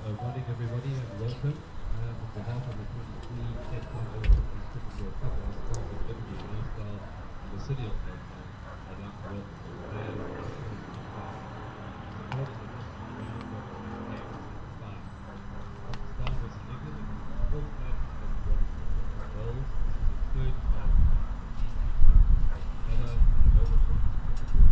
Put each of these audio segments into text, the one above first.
morning, everybody, and welcome. On behalf of the 23 Cape Town Over-50s Cricket World Cup, and as part of Liberty Lifestyle in the city of Cape Town, I'd like to welcome the players and officials and fans supporting the national round of the game at 5. Pakistan versus England in the fourth match of the World Cup. This is the third match of the Canada Over-50s Cricket World Cup.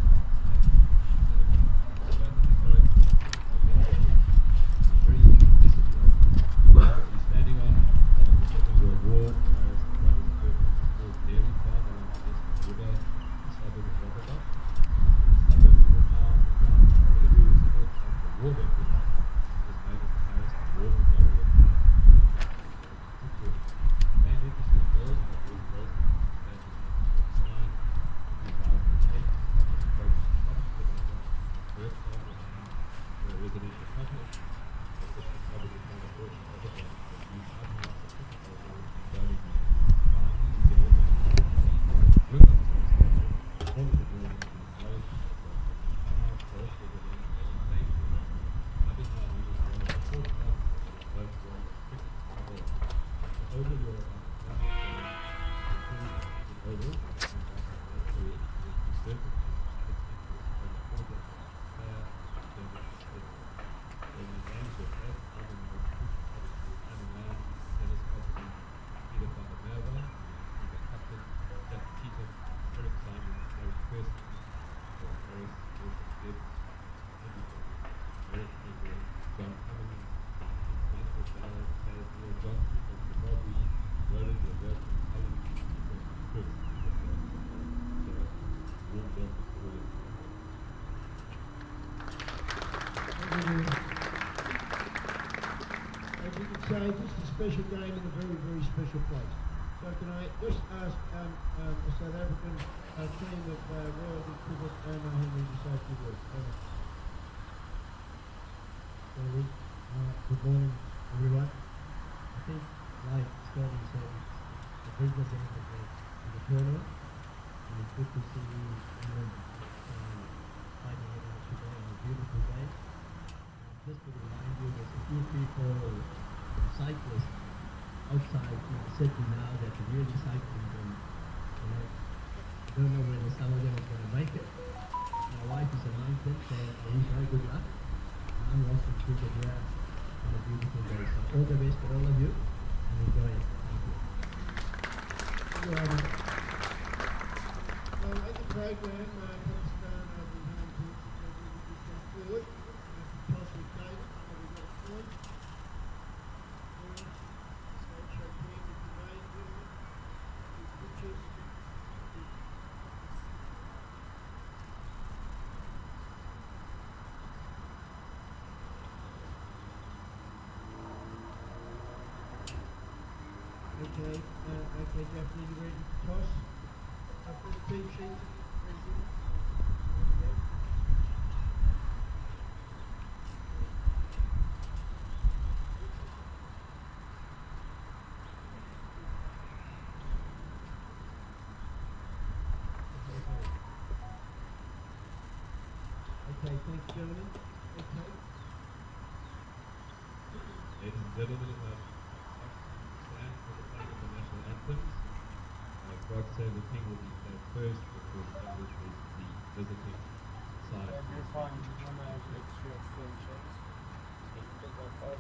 Standing on after the Second World War, Paris was the first small dairy farm along the Western River, the suburb of Rotterdam. The suburb is now down to the support of the war veterans, was made as the Paris War Memorial Park. The main interest in goals that was built in the stages of 2009 and 2008, and the approach to public first time the residential complex. This is a special game in a very, very special place. So can I just ask a South African team of royalty cricket, Emma Henry, to say a few words. Good morning, everyone. I think, like Sterling said, it's a big event of the tournament, and it's good to see England fighting it out today on a beautiful day. Just to remind you, there's a few people, cyclists, outside Sydney now that are really cycling, and I don't know whether some of them are going to make it. My wife is a mountain, so I wish her good luck. I'm watching cricket here on a beautiful day. So all the best to all of you, and enjoy it. Thank you. Well, at the program, Pakistan have been home to forward. Toss with David, and we've got a point. Okay, Daphne, you ready to toss? After the team sheet, ready? Okay, thanks, gentlemen. Okay. Ladies and gentlemen, stand for the playing of the national anthems. God Save the King will be played first because English is the visiting side. You're fine. You want to have extra film shots? You can take that off.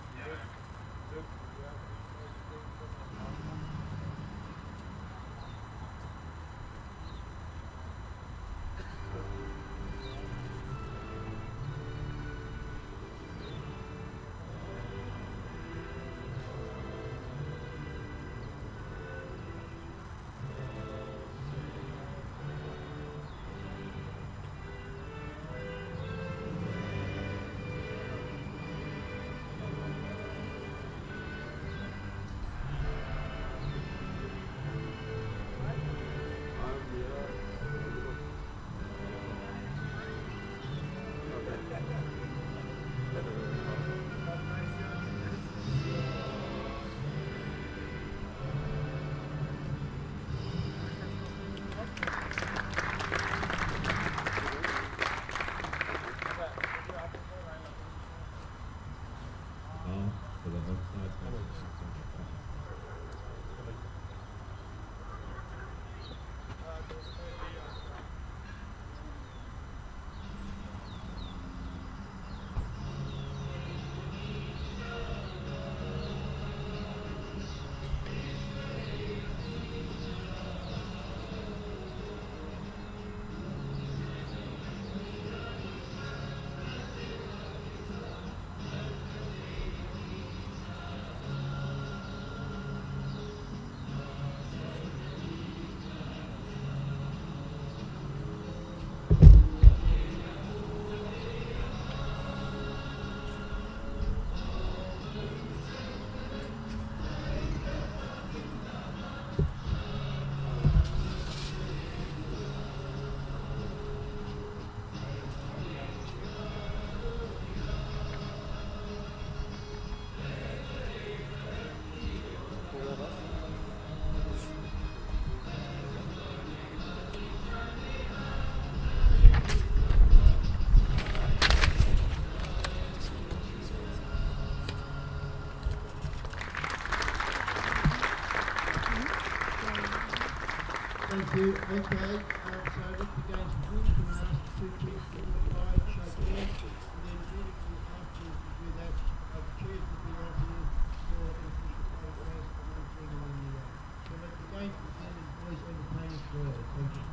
you. Okay, so with the games begin, can I ask the two teams to qualify, shake hands, and then immediately after you do that, the chairs will be out here for an official photographs for one thing and then the other. So let the games begin and boys entertain us well. Thank you.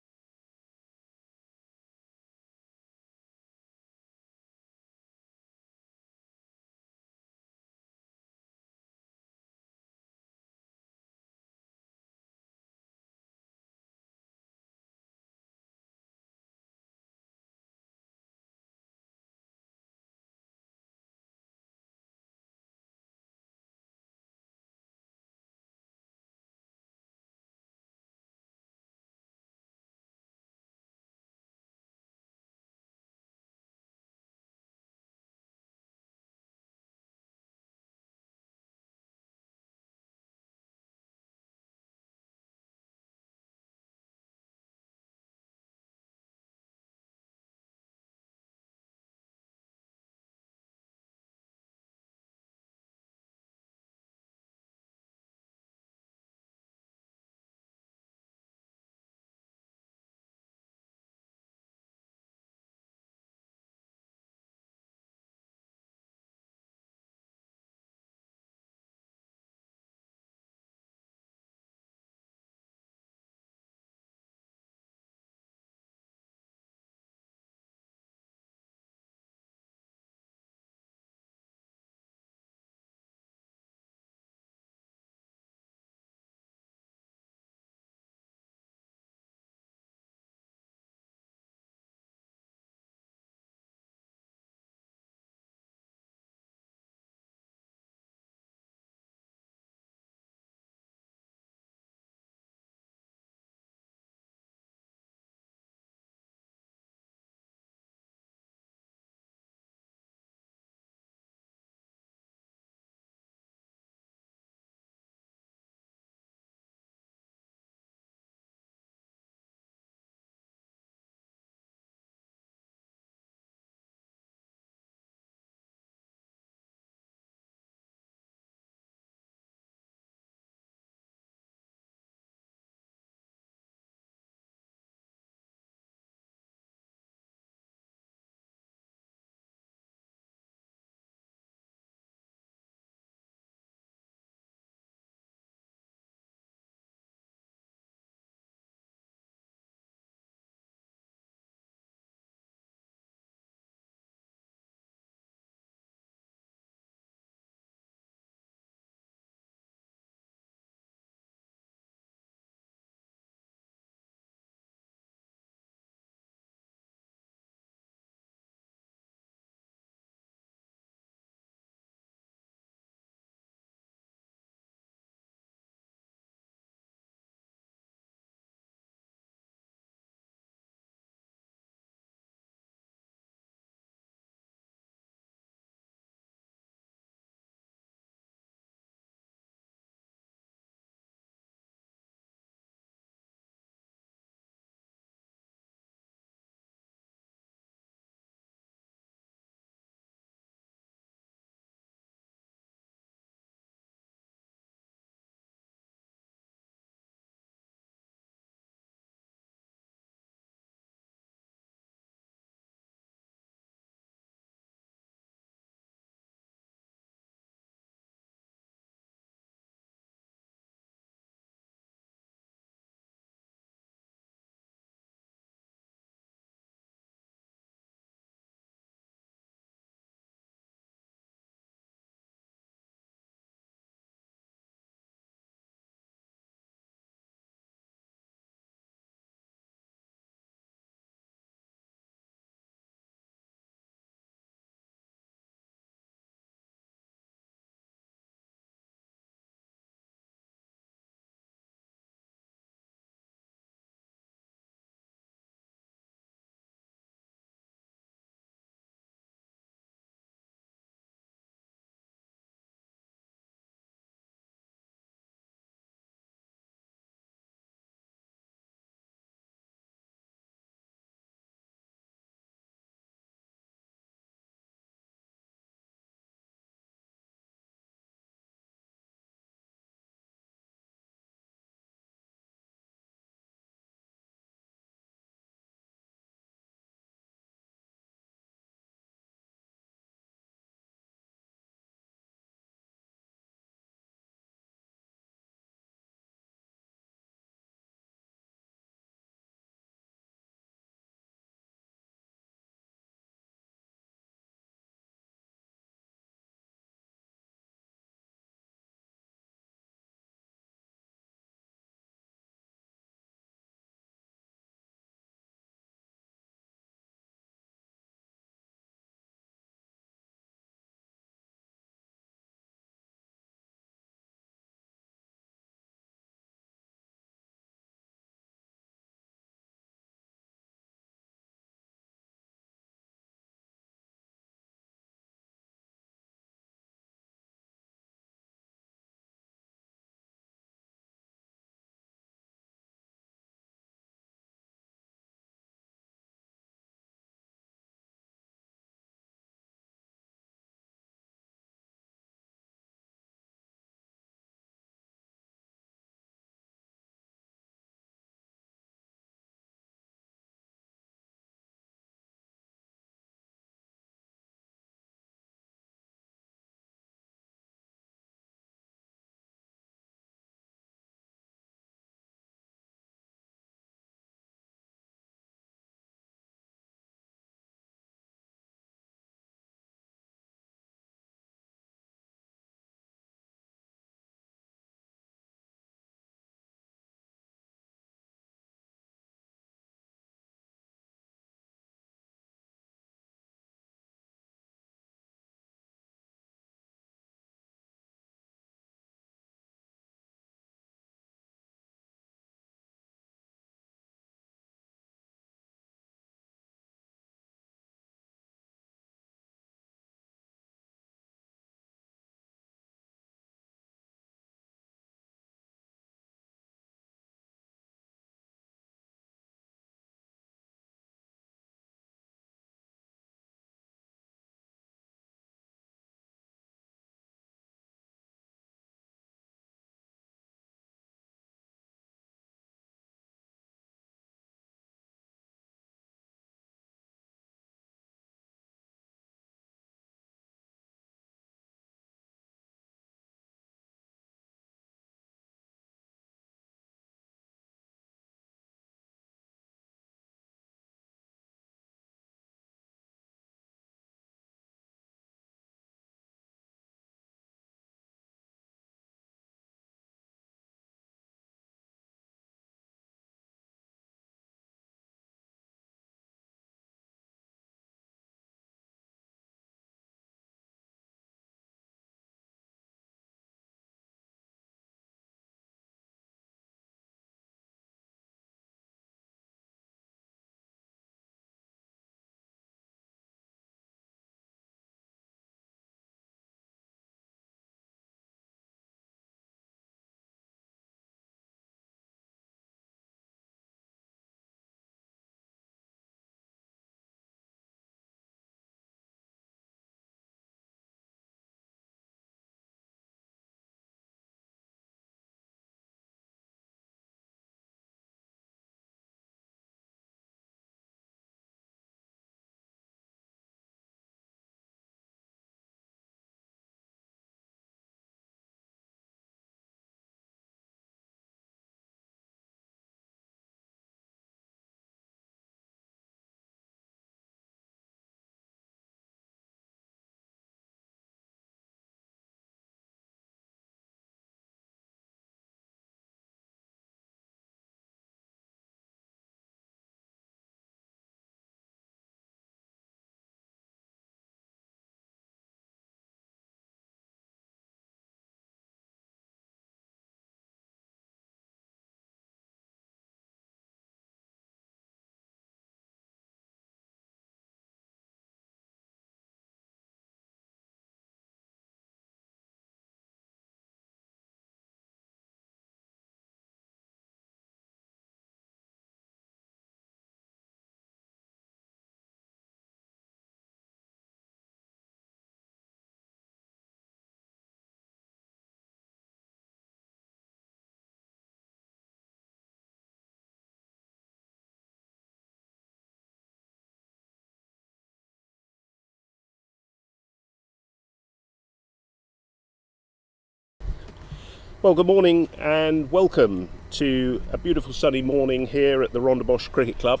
Well, good morning and welcome to a beautiful sunny morning here at the Rondebosch Cricket Club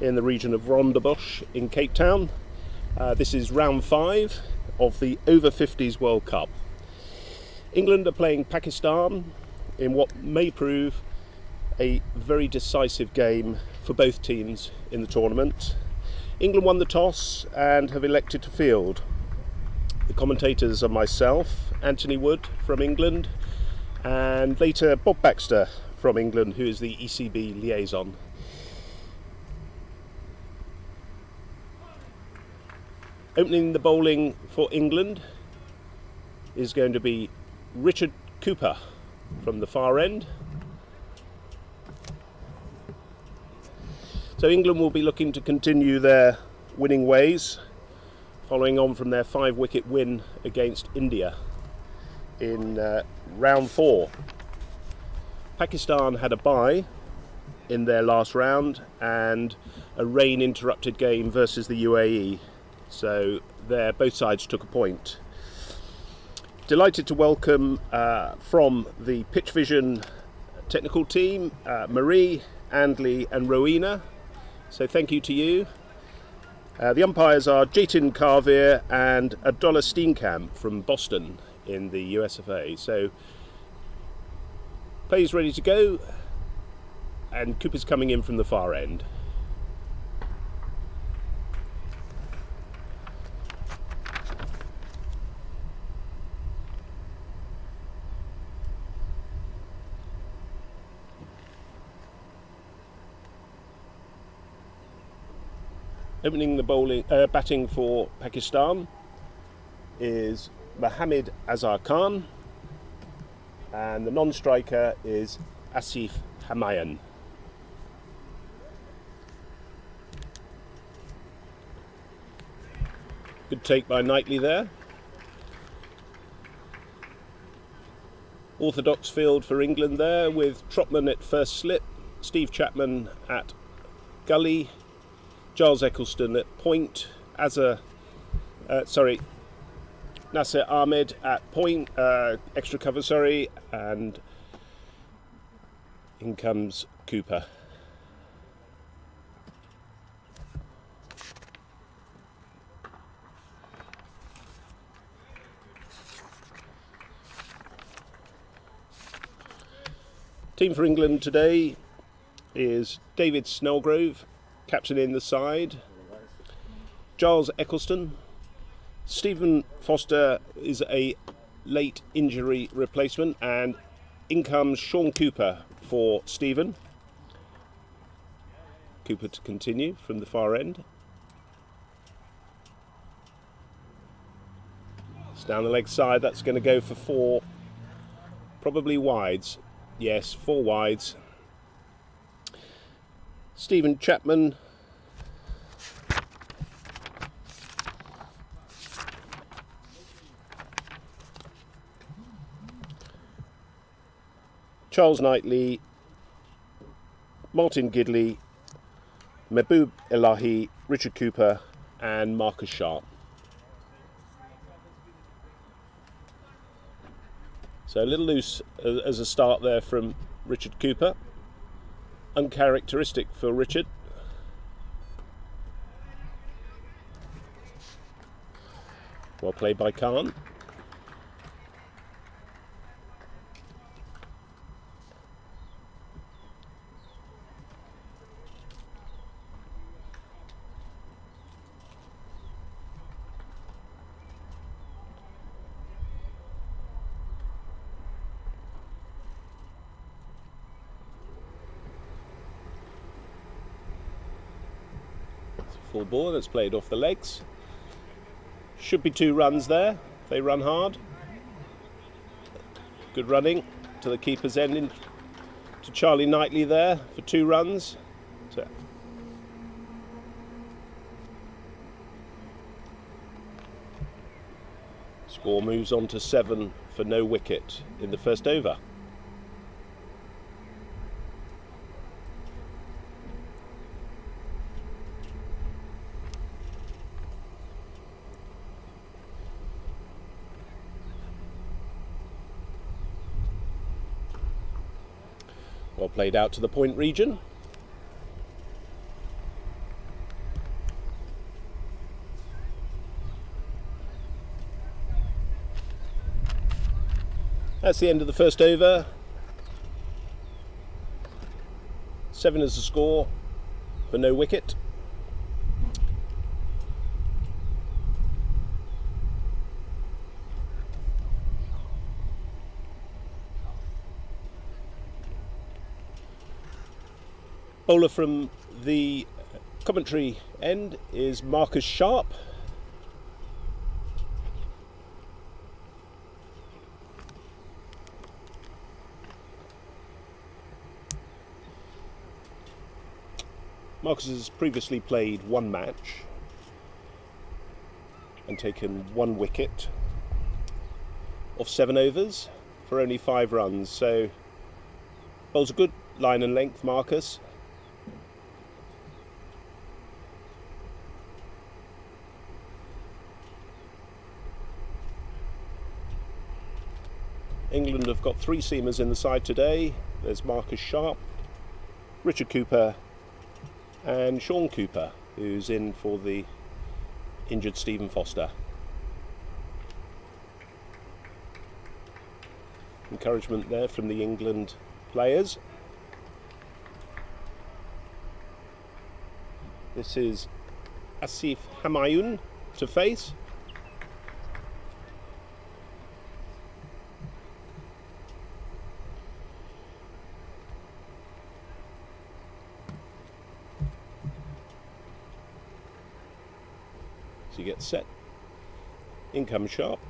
in the region of Rondebosch in Cape Town. This is round 5 of the Over-50s World Cup. England are playing Pakistan in what may prove a very decisive game for both teams in the tournament. England won the toss and have elected to field. The commentators are myself, Anthony Wood from England, and later Bob Baxter from England, who is the ECB liaison. Opening the bowling for England is going to be Richard Cooper from the far end. So England will be looking to continue their winning ways, following on from their 5-wicket win against India in round 4. Pakistan had a bye in their last round and a rain interrupted game versus the UAE, so there both sides took a point. Delighted to welcome from the Pitch Vision technical team Marie, Andley and Rowena, so thank you to you. The umpires are Jatin Karveer and Abdullah Steenkamp from Boston in the US of A. So play's ready to go, and Cooper's coming in from the far end. Opening the batting for Pakistan is Mohammad Azhar Khan, and the non-striker is Asif Hamayan. Good take by Knightley there. Orthodox field for England there, with Trotman at first slip, Steve Chapman at gully, Giles Eccleston at point, Nasser Ahmed at point, extra cover, and in comes Cooper. Team for England today is David Snellgrove, captain in the side, Giles Eccleston. Stephen Foster is a late injury replacement, and in comes Sean Cooper for Stephen. Cooper to continue from the far end. It's down the leg side, that's going to go for 4, probably wides. Yes, 4 wides. Stephen Chapman Charles Knightley, Martin Gidley, Mehboob Elahi, Richard Cooper and Marcus Sharp. So a little loose as a start there from Richard Cooper. Uncharacteristic for Richard. Well played by Khan. Full ball that's played off the legs. Should be 2 runs there. They run hard. Good running to the keeper's end to Charlie Knightley there for 2 runs. So, score moves on to 7 for no wicket in the first over. Well played out to the point region. That's the end of the first over. 7 is the score for no wicket. Bowler from the commentary end is Marcus Sharp. Marcus has previously played one match and taken 1 wicket off 7 overs for only 5 runs. So bowls a good line and length, Marcus. England have got 3 seamers in the side today. There's Marcus Sharp, Richard Cooper and Sean Cooper, who's in for the injured Stephen Foster. Encouragement there from the England players. This is Asif Hamayoun to face. So you get set. In comes Sharp.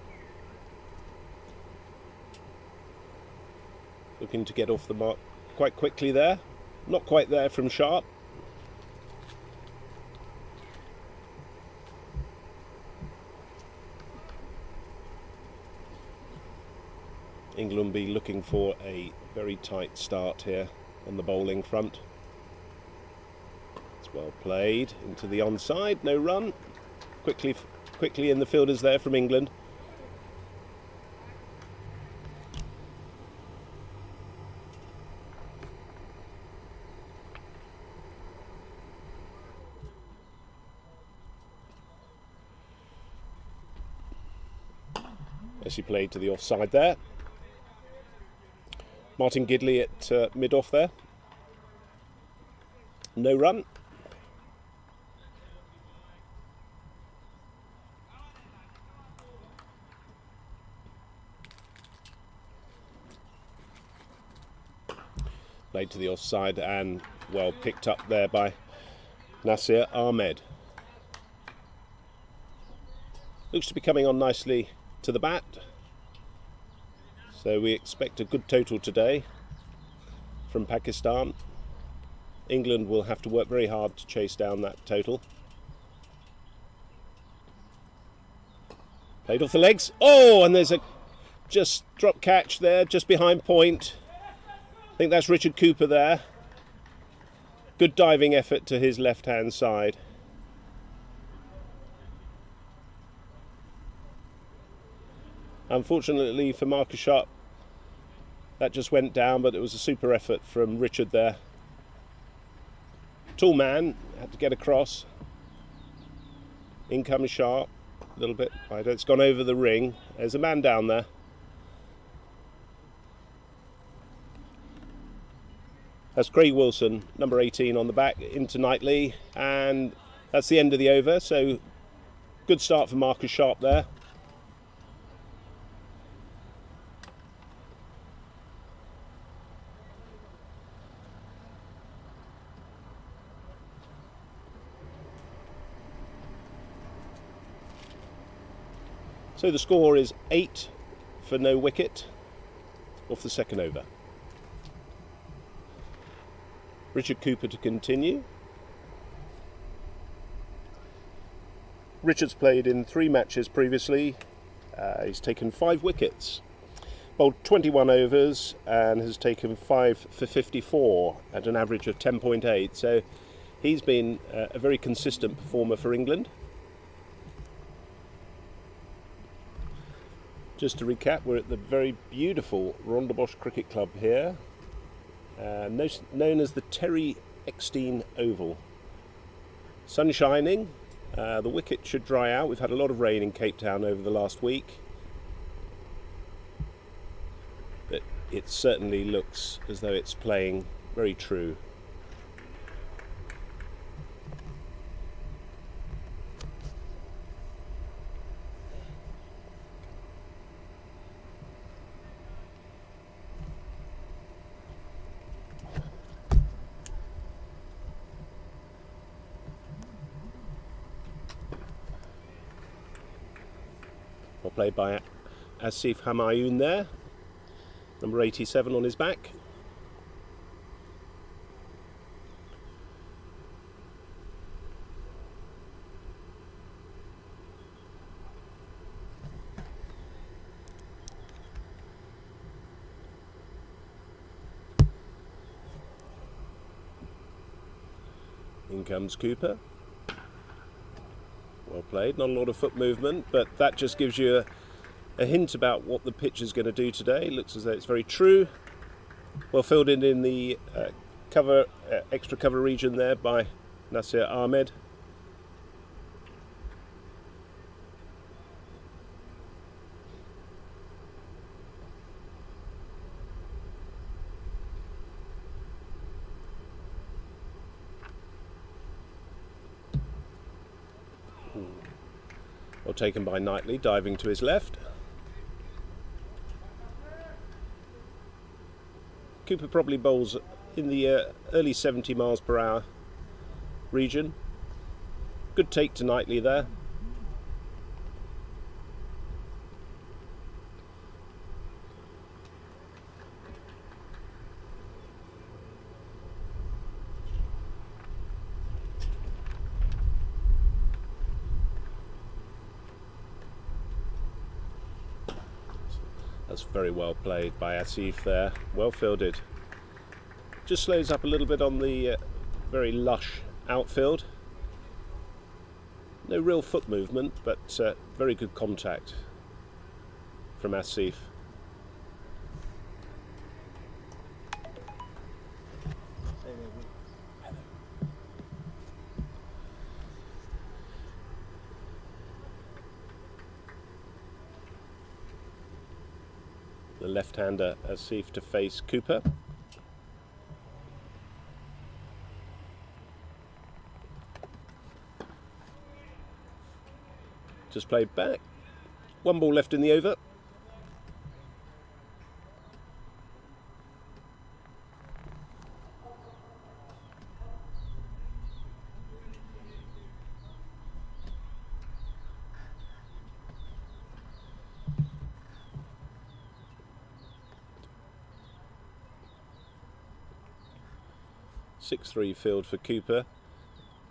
Looking to get off the mark quite quickly there. Not quite there from Sharp. England will be looking for a very tight start here on the bowling front. It's well played into the onside, no run. Quickly in the fielders there from England. As he played to the offside there. Martin Gidley at mid-off there. No run. Played to the offside and well picked up there by Nasir Ahmed. Looks to be coming on nicely to the bat. So we expect a good total today from Pakistan. England will have to work very hard to chase down that total. Played off the legs. Oh, and there's a just drop catch there just behind point. I think that's Richard Cooper there. Good diving effort to his left-hand side. Unfortunately for Marcus Sharp, that just went down, but it was a super effort from Richard there. Tall man, had to get across. In comes Sharp, a little bit wider. It's gone over the ring. There's a man down there. That's Craig Wilson, number 18 on the back, into Knightley, and that's the end of the over. So good start for Marcus Sharp there. So the score is 8 for no wicket off the second over. Richard Cooper to continue. Richard's played in 3 matches previously. He's taken 5 wickets, bowled 21 overs and has taken 5 for 54 at an average of 10.8. So he's been a very consistent performer for England. Just to recap, we're at the very beautiful Rondebosch Cricket Club here known as the Terry Eckstein Oval. Sun shining, the wicket should dry out. We've had a lot of rain in Cape Town over the last week, but it certainly looks as though it's playing very true. Well played by Asif Hamayoun there, number 87 on his back. In comes Cooper. Well played, not a lot of foot movement, but that just gives you a hint about what the pitch is going to do today. Looks as though it's very true. Well fielded in the extra cover region there by Nasir Ahmed. Well taken by Knightley, diving to his left. Cooper probably bowls in the early 70 miles per hour region. Good take to Knightley there. That's very well played by Asif there, well fielded. Just slows up a little bit on the very lush outfield. No real foot movement, but very good contact from Asif. The left-hander Asif to face Cooper. Just played back. One ball left in the over. Six-3 field for Cooper.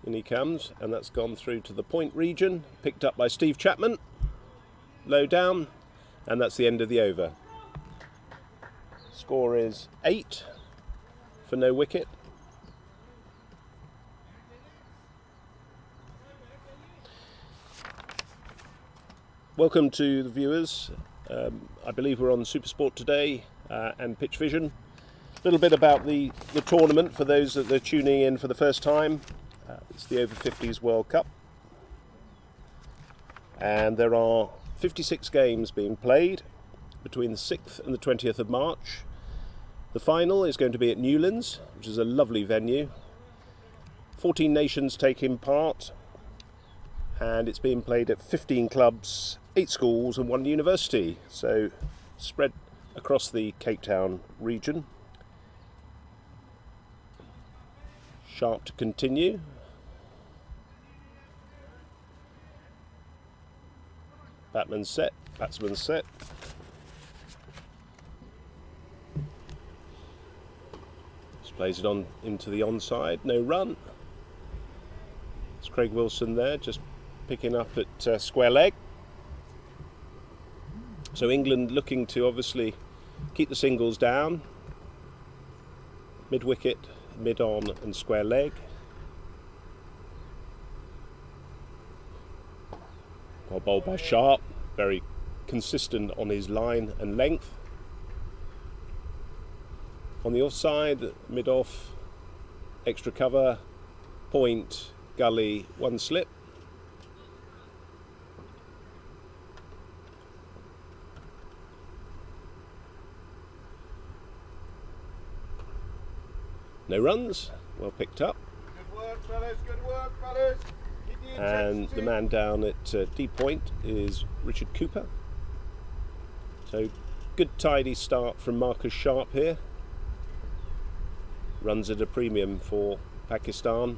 In he comes, and that's gone through to the point region, picked up by Steve Chapman, low down, and that's the end of the over. Score is 8 for no wicket. Welcome to the viewers. I believe we're on Supersport today and Pitch Vision. A little bit about the tournament for those that are tuning in for the first time. It's the Over-50s World Cup, and there are 56 games being played between the 6th and the 20th of March. The final is going to be at Newlands, which is a lovely venue. 14 nations taking part, and it's being played at 15 clubs, 8 schools and 1 university, so spread across the Cape Town region. Sharp to continue. Batsman set. Just plays it on into the onside, no run. It's Craig Wilson there, just picking up at square leg. So England looking to obviously keep the singles down. Mid wicket, mid on and square leg. Well bowled by Sharp, very consistent on his line and length. on the offside, mid-off, extra cover, point, gully, one slip. No runs, well picked up. Good work, fellas, good work, fellas. Keep the And intensity. the man down at deep point is Richard Cooper. So good tidy start from Marcus Sharp here. Runs at a premium for Pakistan.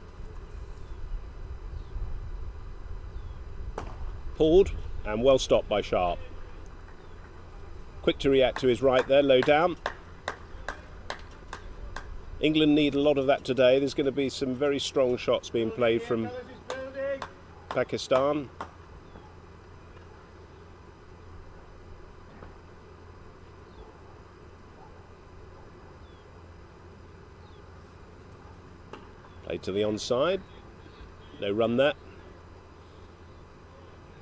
Pulled and well stopped by Sharp. Quick to react to his right there, low down. England need a lot of that today. There's going to be some very strong shots being played from Fellas, it's building. Pakistan. Played to the onside. No run there.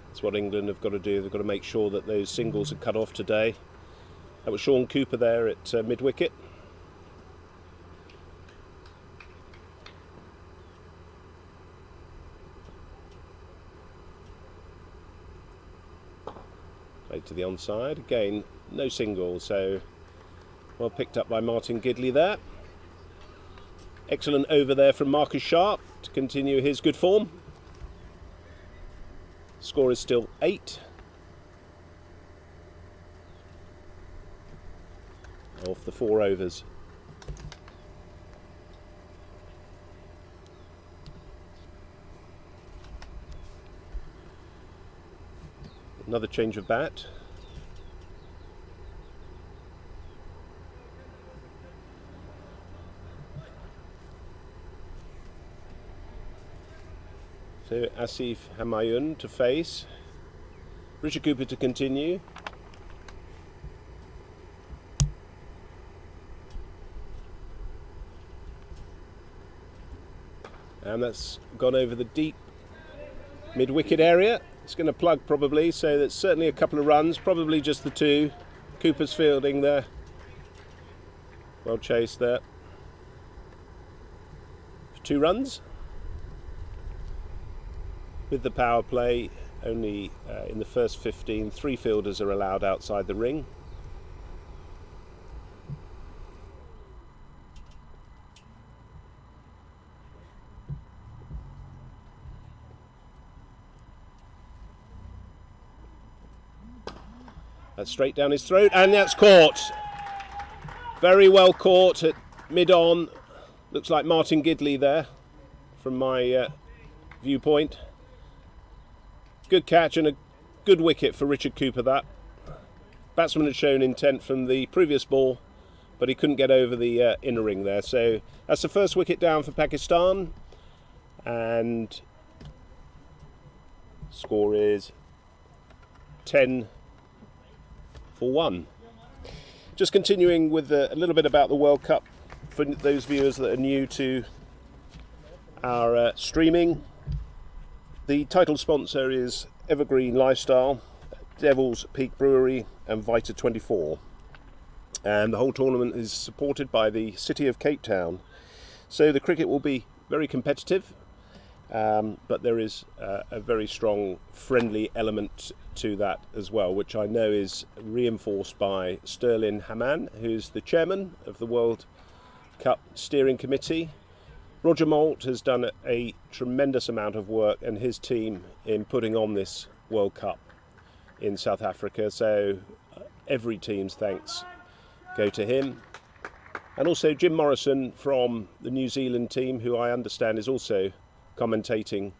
That's what England have got to do. They've got to make sure that those singles are cut off today. That was Sean Cooper there at mid-wicket. Played to the onside. Again, no single, so well picked up by Martin Gidley there. Excellent over there from Marcus Sharp to continue his good form. Score is still 8. Off the 4 overs. Another change of bat. So Asif Hamayun to face. Richard Cooper to continue. And that's gone over the deep mid-wicket area. It's going to plug probably, so that's certainly a couple of runs, probably just the 2. Cooper's fielding there. Well chased there. For 2 runs. With the power play, only in the first 15, 3 fielders are allowed outside the ring. That's straight down his throat, and that's caught. Very well caught at mid-on. Looks like Martin Gidley there from my viewpoint. Good catch and a good wicket for Richard Cooper, that. Batsman had shown intent from the previous ball, but he couldn't get over the inner ring there. So that's the first wicket down for Pakistan. And score is 10 for 1. Just continuing with a little bit about the World Cup for those viewers that are new to our streaming. The title sponsor is Evergreen Lifestyle, Devil's Peak Brewery and Vita 24. And the whole tournament is supported by the City of Cape Town. So the cricket will be very competitive, but there is a very strong friendly element to that as well, which I know is reinforced by Sterling Hamann, who's the chairman of the World Cup Steering Committee. Roger Moult has done a tremendous amount of work, and his team, in putting on this World Cup in South Africa, so every team's thanks go to him. And also Jim Morrison from the New Zealand team, who I understand is also commentating,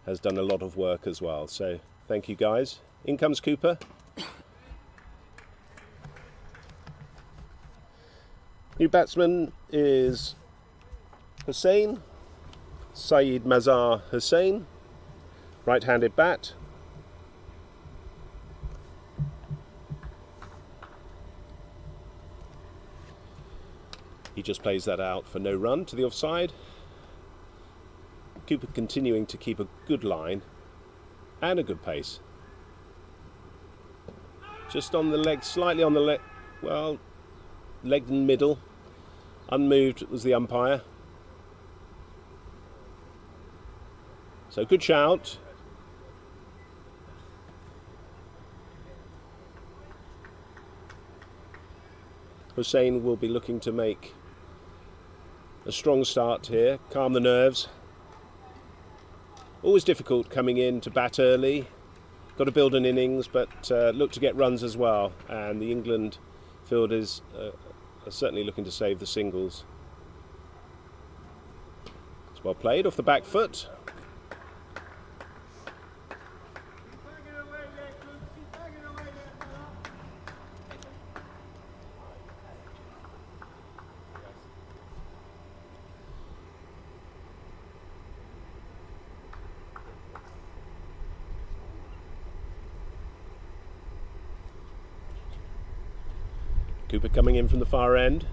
has done a lot of work as well, so thank you guys. In comes Cooper. New batsman is Hussain, Saeed Mazhar Hussain, right-handed bat. He just plays that out for no run to the offside. Cooper continuing to keep a good line and a good pace. Just on the leg, slightly on the leg, well, leg and middle. Unmoved was the umpire. So good shout. Hussein will be looking to make a strong start here, calm the nerves. Always difficult coming in to bat early. Got to build an innings, but look to get runs as well. And the England fielders are certainly looking to save the singles. It's well played off the back foot. Cooper coming in from the far end.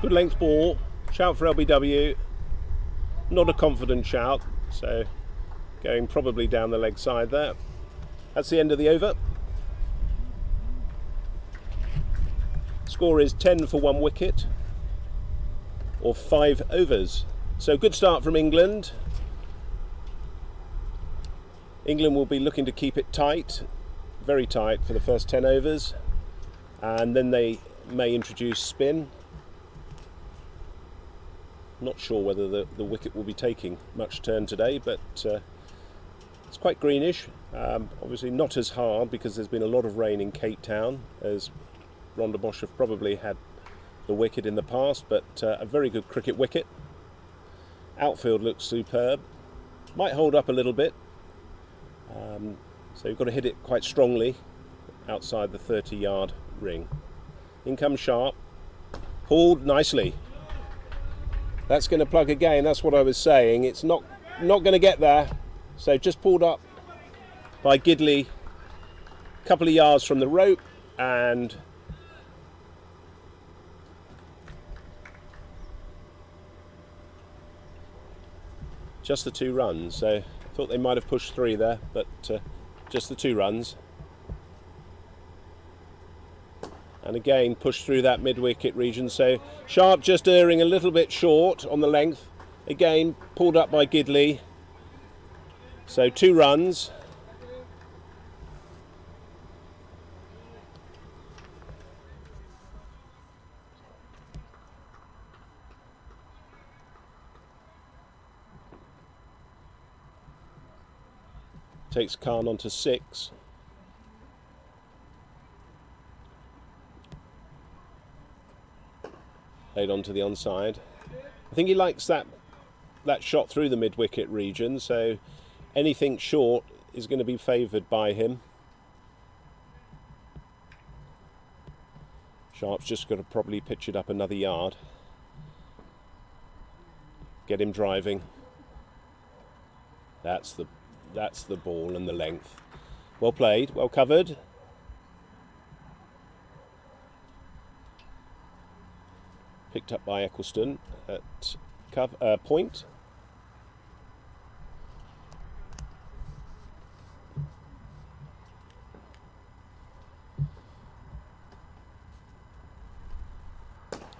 Good length ball. Shout for LBW. Not a confident shout, so going probably down the leg side there. That's the end of the over. Score is 10 for 1 wicket, or 5 overs. So good start from England. England will be looking to keep it tight, very tight for the first 10 overs. And then they may introduce spin. Not sure whether the wicket will be taking much turn today, but it's quite greenish. Obviously not as hard because there's been a lot of rain in Cape Town, as Rondebosch have probably had the wicket in the past, but a very good cricket wicket. Outfield looks superb. Might hold up a little bit. So you've got to hit it quite strongly outside the 30-yard ring. In comes Sharp, pulled nicely. That's going to plug again. That's what I was saying. It's not going to get there. So just pulled up by Gidley, a couple of yards from the rope, and just the 2 runs. So I thought they might have pushed 3 there, but just the 2 runs. And again pushed through that mid-wicket region, so Sharp just erring a little bit short on the length. Again pulled up by Gidley, so 2 runs. Takes Khan on to 6. Laid onto the onside. I think he likes that shot through the mid-wicket region, so anything short is going to be favoured by him. Sharp's just got to probably pitch it up another yard. Get him driving. That's the ball and the length. Well played, well covered. Picked up by Eccleston at point.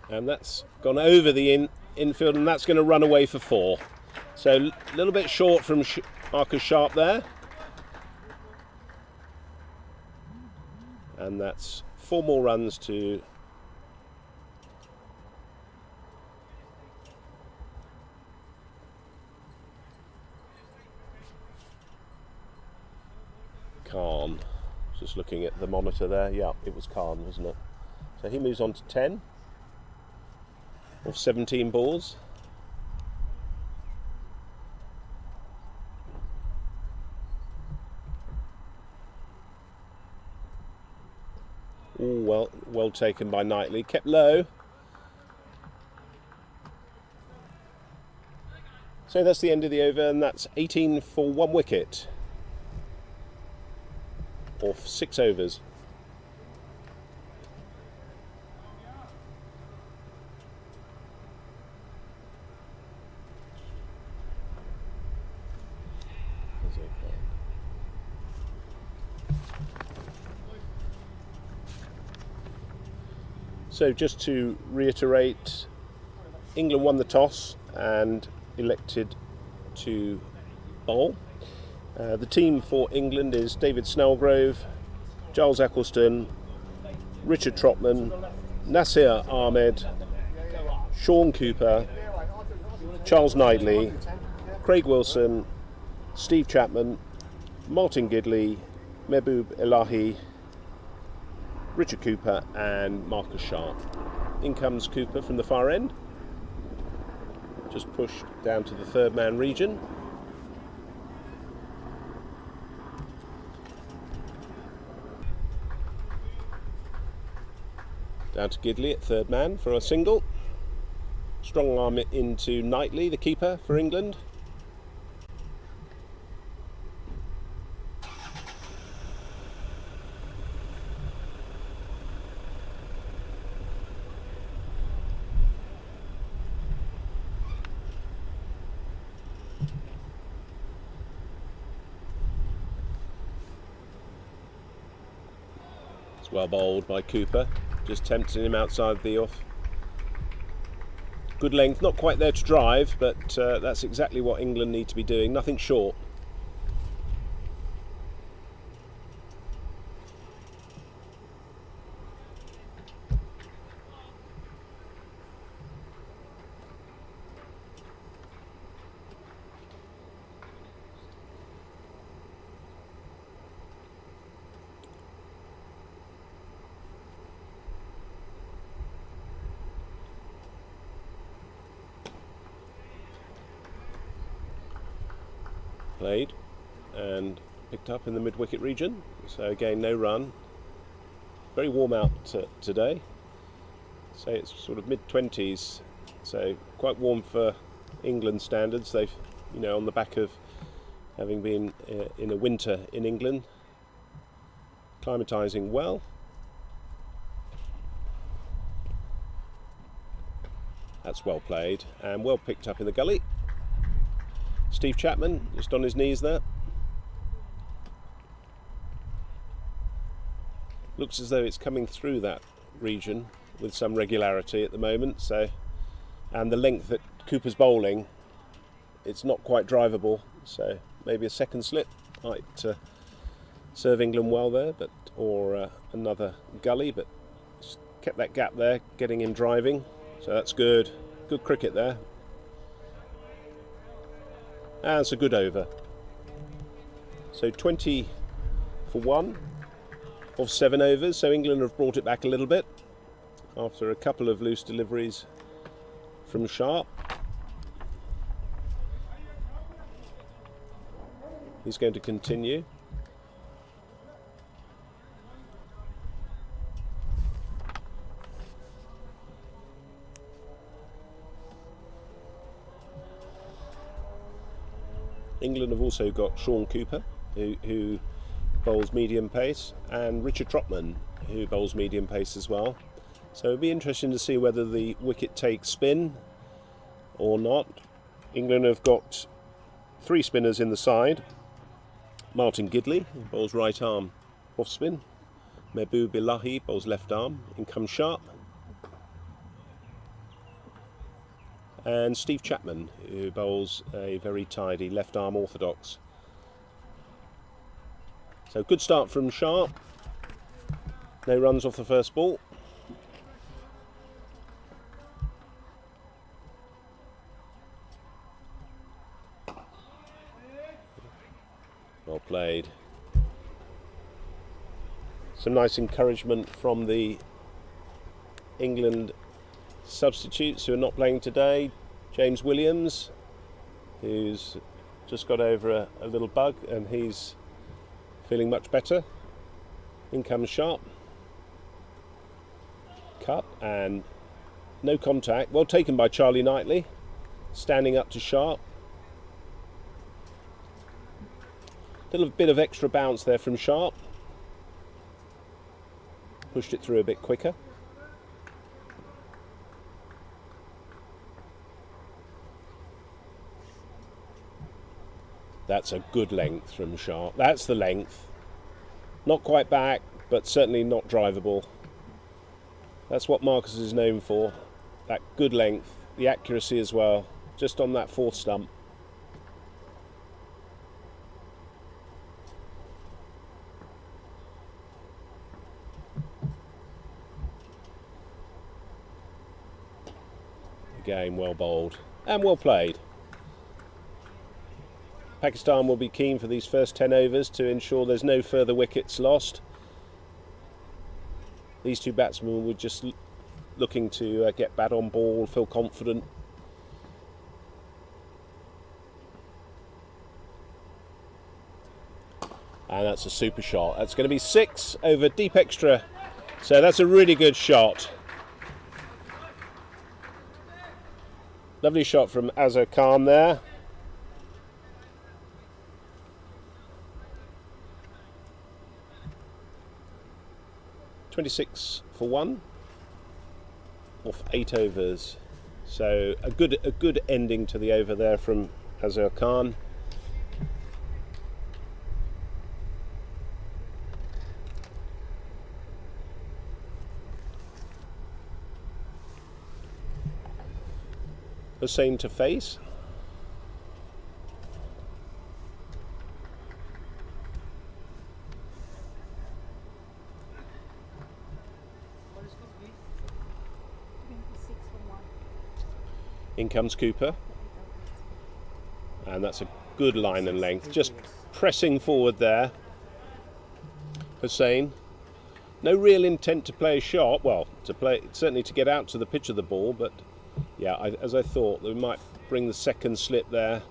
And that's gone over the infield, and that's going to run away for 4. So a little bit short from Marcus Sharp there. And that's 4 more runs to Khan. Just looking at the monitor there. Yeah, it was Khan, wasn't it? So he moves on to 10 of 17 balls. Ooh, well taken by Knightley. Kept low. So that's the end of the over, and that's 18 for 1 wicket. Or 6 overs. So just to reiterate, England won the toss and elected to bowl. The team for England is David Snellgrove, Giles Eccleston, Richard Trotman, Nasir Ahmed, Sean Cooper, Charles Knightley, Craig Wilson, Steve Chapman, Martin Gidley, Mehboob Elahi, Richard Cooper and Marcus Sharp. In comes Cooper from the far end, just pushed down to the third man region. Down to Gidley at third man for a single. Strong arm it into Knightley, the keeper for England. It's well bowled by Cooper, just tempting him outside the off. Good length, not quite there to drive, but that's exactly what England need to be doing, nothing short. Played and picked up in the mid-wicket region, so again no run. Very warm out today, so it's sort of mid-20s, so quite warm for England standards. They've, you know, on the back of having been in a winter in England, climatising well. That's well played and well picked up in the gully. Steve Chapman just on his knees there. Looks as though it's coming through that region with some regularity at the moment. So, and the length that Cooper's bowling, it's not quite drivable. So maybe a second slip might serve England well there, but or another gully. But kept that gap there, getting him driving. So that's good. Good cricket there. And it's a good over. So 20 for 1 of 7 overs. So England have brought it back a little bit after a couple of loose deliveries from Sharp. He's going to continue. England have also got Sean Cooper, who bowls medium pace, and Richard Trotman, who bowls medium pace as well. So it'll be interesting to see whether the wicket takes spin or not. England have got 3 spinners in the side. Martin Gidley, who bowls right arm off spin. Mehboob Elahi bowls left arm. In comes Sharp. And Steve Chapman, who bowls a very tidy left arm orthodox. So good start from Sharp. No runs off the first ball. Well played. Some nice encouragement from the England substitutes who are not playing today. James Williams, who's just got over a little bug and he's feeling much better. In comes Sharp. Cut and no contact. Well taken by Charlie Knightley, standing up to Sharp. Little bit of extra bounce there from Sharp. Pushed it through a bit quicker. That's a good length from Sharp. That's the length. Not quite back, but certainly not drivable. That's what Marcus is known for. That good length, the accuracy as well, just on that fourth stump. Again, well bowled and well played. Pakistan will be keen for these first 10 overs to ensure there's no further wickets lost. These two batsmen were just looking to get bat on ball, feel confident. And that's a super shot. That's going to be 6 over deep extra. So that's a really good shot. Lovely shot from Azhar Khan there. .26 for 1 off 8 overs. So a good ending to the over there from Azhar Khan. Hussain to face. In comes Cooper. And that's a good line and length. Just pressing forward there. Hussain. No real intent to play a shot. Well, certainly to get out to the pitch of the ball, but yeah, as I thought, they might bring the second slip there.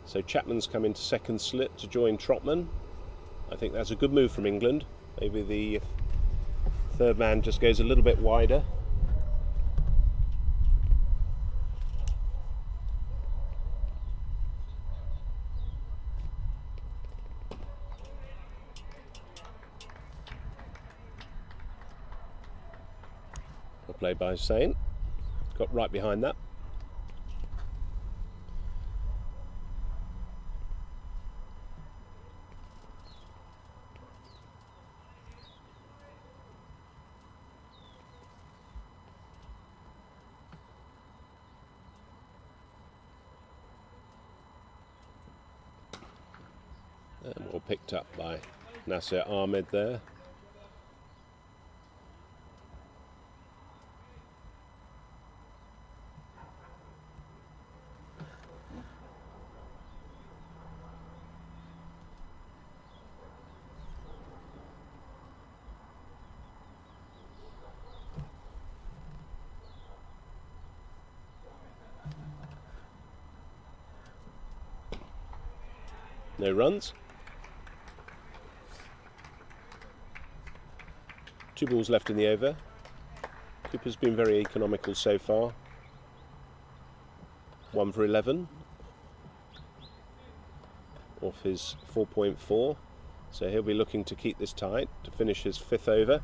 So Chapman's come into second slip to join Trotman. I think that's a good move from England. Maybe the third man just goes a little bit wider. Played by Hussain. Got right behind that. And all picked up by Nasir Ahmed there. No runs. 2 balls left in the over. Cooper's been very economical so far. 1 for 11 off his 4.4. So he'll be looking to keep this tight to finish his 5th over.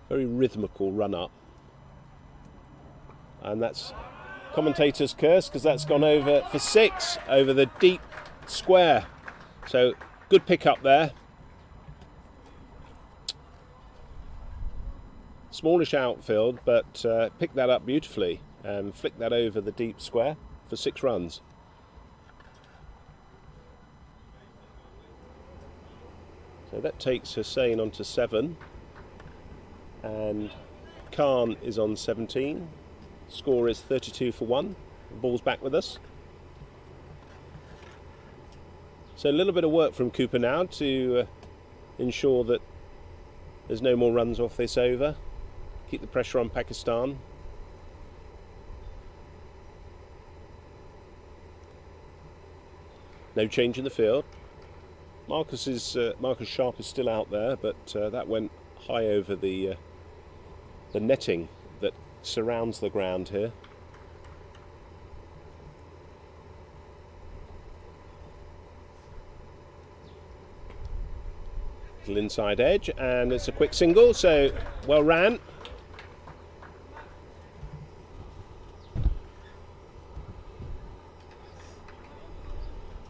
Very rhythmical run up. And that's commentator's curse, because that's gone over for 6 over the deep square. So good pick up there. Smallish outfield, but picked that up beautifully and flicked that over the deep square for 6 runs. So that takes Hussain on to 7, and Khan is on 17. Score is 32 for 1. The ball's back with us. So a little bit of work from Cooper now to ensure that there's no more runs off this over. Keep the pressure on Pakistan. No change in the field. Marcus Sharp is still out there, but that went high over the netting that surrounds the ground here. Little inside edge, and it's a quick single, so well ran.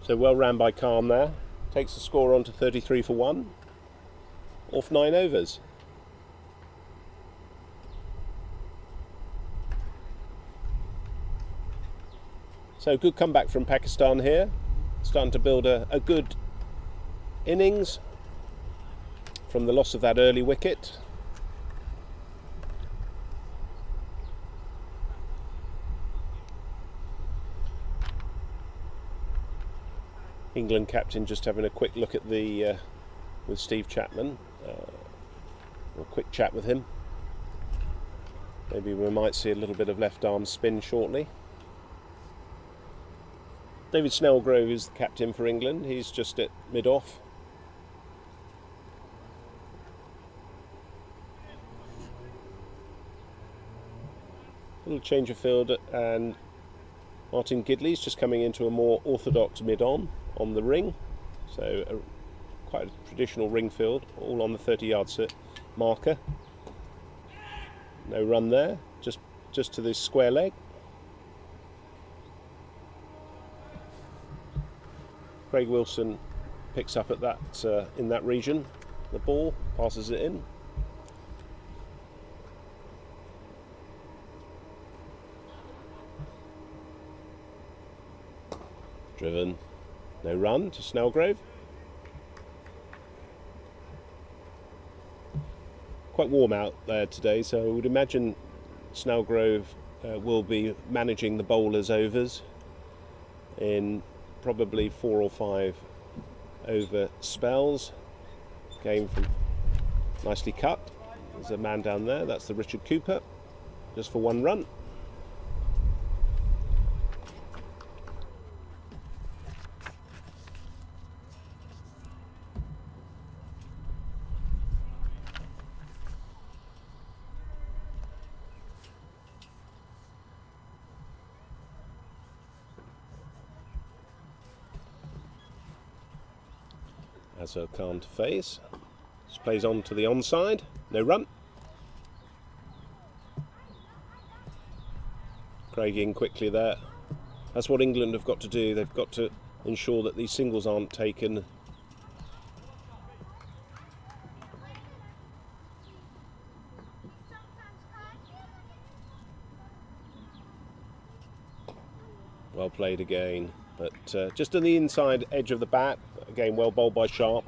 So well ran by Khan there. takes the score on to 33 for 1 off 9 overs. So good comeback from Pakistan here, starting to build a good innings from the loss of that early wicket. England captain just having a quick look at the with Steve Chapman, a quick chat with him. Maybe we might see a little bit of left arm spin shortly. David Snellgrove is the captain for England. He's just at mid-off. Little change of field, and Martin Gidley's just coming into a more orthodox mid-on the ring. So quite a traditional ring field, all on the 30-yard marker. No run there, just to this square leg. Craig Wilson picks up at that in that region. The ball passes it in. Driven, no run to Snellgrove. Quite warm out there today, so I would imagine Snellgrove will be managing the bowlers' overs in probably 4 or 5 over spells. Game from nicely cut. There's a man down there, that's the Richard Cooper, just for 1 run. Azhar Khan to face. Just plays on to the onside. No run. Craig in quickly there. That's what England have got to do. They've got to ensure that these singles aren't taken. Well played again, but just on the inside edge of the bat. Again, well bowled by Sharp.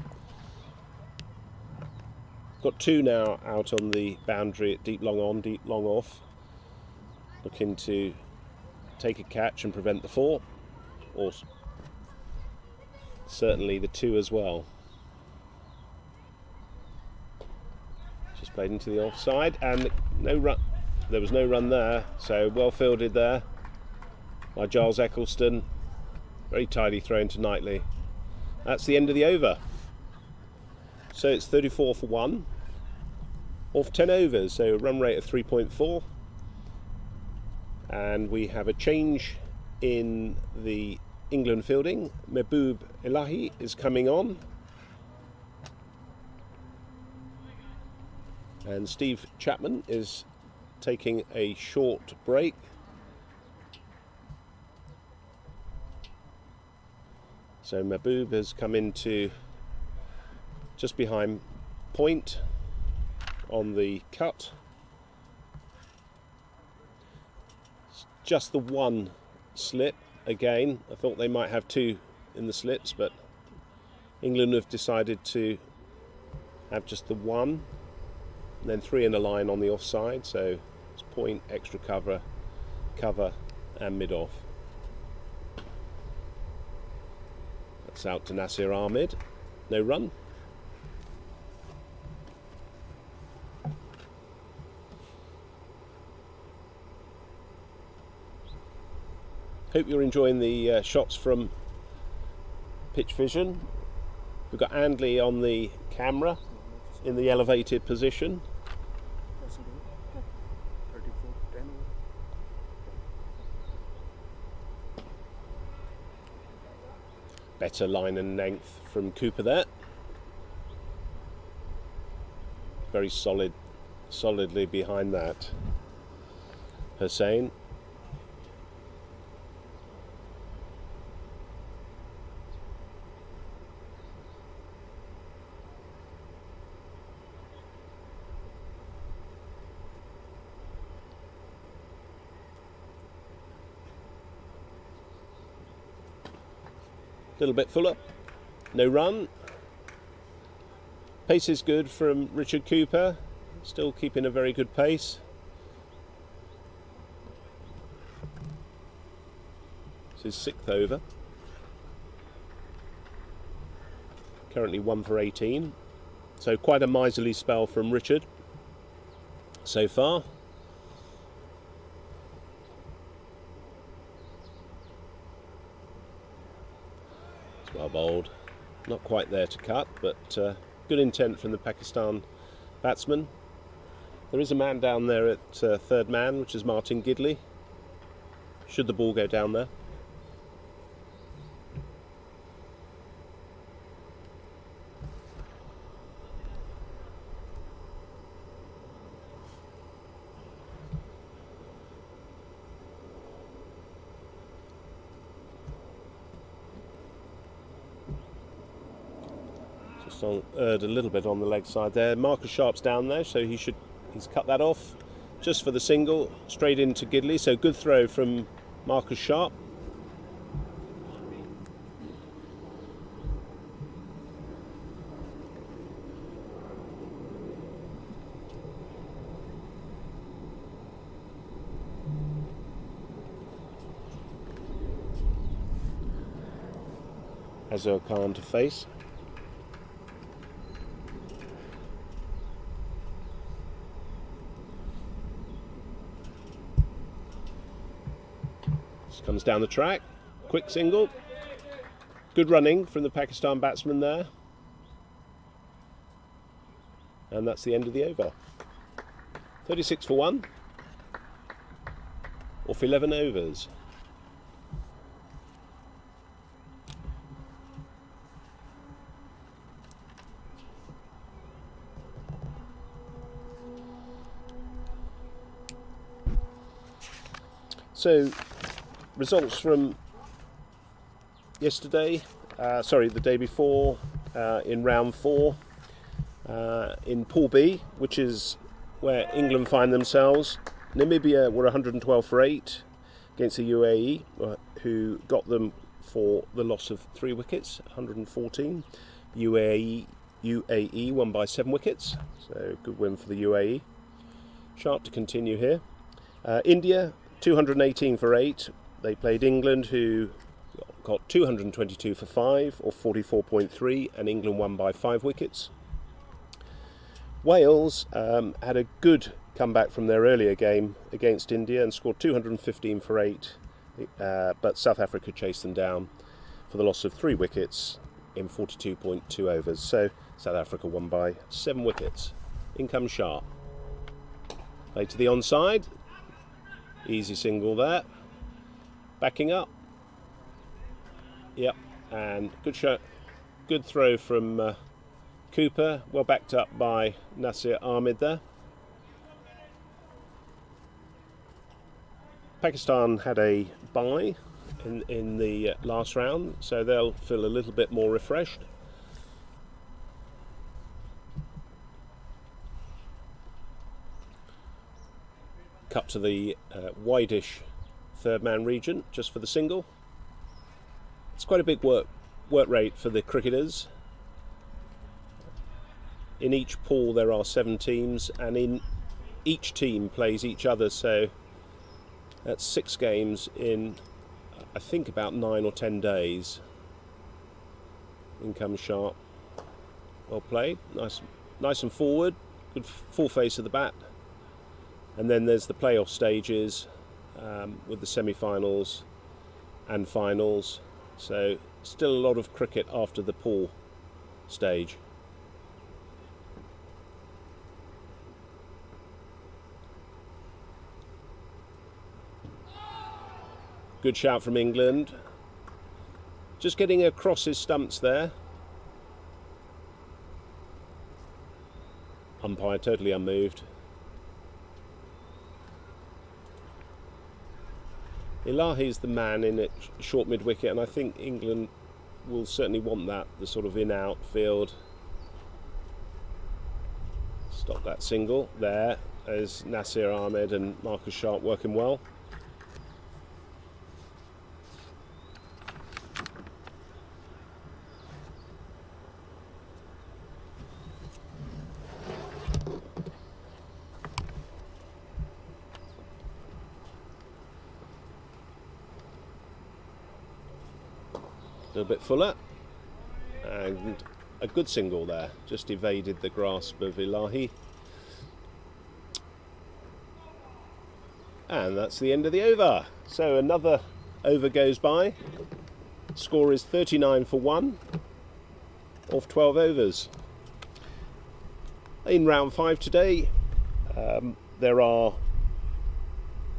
Got 2 now out on the boundary at deep long on, deep long off. Looking to take a catch and prevent the 4. Or certainly the 2 as well. Just played into the offside and no run. There was no run there, so well fielded there by Giles Eccleston. Very tidy throw into Knightley. That's the end of the over. So it's 34 for 1 off 10 overs, so a run rate of 3.4. And we have a change in the England fielding. Mehboob Elahi is coming on. And Steve Chapman is taking a short break. So Mehboob has come into just behind point on the cut. Just the 1 slip again. I thought they might have 2 in the slips, but England have decided to have just the 1, and then 3 in a line on the offside. So it's point, extra cover, and mid-off. That's out to Nasir Ahmed. No run. Hope you're enjoying the shots from Pitch Vision. We've got Andley on the camera in the elevated position. Better line and length from Cooper there. Very solidly behind that. Hussain. A little bit fuller. No run. Pace is good from Richard Cooper. Still keeping a very good pace. It's his 6th over. Currently 1 for 18. So quite a miserly spell from Richard so far. It's well bowled. Not quite there to cut, but good intent from the Pakistan batsman. There is a man down there at 3rd man, which is Martin Gidley. Should the ball go down there. A little bit on the leg side there. Marcus Sharp's down there, so he's cut that off just for the single, straight into Gidley. So good throw from Marcus Sharp. Azur Khan to face. Comes down the track, quick single, good running from the Pakistan batsman there, and that's the end of the over. 36 for 1 off 11 overs. So results from yesterday, the day before, in round 4 in Pool B, which is where England find themselves. Namibia were 112 for 8 against the UAE, who got them for the loss of 3 wickets, 114. UAE won by 7 wickets, so good win for the UAE. Sharp to continue here. India 218 for 8. They played England, who got 222 for 5, or 44.3, and England won by 5 wickets. Wales had a good comeback from their earlier game against India and scored 215 for 8, but South Africa chased them down for the loss of 3 wickets in 42.2 overs. So South Africa won by 7 wickets. In comes Sharp. Play to the onside. Easy single there. Backing up. Yep, and good shot, good throw from Cooper. Well backed up by Nasir Ahmed there. Pakistan had a bye in the last round, so they'll feel a little bit more refreshed. Cut to the wideish 3rd man region just for the single. It's quite a big work rate for the cricketers. In each pool there are 7 teams, and in each team plays each other, so that's 6 games in I think about 9 or 10 days. In comes Sharp. Well played, nice and forward, good full face of the bat. And then there's the playoff stages with the semi-finals and finals. So still a lot of cricket after the pool stage. Good shout from England. Just getting across his stumps there. Umpire totally unmoved. Ilahi's the man in at short mid-wicket, and I think England will certainly want that, the sort of in-out field. Stop that single there, as Nasir Ahmed and Marcus Sharp working well. little bit fuller, and a good single there, just evaded the grasp of Ilahi. And that's the end of the over. So another over goes by. Score is 39 for 1 off 12 overs. In round 5 today, there are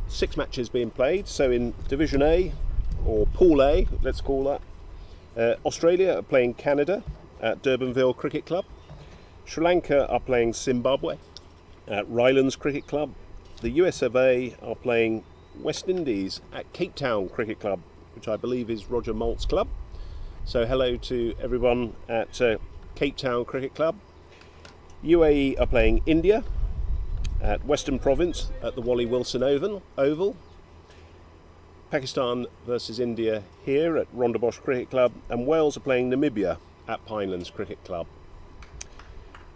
6 matches being played. So in Division A, or Pool A, let's call that, Australia are playing Canada at Durbanville Cricket Club. Sri Lanka are playing Zimbabwe at Rylands Cricket Club. The US of A are playing West Indies at Cape Town Cricket Club, which I believe is Roger Malt's club. So hello to everyone at Cape Town Cricket Club. UAE are playing India at Western Province at the Wally Wilson Oval. Pakistan versus India here at Rondebosch Cricket Club, and Wales are playing Namibia at Pinelands Cricket Club.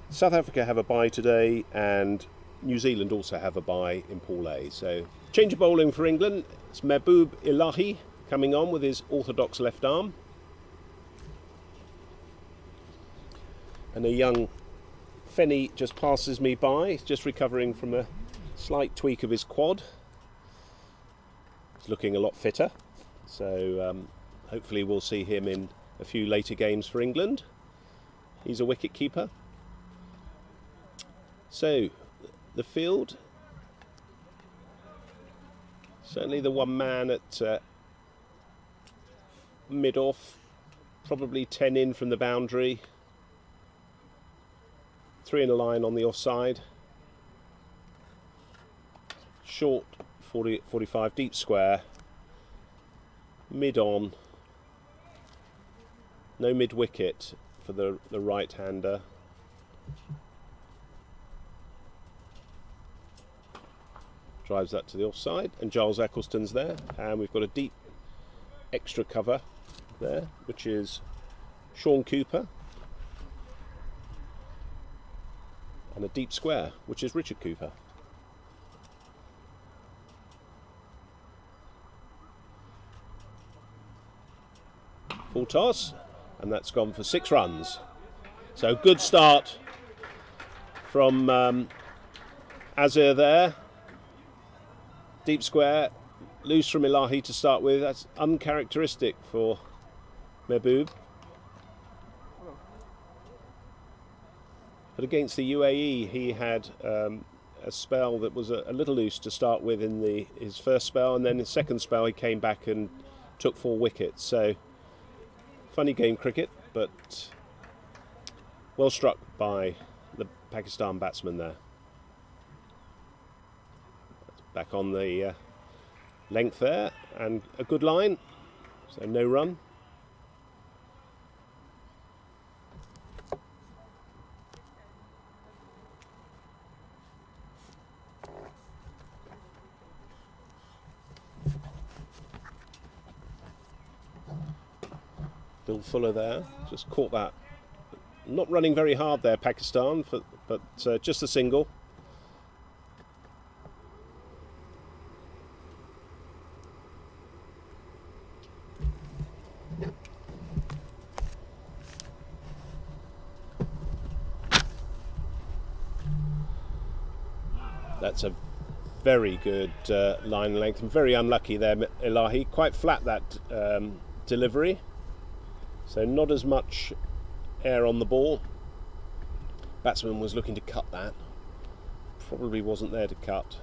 South Africa have a bye today, and New Zealand also have a bye in Pool A. So change of bowling for England. It's Mahbub Ilahi coming on with his orthodox left arm. And a young Fenny just passes me by. He's just recovering from a slight tweak of his quad. He's looking a lot fitter. So hopefully we'll see him in a few later games for England. He's a wicket keeper. So the field, certainly the one man at mid-off, probably 10 in from the boundary, 3 in a line on the offside, short 45, deep square, mid-on, no mid-wicket for the right-hander. Drives that to the offside, and Giles Eccleston's there, and we've got a deep extra cover there, which is Sean Cooper, and a deep square, which is Richard Cooper. Full toss, and that's gone for 6 runs. So good start from Azir there. Deep square, loose from Ilahi to start with. That's uncharacteristic for Mahbub. But against the UAE, he had a spell that was a little loose to start with in his first spell, and then his second spell he came back and took 4 wickets. So funny game cricket, but well struck by the Pakistan batsman there. Back on the length there, and a good line, so no run. Bill Fuller there, just caught that. Not running very hard there, Pakistan, but just a single. That's a very good line length, and very unlucky there, Ilahi. Quite flat that delivery, so not as much air on the ball. Batsman was looking to cut that, probably wasn't there to cut.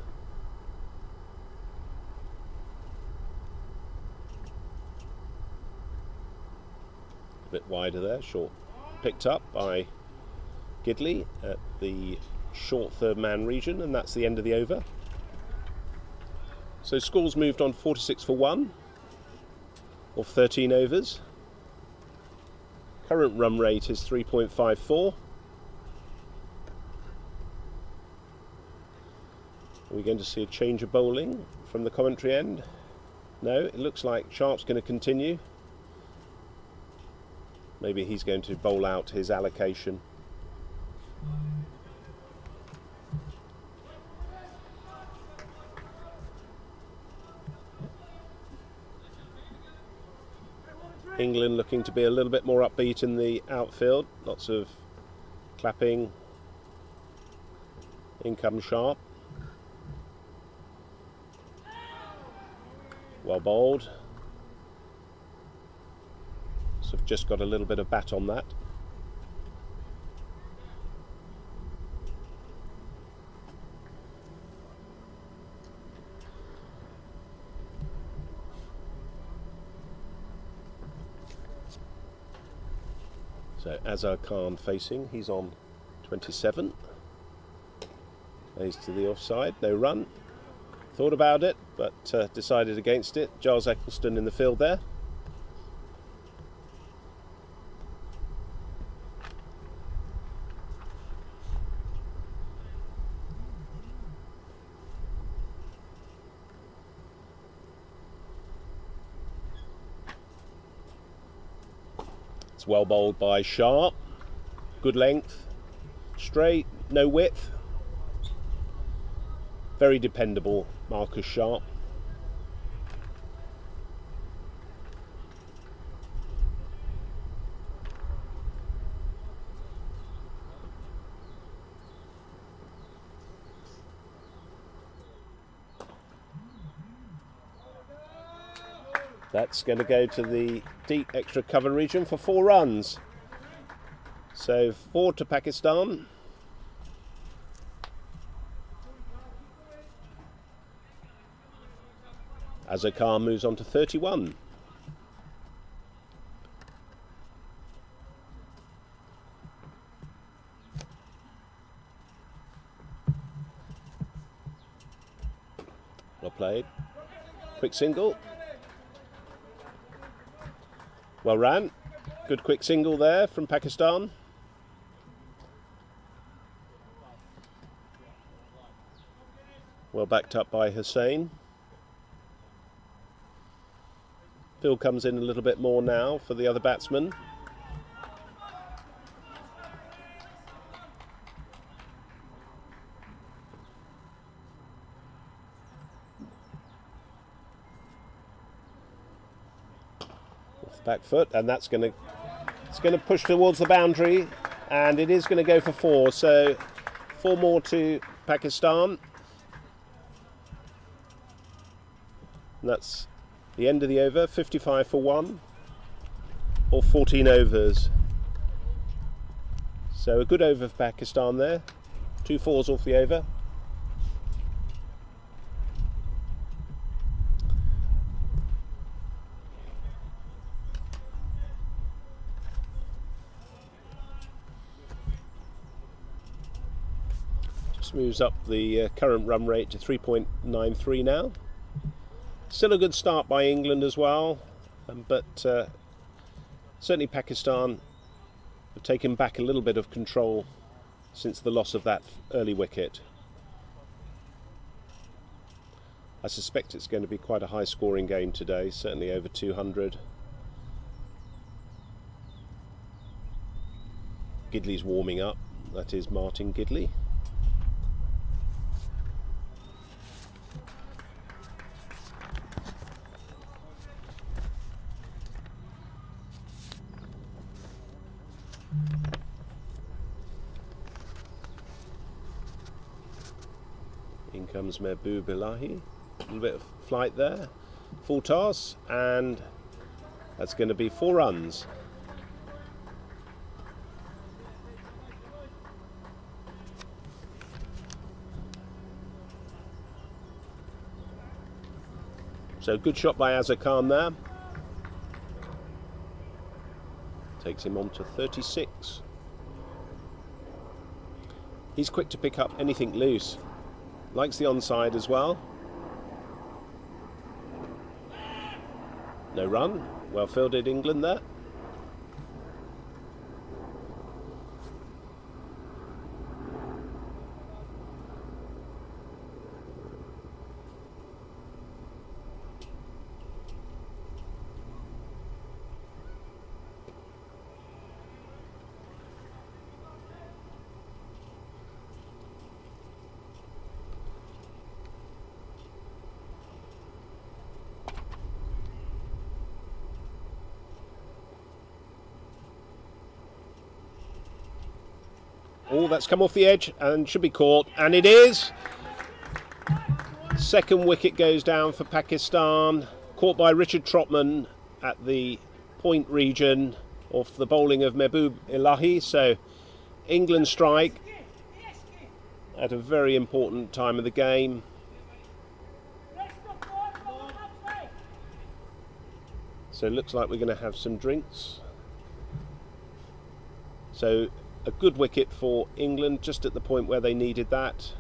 A bit wider there, short, picked up by Gidley at the short third man region, and that's the end of the over. So scores moved on 46 for 1 of 13 overs. Current run rate is 3.54. Are we going to see a change of bowling from the commentary end? No, it looks like Sharp's going to continue. Maybe he's going to bowl out his allocation. England looking to be a little bit more upbeat in the outfield. Lots of clapping. In comes Sharp. Well bowled. So I've just got a little bit of bat on that. So Azhar Khan facing, he's on 27. He's to the offside, no run. Thought about it, but decided against it. Giles Eccleston in the field there. It's well bowled by Sharp. Good length, straight, no width. Very dependable, Marcus Sharp. That's going to go to the deep extra cover region for 4 runs. So 4 to Pakistan. Azhar Khan moves on to 31. Well played. Quick single. Well ran. Good quick single there from Pakistan. Well backed up by Hussain. Phil comes in a little bit more now for the other batsman. Off the back foot, and it's going to push towards the boundary, and it is going to go for 4. So 4 more to Pakistan. And that's the end of the over, 55 for 1, or 14 overs. So a good over for Pakistan there. 2 4s off the over. Just moves up the current run rate to 3.93 now. Still a good start by England as well, but certainly Pakistan have taken back a little bit of control since the loss of that early wicket. I suspect it's going to be quite a high scoring game today, certainly over 200. Gidley's warming up, that is Martin Gidley. In comes Mehboob Ilahi. A little bit of flight there. Full toss, and that's going to be 4 runs. So good shot by Azhar Khan there. Takes him on to 36. He's quick to pick up anything loose. Likes the onside as well. No run. Well fielded England there. Oh, that's come off the edge and should be caught, and it is. Second wicket goes down for Pakistan, caught by Richard Trotman at the point region off the bowling of Mehboob Ilahi. So England strike at a very important time of the game. So it looks like we're going to have some drinks. So a good wicket for England, just at the point where they needed that.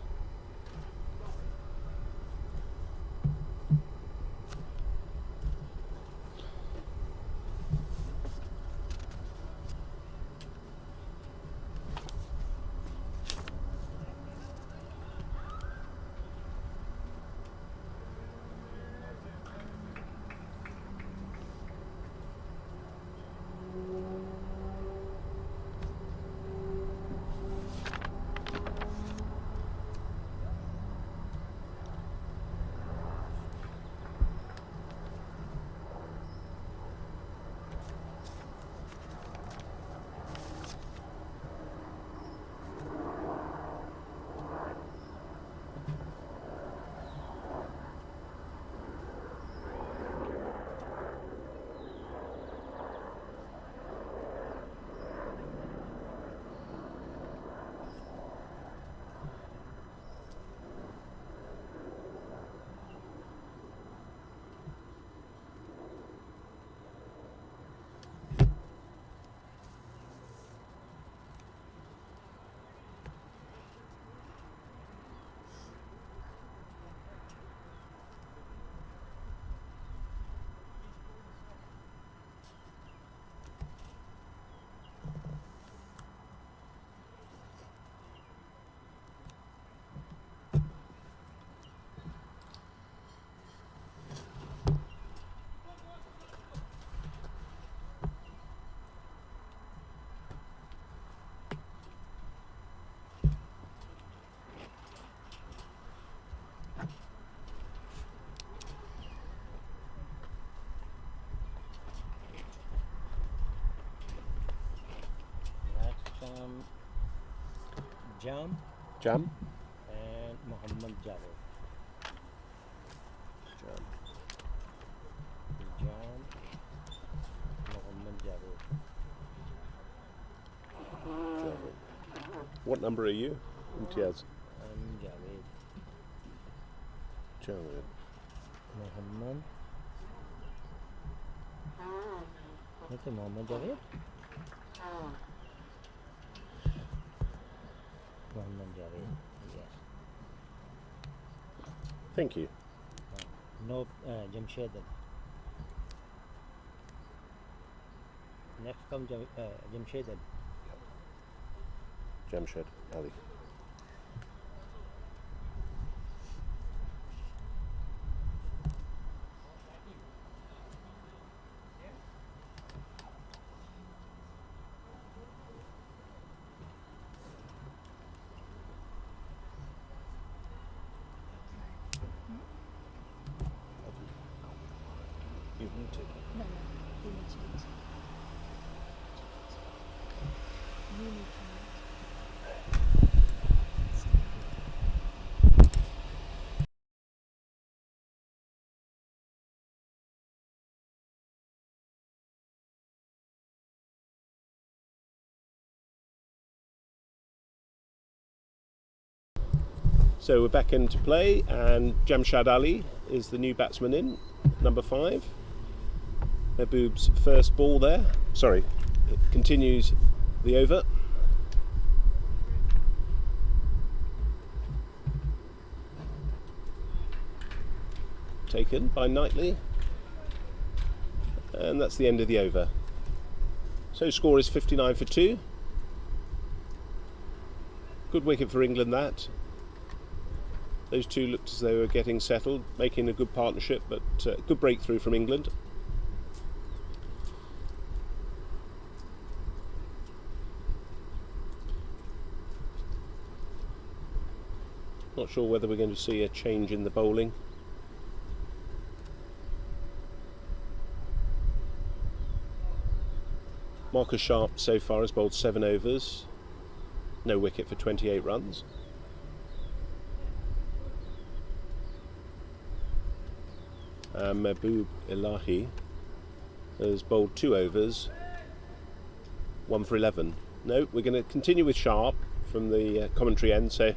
Jam. And Muhammad Javed. Jam. Muhammad Javed. What number are you? Imtiaz. I'm Javed. Javed. Muhammad. Okay, Muhammad Javed. Muhammad Javed. Yes. Thank you. No, Jamshed. Next comes Jamshed. Jamshed Ali. You need to. No, you need to eat. You need to eat. So we're back into play, and Jamshad Ali is the new batsman in, number 5. Mehboob's first ball there. Sorry, it continues the over. Taken by Knightley. And that's the end of the over. So score is 59 for 2. Good wicket for England, that. Those two looked as though they were getting settled, making a good partnership, but good breakthrough from England. Not sure whether we're going to see a change in the bowling. Marcus Sharp so far has bowled 7 overs. no wicket for 28 runs. Mahbub Ilahi has bowled 2 overs, 1 for 11. No, we're going to continue with Sharp from the commentary end, so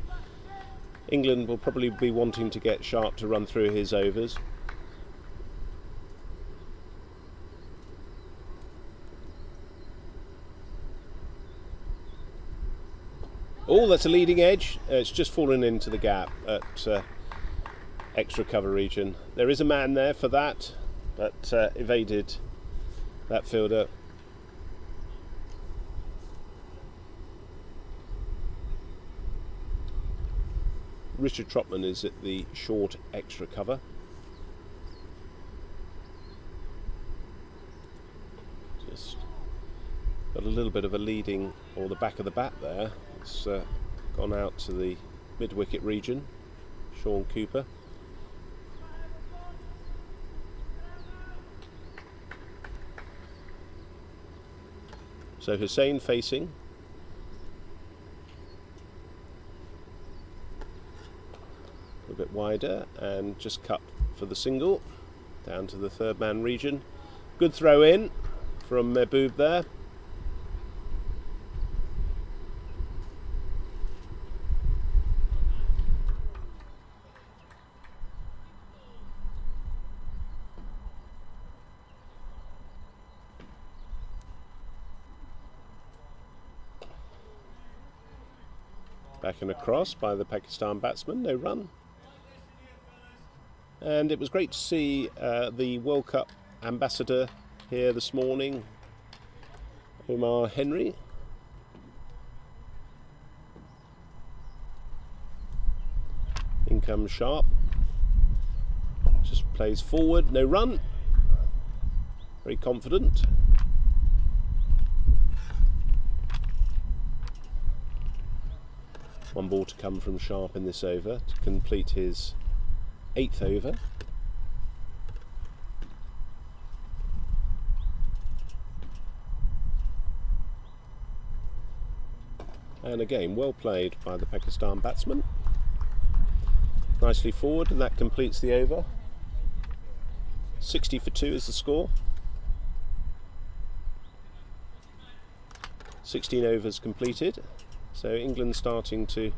England will probably be wanting to get Sharp to run through his overs. Oh, that's a leading edge. It's just fallen into the gap at extra cover region. There is a man there for that, but evaded that fielder. Richard Trotman is at the short extra cover. Just got a little bit of a leading, or the back of the bat there. It's gone out to the mid-wicket region. Sean Cooper. So Hussain facing. A bit wider and just cut for the single down to the third man region. Good throw in from Mahbub there. Back and across by the Pakistan batsman, no run. And it was great to see the World Cup ambassador here this morning, Omar Henry. In comes Sharp. Just plays forward, no run. Very confident. One ball to come from Sharp in this over to complete his 8th over. And again, well played by the Pakistan batsman. Nicely forward, and that completes the over. 60 for 2 is the score. 16 overs completed. So England starting to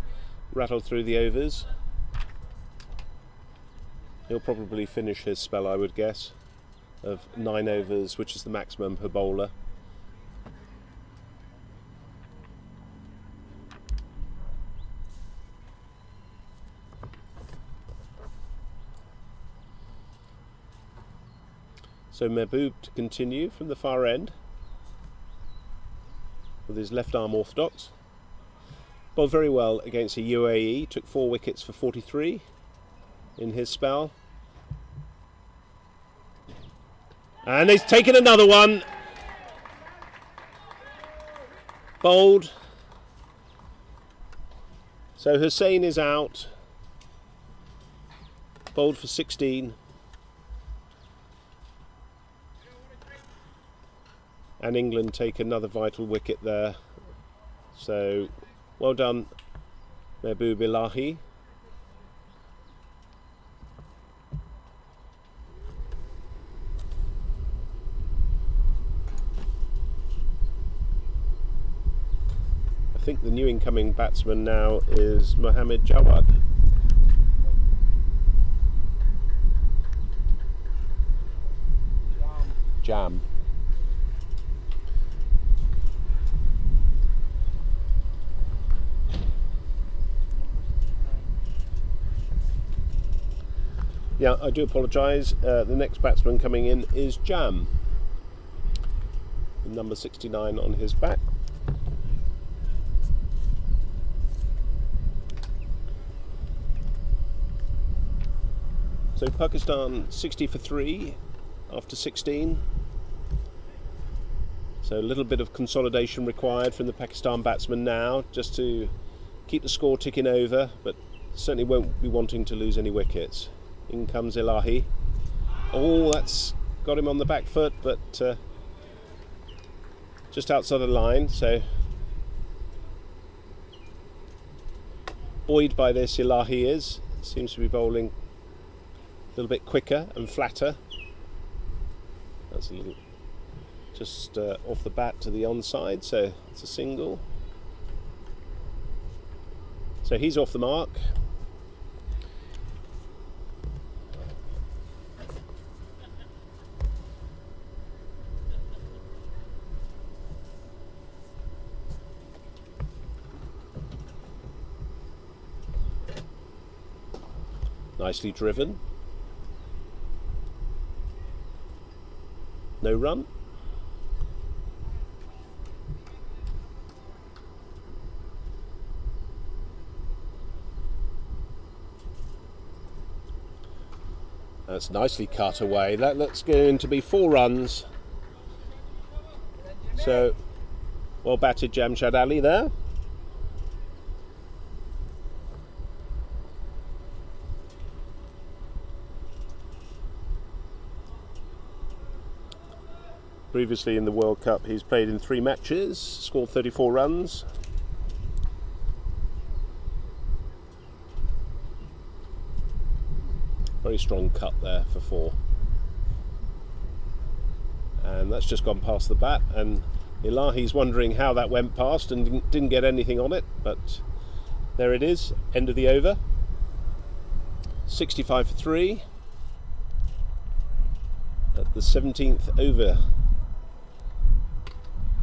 rattle through the overs. He'll probably finish his spell, I would guess, of 9 overs, which is the maximum per bowler. So Mahbub to continue from the far end with his left arm orthodox. Bowled very well against the UAE, took 4 wickets for 43 in his spell. And he's taken another one. Bowled. So Hussain is out. Bowled for 16. And England take another vital wicket there. So well done, Mahbub Ilahi. I think the new incoming batsman now is Mohammed Jawad. Jam. Yeah, I do apologise. The next batsman coming in is Jam, number 69 on his back. So Pakistan 60 for 3 after 16. So a little bit of consolidation required from the Pakistan batsman now, just to keep the score ticking over, but certainly won't be wanting to lose any wickets. In comes Ilahi. Oh, that's got him on the back foot, but just outside the line. So buoyed by this, Ilahi is. Seems to be bowling a little bit quicker and flatter. That's a little just off the bat to the onside, so it's a single. So he's off the mark. Nicely driven. No run. That's nicely cut away. That looks going to be 4 runs. So, well batted Jamshad Ali there. Previously in the World Cup, he's played in 3 matches, scored 34 runs. Very strong cut there for 4. And that's just gone past the bat, and Ilahi's wondering how that went past and didn't get anything on it, but there it is, end of the over. 65 for 3 at the 17th over.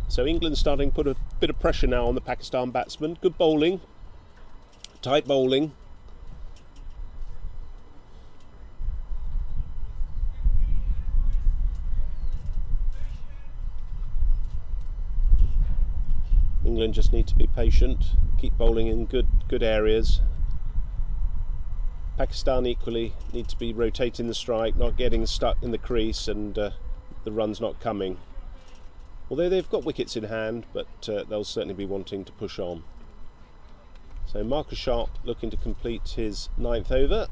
So England starting to put a bit of pressure now on the Pakistan batsmen. Good bowling, tight bowling. England just need to be patient, keep bowling in good areas. Pakistan equally need to be rotating the strike, not getting stuck in the crease and the runs not coming. Although they've got wickets in hand, but they'll certainly be wanting to push on. So Marcus Sharp looking to complete his 9th over.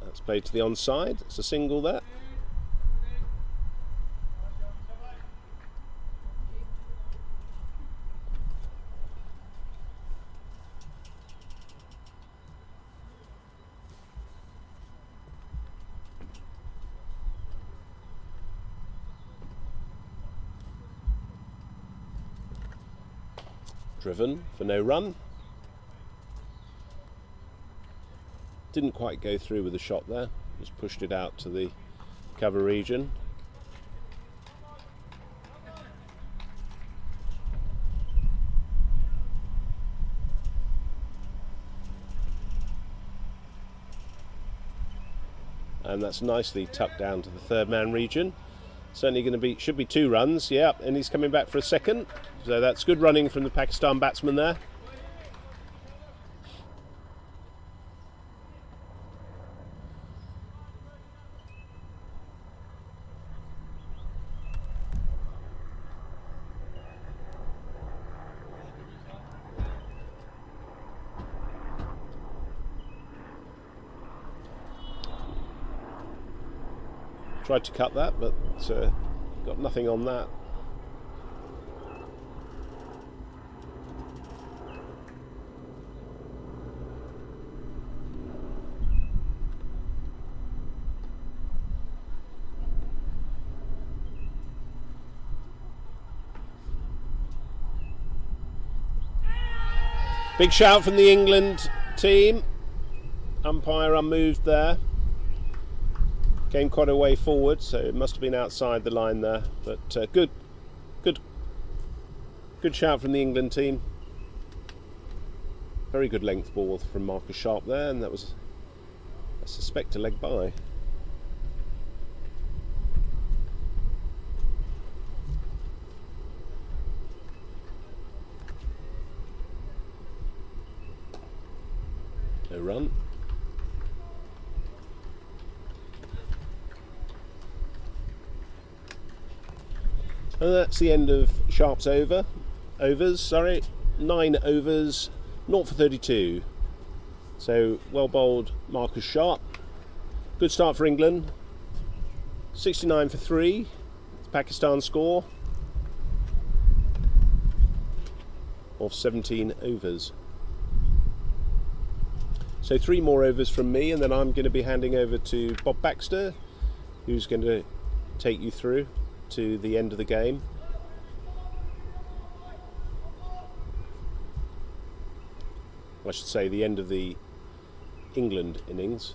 That's played to the onside. It's a single there. Driven for no run. Didn't quite go through with the shot there, just pushed it out to the cover region. And that's nicely tucked down to the 3rd man region. Certainly going to be, should be 2 runs, yeah, and he's coming back for a second. So that's good running from the Pakistan batsman there. Tried to cut that, but got nothing on that. Big shout from the England team. Umpire unmoved there. Came quite a way forward, so it must have been outside the line there. But good shout from the England team. Very good length ball from Marcus Sharp there, and that was, I suspect, a leg by. No run. And that's the end of Sharp's overs. 9 overs, 0 for 32. So well bowled Marcus Sharp. Good start for England. 69 for 3. Pakistan score of 17 overs. So 3 more overs from me, and then I'm going to be handing over to Bob Baxter, who's going to take you through to the end of the game. I should say the end of the England innings.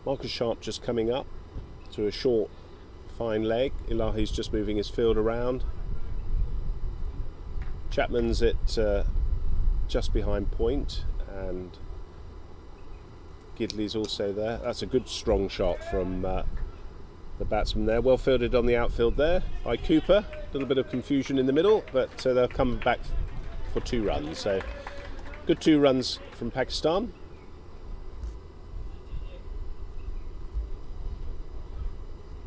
Marcus Sharp just coming up to a short, fine leg. Ilahi's just moving his field around. Chapman's at just behind point, and Gidley's also there. That's a good strong shot from the batsman there. Well fielded on the outfield there by Cooper. A little bit of confusion in the middle, but they'll come back for 2 runs. So good 2 runs from Pakistan.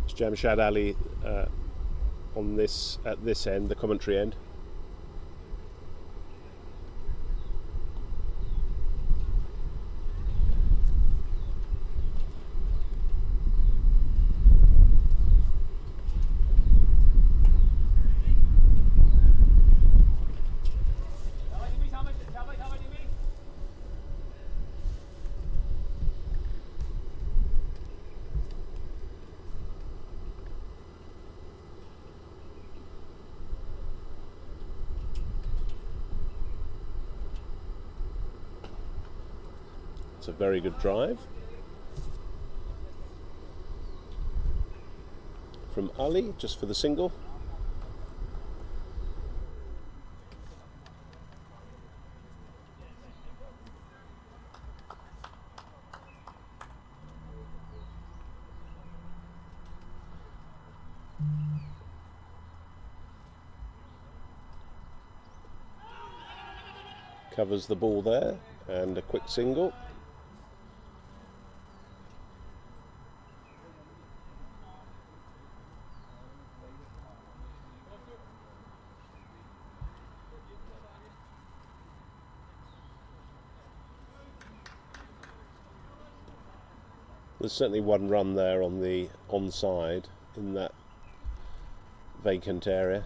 It's Jamshad Ali on this at this end, the commentary end. A very good drive from Ali, just for the single. Covers the ball there, and a quick single. There's certainly 1 run there on the onside in that vacant area.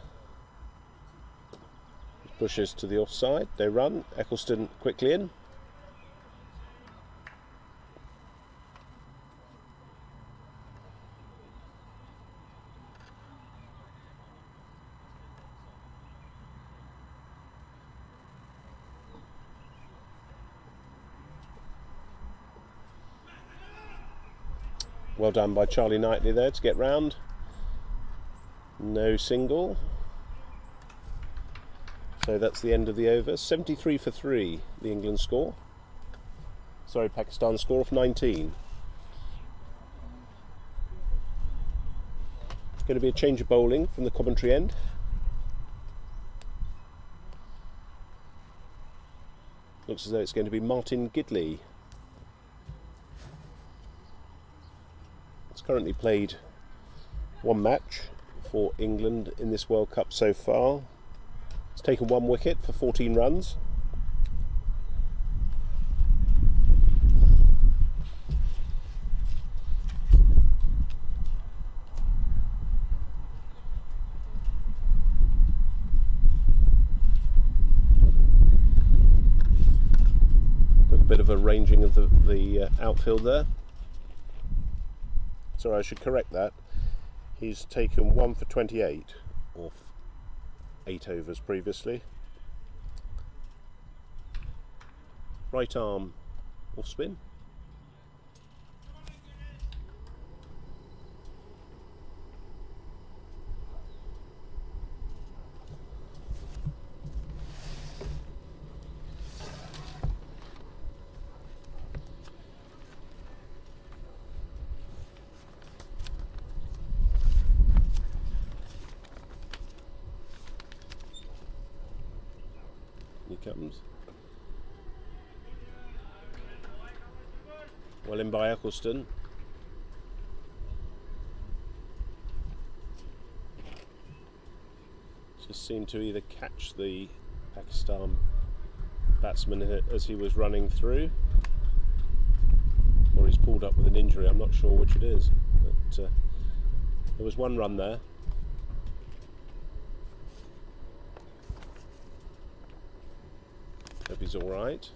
Pushes to the offside, they run. Eccleston quickly in. Well done by Charlie Knightley there to get round. No single. So that's the end of the over. 73 for 3, the England score. Sorry, Pakistan score of 19. Going to be a change of bowling from the commentary end. Looks as though it's going to be Martin Gidley. Currently played 1 match for England in this World Cup so far. It's taken 1 wicket for 14 runs. A bit of arranging of the outfield there. Sorry, I should correct that. He's taken 1 for 28 off 8 overs previously. Right arm off spin. Comes well in by Eccleston. Just seemed to either catch the Pakistan batsman as he was running through, or he's pulled up with an injury. I'm not sure which it is, but there was 1 run there. he's all right.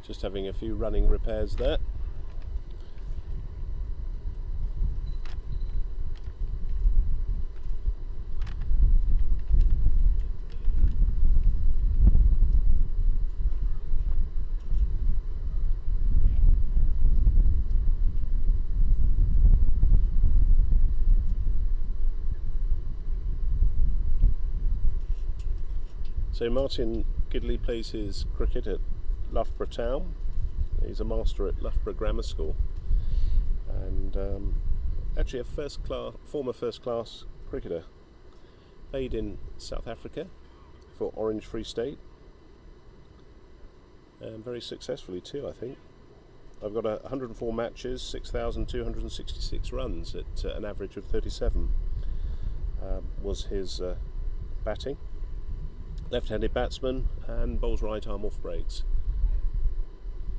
Just having a few running repairs there. So Martin Gidley plays his cricket at Loughborough Town. He's a master at Loughborough Grammar School, and actually a former first class cricketer. Played in South Africa for Orange Free State, and very successfully too, I think. I've got 104 matches, 6,266 runs at an average of 37 was his batting. Left-handed batsman and bowls right arm off breaks.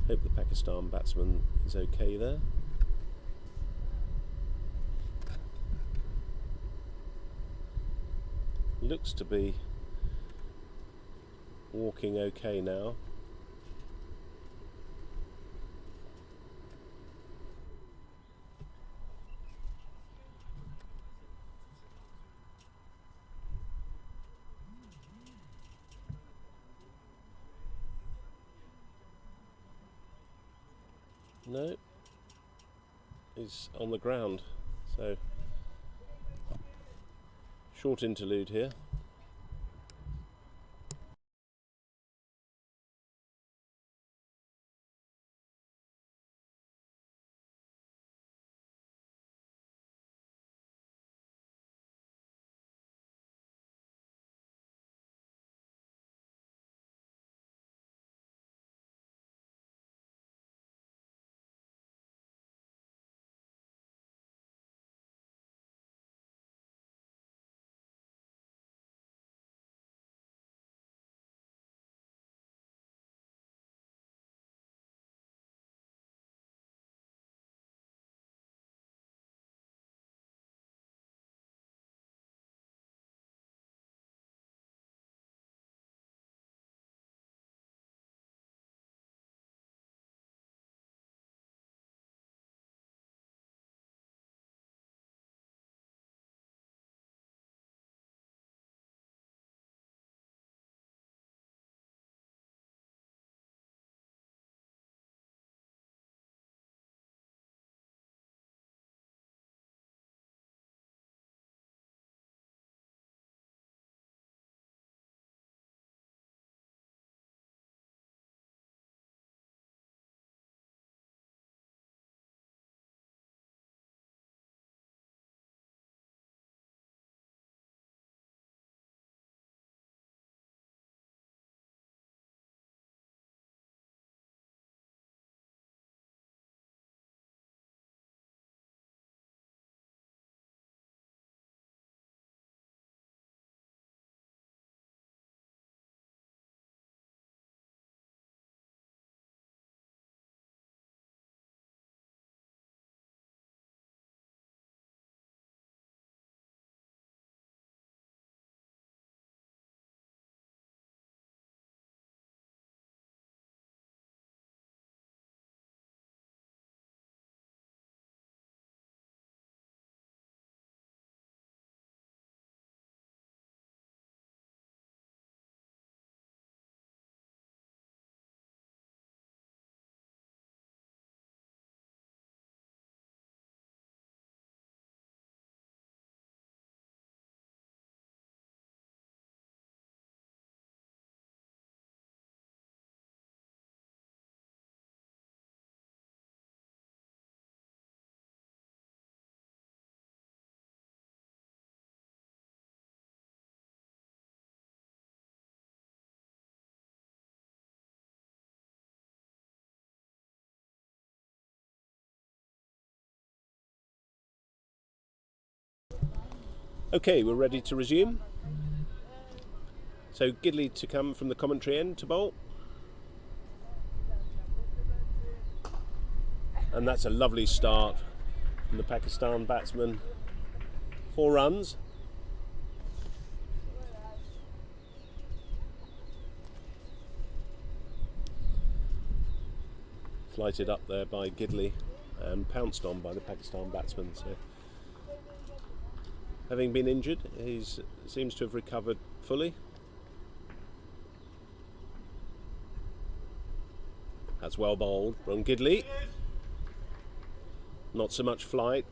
Hope the Pakistan batsman is okay there. Looks to be walking okay now. No, he's on the ground, so short interlude here. Okay, we're ready to resume. So Gidley to come from the commentary end to bowl. And that's a lovely start from the Pakistan batsman. 4 runs. Flighted up there by Gidley and pounced on by the Pakistan batsman. So, having been injured, he seems to have recovered fully. That's well bowled from Gidley. Not so much flight.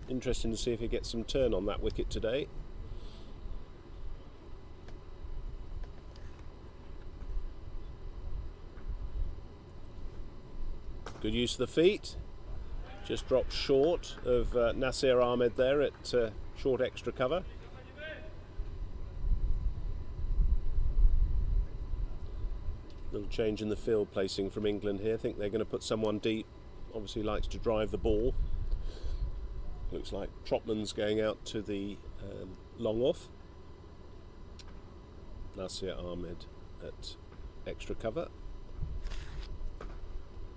Interesting to see if he gets some turn on that wicket today. Good use of the feet. Just dropped short of Nasir Ahmed there at short extra cover. Little change in the field placing from England here. I think they're going to put someone deep. Obviously likes to drive the ball. Looks like Trotman's going out to the long off. Nasir Ahmed at extra cover.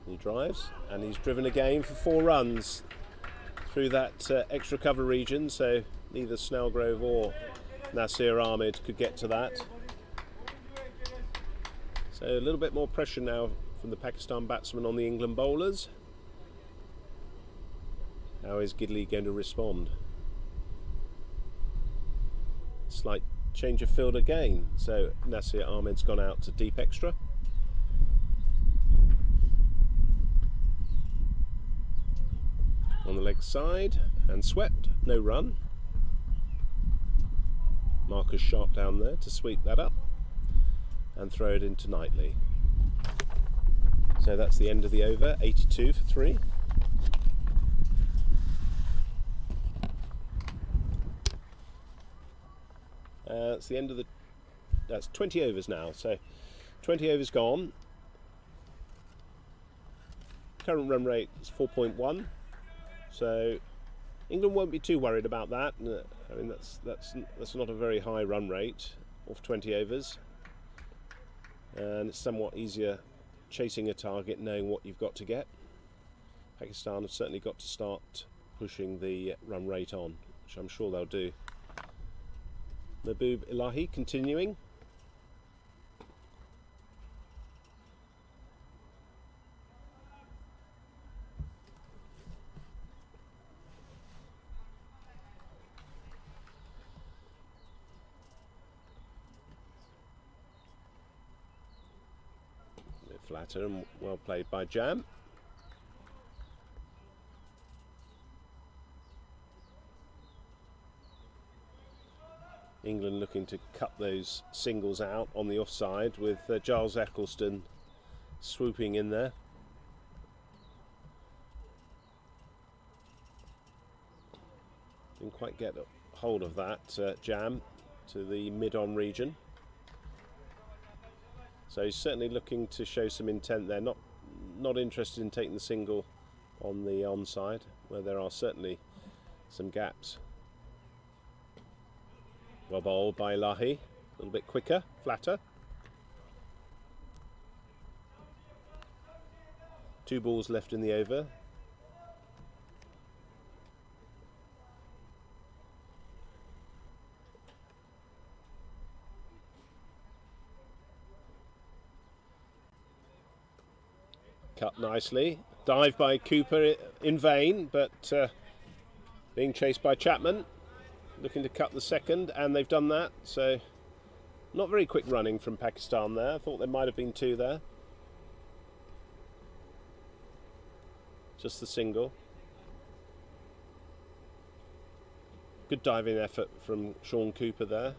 He drives and he's driven again for 4 runs through that extra cover region, so neither Snellgrove or Nasir Ahmed could get to that. So a little bit more pressure now from the Pakistan batsmen on the England bowlers. How is Gidley going to respond? Slight change of field again, so Nasir Ahmed's gone out to deep extra. On the leg side and swept, no run. Marcus Sharp down there to sweep that up and throw it into Knightley. So that's the end of the over, 82 for 3. That's the end of that's 20 overs now, so 20 overs gone. Current run rate is 4.1. So England won't be too worried about that. I mean, that's not a very high run rate off 20 overs, and it's somewhat easier chasing a target, knowing what you've got to get. Pakistan have certainly got to start pushing the run rate on, which I'm sure they'll do. Mahbub Ilahi continuing. Flatter and well played by Jam. England looking to cut those singles out on the offside with Giles Eccleston swooping in there. Didn't quite get a hold of that Jam to the mid-on region. So he's certainly looking to show some intent there, not interested in taking the single on the onside, where there are certainly some gaps. Well bowled by Ilahi, a little bit quicker, flatter. 2 balls left in the over. Cut nicely. Dive by Cooper in vain, but being chased by Chapman. Looking to cut the second, and they've done that. So not very quick running from Pakistan there. I thought there might have been 2 there. Just the single. Good diving effort from Sean Cooper there.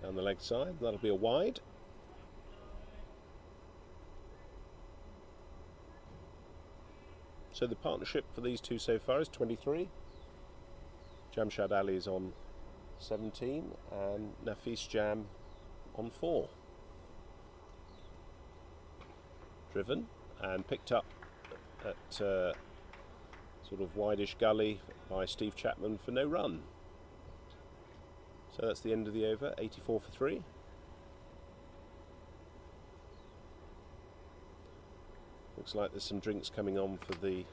Down the leg side, that'll be a wide. So the partnership for these two so far is 23. Jamshad Ali is on 17, and Nafis Jam on 4. Driven and picked up at sort of wideish gully by Steve Chapman for no run. So that's the end of the over, 84 for 3. Looks like there's some drinks coming on for the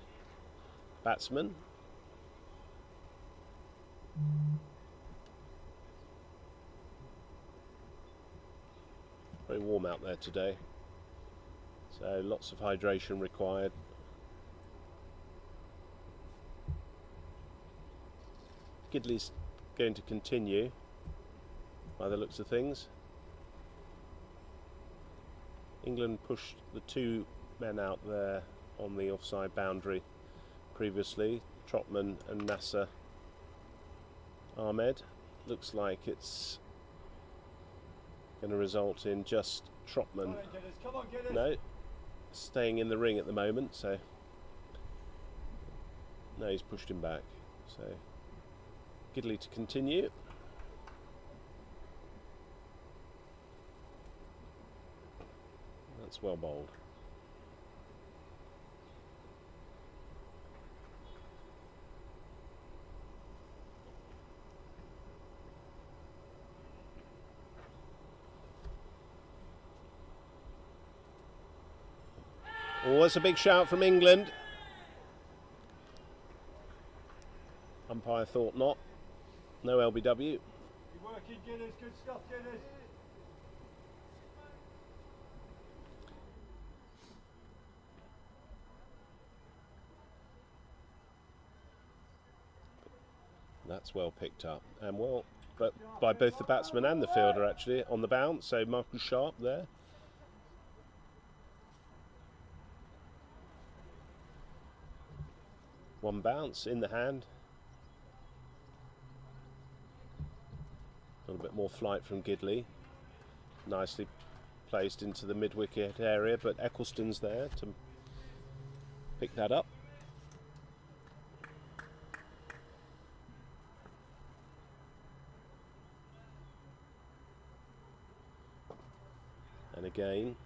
batsman. Very warm out there today, so lots of hydration required. Gidley's going to continue by the looks of things. England pushed the 2 men out there on the offside boundary previously, Trotman and Nasser Ahmed. Looks like it's going to result in just Trotman staying in the ring at the moment, so no, he's pushed him back. So Gidley to continue. That's well bowled. Oh, that's a big shout from England. Umpire thought not. No LBW. You're working, Guinness. Good stuff, Guinness. That's well picked up, and well, but by both the batsman and the fielder actually on the bounce. So Michael Sharp there. One bounce in the hand. A little bit more flight from Gidley. Nicely placed into the mid-wicket area, but Eccleston's there to pick that up. And again,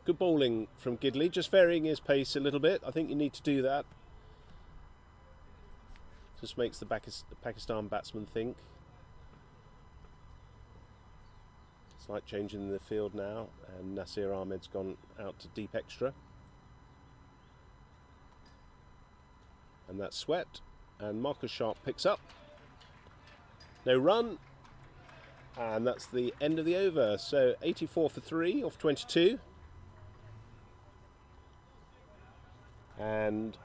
good bowling from Gidley, just varying his pace a little bit. I think you need to do that. Just makes the Pakistan batsman think. Slight change in the field now, and Nasir Ahmed's gone out to deep extra. And that's swept, and Marcus Sharp picks up. No run, and that's the end of the over. So 84 for 3 off 22. And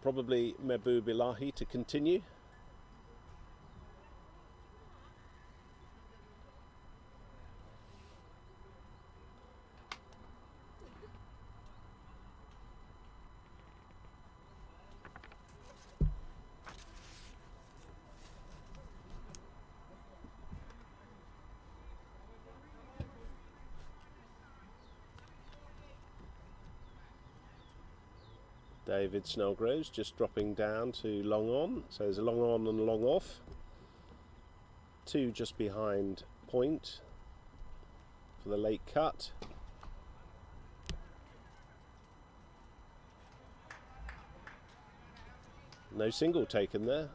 probably Mehboob Ilahi to continue. David Snellgroves just dropping down to long on, so there's a long on and a long off. 2 just behind point for the late cut. No single taken there.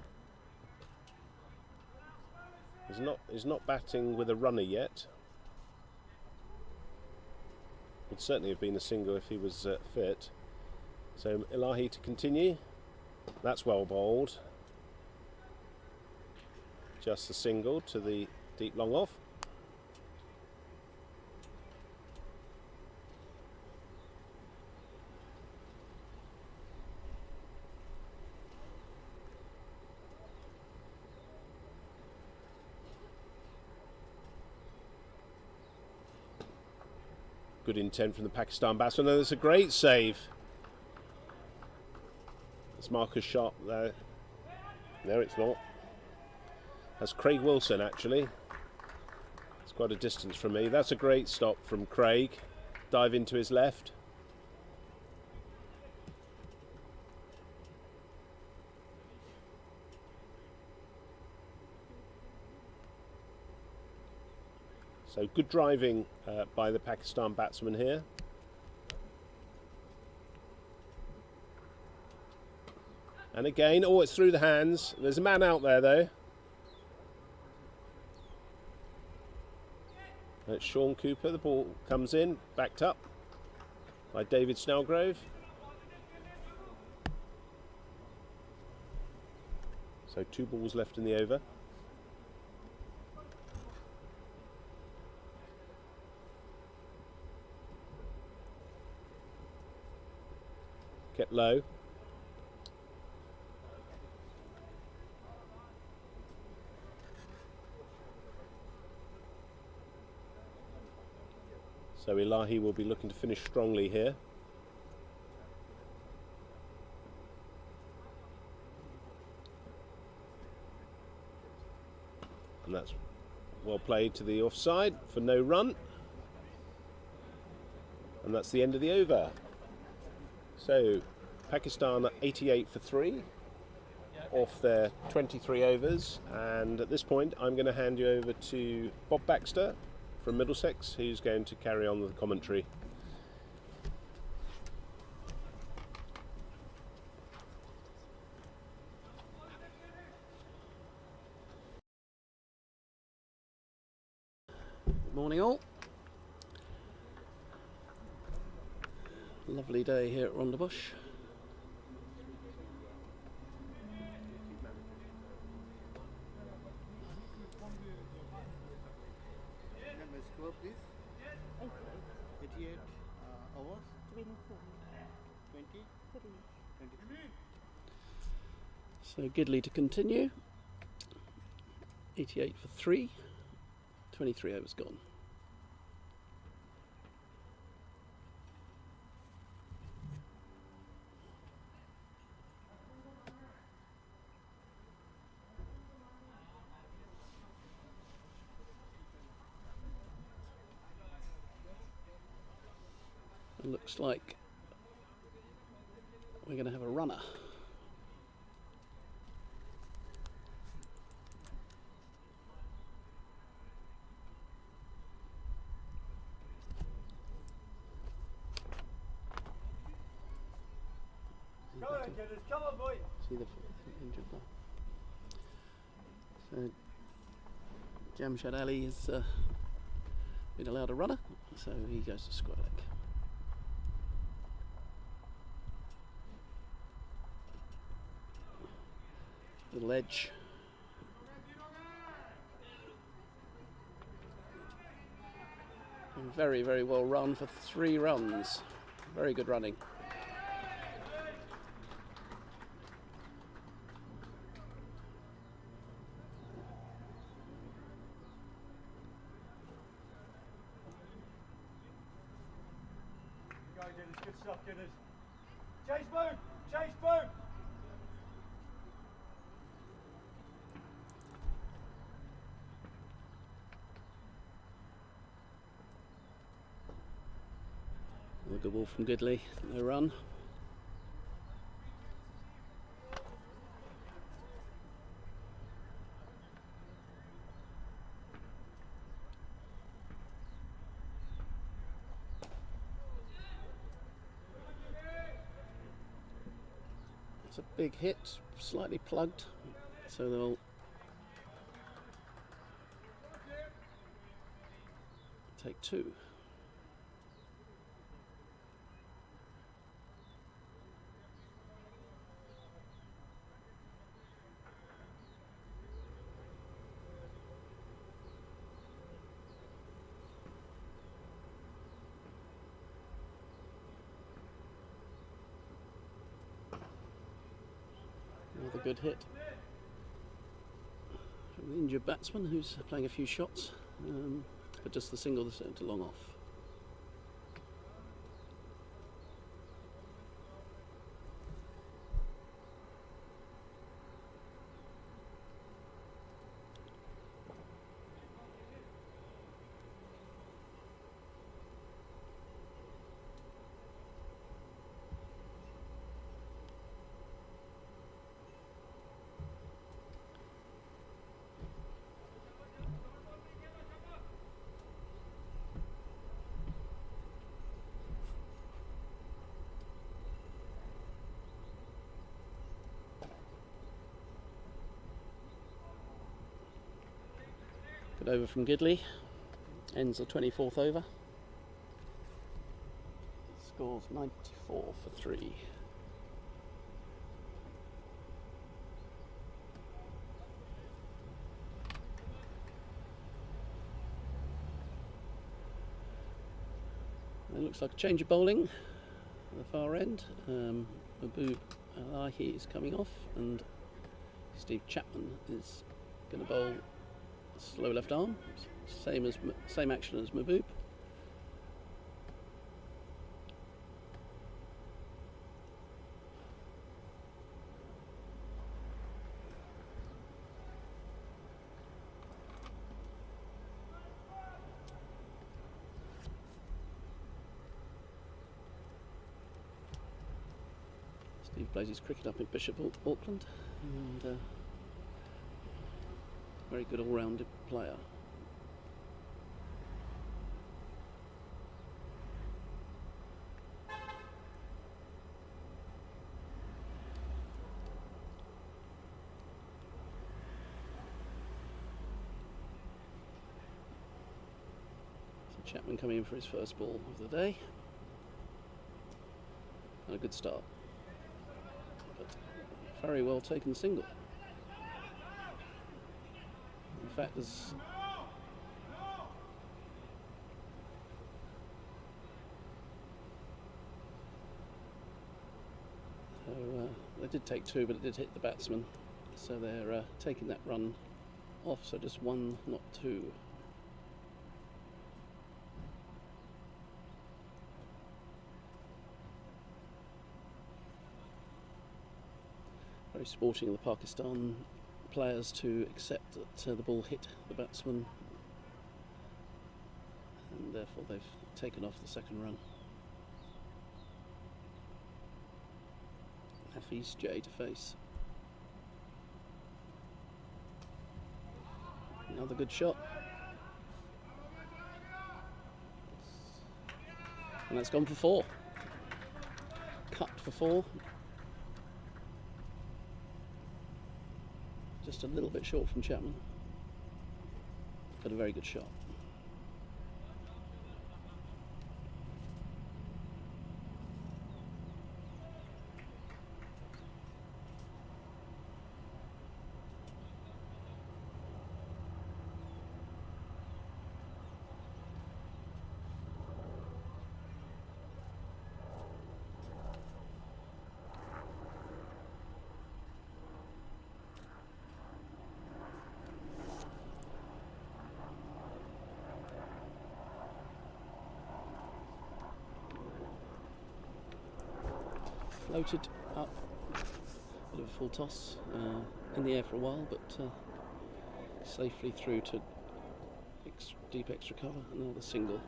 He's not batting with a runner yet. Would certainly have been a single if he was fit. So Ilahi to continue. That's well bowled. Just a single to the deep long off. Good intent from the Pakistan batsman. No, that's a great save. It's Marcus Sharp there. No, it's not. That's Craig Wilson actually. It's quite a distance from me. That's a great stop from Craig. Dive into his left. So good driving by the Pakistan batsman here. And again, oh, it's through the hands. There's a man out there though. That's Sean Cooper. The ball comes in, backed up by David Snellgrove. So 2 balls left in the over. Kept low. So Ilahi will be looking to finish strongly here. And that's well played to the offside for no run. And that's the end of the over. So Pakistan are 88 for 3 off their 23 overs. And at this point I'm going to hand you over to Bob Baxter from Middlesex, who's going to carry on with the commentary. Good morning all. Lovely day here at Rondebosch. Score, please. 88 hours. 20. So Gidley to continue. 88 for 3. 23 overs gone. It looks like we're going to have a runner. Come on, boy. See the injured one. So Jamshad Ali has been allowed a runner, so he goes to square leg. Little edge. And very, very well run for 3 runs. Very good running. Good stuff, Guinness. Chase Boone! Chase Boone! A good ball from Gidley, no run. It's a big hit, slightly plugged, so they'll take 2. Another good hit from the injured batsman who's playing a few shots, but just the single that's to long off. over from Gidley. Ends the 24th over. Scores 94 for 3. It looks like a change of bowling at the far end. Mahbub Alahi is coming off, and Steve Chapman is going to bowl slow left arm, same action as Mahbub. Steve plays his cricket up in Bishop Auckland, and very good all-rounded player. So Chapman coming in for his first ball of the day. And a good start. But very well taken single. In fact, there's they did take 2, but it did hit the batsman, so they're taking that run off, so just 1, not 2. Very sporting of the Pakistan players to accept that the ball hit the batsman, and therefore they've taken off the second run. Hafiz J to face. Another good shot. And that's gone for 4. Cut for 4. Just a little bit short from Chapman. But a very good shot. Floated up, bit of a full toss, in the air for a while, but safely through to deep extra cover. Another single.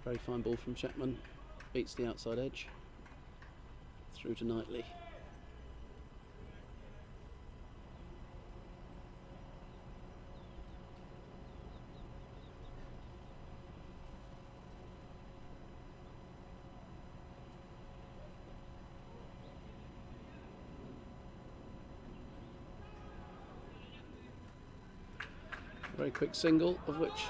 Very fine ball from Chapman, beats the outside edge, through to Knightley. Very quick single, of which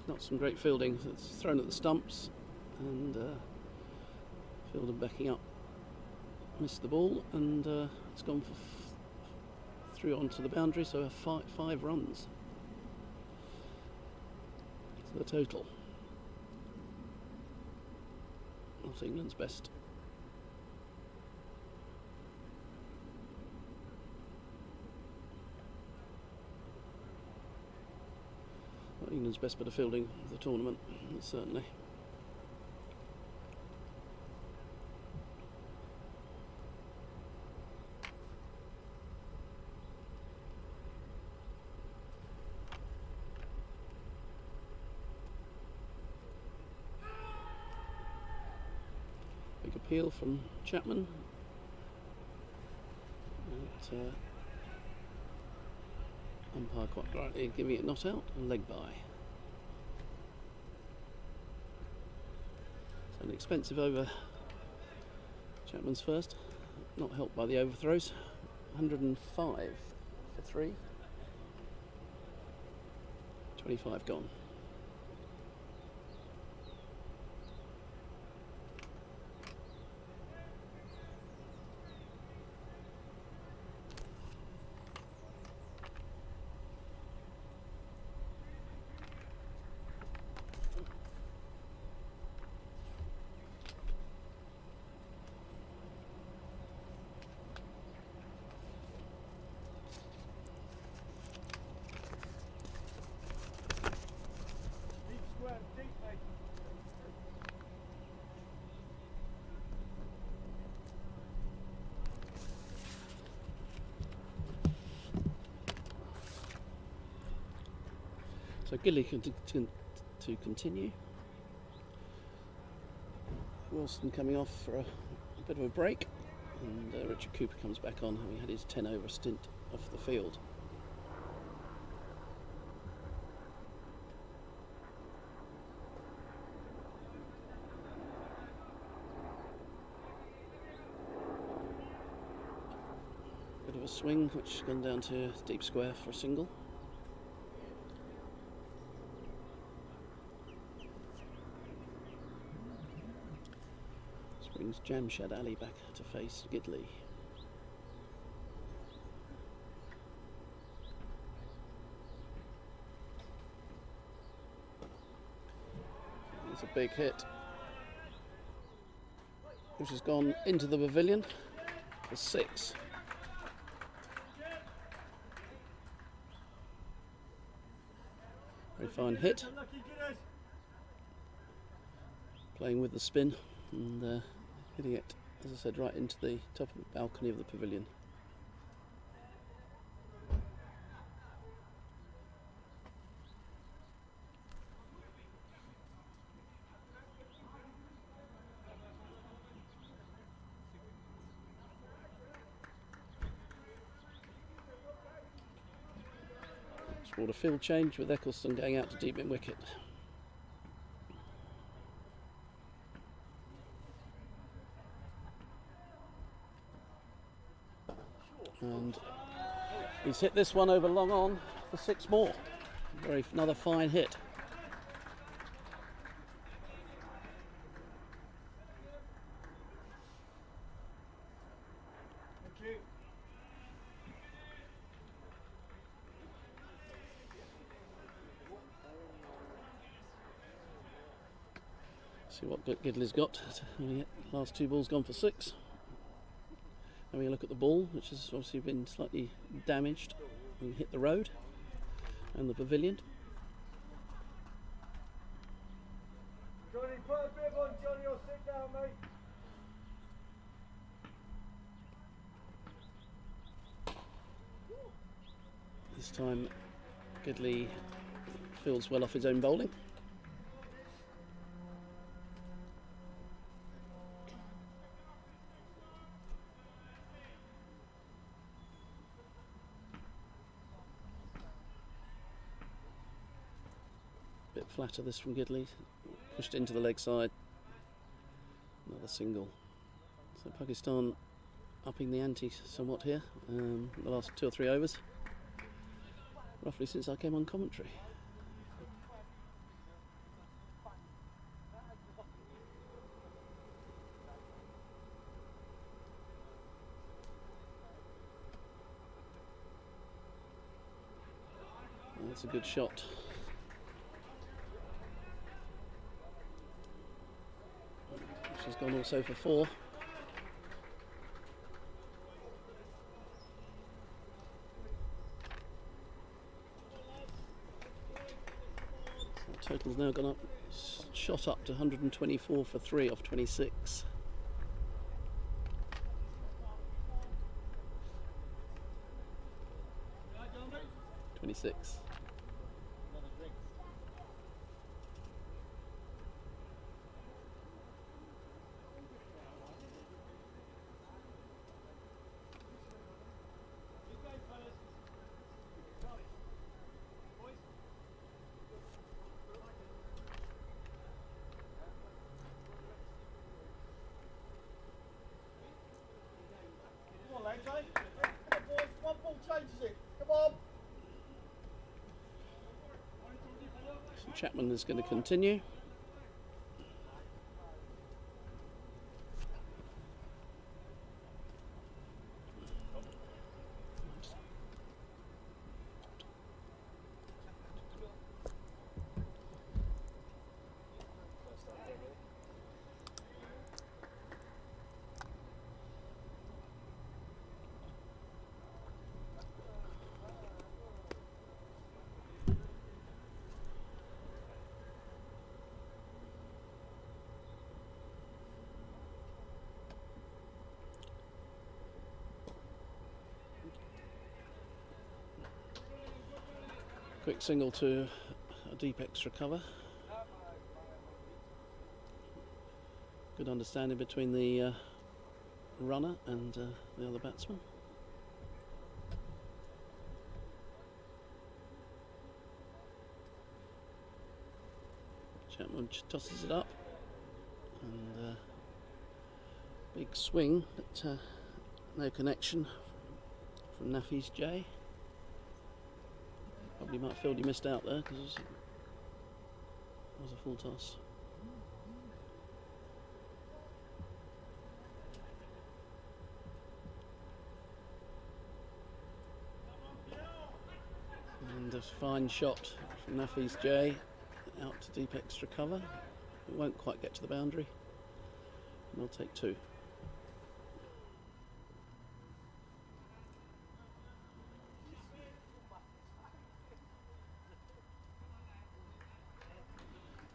not some great fielding. It's thrown at the stumps, and fielder backing up missed the ball, and it's gone through onto the boundary, so 5 runs to the total. North England's best. England's best bit of fielding of the tournament, certainly. appeal from Chapman. Umpire quite rightly giving it not out, and leg by. So an expensive over. Chapman's first, not helped by the overthrows. 105 for 3. 25 gone. So Gilly to continue. Wilson coming off for a bit of a break, and Richard Cooper comes back on, having had his 10 over stint off the field. Bit of a swing, which has gone down to deep square for a single. Brings Jamshed Ali back to face Gidley. It's a big hit, which has gone into the pavilion for 6. Very fine hit. Playing with the spin and hitting it, as I said, right into the top of the balcony of the pavilion. Scored a field change with Eccleston going out to deep in wicket. And he's hit this one over long on for 6 more. Another fine hit. See what Gidley's got. Last 2 balls gone for 6. Having a look at the ball, which has obviously been slightly damaged and hit the road and the pavilion. Johnny, put a bib on, Johnny, or sit down, mate. This time Gidley fields well off his own bowling. Bit flatter this from Gidley, pushed into the leg side, another single. So Pakistan upping the ante somewhat here, the last 2 or 3 overs, roughly since I came on commentary. That's a good shot. Which has gone also for 4. So total's now gone up, shot up to 124 for 3 off 26. Chapman is going to continue. Quick single to a deep extra cover. Good understanding between the runner and the other batsman. Chapman tosses it up, and big swing, but no connection from Nafis J. Probably might feel he missed out there because it was a full toss. And a fine shot from Nafis J out to deep extra cover. It won't quite get to the boundary. And we'll take two.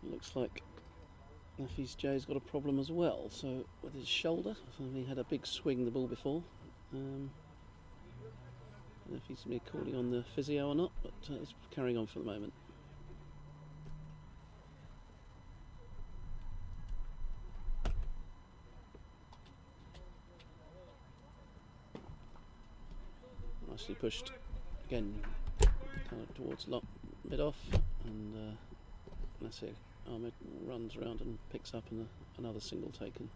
Looks like Nafis J's got a problem as well. So with his shoulder, he had a big swing the ball before. I don't know if he's going to be calling on the physio or not, but it's carrying on for the moment. Nicely pushed again, kind of towards mid off, and that's it. Ahmed runs around and picks up, and another single taken.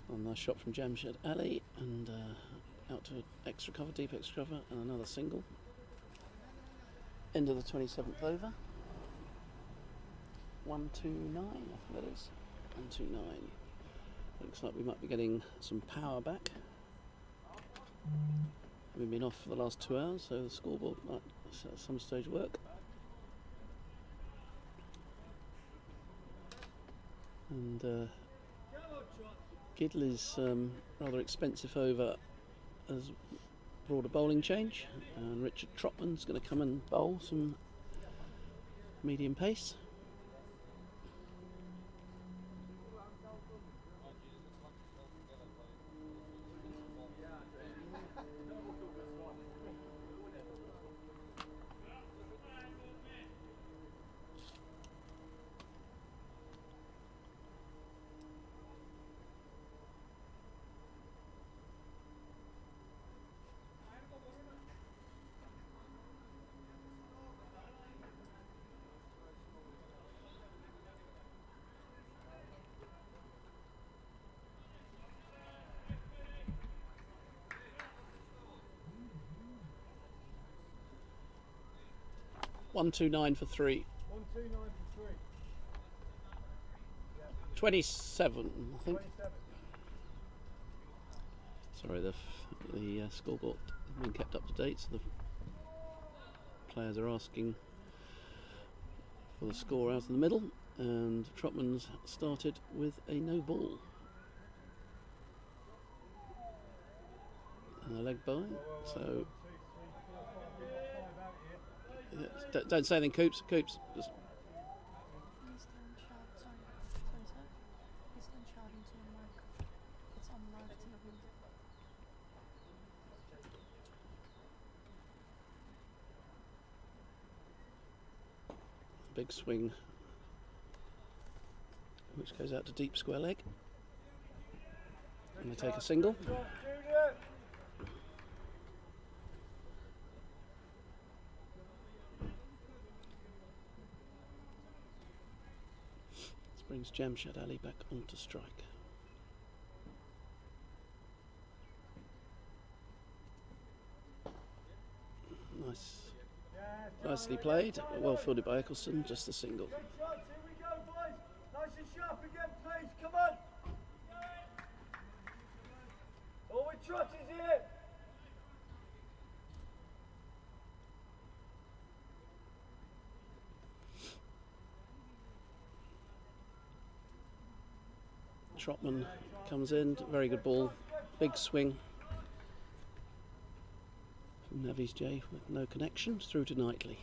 A nice shot from Jamshed Ali, and out to extra cover, deep extra cover, and another single. End of the 27th over. 129, I think that is. 129. Looks like we might be getting some power back. We've been off for the last 2 hours, so the scoreboard might at some stage work. And Gidley's rather expensive over has brought a bowling change, and Richard Trotman's going to come and bowl some medium pace. $129 for three. 129 for 3. 27, I think. 27. Sorry, the scoreboard has been kept up to date, so the players are asking for the score out in the middle, and Trotman's started with a no ball. And a leg by, so... Don't say anything, Coops. Coops, just... Please don't shout. Sorry, sir. Please don't shout into your mic. It's on live TV. Big swing, which goes out to deep square leg. And they take a single. brings Jamshed Ali back onto strike. Nicely played, well fielded by Eccleston, just a single. Good shots, here we go boys. Nice and sharp again please, come on. Forward trot is here. Trotman comes in, very good ball, big swing from Navies J with no connection, through to Knightley.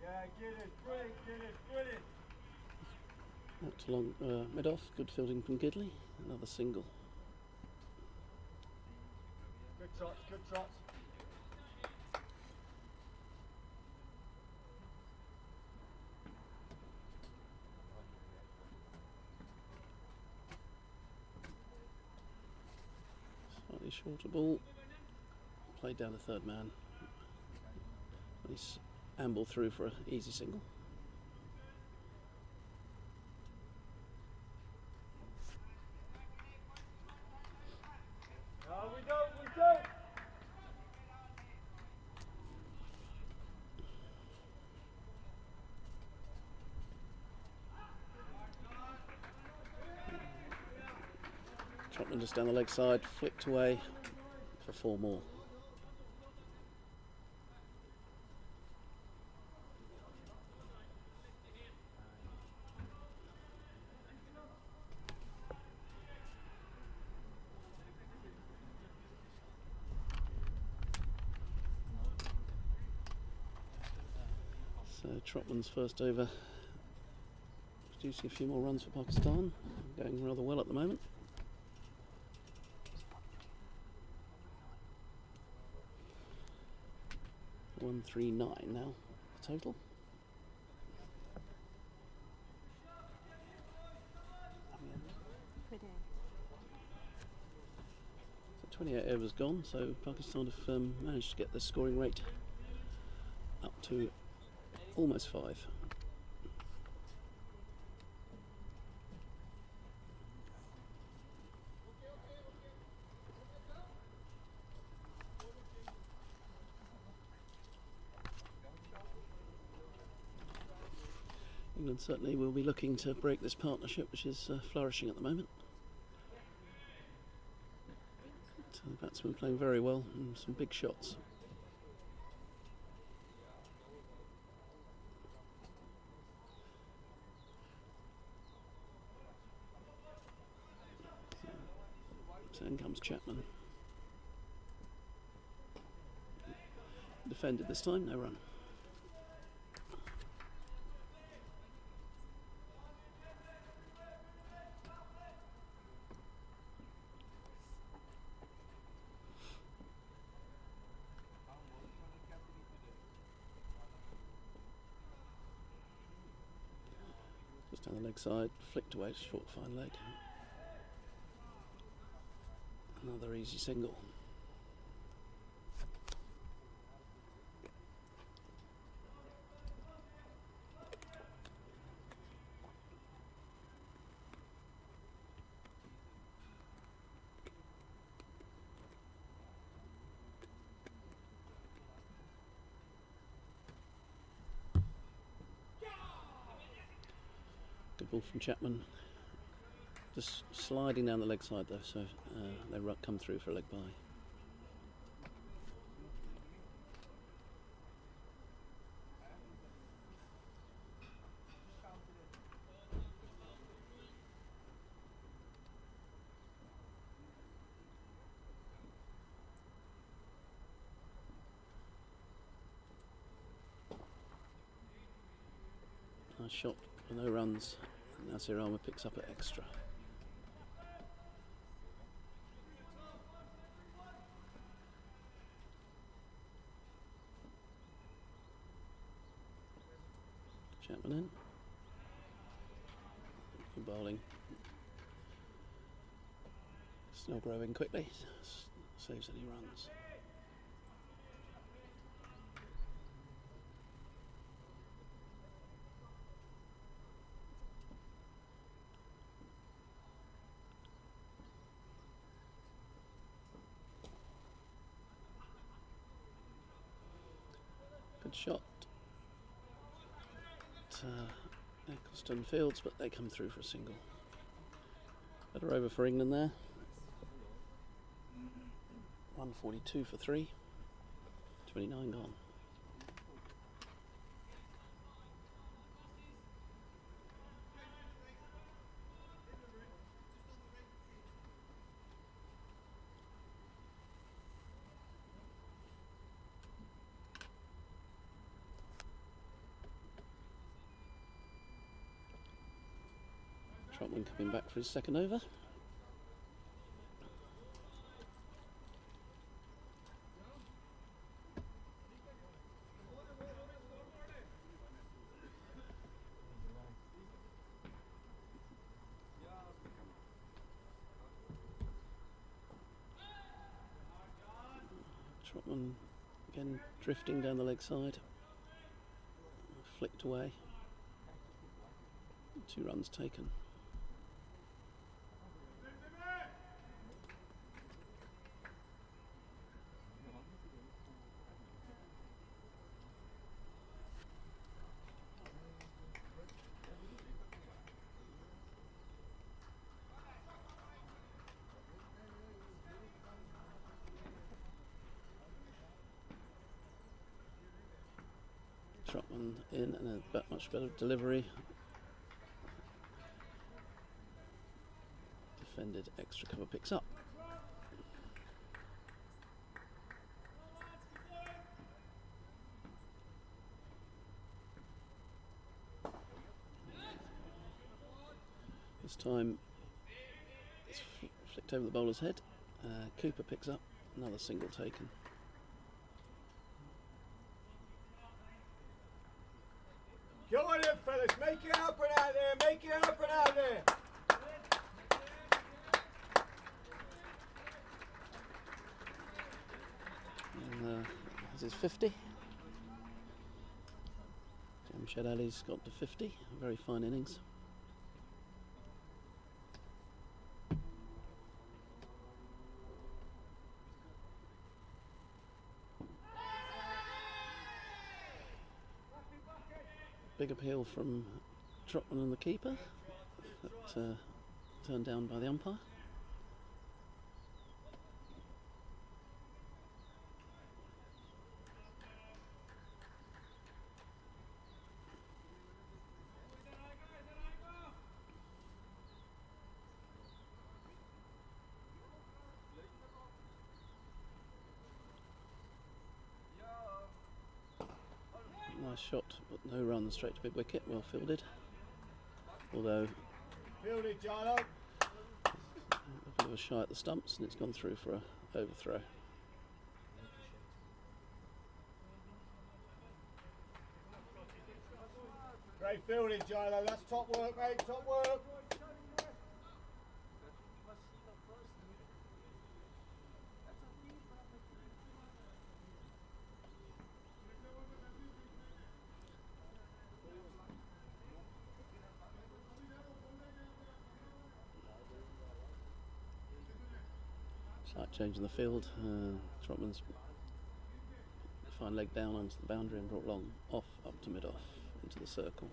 Yeah, get it, brilliant. Out to long mid-off, good fielding from Gidley, another single. Good shots, good shots. Slightly shorter ball, played down the third man. Nice amble through for an easy single. No, we don't. Trotman just down the leg side, flicked away for 4 more. So Trotman's first over, producing a few more runs for Pakistan, going rather well at the moment. $139 now, the total. So 28 overs gone, so Pakistan have managed to get the scoring rate up to almost 5. England certainly will be looking to break this partnership, which is flourishing at the moment. So the batsmen playing very well and some big shots. So in comes Chapman. Defended this time, no run. Just down the leg side, flicked away, short fine leg. Another easy single. Good ball from Chapman. Just sliding down the leg side though, so they come through for a leg bye. Nice shot for no runs. Nasir Ahmed picks up at extra. Chapman in. Good bowling. Still growing quickly, saves any runs. Good shot at Eccleston Fields, but they come through for a single. Better over for England there. 142 for 3, 29 gone. Trotman coming back for his second over. Trotman again drifting down the leg side, flicked away. 2 runs taken. Trotman in and a much better delivery. Defended, extra cover picks up. This time it's flicked over the bowler's head. Cooper picks up, another single taken. Go on in, fellas, make it up and out there, make it up and out there. And this is 50. Jamshed Ali's got to 50, a very fine innings. Big appeal from Trotman and the keeper, but turned down by the umpire. Nice shot, but no run, straight to big wicket, well fielded. Although Fielded, Jarlo. a bit of a shy at the stumps, and it's gone through for a overthrow. Great fielding, Jarlo. That's top work, mate. Top work. Slight change in the field. Trotman's fine leg down onto the boundary and brought long off, up to mid-off, into the circle.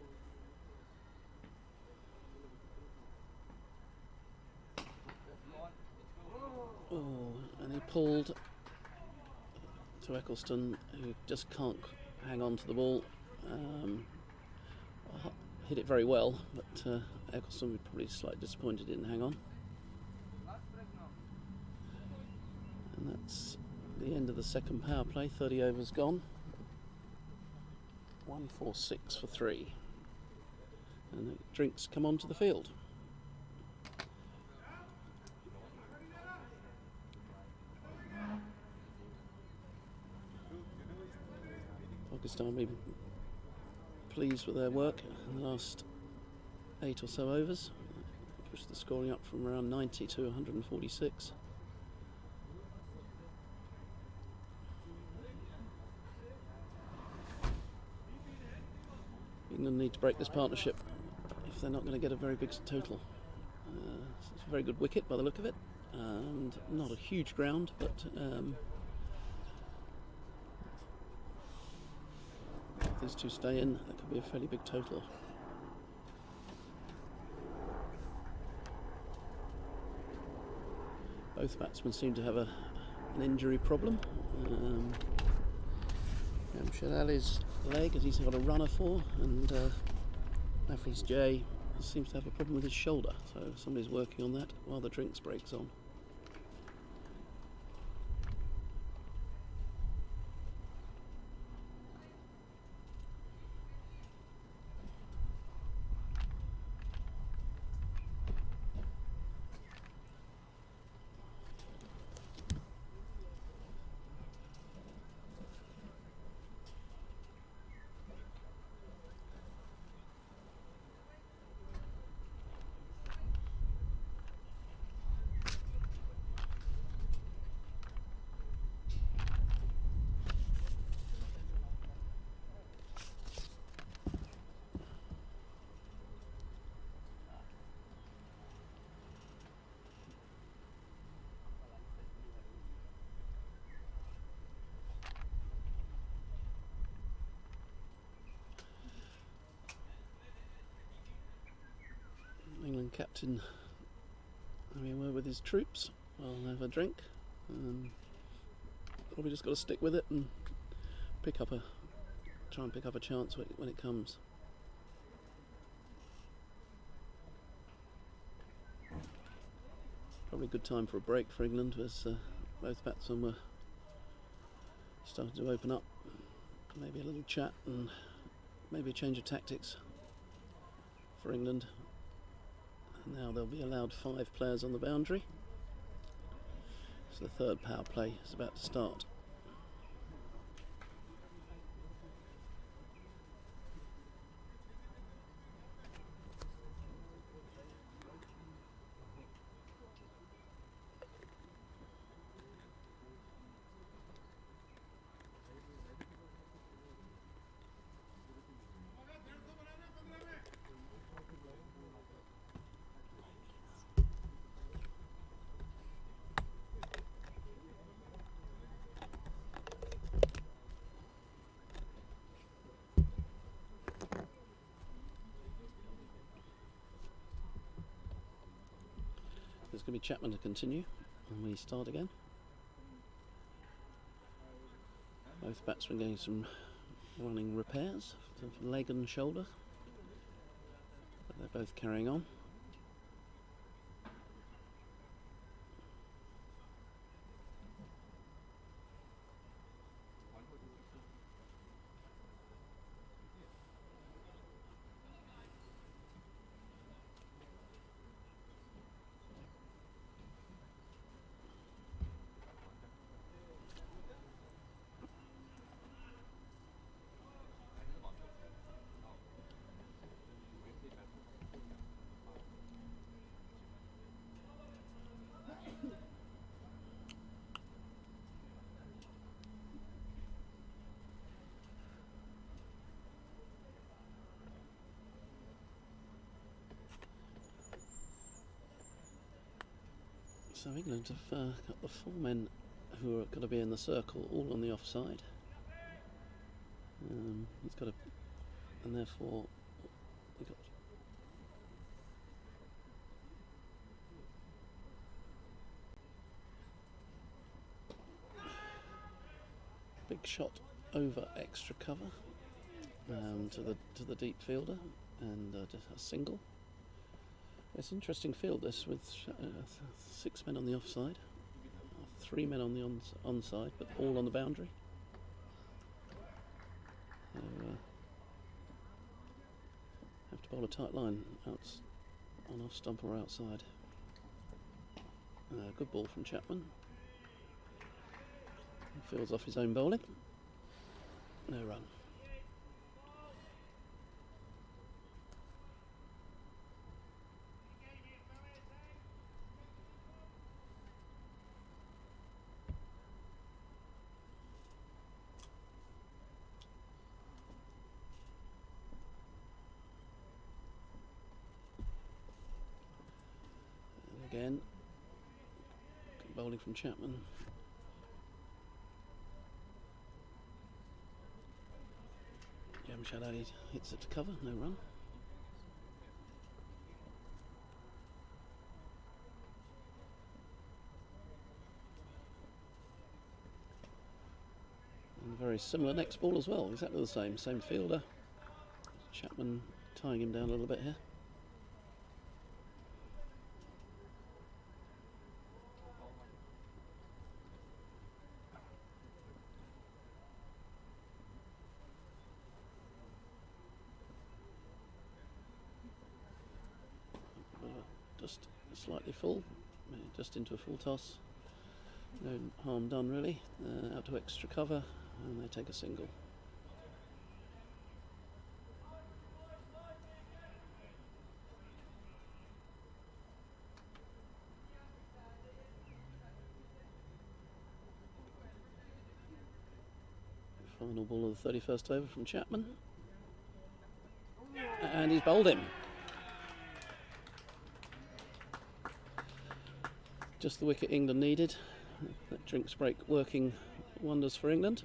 Oh, and he pulled to Eccleston, who just can't hang on to the ball. Hit it very well, but Eccleston would probably slightly disappointed he didn't hang on. And that's the end of the second power play. 30 overs gone. 146 for 3. And the drinks come onto the field. Pakistan will be pleased with their work in the last 8 or so overs. pushed the scoring up from around 90 to 146. England need to break this partnership if they're not going to get a very big total. It's a very good wicket by the look of it, and not a huge ground, but if these two stay in, that could be a fairly big total. Both batsmen seem to have an injury problem. Jamshed Ali's leg, as he's got a runner for, and Hafiz J seems to have a problem with his shoulder, so somebody's working on that while the drinks break's on. England captain having a word with his troops while they have a drink. Probably just got to stick with it and try and pick up a chance when it comes. Probably a good time for a break for England, as both batsmen were starting to open up. Maybe a little chat and maybe a change of tactics for England. And now they'll be allowed 5 players on the boundary. So the third power play is about to start. It's going to be Chapman to continue, and we start again. Both batsmen getting some running repairs for leg and shoulder, but they're both carrying on. So England have got the 4 men who are going to be in the circle all on the offside. He's got and therefore we've got big shot over extra cover to the deep fielder, and just a single. It's an interesting field, this, with 6 men on the offside, 3 men on the onside, but all on the boundary. So, have to bowl a tight line on off stump or outside. Good ball from Chapman. He fields off his own bowling. No run. again. Good bowling from Chapman. Jamshad Ali hits it to cover, no run. And very similar next ball as well, exactly the same fielder. Chapman tying him down a little bit here. Just slightly full, just into a full toss. No harm done really. Out to extra cover, and they take a single. Final ball of the 31st over from Chapman, and he's bowled him. Just the wicket England needed. That drinks break working wonders for England.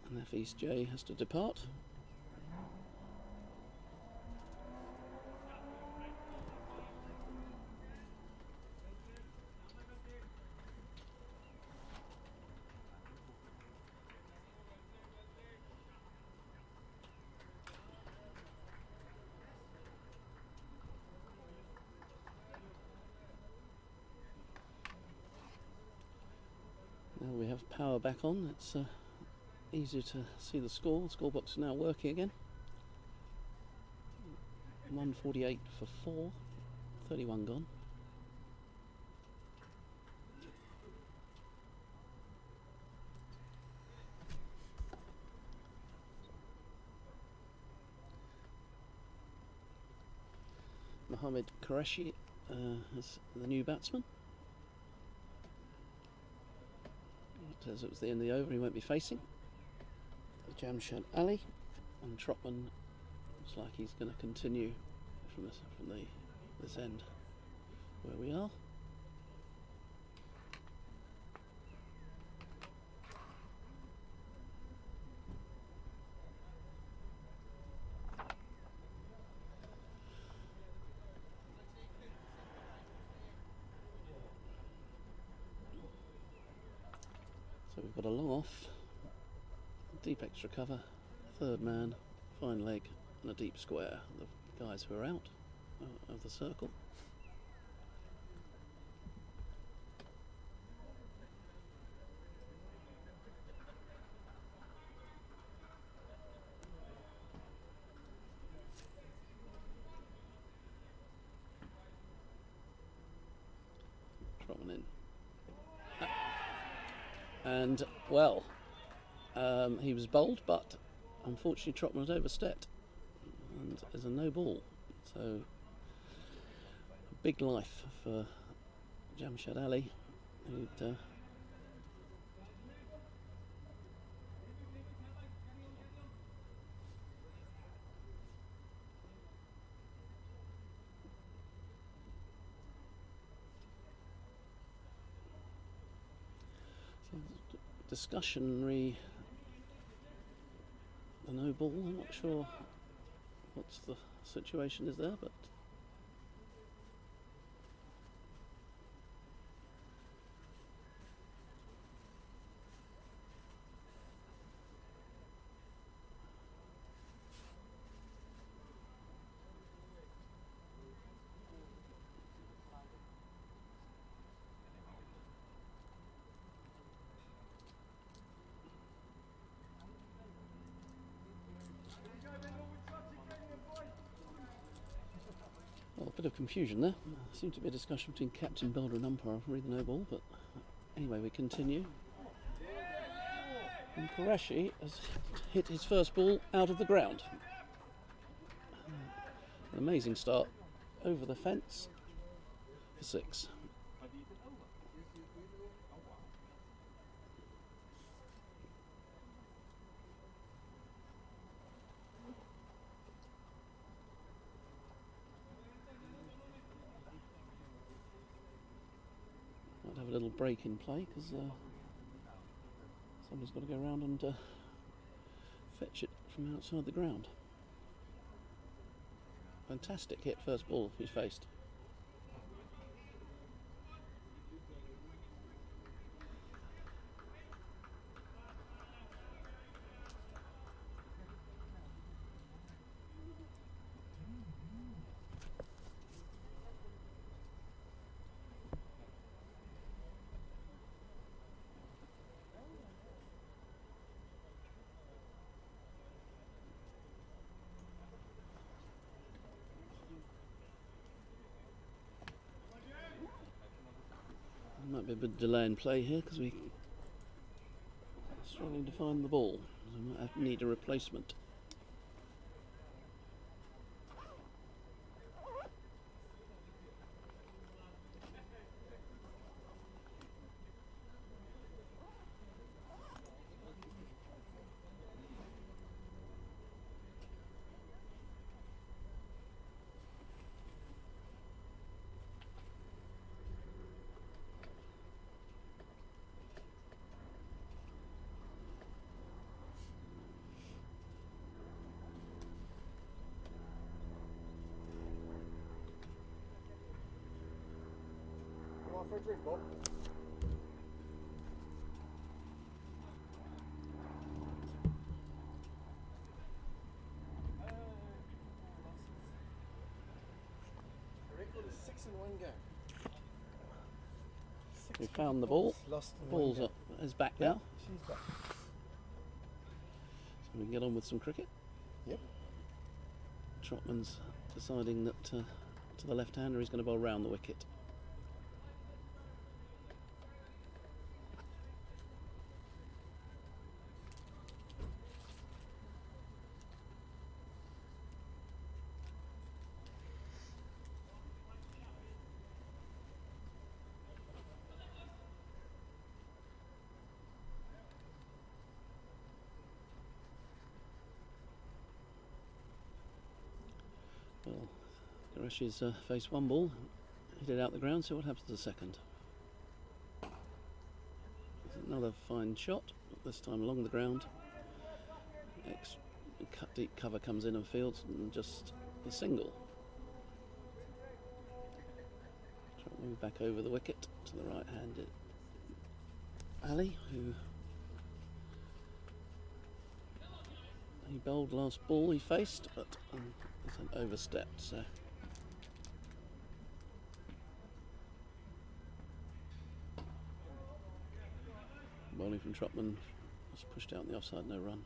And Hafiz J has to depart. Now we have power back on. It's easier to see the score. The scorebox is now working again. 148 for 4, 31 gone. Mohammed Qureshi as the new batsman. As it was the end of the over, he won't be facing. Jamshad Ali, and Trotman looks like he's going to continue from this end where we are. So we've got a long off, deep extra cover, third man, fine leg, and a deep square. The guys who are out of the circle. Trotman in. And, well, he was bowled, but unfortunately Trotman had overstepped, and there's a no ball. So, a big life for Jamshad Ali, who'd discussion re the no ball. I'm not sure what's the situation is there, but well, a bit of confusion there. Seemed to be a discussion between captain, bowler and umpire. I'll read the no ball, but anyway, we continue. And Qureshi has hit his first ball out of the ground. An amazing start over the fence for 6. a little break in play because somebody's got to go around and fetch it from outside the ground. Fantastic hit, first ball he's faced. Might be a bit of delay in play here because we're struggling to find the ball. We might need a replacement. Come on for a drink, Bob. The record is 6 in one game. We found the ball. Lost in Ball's one up, is back game. now, She's back. so we can get on with some cricket. Yep. Trotman's deciding that to the left-hander he's going to bowl round the wicket. Well, Qureshi's faced one ball, hit it out the ground, so what happens to the second? Another fine shot, this time along the ground. Deep cover comes in and fields, and just a single. Try to move back over the wicket to the right-handed Ali, who he bowled last ball he faced, but it's an overstepped, so. Bowling from Trotman was pushed out in the offside, no run.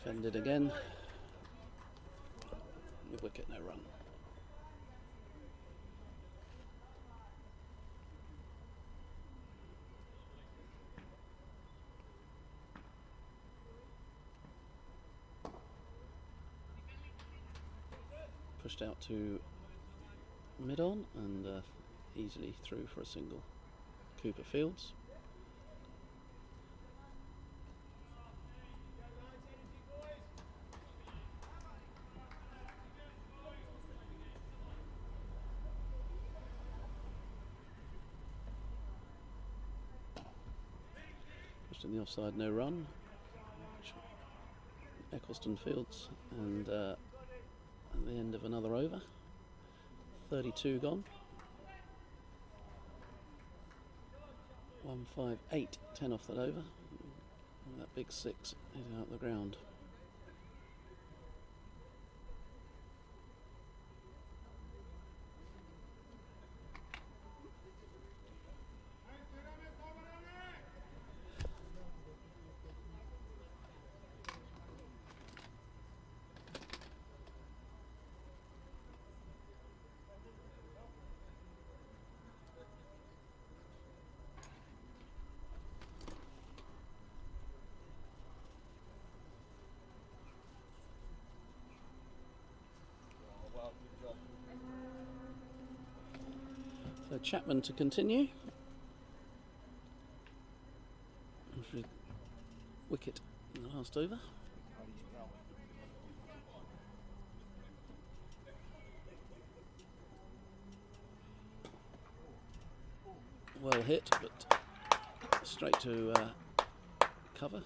Defended again. With wicket, no run. Pushed out to mid-on and easily through for a single. Cooper Fields. Pushed in the offside, no run. Eccleston Fields, and at the end of another over. 32 gone. 158, 10 off that over. And that big six heading out the ground. So Chapman to continue. After a wicket in the last over. Well hit, but straight to cover.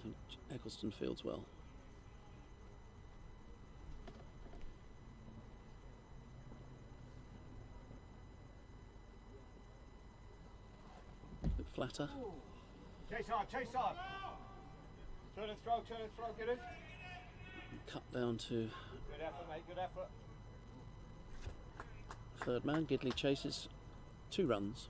Eccleston fields well. A bit flatter. Chase on, chase on. Turn and throw, get it. Cut down to Good effort, mate, good effort. third man. Gidley chases 2 runs.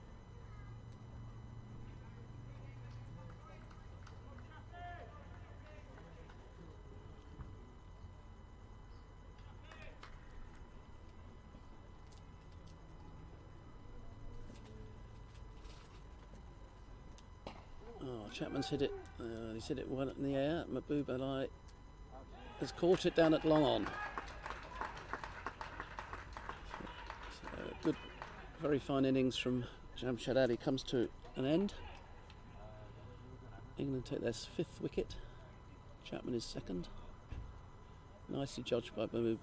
Oh, Chapman's hit it. He's hit it well in the air. Mahbub Ali has caught it down at long on. So, good, very fine innings from Jamshed Ali comes to an end. England take their 5th wicket. Chapman is 2nd. Nicely judged by Mahbub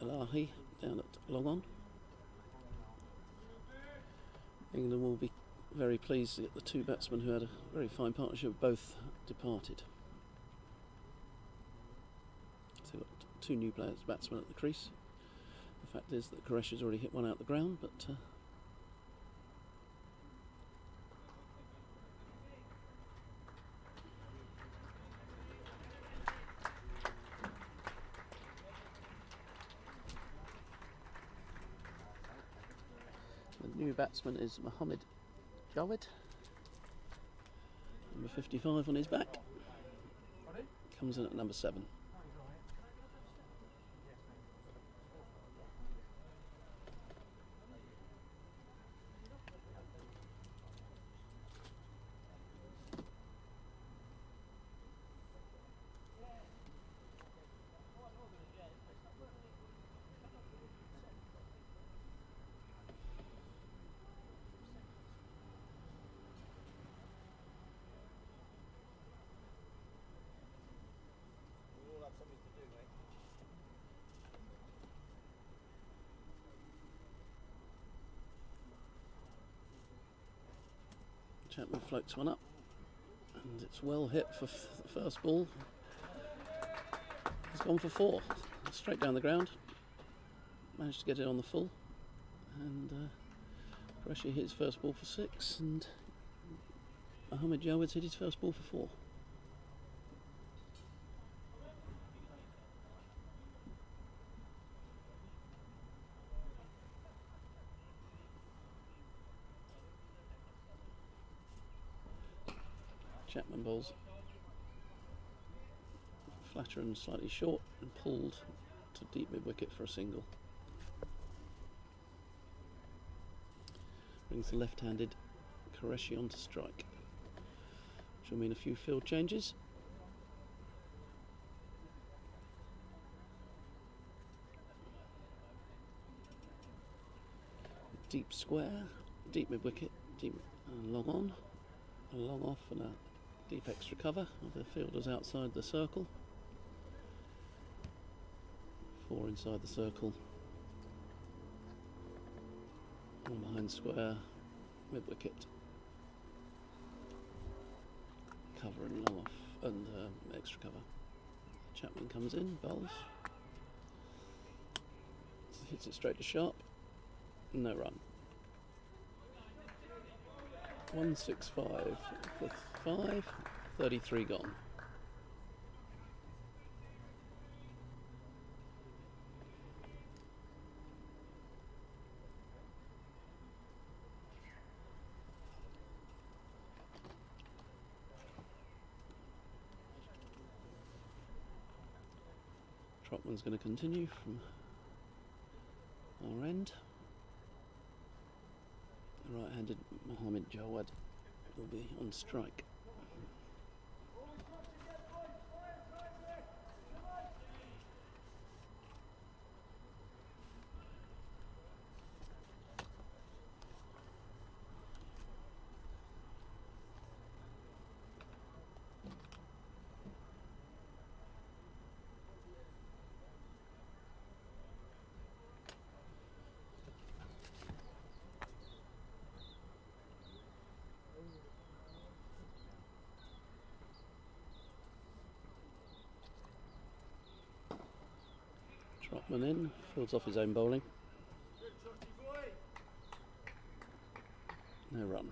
Ali down at long on. England will be very pleased that the 2 batsmen who had a very fine partnership both departed. So they've got 2 new batsmen at the crease. The fact is that Qureshi has already hit one out the ground, but the new batsman is Mohammed Jawed, number 55 on his back, comes in at number 7. Chapman floats one up, and it's well hit for the first ball. He's gone for 4, straight down the ground. Managed to get it on the full, and Qureshi hit his first ball for 6, and Mohammed Jawed's hit his first ball for 4. Chapman bowls flatter and slightly short and pulled to deep mid wicket for a single. Brings the left-handed Qureshi onto strike, which will mean a few field changes. Deep square, deep mid wicket, deep long on, a long off, and a deep extra cover of the fielders outside the circle. 4 inside the circle. 1 behind square, mid wicket. Cover and long off, and extra cover. Chapman comes in, bowls. Hits it straight to sharp. No run. 165 for 5, 33 gone. Trotman's going to continue from our end. The right-handed Mohammed Jawed will be on strike. Trotman in, fields off his own bowling. No run.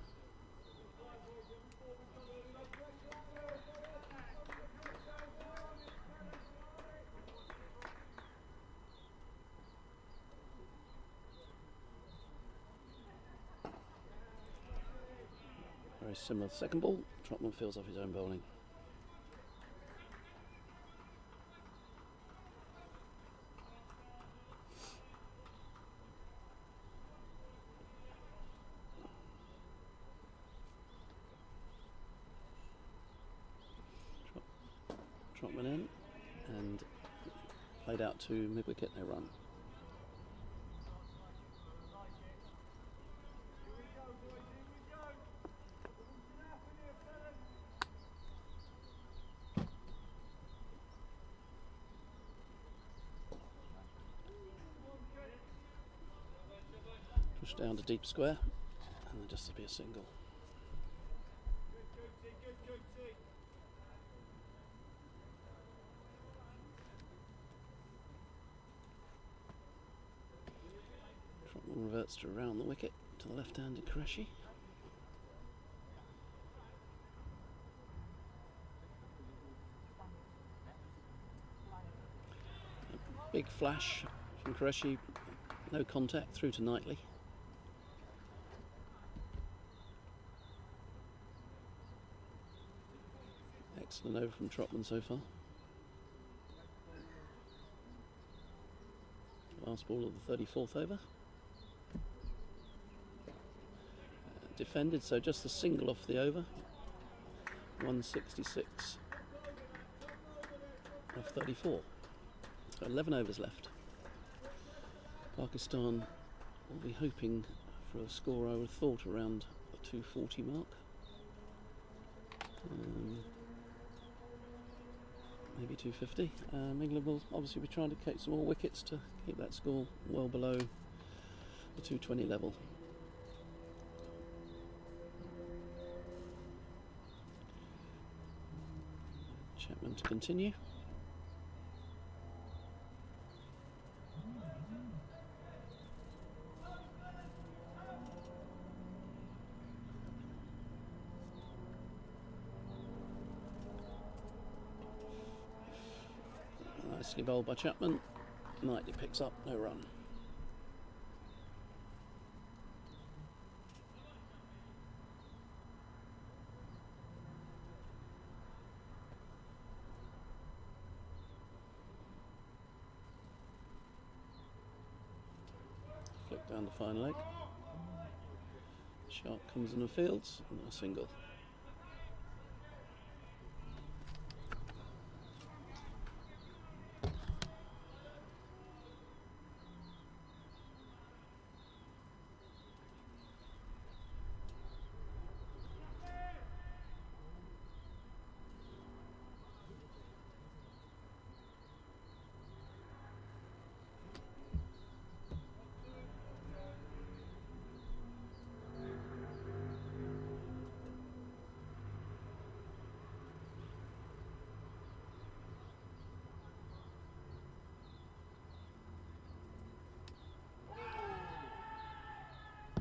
Very similar second ball. Trotman fields off his own bowling. Trotman in and played out to mid-wicket, no run. Push down to deep square and there just to be a single. Trotman reverts to around the wicket to the left-handed Qureshi. A big flash from Qureshi, no contact through to Knightley. Excellent over from Trotman so far. Last ball of the 34th over. Defended, so just a single off the over. 166 off 34. So 11 overs left. Pakistan will be hoping for a score, I would have thought, around the 240 mark. Maybe 250. England will obviously be trying to take some more wickets to keep that score well below the 220 level. Chapman to continue. Nicely bowled by Chapman. Knightley picks up, no run. Flick down the fine leg. Sharp comes in the fields, and a single.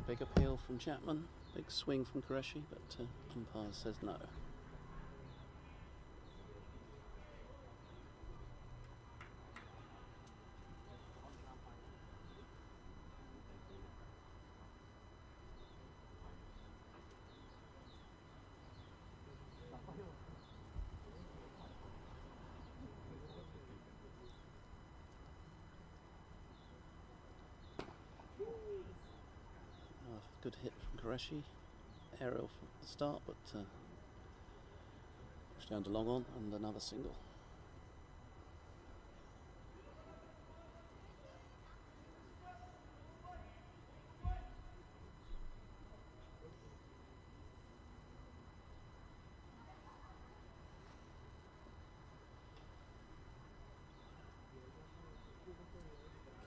Big appeal from Chapman, big swing from Qureshi, but umpire says no. Good hit from Qureshi, aerial from the start, but pushed down to long on and another single.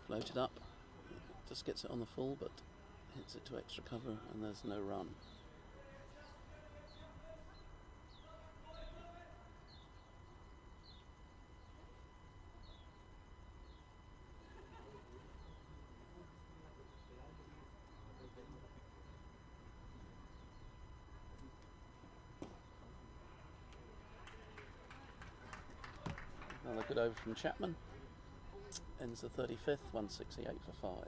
Floated up, just gets it on the full, but hits it to extra cover and there's no run. Another good over from Chapman. Ends the 35th, 168 for 5.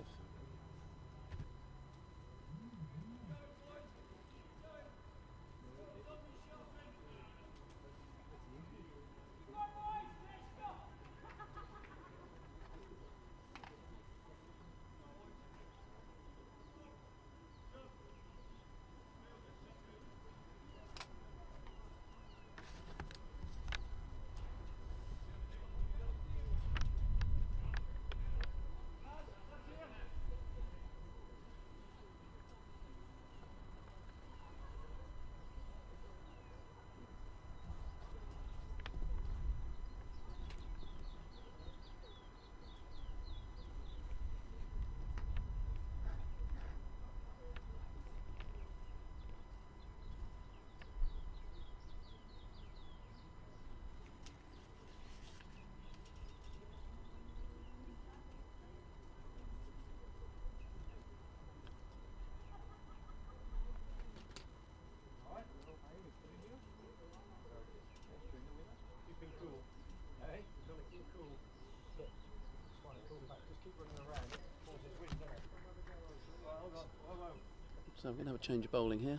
So we're going to have a change of bowling here.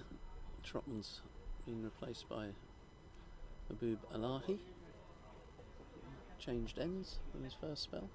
Trotman's been replaced by Mahbub Alahi. Changed ends in his first spell.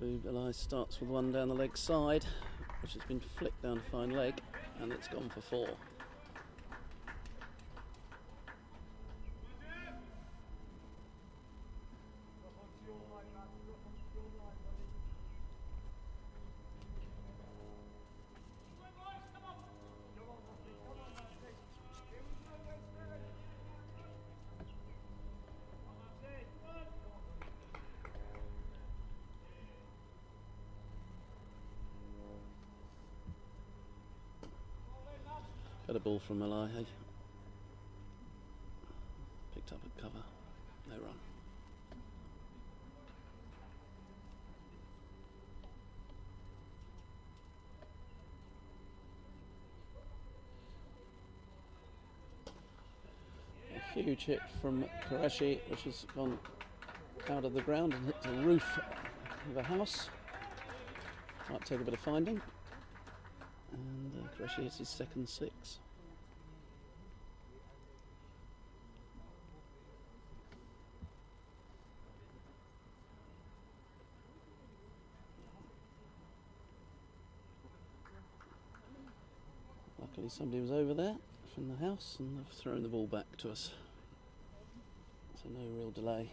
Mahbub Alahi starts with one down the leg side, which has been flicked down a fine leg, and it's gone for 4. Got a ball from Alahi. Picked up a cover. No run. A huge hit from Qureshi, which has gone out of the ground and hit the roof of a house. Might take a bit of finding. And Qureshi hits his second 6. Luckily somebody was over there from the house and they've thrown the ball back to us. So no real delay.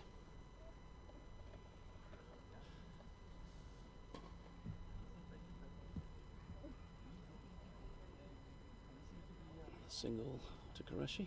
Single to Qureshi.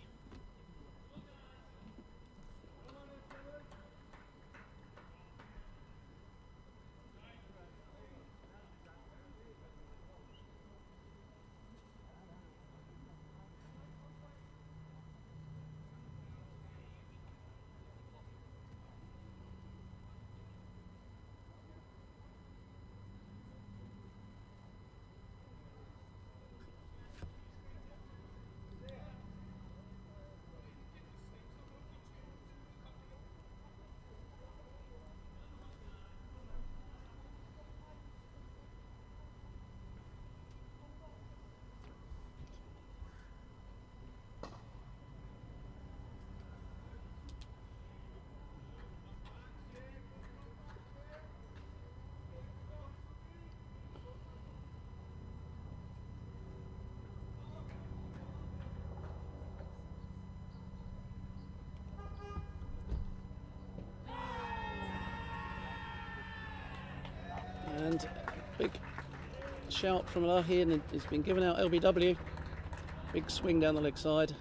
And big shout from Alahi, and he's been given out LBW. Big swing down the leg side.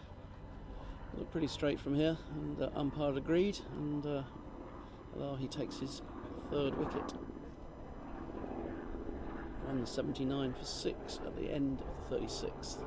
Looked pretty straight from here, and umpire agreed, and he takes his third wicket. 179 for 6 at the end of the 36th.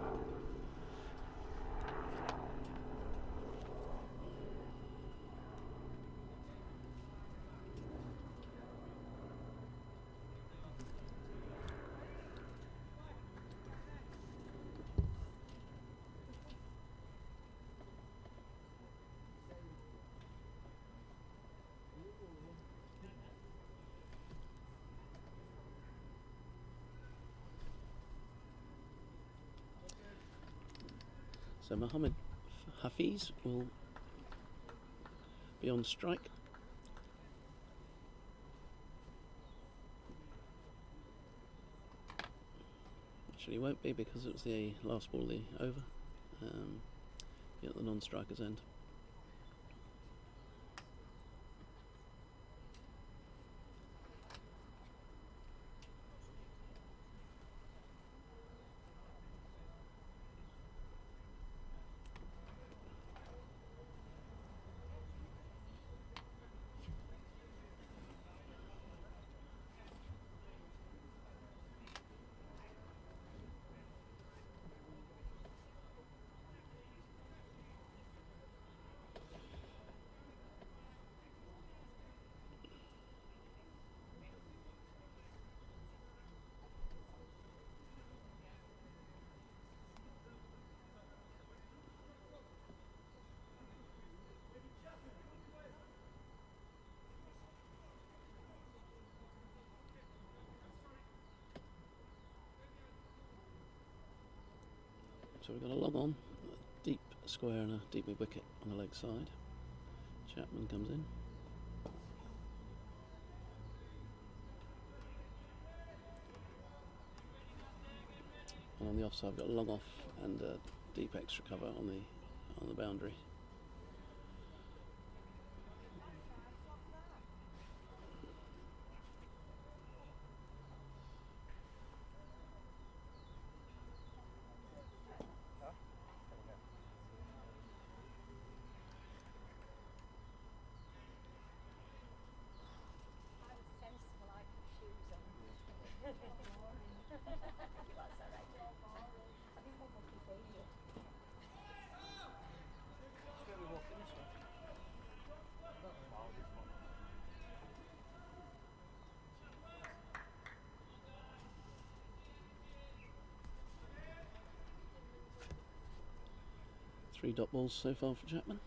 So Mohammed Hafiz will be on strike. Actually, he won't be because it was the last ball of the over. Be at the non-striker's end. So we've got a long on, a deep square and a deep mid wicket on the leg side. Chapman comes in. And on the offside we've got a long off and a deep extra cover on the boundary. Three dot balls so far for Chapman.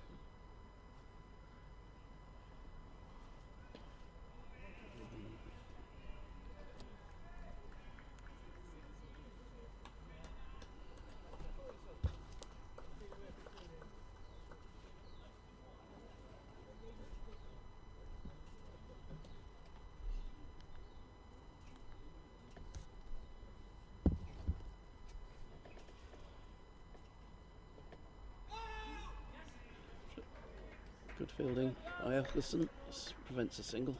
Good fielding by Elkerson, prevents a single.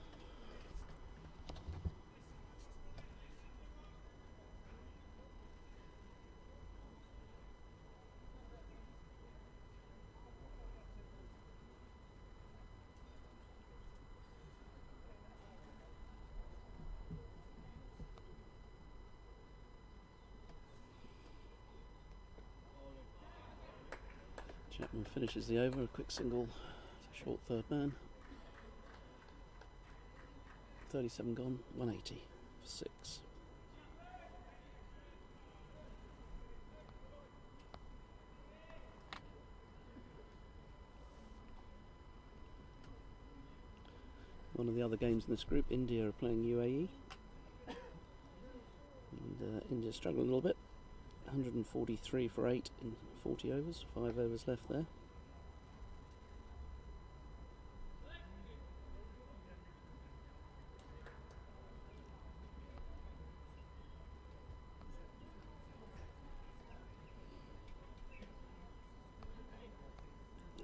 Chapman finishes the over, a quick single. Short third man. 37 gone, 180 for 6. One of the other games in this group, India are playing UAE. And India's struggling a little bit. 143 for 8 in 40 overs, 5 overs left there.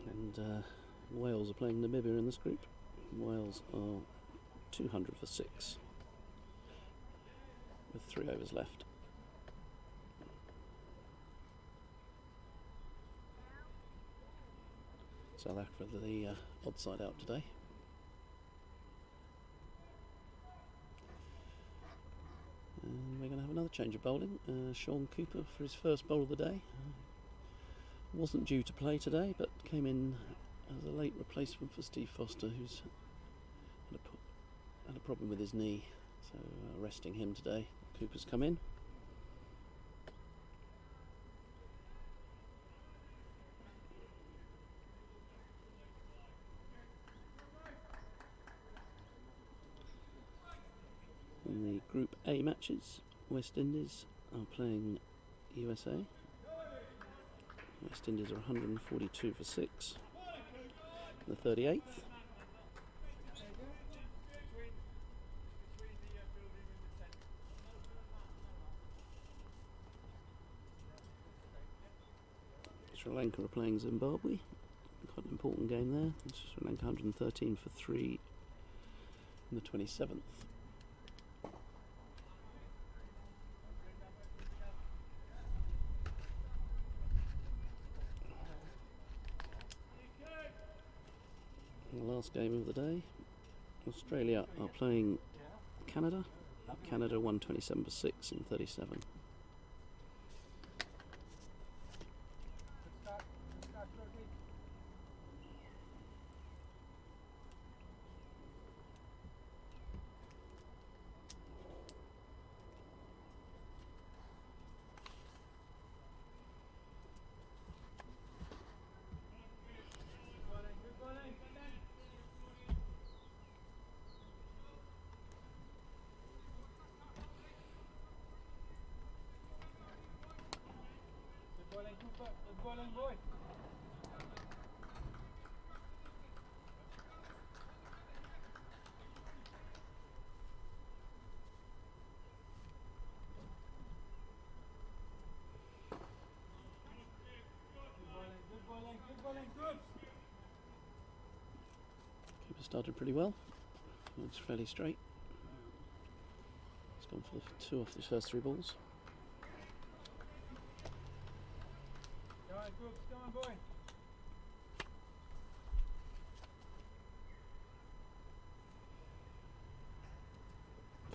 And Wales are playing Namibia in this group. Wales are 200 for 6 with 3 overs left. South Africa the odd side out today. And we're going to have another change of bowling. Sean Cooper for his first bowl of the day. Wasn't due to play today, but came in as a late replacement for Steve Foster, who's had a problem with his knee, so resting him today. Cooper's come in. In the Group A matches, West Indies are playing USA. West Indies are 142 for 6. The 38th. Sri Lanka are playing Zimbabwe. Quite an important game there. Sri Lanka 113 for 3 in the 27th. The last game of the day, Australia are playing Canada. Canada 127 for 6 in 37. Good bowling, boy. Good. Cooper started pretty well. It's fairly straight. He's gone for the 2 off his first 3 balls. Come on, boy.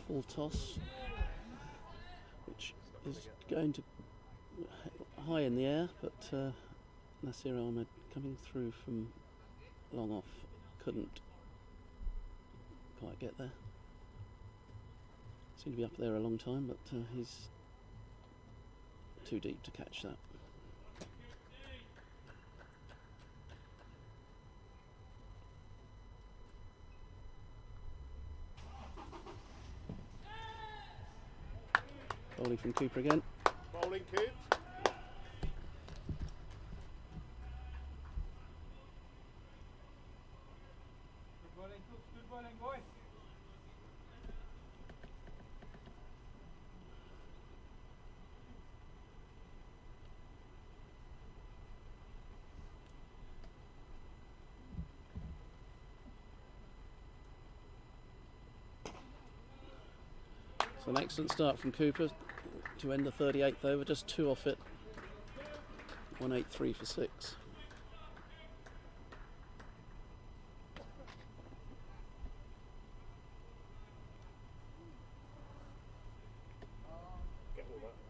Full toss, which is going to high in the air, but Nasir Ahmed coming through from long off couldn't quite get there. Seemed to be up there a long time, but he's too deep to catch that. Bowling from Cooper again. Bowling, Coops. Good bowling, boy. So an excellent start from Cooper to end the 38th over, just 2 off it. 183 for 6.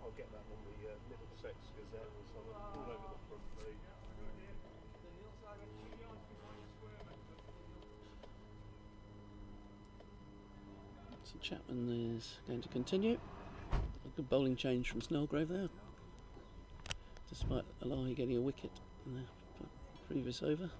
I'll get that on the Middlesex Gazette or something, all over the front page. So Chapman is going to continue. A good bowling change from Snellgrove there, despite Alahi getting a wicket in the previous over.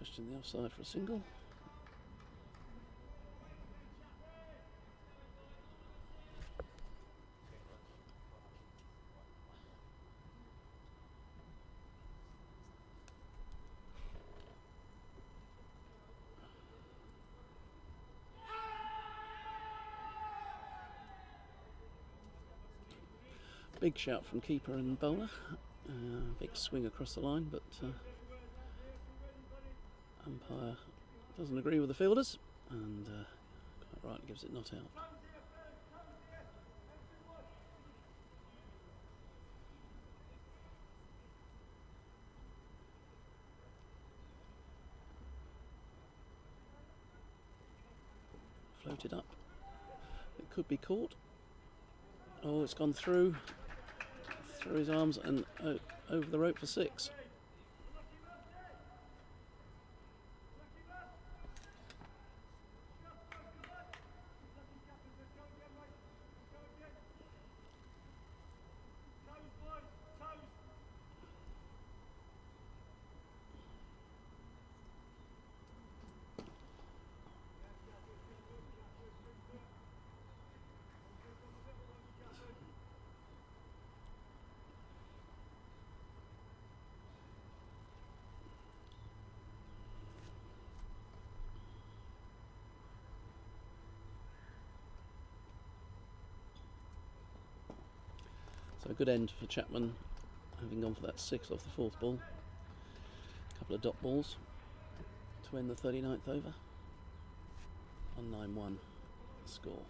Question the offside for a single. Big shout from keeper and bowler. Big swing across the line, but umpire doesn't agree with the fielders, and quite right, gives it not out. Floated up. It could be caught. Oh, it's gone through his arms and over the rope for 6. So a good end for Chapman, having gone for that 6 off the 4th ball. A couple of dot balls to end the 39th over. On 9-1 score.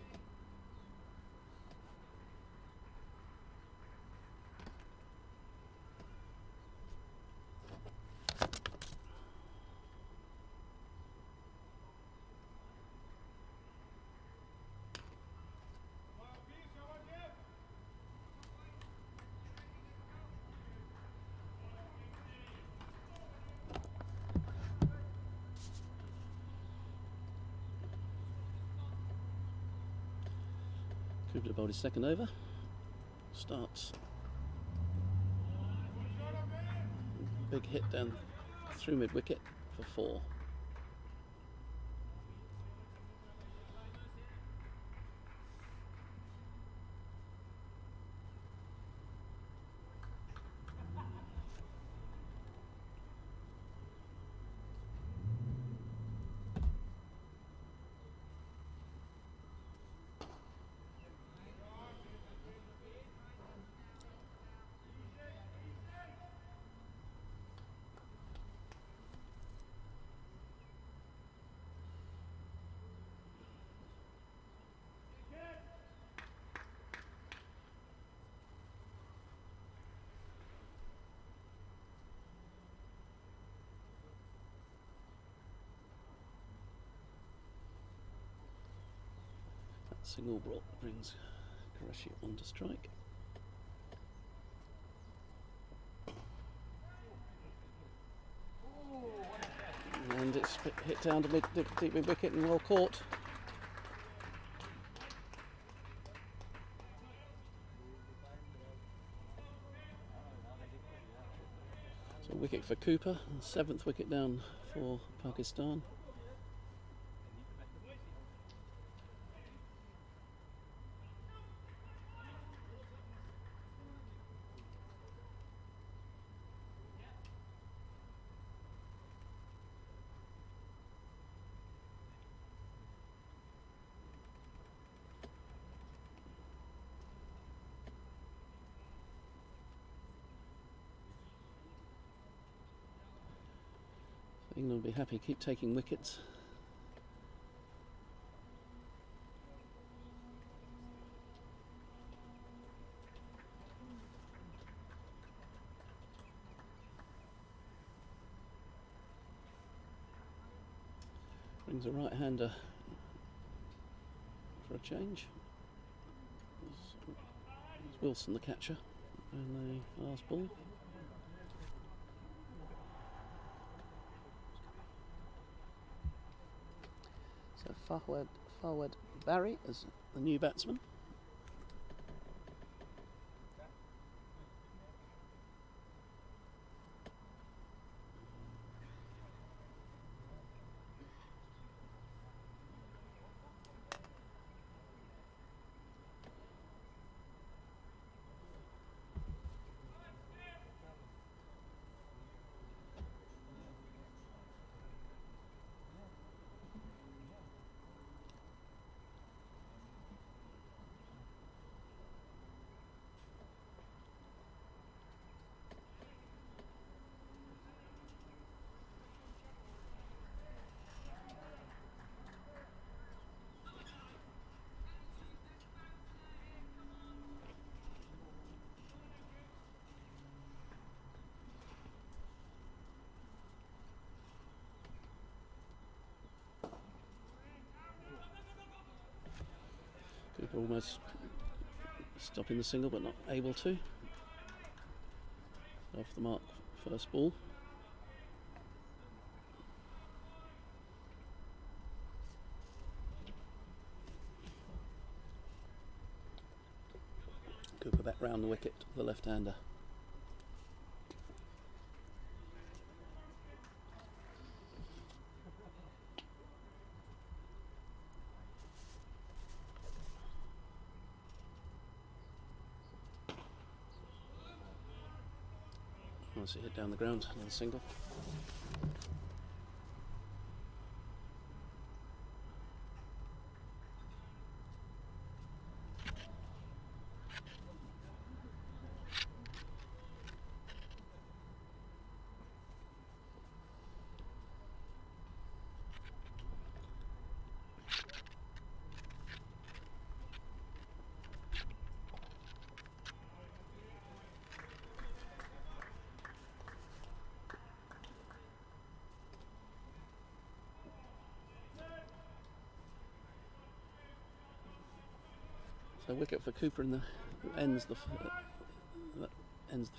Cooper bowled his 2nd over. Starts. Big hit down through mid wicket for 4. Single brings Qureshi on to strike. And it's hit down to deep mid wicket and well caught. So a wicket for Cooper, 7th wicket down for Pakistan. England will be happy to keep taking wickets. Brings a right-hander for a change. It's Wilson the catcher and the last ball. So Fawad Barry as the new batsman. almost stopping the single but not able to. Off the mark, first ball. Cooper back round the wicket, the left-hander. Nice hit down the ground, another single. So wicket for Cooper in the ends the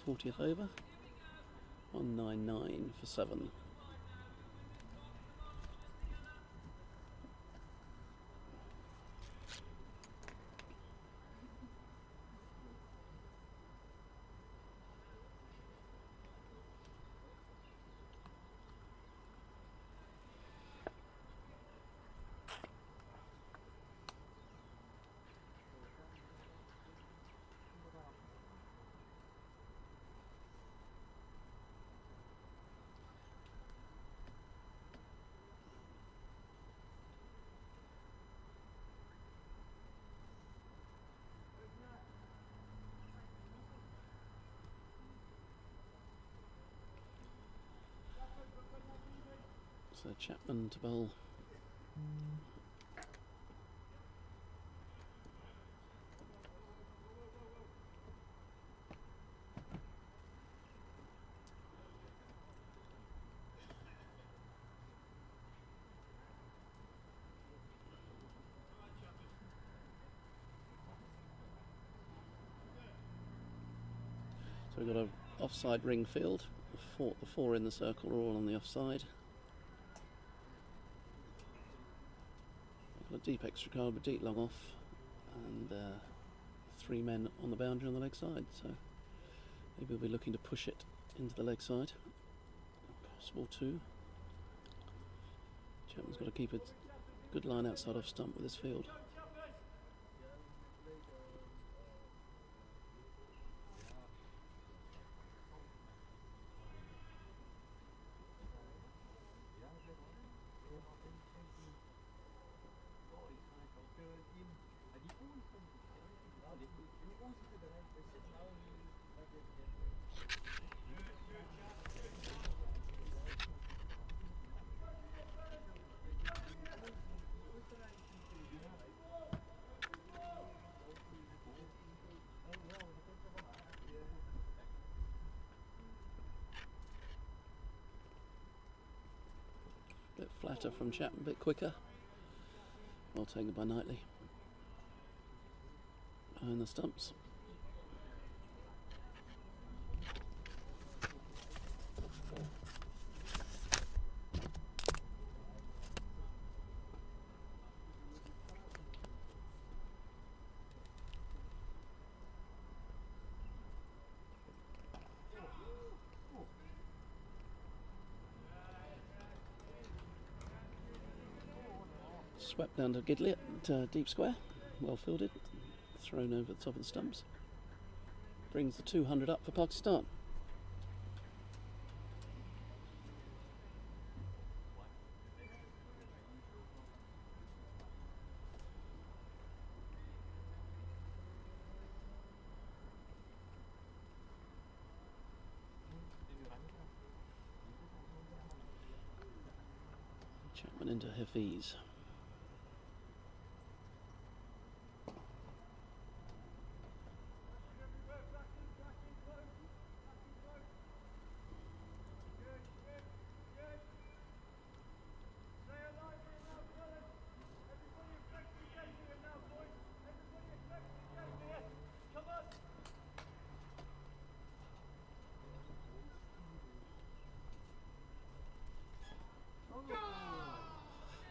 40th over. 199 for 7. So Chapman to bowl. So we've got an offside ring field. The four in the circle are all on the offside. We've got a deep extra card with deep long off, and 3 men on the boundary on the leg side. So maybe we'll be looking to push it into the leg side. Possible 2. Chapman's got to keep a good line outside off stump with this field. Bit flatter from Chapman, a bit quicker. Well taken by Knightley. Behind the stumps. Swept down to Gidley at deep square, well fielded, thrown over the top of the stumps. Brings the 200 up for Pakistan. Chapman into Hafiz.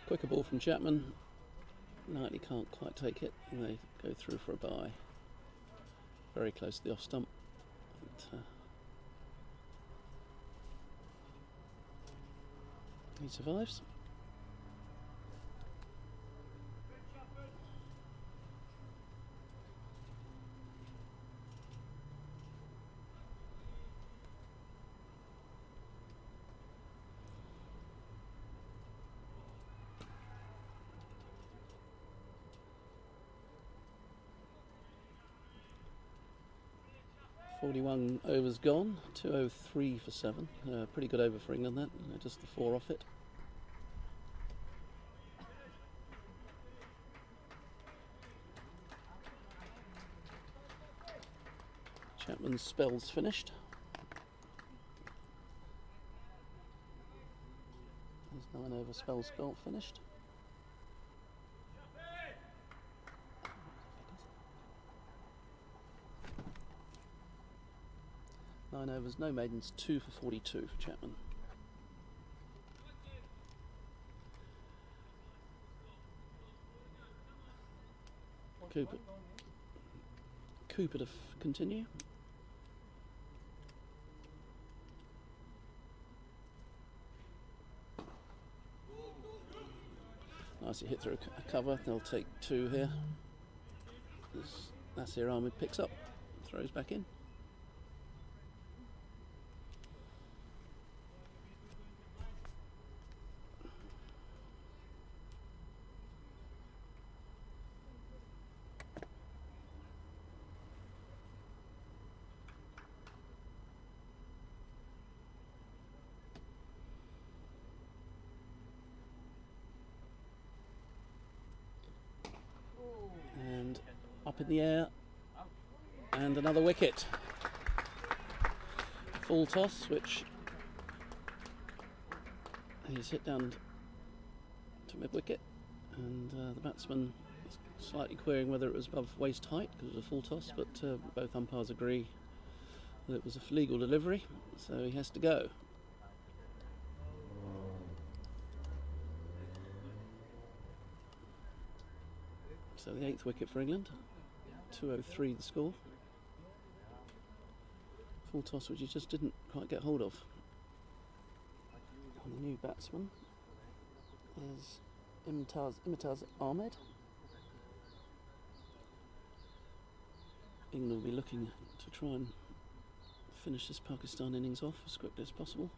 Quicker ball from Chapman. Knightley can't quite take it, and they go through for a bye. Very close to the off stump. But, he survives. .41 overs gone, 203 for 7. Pretty good over for England, that. Just the 4 off it. Chapman's spell's finished. His 9 over spell's finished. Nine overs, no maidens, 2 for 42 for Chapman. Cooper to continue. Nicely hit through a cover. They'll take 2 here. Nasir Ahmed picks up, throws back in. And up in the air, and another wicket. Full toss, which he's hit down to mid wicket, and the batsman is slightly querying whether it was above waist height because it was a full toss, but both umpires agree that it was a legal delivery, so he has to go. So the 8th wicket for England, 203 the score. Full toss which he just didn't quite get hold of. And the new batsman is Imtaz Ahmed. England will be looking to try and finish this Pakistan innings off as quickly as possible.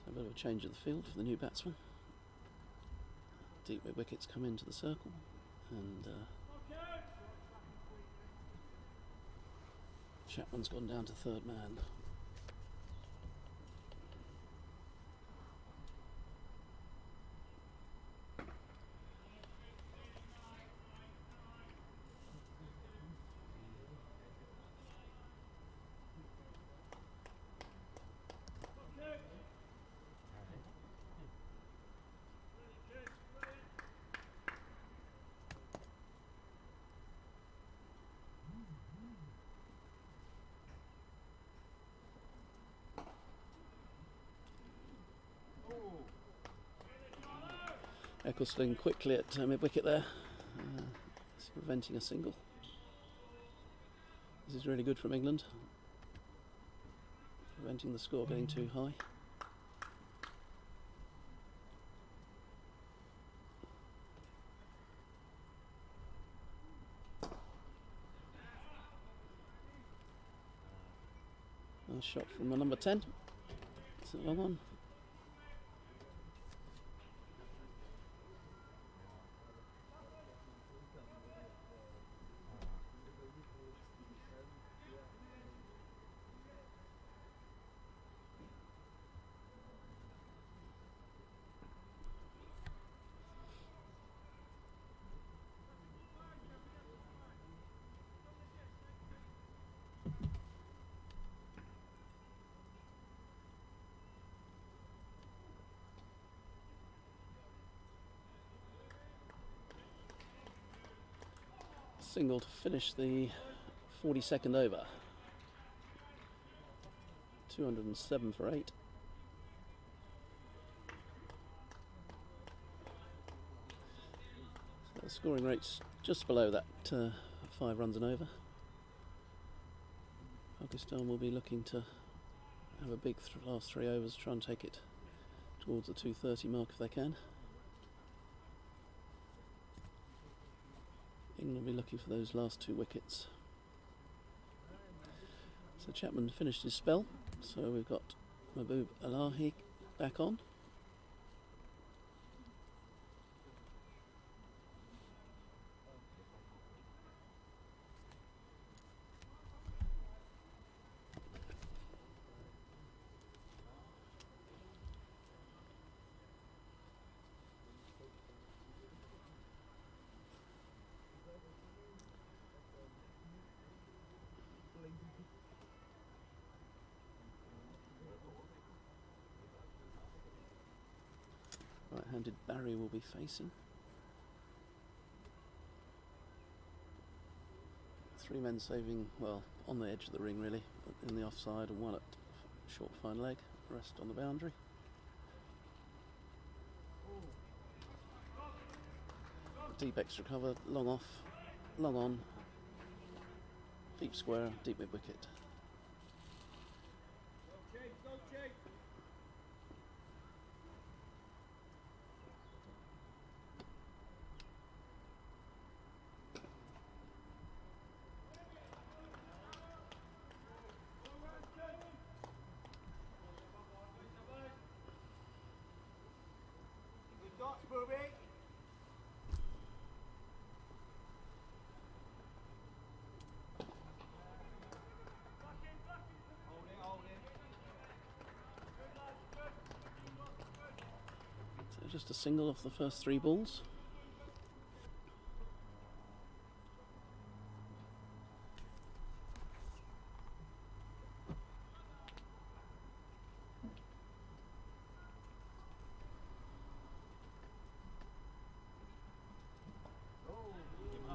A bit of a change of the field for the new batsman. Deep mid wickets come into the circle, and Chapman's gone down to 3rd man. Eccleston quickly at mid-wicket there, preventing a single. This is really good from England, preventing the score getting too high. Nice shot from the number 10. It's a long one. Single to finish the 42nd over. 207 for 8. So the scoring rate's just below that 5 runs and over. Pakistan will be looking to have a big last 3 overs, try and take it towards the 230 mark if they can. England will be looking for those last 2 wickets. So Chapman finished his spell, so we've got Mahbub Alahi back on. Right-handed Barry will be facing. 3 men saving, well, on the edge of the ring really, in the offside, and 1 at short fine leg, rest on the boundary. Deep extra cover, long off, long on, deep square, deep mid wicket. Good dots, Booby. So just a single off the first 3 balls.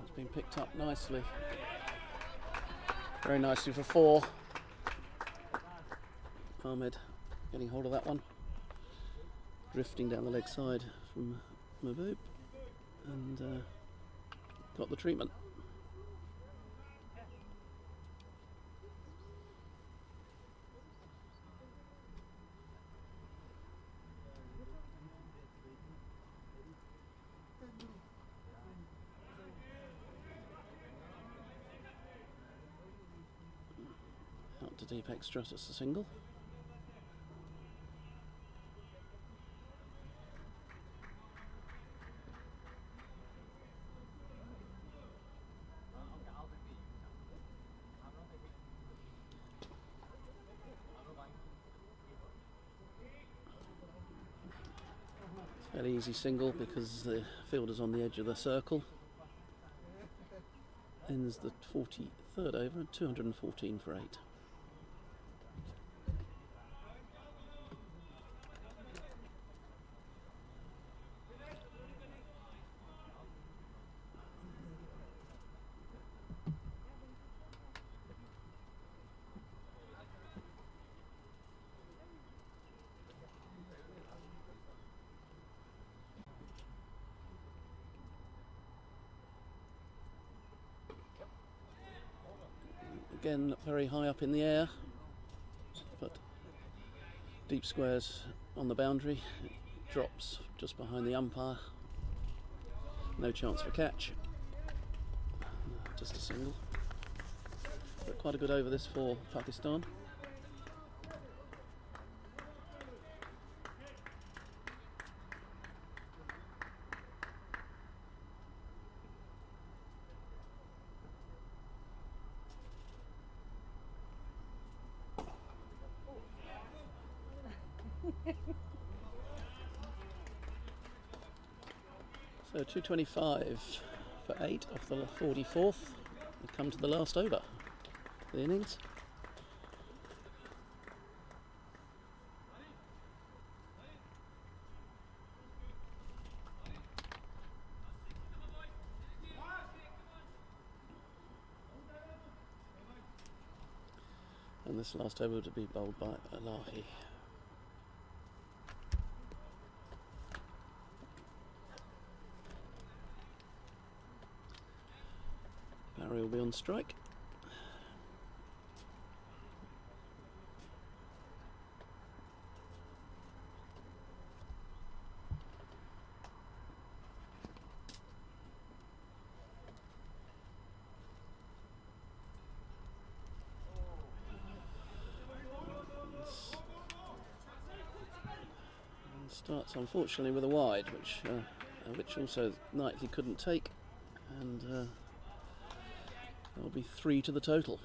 It's been picked up nicely. Very nicely for 4. Ahmed getting hold of that one. Drifting down the leg side from Mahbub, and got the treatment. Out to deep extra, just a single. Fairly easy single because the fielder's on the edge of the circle. Ends the 43rd over, 214 for 8. Again, very high up in the air, but deep squares on the boundary. It drops just behind the umpire. No chance for catch. Just a single. But quite a good over this for Pakistan. So 225 for 8 off the 44th. We come to the last over, the innings. And this last over to be bowled by Alahi. Barry will be on strike. Starts unfortunately with a wide, which also Knightley couldn't take, and there'll be 3 to the total.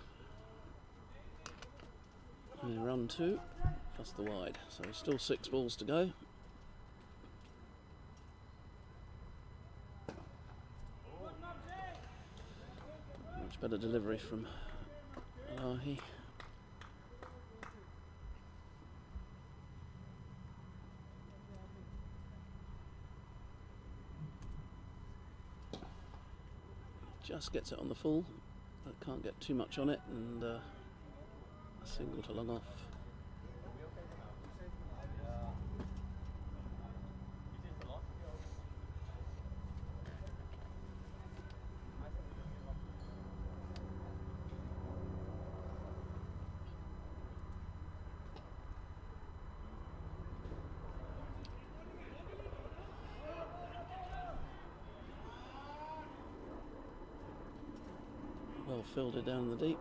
And run 2 plus the wide, so still 6 balls to go. Much better delivery from Alahi. Just gets it on the full, but can't get too much on it, and a single to long off. Well fielded down in the deep,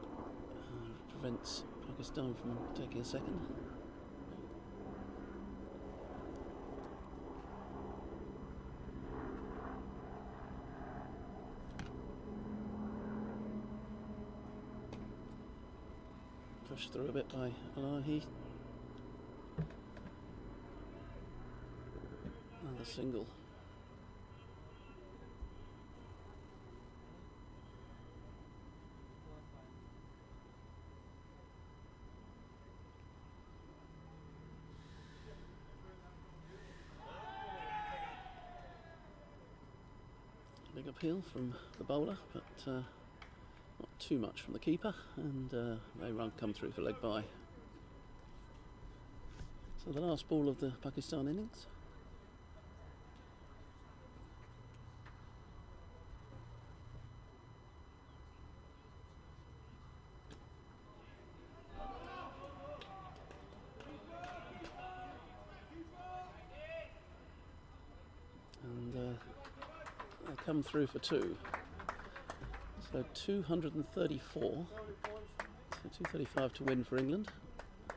prevents Pakistan from taking a second. Pushed through a bit by Alahi. Another single. Big appeal from the bowler, but not too much from the keeper, and they run come through for leg bye. So the last ball of the Pakistan innings. And they come through for 2. So 234. So 235 to win for England. I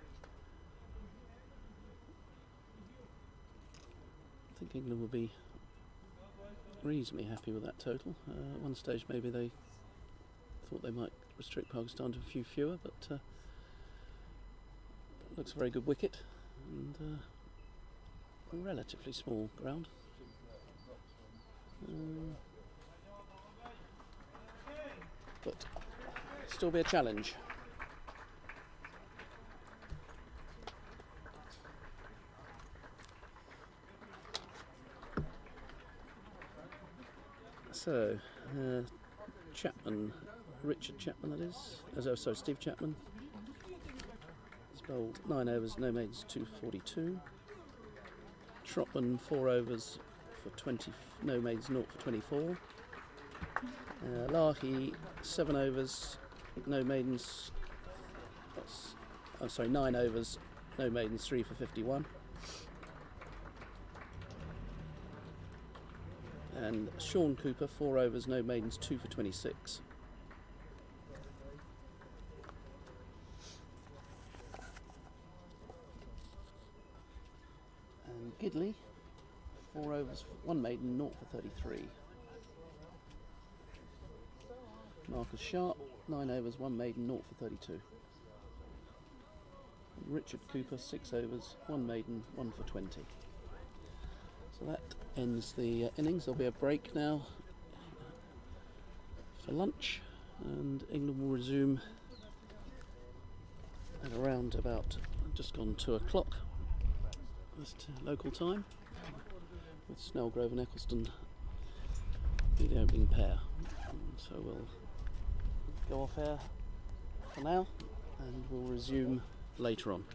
think England will be reasonably happy with that total. At one stage maybe they thought they might restrict Pakistan to a few fewer, but looks a very good wicket, and a relatively small ground. But still be a challenge. So, Chapman, Richard Chapman that is, sorry, Steve Chapman. He's bowled 9 overs, no maidens, 242. Trotman 4 overs for 20, no maidens, 0 for 24. Lahi 7 overs, no maidens. 9 overs, no maidens, 3 for 51. And Sean Cooper 4 overs, no maidens, 2 for 26. And Gidley 4 overs, 1 maiden, 0 for 33. Marcus Sharp 9 overs, 1 maiden, 0 for 32. And Richard Cooper 6 overs, 1 maiden, 1 for 20. So that ends the innings. There'll be a break now for lunch, and England will resume at around about just gone 2 o'clock local time, with Snellgrove and Eccleston be the opening pair. So we'll go off air for now, and we'll resume later on.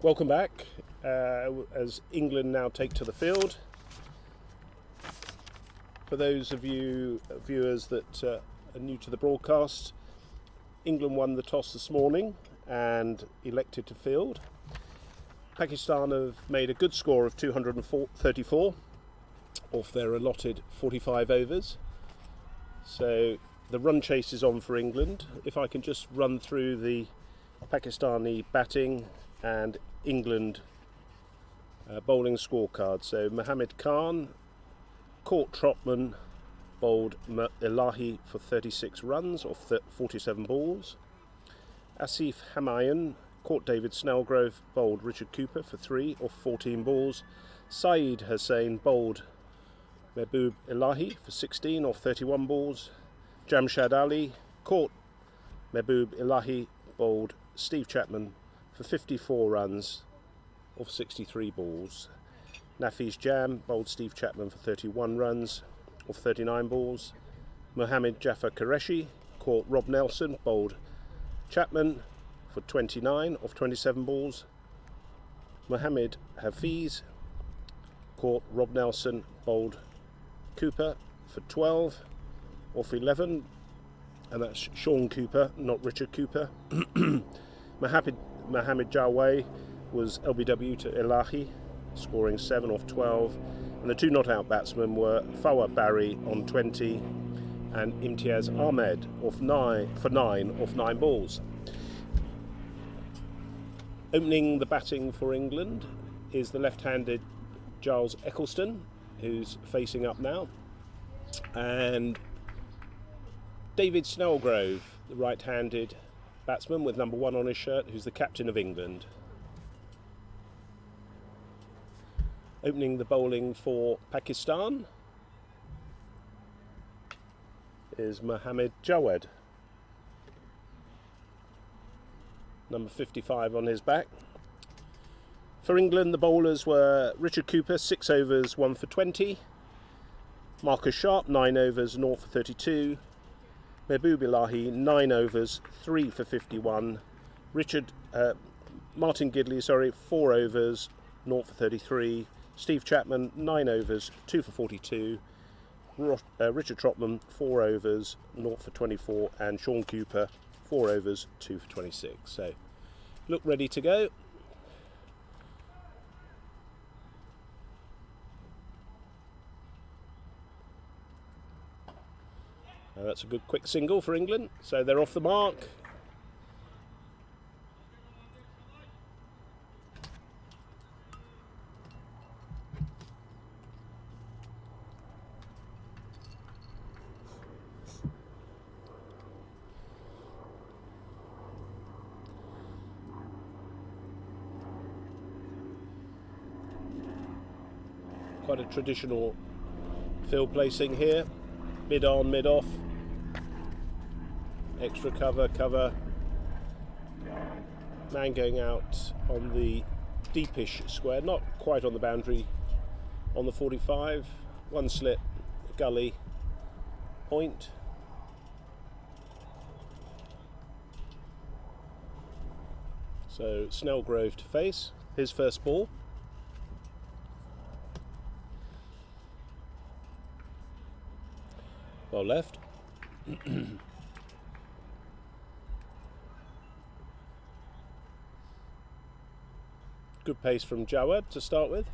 Welcome back as England now take to the field. For those of you viewers that are new to the broadcast, England won the toss this morning and elected to field. Pakistan have made a good score of 234 off their allotted 45 overs. So the run chase is on for England. If I can just run through the Pakistani batting and England bowling scorecard. So Mohammed Khan caught Trotman, bowled Elahi for 36 runs off 47 balls. Asif Hamayan caught David Snellgrove, bowled Richard Cooper for 3 off 14 balls. Saeed Hussain bowled Mehboob Elahi for 16 off 31 balls. Jamshad Ali caught Mehboob Elahi, bowled Steve Chapman for 54 runs off 63 balls. Nafiz Jam bowled Steve Chapman for 31 runs off 39 balls. Mohammed Jafar Qureshi caught Rob Nelson, bowled Chapman for 29 off 27 balls. Mohammed Hafiz caught Rob Nelson, bowled Cooper for 12 off 11, and that's Sean Cooper, not Richard Cooper. Mohammed Jaway was LBW to Elahi, scoring 7 off 12, and the two not out batsmen were Fawad Barry on 20 and Imtiaz Ahmed off 9 off 9 balls. Opening the batting for England is the left-handed Giles Eccleston, who's facing up now, and David Snellgrove, the right-handed batsman with number 1 on his shirt, who's the captain of England. Opening the bowling for Pakistan is Mohammed Jawed, number 55 on his back. For England, the bowlers were Richard Cooper, 6 overs, 1 for 20. Marcus Sharp, 9 overs, 0 for 32. Mehboob Elahi, 9 overs, 3 for 51. Martin Gidley, 4 overs, 0 for 33. Steve Chapman, 9 overs, 2 for 42. Richard Trotman, 4 overs, 0 for 24. And Sean Cooper, 4 overs, 2 for 26. So, look ready to go. That's a good quick single for England, so they're off the mark. Quite a traditional field placing here, mid on, mid off. Extra cover, man going out on the deepish square, not quite on the boundary, on the 45, one slip, gully, point. So Snellgrove to face, his first ball. Well left. Good pace from Jawad to start with.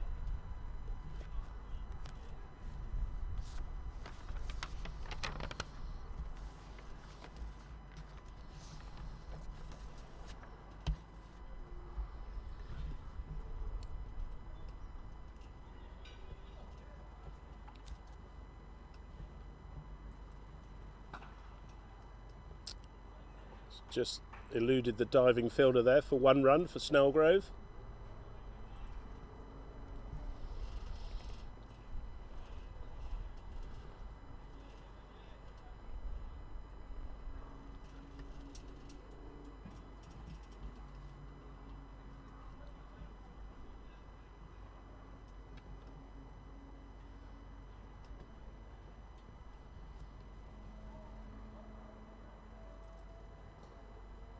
Just eluded the diving fielder there for 1 run for Snellgrove.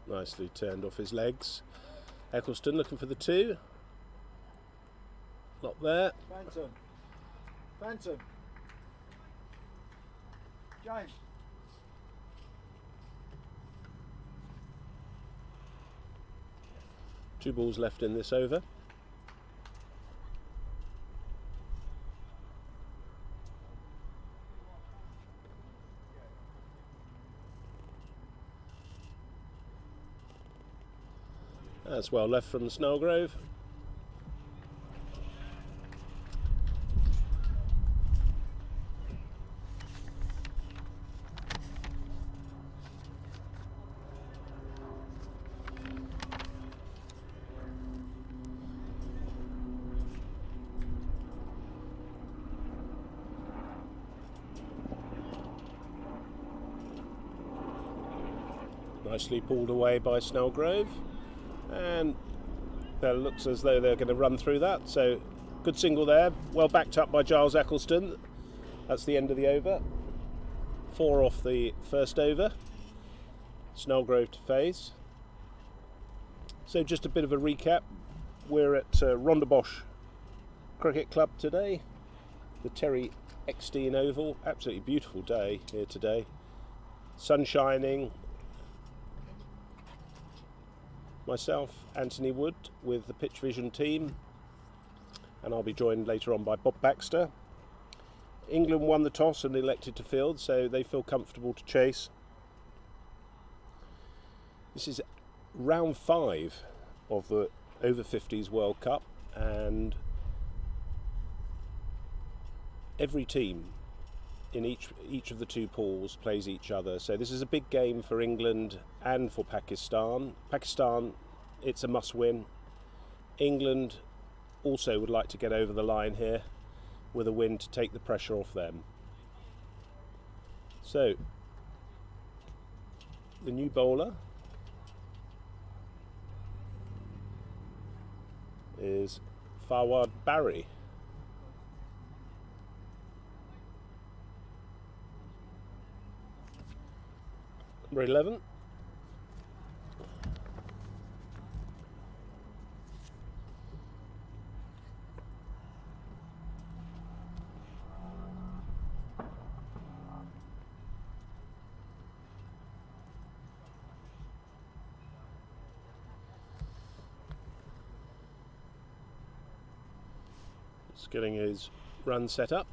Nicely turned off his legs. Eccleston looking for the 2. Not there. Phantom. Phantom. James. 2 balls left in this over. That's well left from Snellgrove. Nicely pulled away by Snellgrove, and it looks as though they're going to run through that. So good single there, well backed up by Giles Eccleston. That's the end of the over. 4 off the first over. Snellgrove to face. So just a bit of a recap. We're at Rondebosch Cricket Club today, the Terry Eckstein Oval. Absolutely beautiful day here today. Sun shining. Myself, Anthony Wood, with the Pitch Vision team, and I'll be joined later on by Bob Baxter. England won the toss and elected to field, so they feel comfortable to chase. This is round 5 of the Over-50s World Cup, and every team in each of the 2 pools plays each other. So this is a big game for England and for Pakistan. Pakistan, it's a must-win. England also would like to get over the line here with a win to take the pressure off them. So the new bowler is Fawad Barry. Number 11. Just getting his run set up.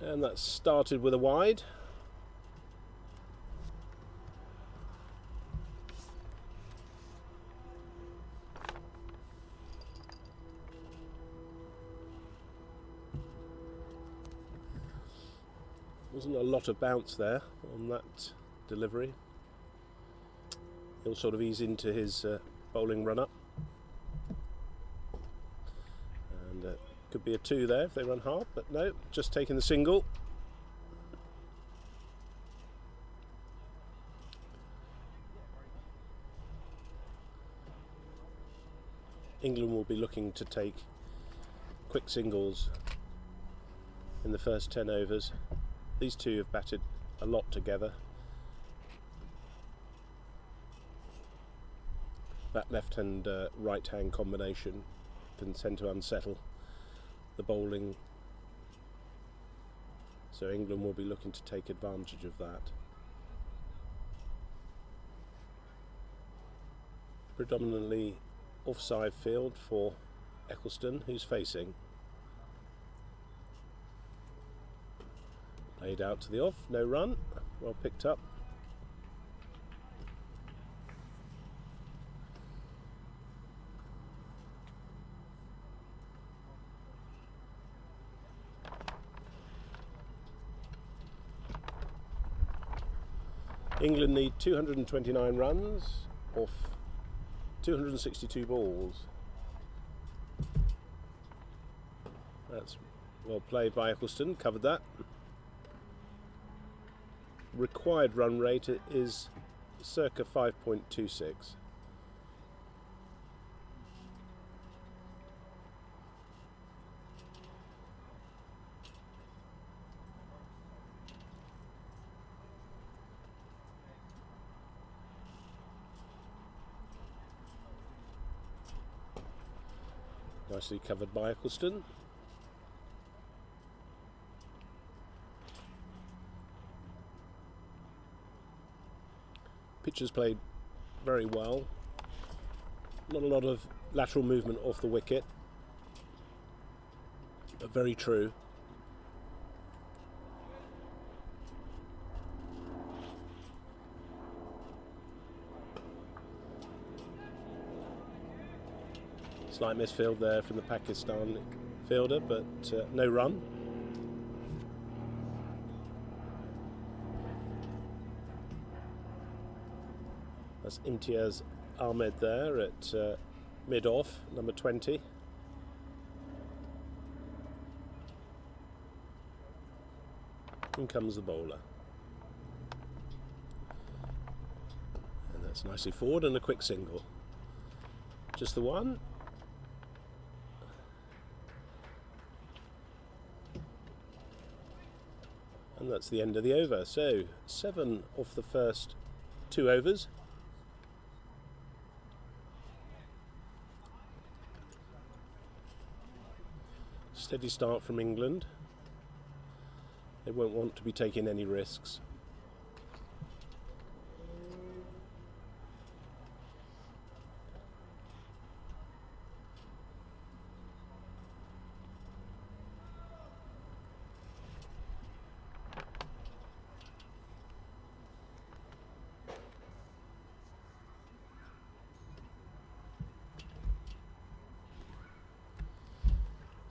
And that started with a wide. Wasn't a lot of bounce there on that delivery. He'll sort of ease into his bowling run up. And could be a 2 there if they run hard, but no, just taking the single. England will be looking to take quick singles in the first 10 overs. These 2 have batted a lot together. That left-hand right-hand combination can tend to unsettle the bowling, so England will be looking to take advantage of that. Predominantly offside field for Eccleston, who's facing. Played out to the off, no run, well picked up. England need 229 runs off 262 balls. That's well played by Eccleston, covered that. Required run rate is circa 5.26. Nicely covered by Eccleston. Pitch has played very well. Not a lot of lateral movement off the wicket, but very true. Slight misfield there from the Pakistan fielder, but no run. That's Imtiaz Ahmed there at mid-off, number 20. In comes the bowler. And that's nicely forward and a quick single. Just the one. And that's the end of the over. So 7 off the first 2 overs. Steady start from England. They won't want to be taking any risks.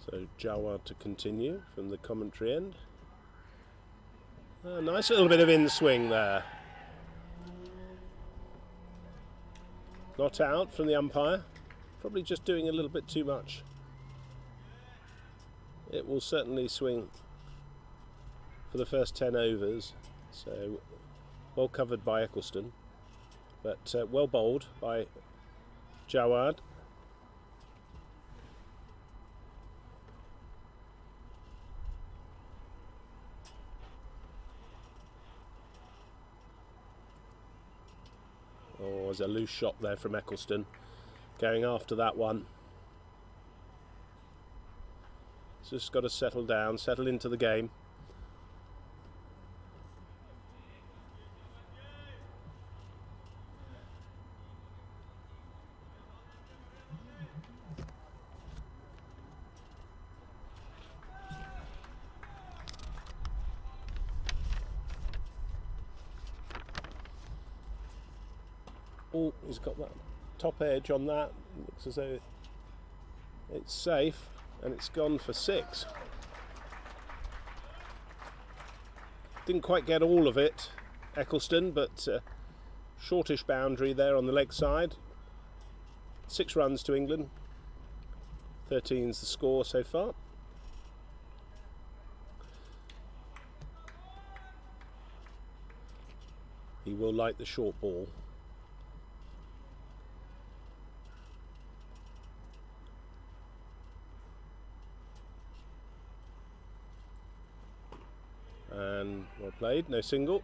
So Jawad to continue from the commentary end. A nice little bit of in-swing there. Not out from the umpire. Probably just doing a little bit too much. It will certainly swing for the first 10 overs. So well covered by Eccleston. But well bowled by Jawad. Oh, there's a loose shot there from Eccleston. Going after that one. Just got to settle down, settle into the game. Oh, he's got that top edge on that. Looks as though it's safe, and it's gone for 6. Didn't quite get all of it, Eccleston, but shortish boundary there on the leg side. 6 runs to England. 13's the score so far. He will like the short ball. And well played, no single.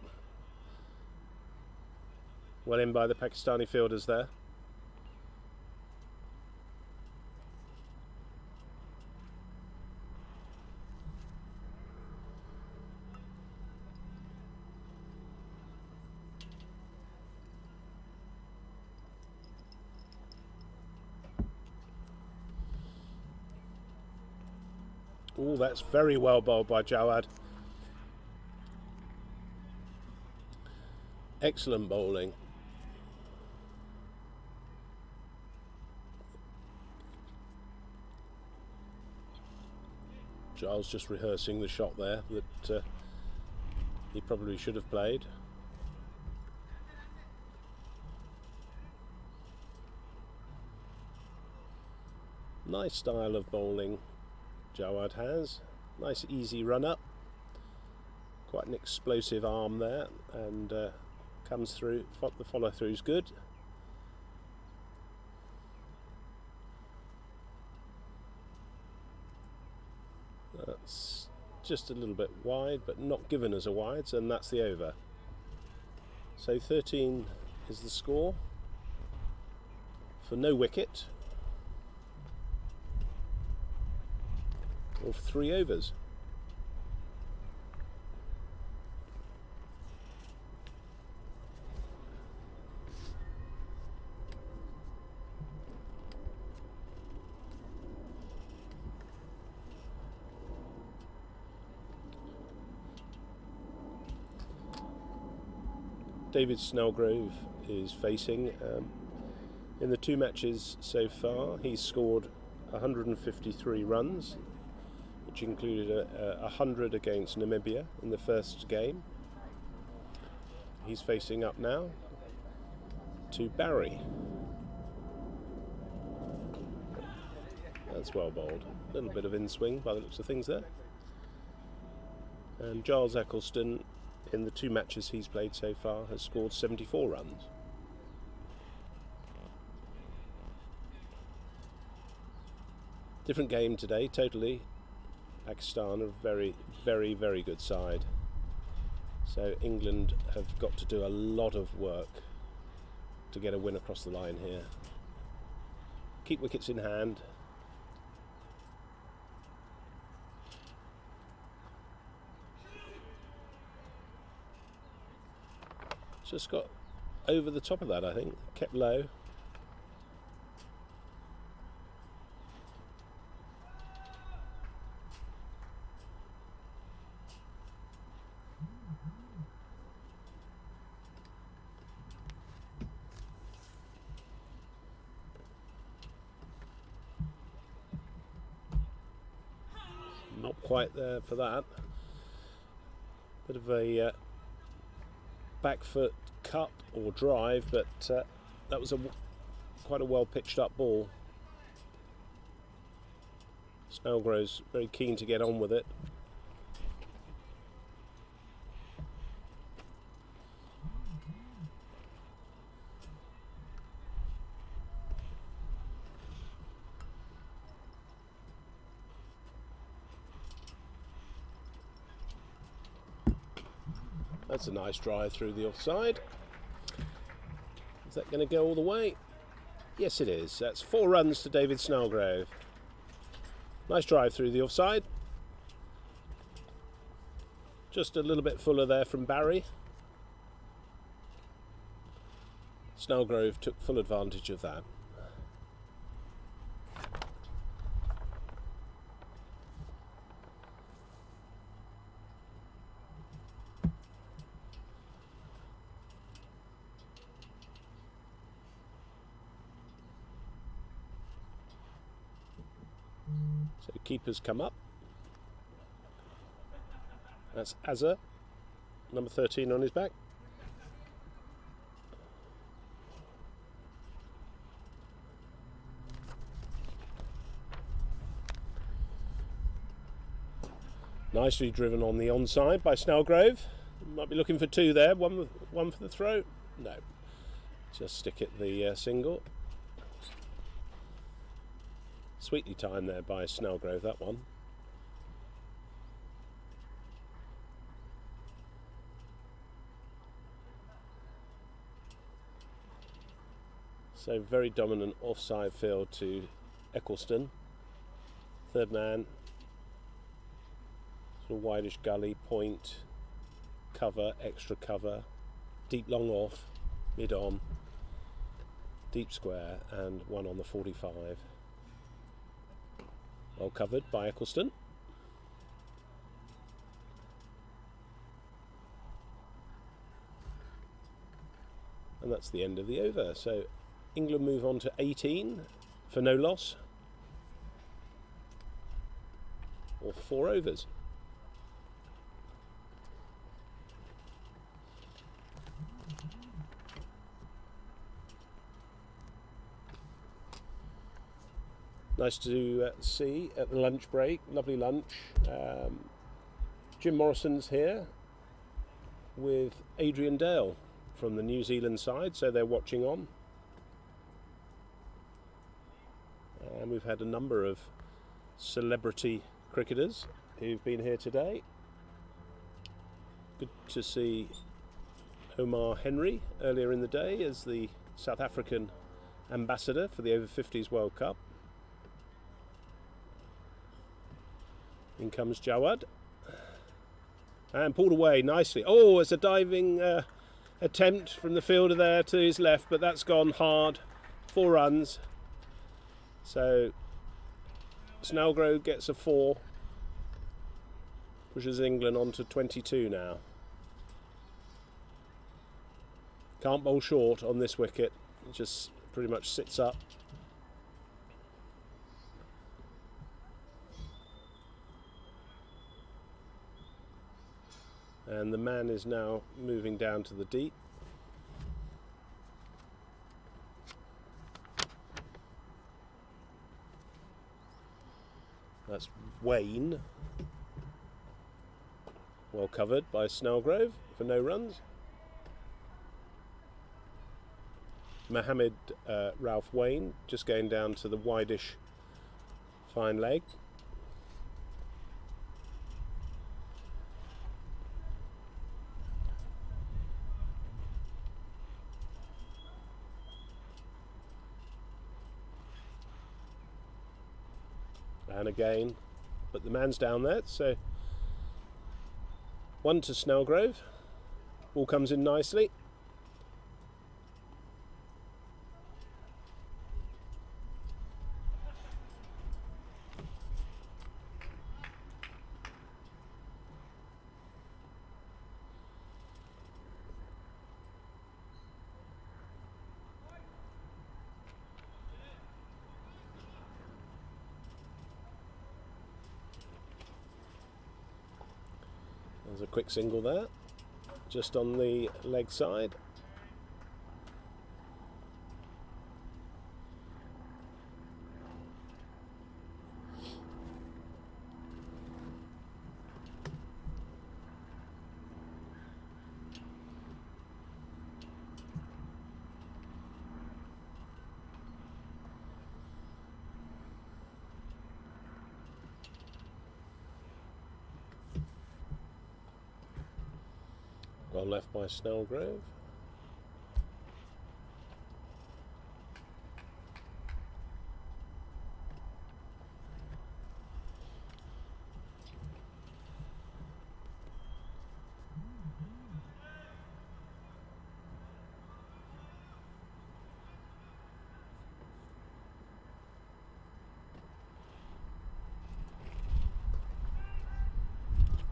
Well in by the Pakistani fielders there. Oh, that's very well bowled by Jawad. Excellent bowling. Giles just rehearsing the shot there that he probably should have played. Nice style of bowling Jawad has. Nice easy run up. Quite an explosive arm there, and comes through. The follow through is good. That's just a little bit wide, but not given as a wide, and that's the over. So 13 is the score for no wicket. or 3 overs. David Snellgrove is facing. In the 2 matches so far, he's scored 153 runs, which included 100 against Namibia in the first game. He's facing up now to Barry. That's well bowled. A little bit of in-swing by the looks of things there. And Giles Eccleston, in the 2 matches he's played so far, has scored 74 runs. Different game today, totally. Pakistan are a very, very, very good side. So England have got to do a lot of work to get a win across the line here. Keep wickets in hand. Just got over the top of that, I think. Kept low. Not quite there for that. Bit of a back foot cut or drive, but that was quite a well pitched up ball. Snellgrove's very keen to get on with it. That's a nice drive through the offside. Is that going to go all the way? Yes, it is. That's 4 runs to David Snellgrove. Nice drive through the offside. Just a little bit fuller there from Barry. Snellgrove took full advantage of that. So keepers come up. That's Azza, number 13 on his back. Nicely driven on the onside by Snellgrove. Might be looking for 2 there. One for the throw. No, just stick it the single. Sweetly timed there by Snellgrove, that one. So very dominant offside field to Eccleston. Third man. Sort of wideish gully, point, cover, extra cover, deep long off, mid on, deep square, and 1 on the 45. Well covered by Eccleston. And that's the end of the over. So England move on to 18 for no loss, or 4 overs. Nice to see at the lunch break, lovely lunch. Jim Morrison's here with Adrian Dale from the New Zealand side, so they're watching on. And we've had a number of celebrity cricketers who've been here today. Good to see Omar Henry earlier in the day as the South African ambassador for the Over-50s World Cup. In comes Jawad. And pulled away nicely. Oh, it's a diving attempt from the fielder there to his left, but that's gone hard. 4 runs. So Snellgrove gets a 4. Pushes England on to 22 now. Can't bowl short on this wicket. It just pretty much sits up. And the man is now moving down to the deep. That's Wayne. Well covered by Snellgrove for no runs. Mohammed Ralph Wayne just going down to the wideish fine leg. And again, but the man's down there, so 1 to Snellgrove. Ball comes in nicely. There's a quick single there, just on the leg side. Well left by Snellgrove.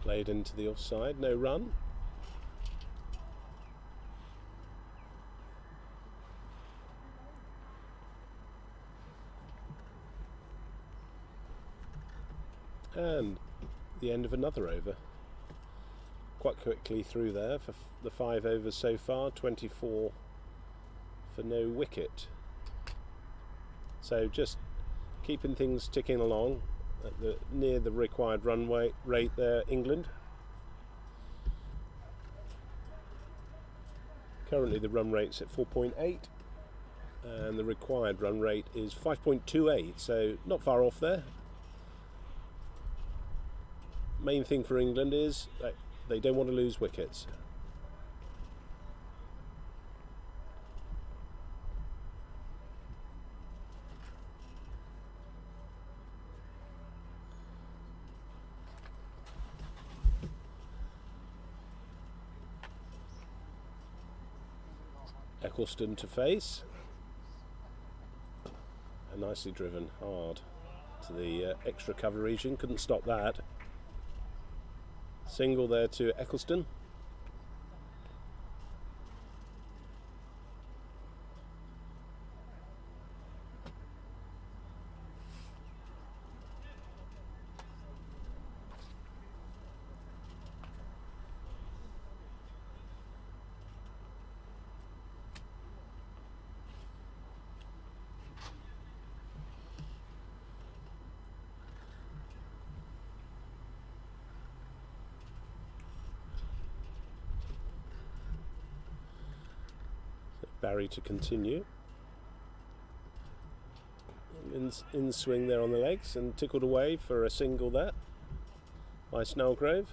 Played into the offside, no run. And the end of another over. Quite quickly through there for the 5 overs so far, 24 for no wicket. So just keeping things ticking along at near the required run rate there, England. Currently the run rate's at 4.8 and the required run rate is 5.28, so not far off there. Main thing for England is that they don't want to lose wickets. Eccleston to face, and nicely driven hard to the extra cover region, couldn't stop that. Single there to Eccleston. Barry to continue. In swing there on the legs and tickled away for a single there by Snellgrove.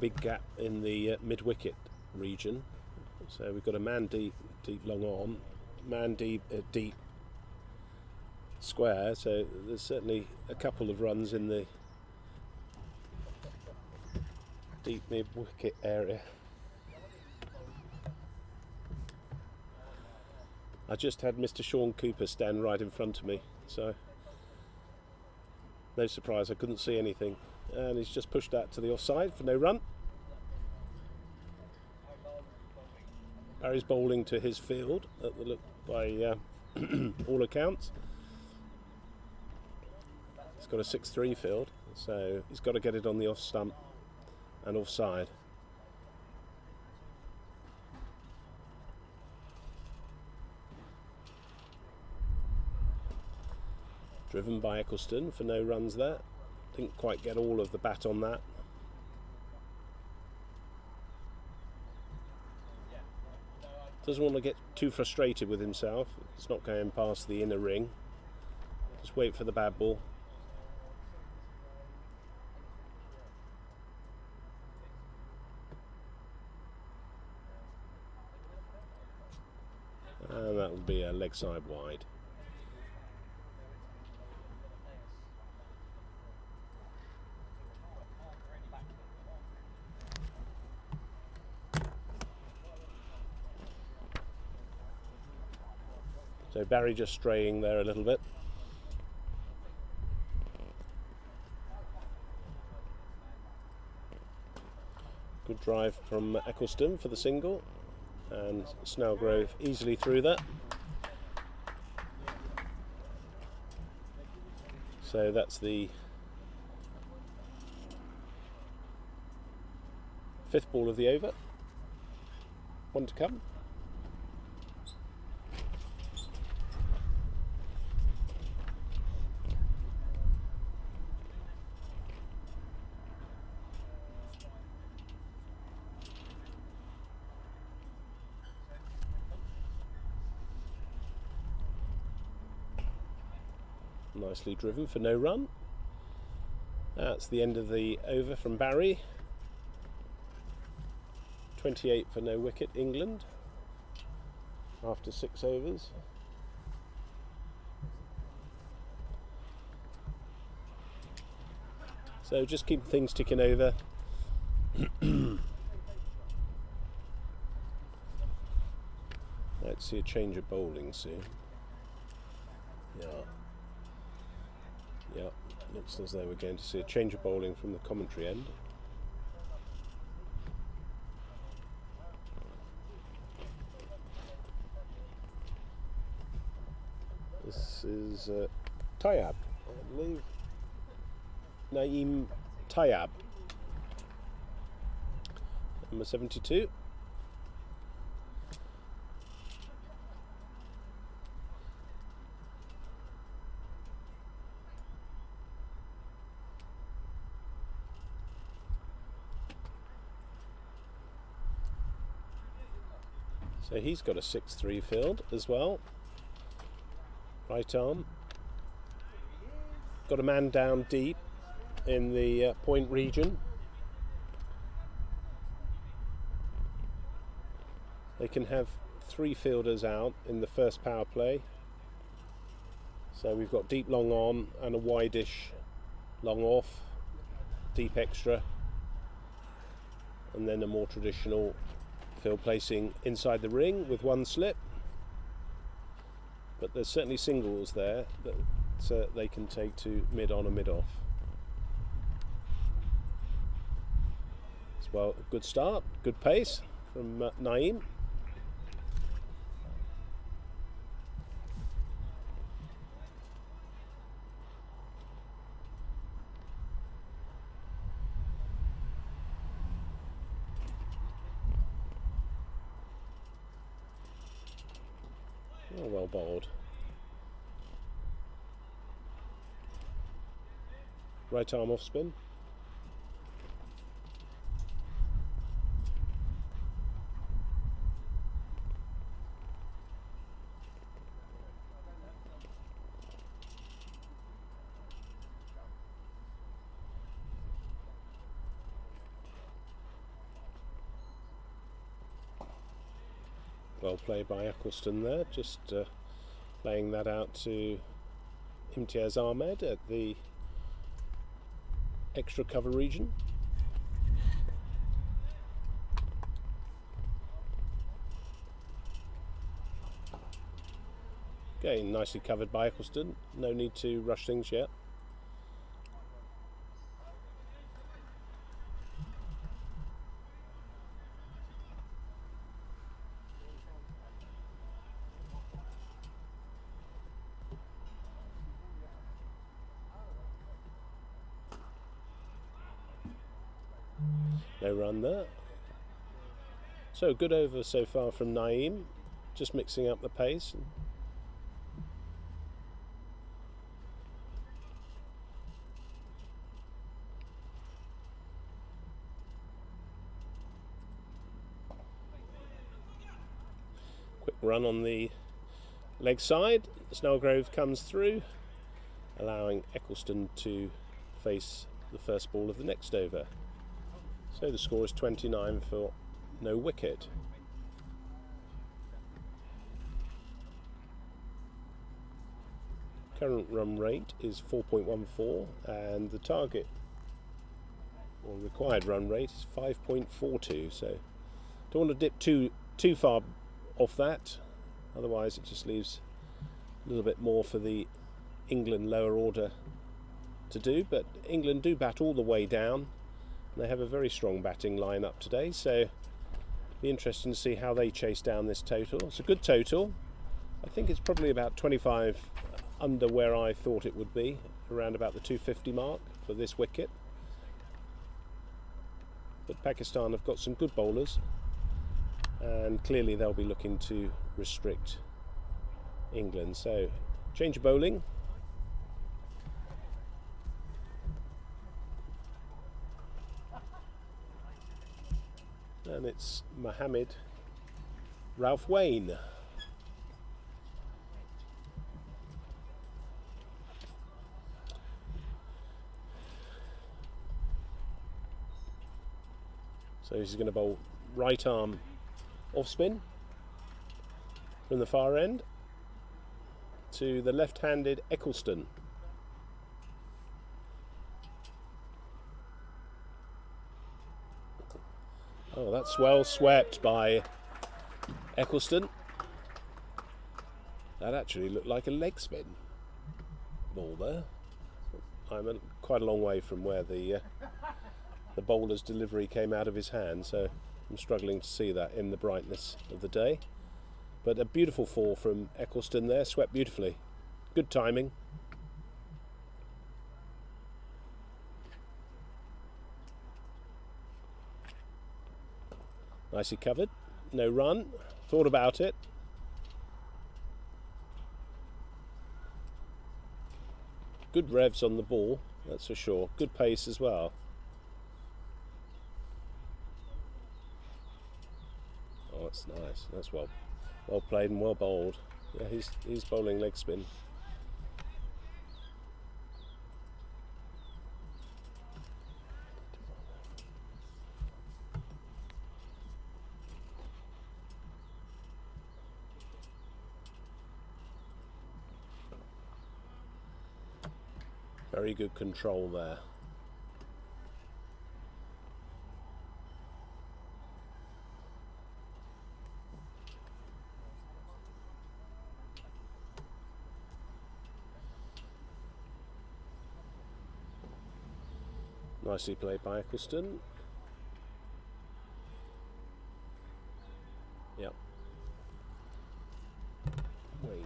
big gap in the mid-wicket region. So we've got a man deep long on, man deep square, so there's certainly a couple of runs in the deep mid-wicket area. I just had Mr. Sean Cooper stand right in front of me, so no surprise I couldn't see anything. And he's just pushed that to the offside for no run. Barry's bowling to his field at the look by all accounts. He's got a 6-3 field, so he's got to get it on the off stump and offside. Driven by Eccleston for no runs there. Didn't quite get all of the bat on that. Doesn't want to get too frustrated with himself. It's not going past the inner ring. Just wait for the bad ball. And that will be a leg side wide. So Barry just straying there a little bit. Good drive from Eccleston for the single, and Snellgrove easily through that. So that's the 5th ball of the over. One to come. Nicely driven for no run. That's the end of the over from Barry. 28 for no wicket, England, after 6 overs. So just keep things ticking over. Let's see a change of bowling soon. Yeah, looks as though we're going to see a change of bowling from the commentary end. This is Tayyab, I believe. Naeem Tayyab, number 72. So he's got a 6-3 field as well. Right arm. Got a man down deep in the point region. They can have 3 fielders out in the first power play. So we've got deep long on and a wide-ish long off, deep extra, and then a more traditional field placing inside the ring with 1 slip. But there's certainly singles there that they can take to mid on and mid off. Well, good start, good pace from Naeem. Oh, well bowled. Right arm off spin. Well played by Eccleston there, just laying that out to Imtiaz Ahmed at the extra cover region. Again, nicely covered by Eccleston, no need to rush things yet. No run there. So good over so far from Naeem, just mixing up the pace. Quick run on the leg side. Snellgrove comes through, allowing Eccleston to face the first ball of the next over. So the score is 29 for no wicket. Current run rate is 4.14 and the target or required run rate is 5.42, so don't want to dip too far off that, otherwise it just leaves a little bit more for the England lower order to do. But England do bat all the way down. They have a very strong batting lineup today, so be interesting to see how they chase down this total. It's a good total. I think it's probably about 25 under where I thought it would be, around about the 250 mark for this wicket. But Pakistan have got some good bowlers, and clearly they'll be looking to restrict England. So change of bowling. And it's Mohammed Ralph Wayne. So he's going to bowl right arm off spin from the far end to the left-handed Eccleston. Oh, that's well swept by Eccleston. That actually looked like a leg spin ball there. I'm quite a long way from where the bowler's delivery came out of his hand, so I'm struggling to see that in the brightness of the day. But a beautiful four from Eccleston there, swept beautifully. Good timing. Nicely covered, no run, thought about it. Good revs on the ball, that's for sure. Good pace as well. Oh, that's nice. That's well played and well bowled. Yeah, he's bowling leg spin. Very good control there. Nicely played by Eccleston. Yep. Wayne.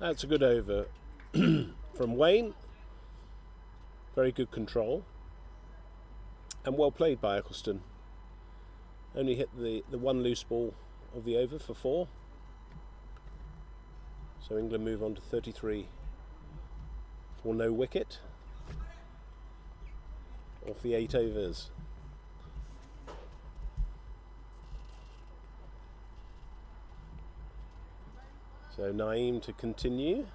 That's a good over from Wayne. Very good control. And well played by Eccleston. Only hit the one loose ball of the over for 4. So England move on to 33 for no wicket off the 8 overs. So Naeem to continue.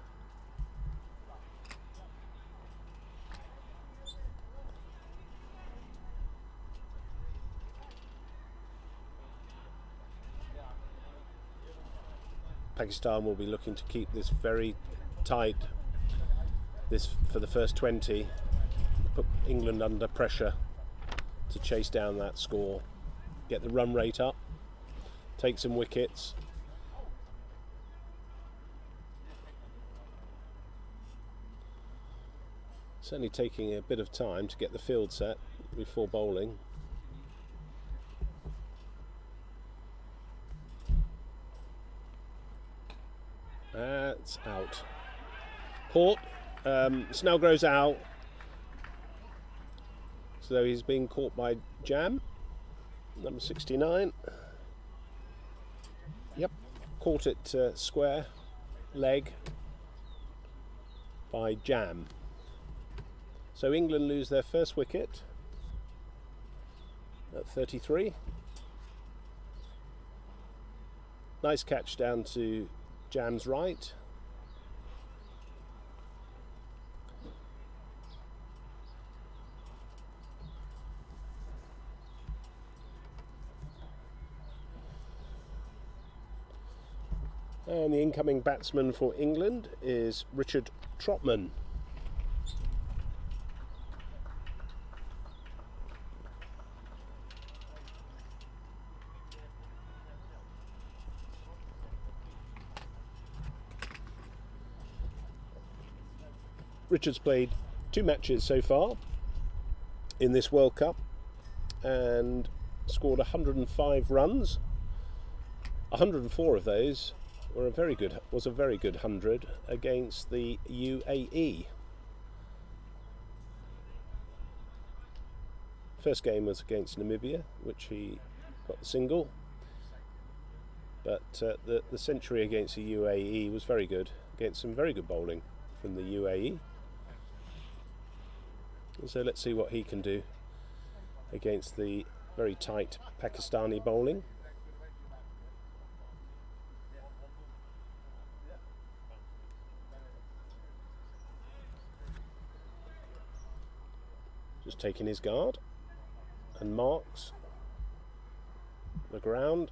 Pakistan will be looking to keep this very tight for the first 20, put England under pressure to chase down that score, get the run rate up, take some wickets. Certainly taking a bit of time to get the field set before bowling. That's out. Caught. Snellgrove's out. So he's being caught by Jam, number 69. Yep, caught it square leg by Jam. So England lose their first wicket at 33. Nice catch down to Jam's right. And the incoming batsman for England is Richard Trotman. Richard's played 2 matches so far in this World Cup and scored 105 runs. 104 of those was a very good 100 against the UAE. First game was against Namibia, which he got the single, but the century against the UAE was very good, against some very good bowling from the UAE. So let's see what he can do against the very tight Pakistani bowling. Just taking his guard and marks the ground.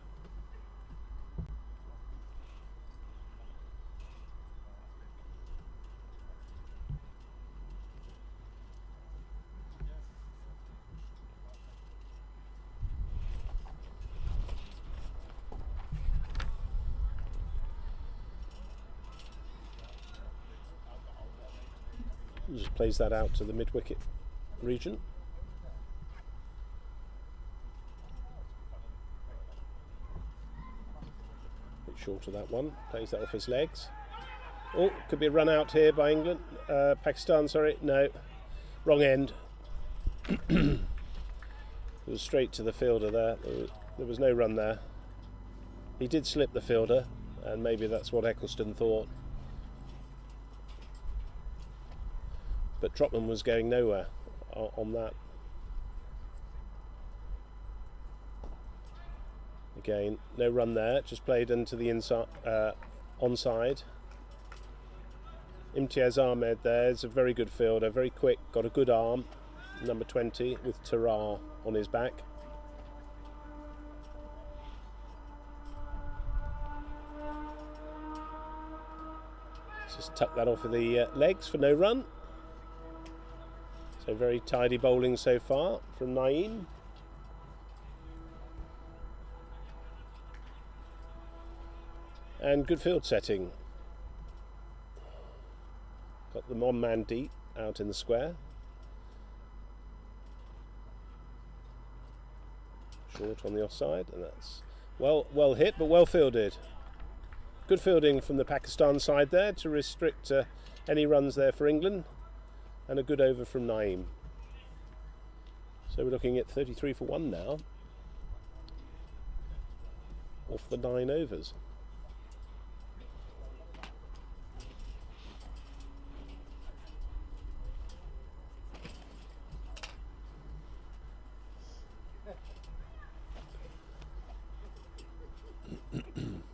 Just plays that out to the mid-wicket region. Bit short of that one. Plays that off his legs. Oh, could be a run out here by England. Pakistan, sorry. No. Wrong end. It was straight to the fielder there. There was no run there. He did slip the fielder, and maybe that's what Eccleston thought. But Trotman was going nowhere on that. Again, no run there, just played into the inside, onside. Imtiaz Ahmed there is a very good fielder, very quick, got a good arm, number 20, with Tarar on his back. Just tuck that off of the legs for no run. So very tidy bowling so far from Naeem. And good field setting. Got the one-man deep out in the square. Short on the offside, and that's well hit, but well fielded. Good fielding from the Pakistan side there to restrict any runs there for England. And a good over from Naeem. So we're looking at 33 for 1 now, off the 9 overs.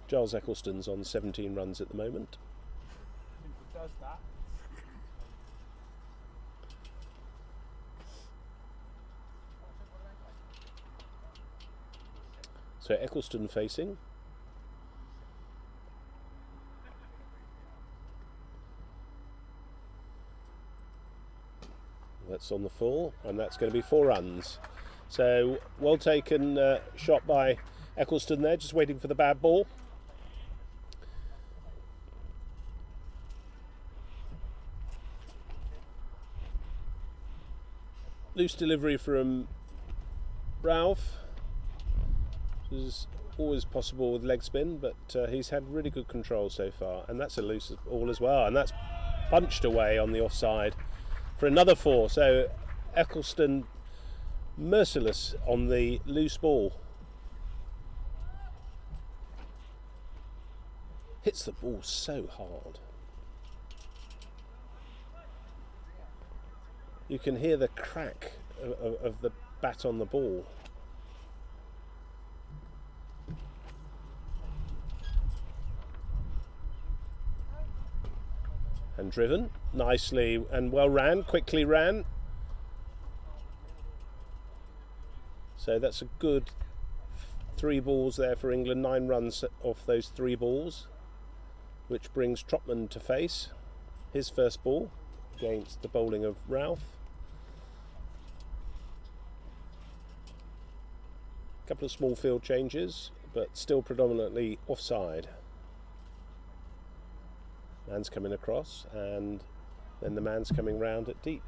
Giles Eccleston's on 17 runs at the moment. Does that? So Eccleston facing. lengths on the full, and that's going to be 4 runs. So well taken shot by Eccleston there, just waiting for the bad ball. Loose delivery from Ralph, which is always possible with leg spin, but he's had really good control so far, and that's a loose ball as well, and that's punched away on the offside for another 4. So Eccleston merciless on the loose ball. Hits the ball so hard. You can hear the crack of the bat on the ball. And driven nicely and well ran, quickly ran. So that's a good 3 balls there for England, 9 runs off those 3 balls, which brings Trotman to face his first ball against the bowling of Ralph. A couple of small field changes, but still predominantly offside. Man's coming across, and then the man's coming round at deep.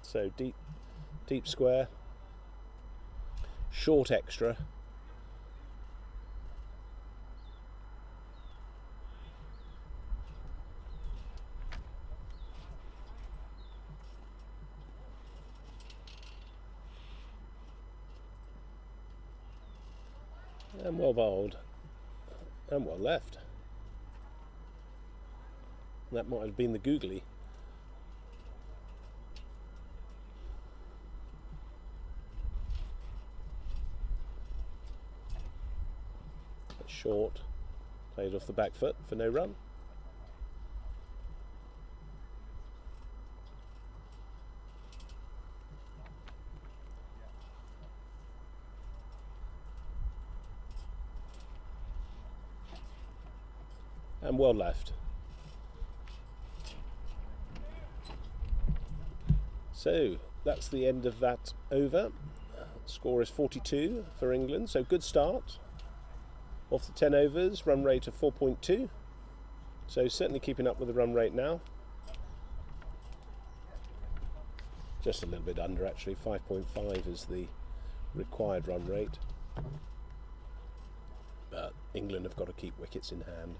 So deep square, short extra. And well bowled, and well left. That might have been the googly. That's short, played off the back foot for no run. And well left. So that's the end of that over. Score is 42 for England, so good start. Off the 10 overs, run rate of 4.2. So certainly keeping up with the run rate now. Just a little bit under actually, 5.5 is the required run rate. But England have got to keep wickets in hand.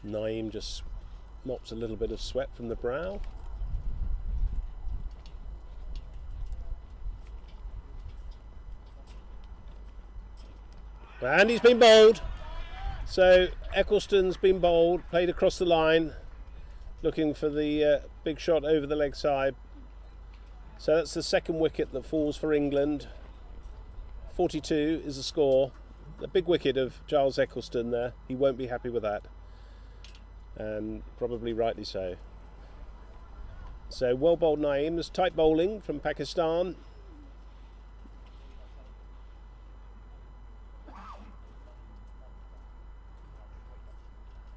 Naeem just mops a little bit of sweat from the brow. And he's been bowled. So Eccleston's been bowled, played across the line, looking for the big shot over the leg side. So that's the second wicket that falls for England. 42 is the score. The big wicket of Giles Eccleston there. He won't be happy with that. And probably rightly so. So well bowled Naeem. There's tight bowling from Pakistan.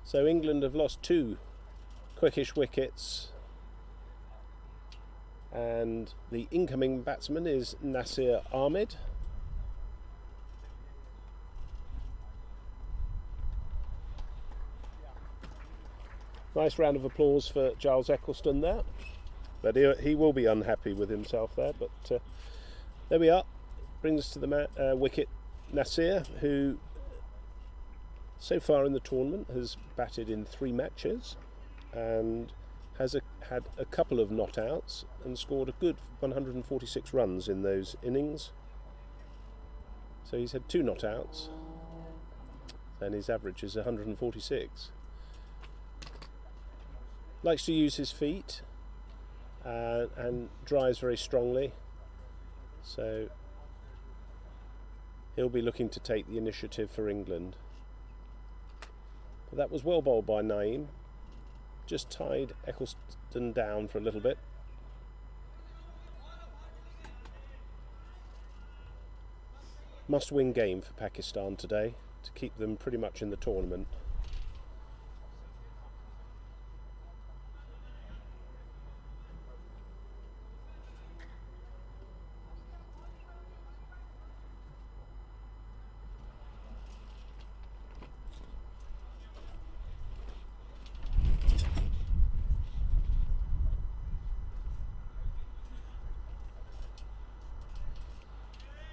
So England have lost 2 quickish wickets, and the incoming batsman is Nasir Ahmed. Nice round of applause for Giles Eccleston there, but he will be unhappy with himself there, but there we are. Brings us to the wicket Nasir, who so far in the tournament has batted in 3 matches and has had a couple of not outs and scored a good 146 runs in those innings. So he's had 2 not outs and his average is 146. Likes to use his feet and drives very strongly, so he'll be looking to take the initiative for England. But that was well bowled by Naeem, just tied Eccleston down for a little bit. Must win game for Pakistan today to keep them pretty much in the tournament.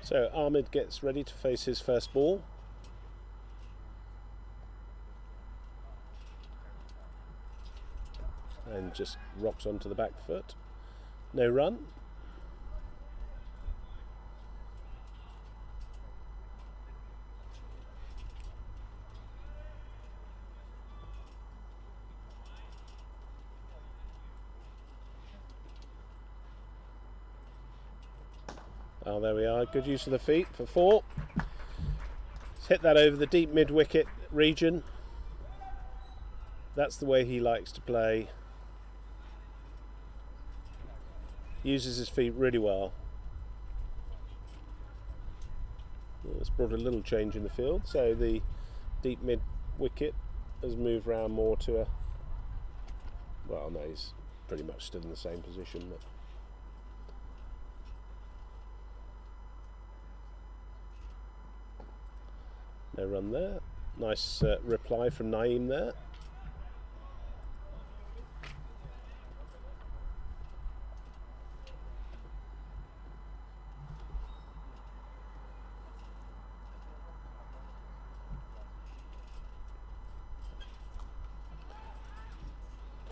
So Ahmed gets ready to face his first ball. And just rocks onto the back foot. No run. Oh, there we are. Good use of the feet for 4. He's hit that over the deep mid-wicket region. That's the way he likes to play. Uses his feet really well. It's brought a little change in the field, so the deep mid-wicket has moved round more to a... Well, no, he's pretty much still in the same position. But no run there. Nice reply from Naeem there.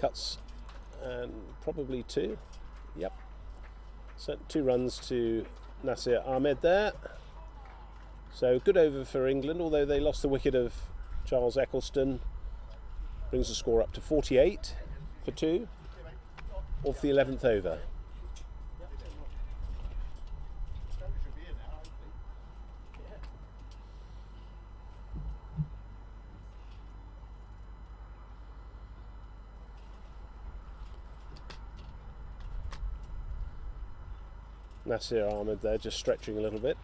Cuts and probably 2. Yep. So 2 runs to Nasir Ahmed there. So good over for England, although they lost the wicket of Charles Eccleston. Brings the score up to 48 for 2 off the 11th over. Nasir Ahmed there just stretching a little bit.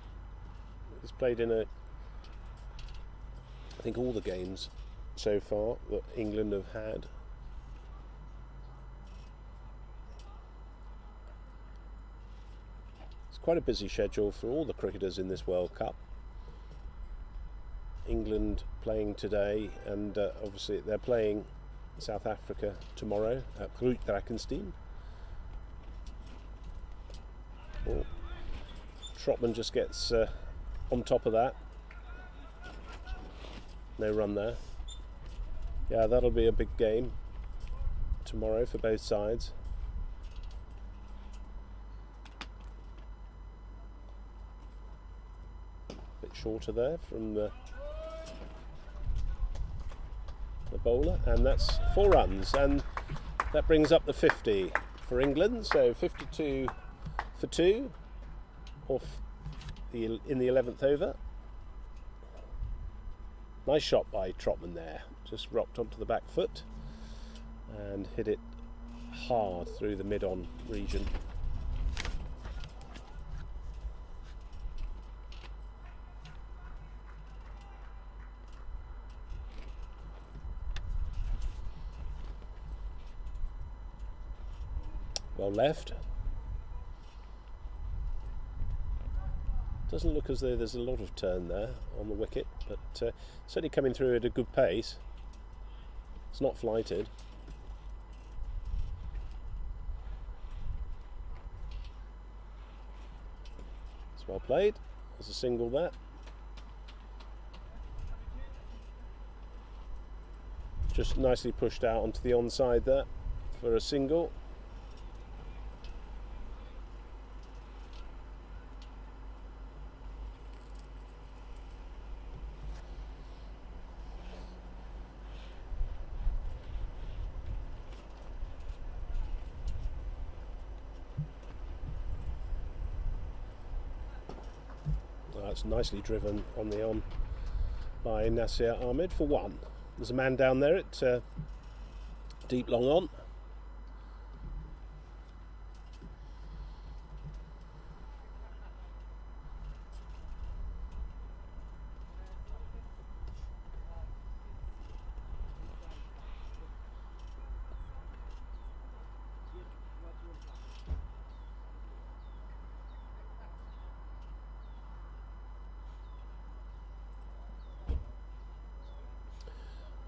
He's played in I think all the games so far that England have had. It's quite a busy schedule for all the cricketers in this World Cup. England playing today, and obviously they're playing South Africa tomorrow at Groot Drakenstein. Oh, Trotman just gets on top of that. No run there. Yeah, that'll be a big game tomorrow for both sides. Bit shorter there from the bowler, and that's 4 runs, and that brings up the 50 for England. So 52 for 2 off in the 11th over. Nice shot by Trotman there, just rocked onto the back foot and hit it hard through the mid-on region. Well left. Doesn't look as though there's a lot of turn there on the wicket, but certainly coming through at a good pace. It's not flighted. It's well played. There's a single there. Just nicely pushed out onto the onside there for a single. That's nicely driven on the on by Nasir Ahmed for one. There's a man down there at deep long on.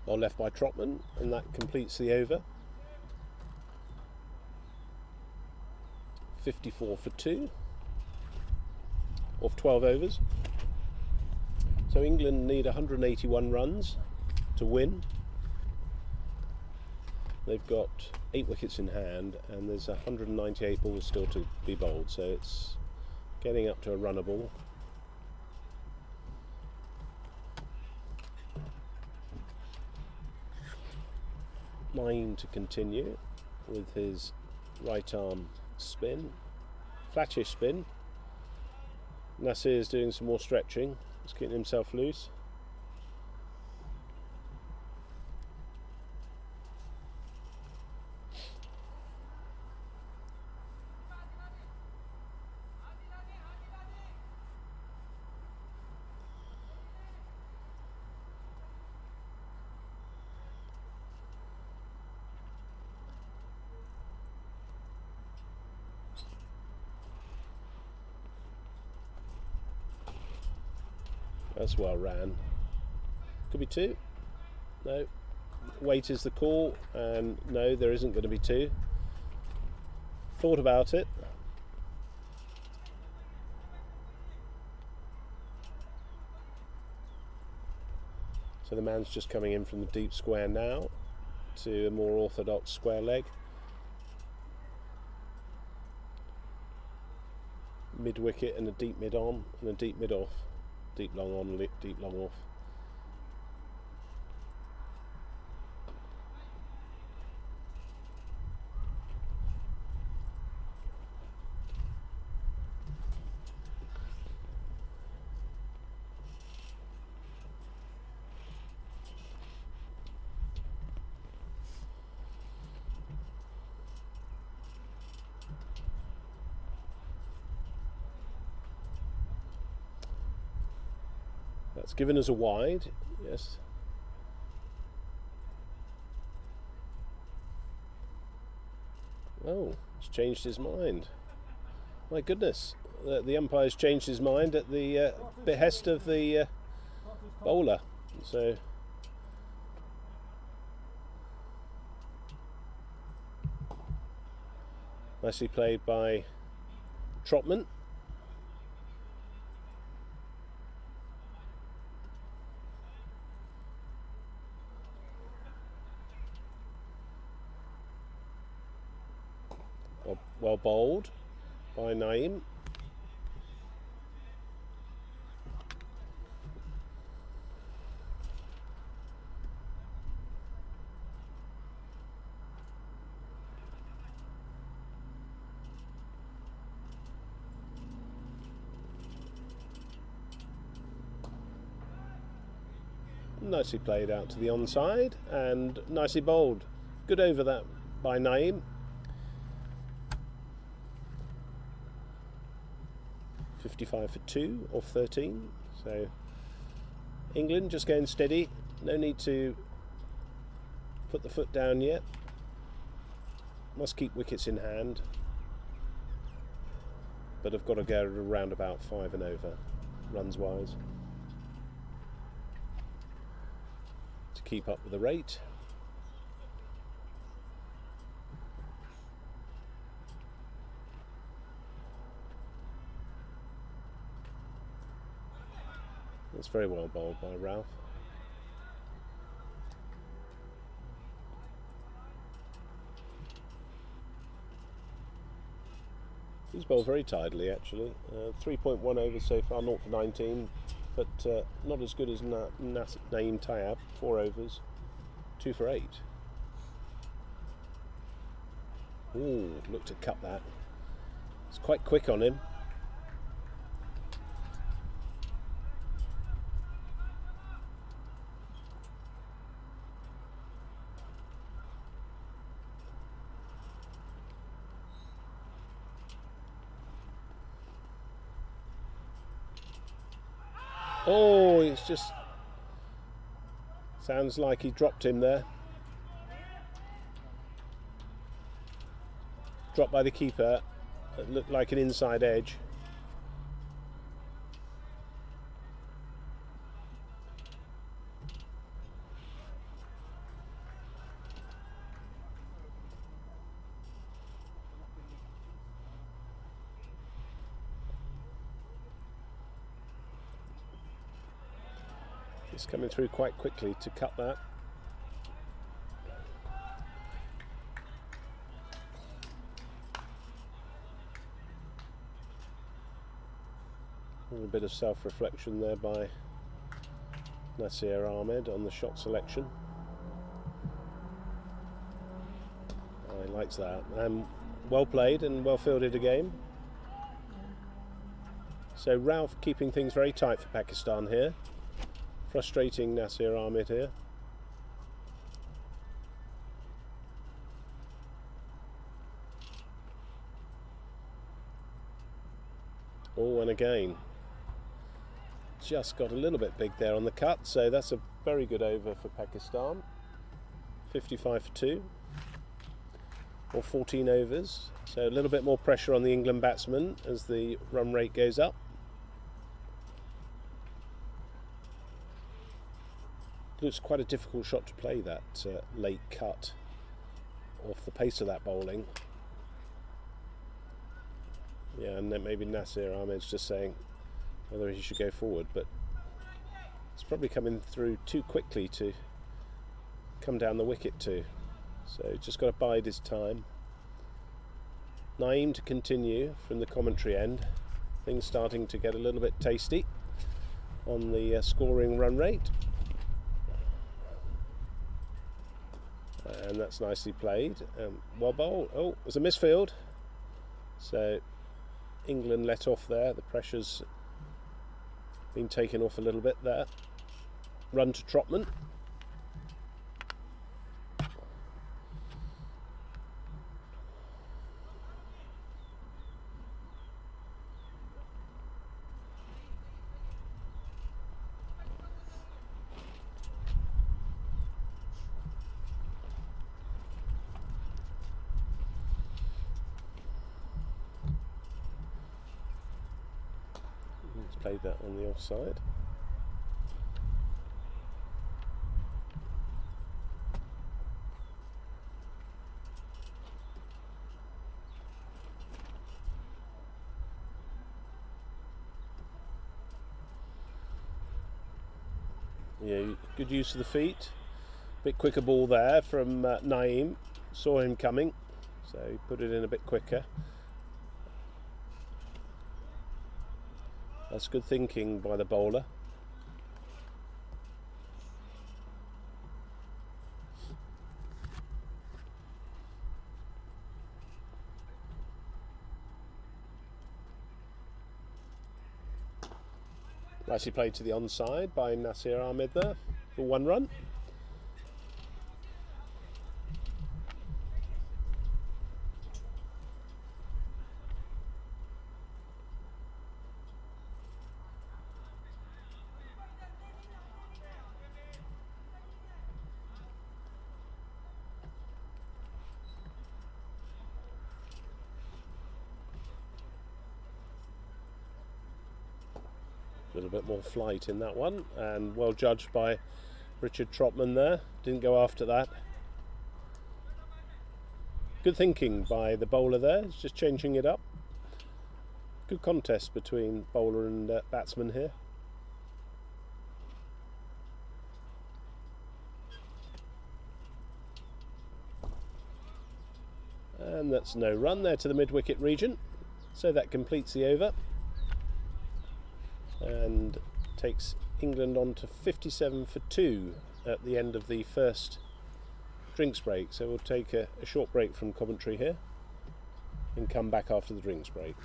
Ball left by Trotman, and that completes the over. 54 for 2 off 12 overs. So England need 181 runs to win. They've got 8 wickets in hand, and there's 198 balls still to be bowled, so it's getting up to a runnable. Mine to continue with his right arm spin, flattish spin. Nasir's doing some more stretching, he's getting himself loose. That's well ran. Could be 2. No. Weight is the call, and no, there isn't going to be 2. Thought about it. So the man's just coming in from the deep square now to a more orthodox square leg. Mid wicket and a deep mid on and a deep mid off. Deep long on, deep long off. That's given us a wide, yes. Oh, he's changed his mind. My goodness, the umpire's changed his mind at the behest of the bowler. So nicely played by Trotman. Well bowled by Naeem. Nicely played out to the onside and nicely bowled. Good over that by Naeem. 55 for 2 off 13. So England just going steady. No need to put the foot down yet. Must keep wickets in hand. But have got to go around about 5 and over runs wise to keep up with the rate. That's very well bowled by Ralph. He's bowled very tidily actually. 3.1 overs so far, 0 for 19, but not as good as Naeem Tayyab, 4 overs, 2 for 8. Ooh, looked to cut that. It's quite quick on him. Oh, it's just sounds like he dropped him there. Dropped by the keeper. It looked like an inside edge. It's coming through quite quickly to cut that. A little bit of self-reflection there by Nasir Ahmed on the shot selection. Oh, he likes that. Well played and well fielded again. So Ralph keeping things very tight for Pakistan here. Frustrating Nasir Ahmed here. Oh, and again. Just got a little bit big there on the cut, so that's a very good over for Pakistan. 55 for 2, or 14 overs. So a little bit more pressure on the England batsman as the run rate goes up. Looks quite a difficult shot to play, that late cut off the pace of that bowling. Yeah, and then maybe Nasir Ahmed's just saying whether he should go forward, but it's probably coming through too quickly to come down the wicket too. So just got to bide his time. Naeem to continue from the commentary end. Things starting to get a little bit tasty on the scoring run rate. And that's nicely played. Well bowled. Oh, it was a misfield. So England let off there. The pressure's been taken off a little bit there. Run to Trotman. Played that on the offside. Yeah, good use of the feet. Bit quicker ball there from Naeem. Saw him coming, so he put it in a bit quicker. That's good thinking by the bowler. Nicely played to the onside by Nasir Ahmed there for 1 run. A little bit more flight in that one, and well judged by Richard Trotman there. Didn't go after that. Good thinking by the bowler there. He's just changing it up. Good contest between bowler and batsman here. And that's no run there to the mid-wicket region. So that completes the over and takes England on to 57 for 2 at the end of the first drinks break. So we'll take a short break from commentary here and come back after the drinks break.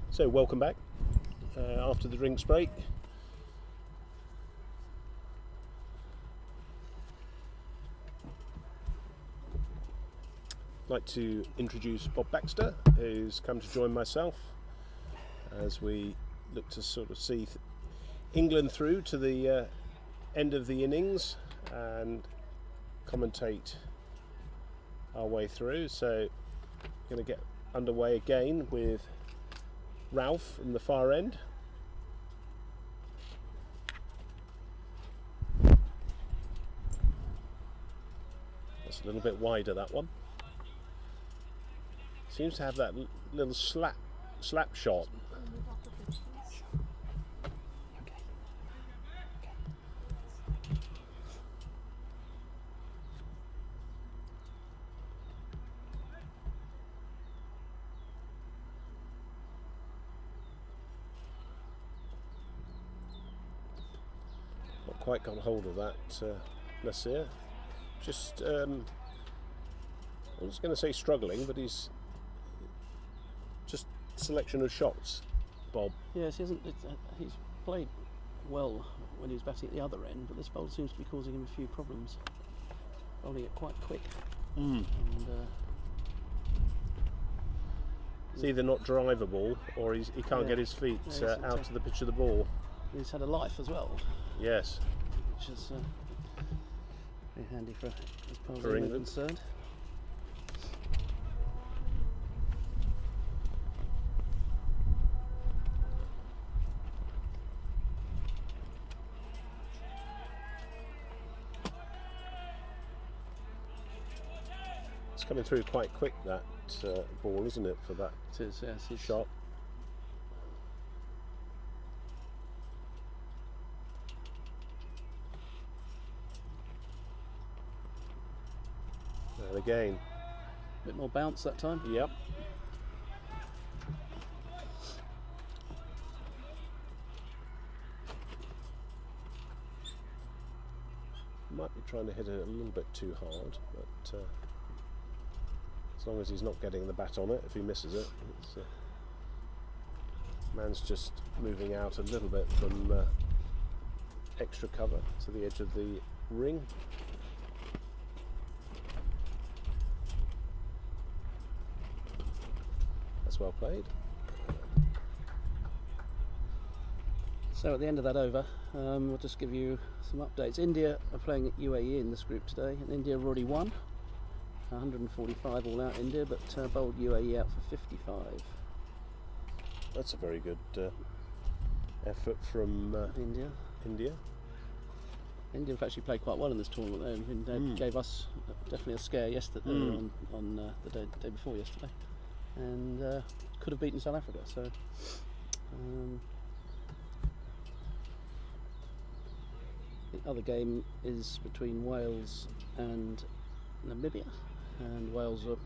So welcome back after the drinks break. I'd like to introduce Bob Baxter, who's come to join myself as we look to sort of see England through to the end of the innings and commentate our way through. So going to get underway again with Ralph from the far end. That's a little bit wider, that one. Seems to have that little slap shot. Not quite got hold of that, Nasir. Just, I was going to say struggling, but he's just selection of shots, Bob. Yes, he's played well when he was batting at the other end, but this bowl seems to be causing him a few problems. Bowling it quite quick. And, it's either not drivable or he can't get his feet out to the pitch of the ball. He's had a life as well. Yes. Which is very handy for as far as For I'm England. concerned. It's coming through quite quick, that ball, isn't it, for that It is, yes. It's shot. And again. a bit more bounce that time. Yep. Might be trying to hit it a little bit too hard, but as long as he's not getting the bat on it, if he misses it, it's, man's just moving out a little bit from extra cover to the edge of the ring. That's well played. So at the end of that over, we'll just give you some updates. India are playing at UAE in this group today, and India have already won. 145 all out India, but bowled UAE out for 55. That's a very good effort from India. India. India have actually played quite well in this tournament. They gave us definitely a scare yesterday on the day before yesterday, and could have beaten South Africa. So the other game is between Wales and Namibia, and Wales are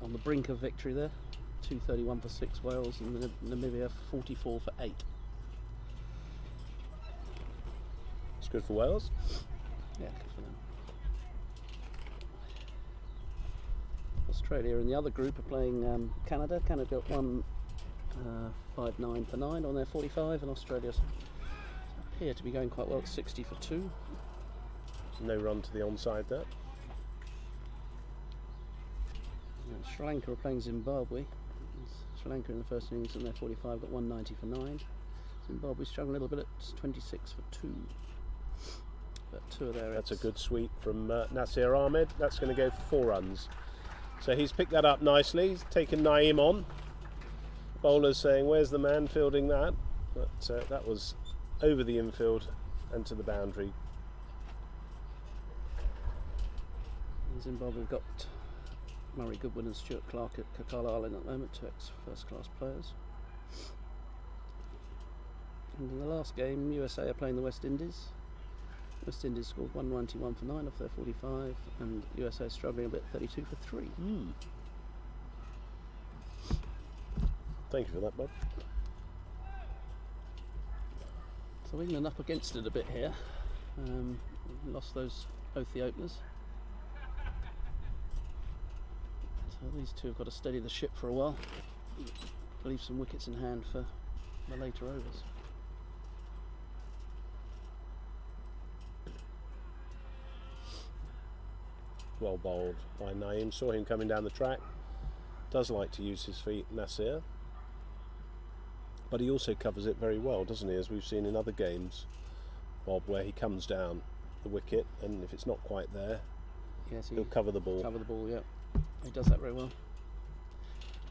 on the brink of victory there. 231 for 6 Wales, and Namibia 44 for 8. It's good for Wales. Yeah, good for them. Australia in the other group are playing Canada. Canada won 5-9 for 9 on their 45, and Australia appear to be going quite well at 60 for 2. No run to the onside there. Sri Lanka are playing Zimbabwe. Sri Lanka in the first innings in their 45 got 190 for 9. Zimbabwe struggling a little bit at 26 for 2. But 2 of their That's a good sweep from Nasir Ahmed. That's going to go for 4 runs. So he's picked that up nicely. He's taken Naeem on. Bowler's saying, where's the man fielding that? But that was over the infield and to the boundary. In Zimbabwe have got Murray Goodwin and Stuart Clark at Kakala Island at the moment, 2 ex-first-class players. And in the last game, USA are playing the West Indies. West Indies scored 191 for 9 off their 45, and USA struggling a bit, 32 for 3. Thank you for that, bud. So England up against it a bit here. Lost both the openers. So these two have got to steady the ship for a while. Leave some wickets in hand for the later overs. Well bowled by Naeem. Saw him coming down the track. Does like to use his feet, Nasir. But he also covers it very well, doesn't he? As we've seen in other games, Bob, where he comes down the wicket, and if it's not quite there, yes, he'll cover the ball. Cover the ball, yeah. He does that very well.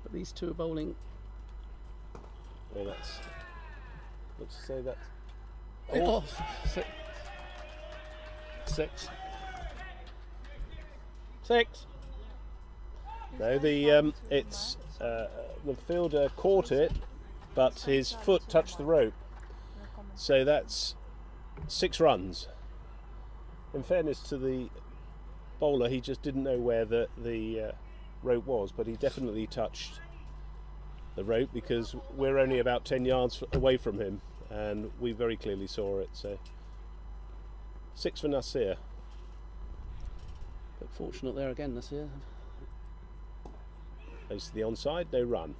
But these two are bowling. Well, that's. Let's say that. Oh, 6. 6. No, it's the fielder caught it, but his foot touched the rope. So that's 6 runs. In fairness to the bowler, he just didn't know where the rope was, but he definitely touched the rope because we're only about 10 yards away from him, and we very clearly saw it. So 6 for Nasir. But fortunate there again, Nasir. Goes to the onside, no run.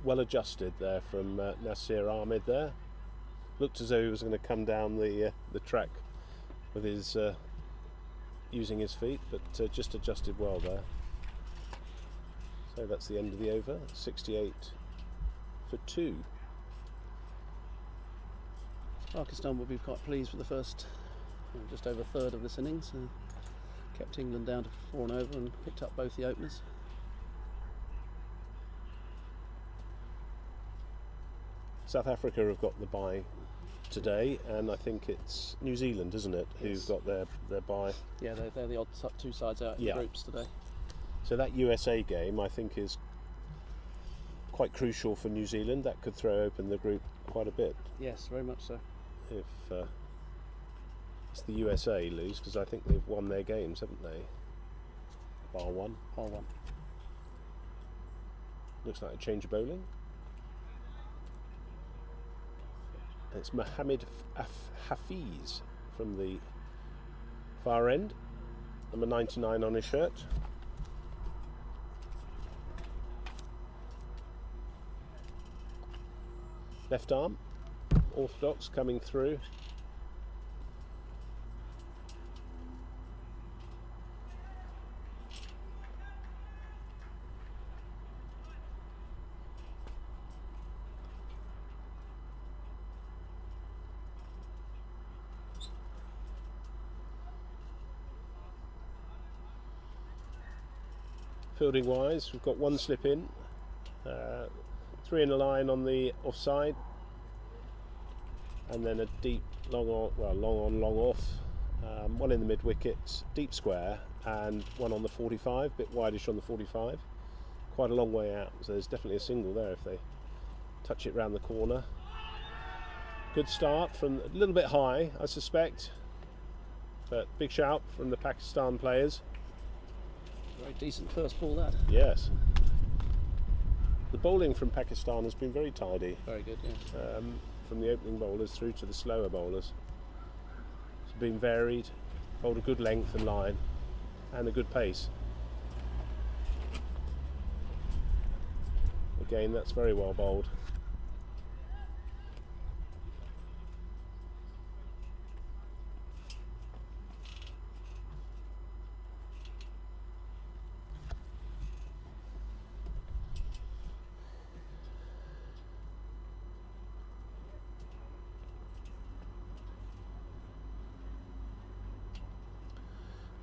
Well adjusted there from Nasir Ahmed there. Looked as though he was going to come down the track with his using his feet, but just adjusted well there. So that's the end of the over. 68 for 2. Pakistan will be quite pleased with the first, just over a third of this innings. Kept England down to 4 and over and picked up both the openers. South Africa have got the bye today, and I think it's New Zealand, isn't it, who've got their bye. Yeah, they're the odd 2 sides out in the groups today. So that USA game, I think, is quite crucial for New Zealand. That could throw open the group quite a bit. Yes, very much so. If it's the USA lose, because I think they've won their games, haven't they? Bar one. Looks like a change of bowling. It's Mohammed Hafiz from the far end, number 99 on his shirt. Left arm, orthodox coming through. Fielding wise, we've got one slip in, 3 in a line on the offside, and then a deep long on, well, long on, long off, one in the mid wicket, deep square, and one on the 45, bit wideish on the 45, quite a long way out, so there's definitely a single there if they touch it round the corner. Good start from a little bit high, I suspect, but big shout from the Pakistan players. Very decent first ball, that. Yes. The bowling from Pakistan has been very tidy. Very good, yeah. From the opening bowlers through to the slower bowlers. It's been varied, bowled a good length and line, and a good pace. Again, that's very well bowled.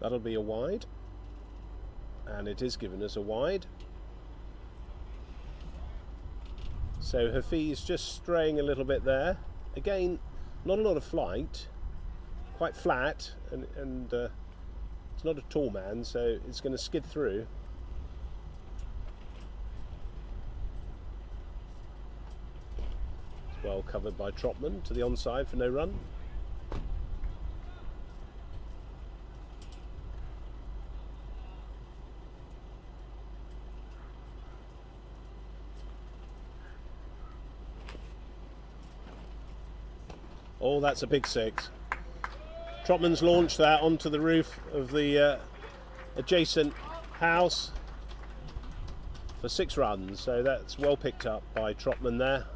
That'll be a wide, and it is giving us a wide. So Hafiz just straying a little bit there. Again, not a lot of flight, quite flat, and it's not a tall man, so it's going to skid through. It's well covered by Trotman to the onside for no run. Oh, that's a big 6. Trotman's launched that onto the roof of the adjacent house for 6 runs, so that's well picked up by Trotman there.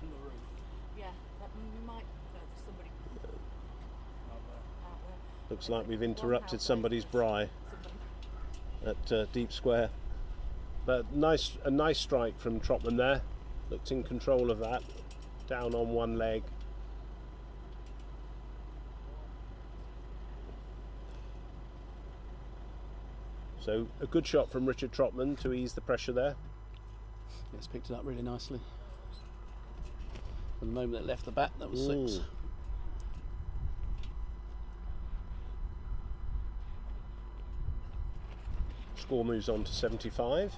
On the roof. Yeah, that might somebody out there. Looks like we've interrupted somebody's braai at Deep Square. But a nice strike from Trotman there. Looked in control of that. Down on one leg. So a good shot from Richard Trotman to ease the pressure there. Yes, picked it up really nicely. From the moment it left the bat, that was 6. Score moves on to 75.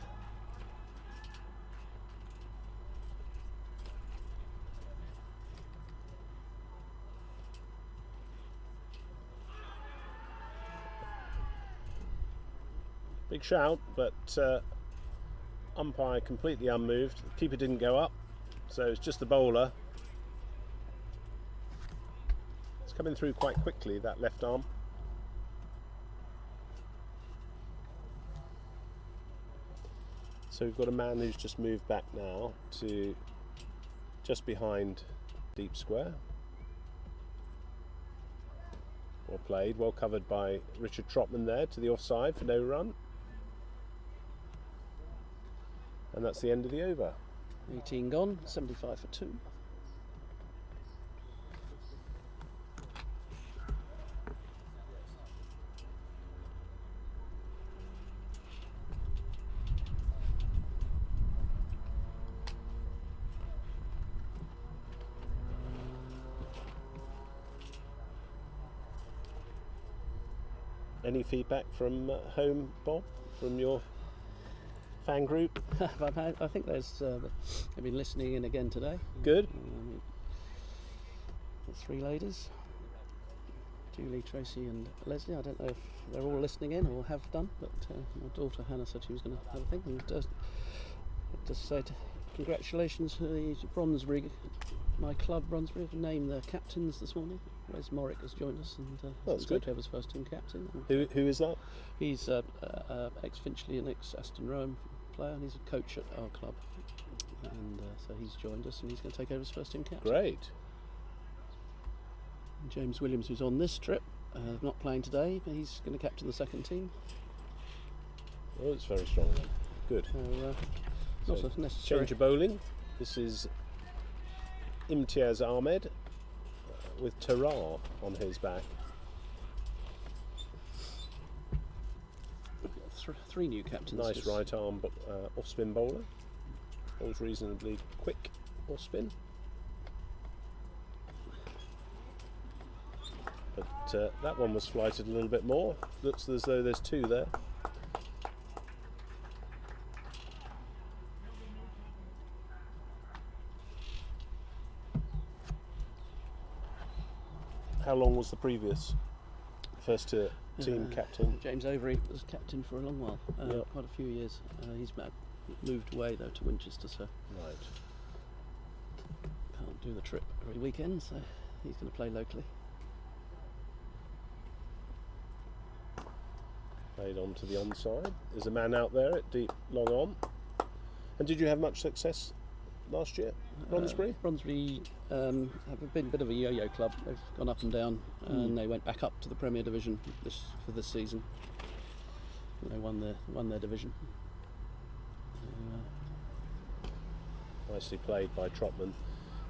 Big shout, but umpire completely unmoved. The keeper didn't go up, so it's just the bowler. It's coming through quite quickly, that left arm. So we've got a man who's just moved back now to just behind Deep Square. Well played, well covered by Richard Trotman there to the offside for no run. And that's the end of the over. 18 gone, 75 for 2. Any feedback from home, Bob, from your fan group? I think there's they've been listening in again today. Good. The 3 ladies, Julie, Tracy and Leslie. I don't know if they're all listening in or have done, but my daughter Hannah said she was going to have a thing. And just said congratulations to the Bronsbury, my club Bronsbury, have named their captains this morning. Wes Morrick has joined us, and that's good. Whoever's first team captain. Who is that? He's ex-Finchley and ex-Aston Rowan player, and he's a coach at our club. and so he's joined us, and he's going to take over as first team captain. Great. And James Williams, who's on this trip, not playing today, but he's going to captain the second team. Oh, it's very strong then. Good. Not So, a necessary. change of bowling. This is Imtiaz Ahmed with Tarar on his back. Three new captains. Nice this- right arm off spin bowler. Bowls reasonably quick off spin. But that one was flighted a little bit more. Looks as though there's two there. How long was the previous first team captain? James Overy was captain for a long while, Yep. quite a few years. He's moved away though to Winchester, so Right. can't do the trip every weekend, so he's going to play locally. Played on to the onside. There's a man out there at deep long on. And did you have much success last year, Bronsbury? Bronsbury have been a bit of a yo-yo club. They've gone up and down, and they went back up to the Premier Division for this season. And they won their division. Nicely played by Trotman.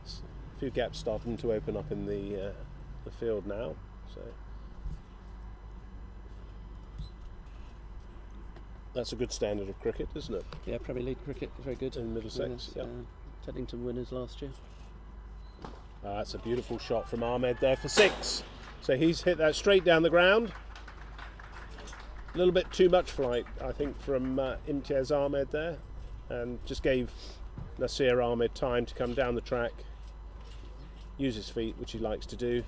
A few gaps starting to open up in the field now. So that's a good standard of cricket, isn't it? Yeah, Premier League cricket is very good. In Middlesex, Winners, Teddington winners last year. That's a beautiful shot from Ahmed there for 6. So he's hit that straight down the ground. A little bit too much flight, I think, from Imtiaz Ahmed there, and just gave Nasir Ahmed time to come down the track, use his feet, which he likes to do.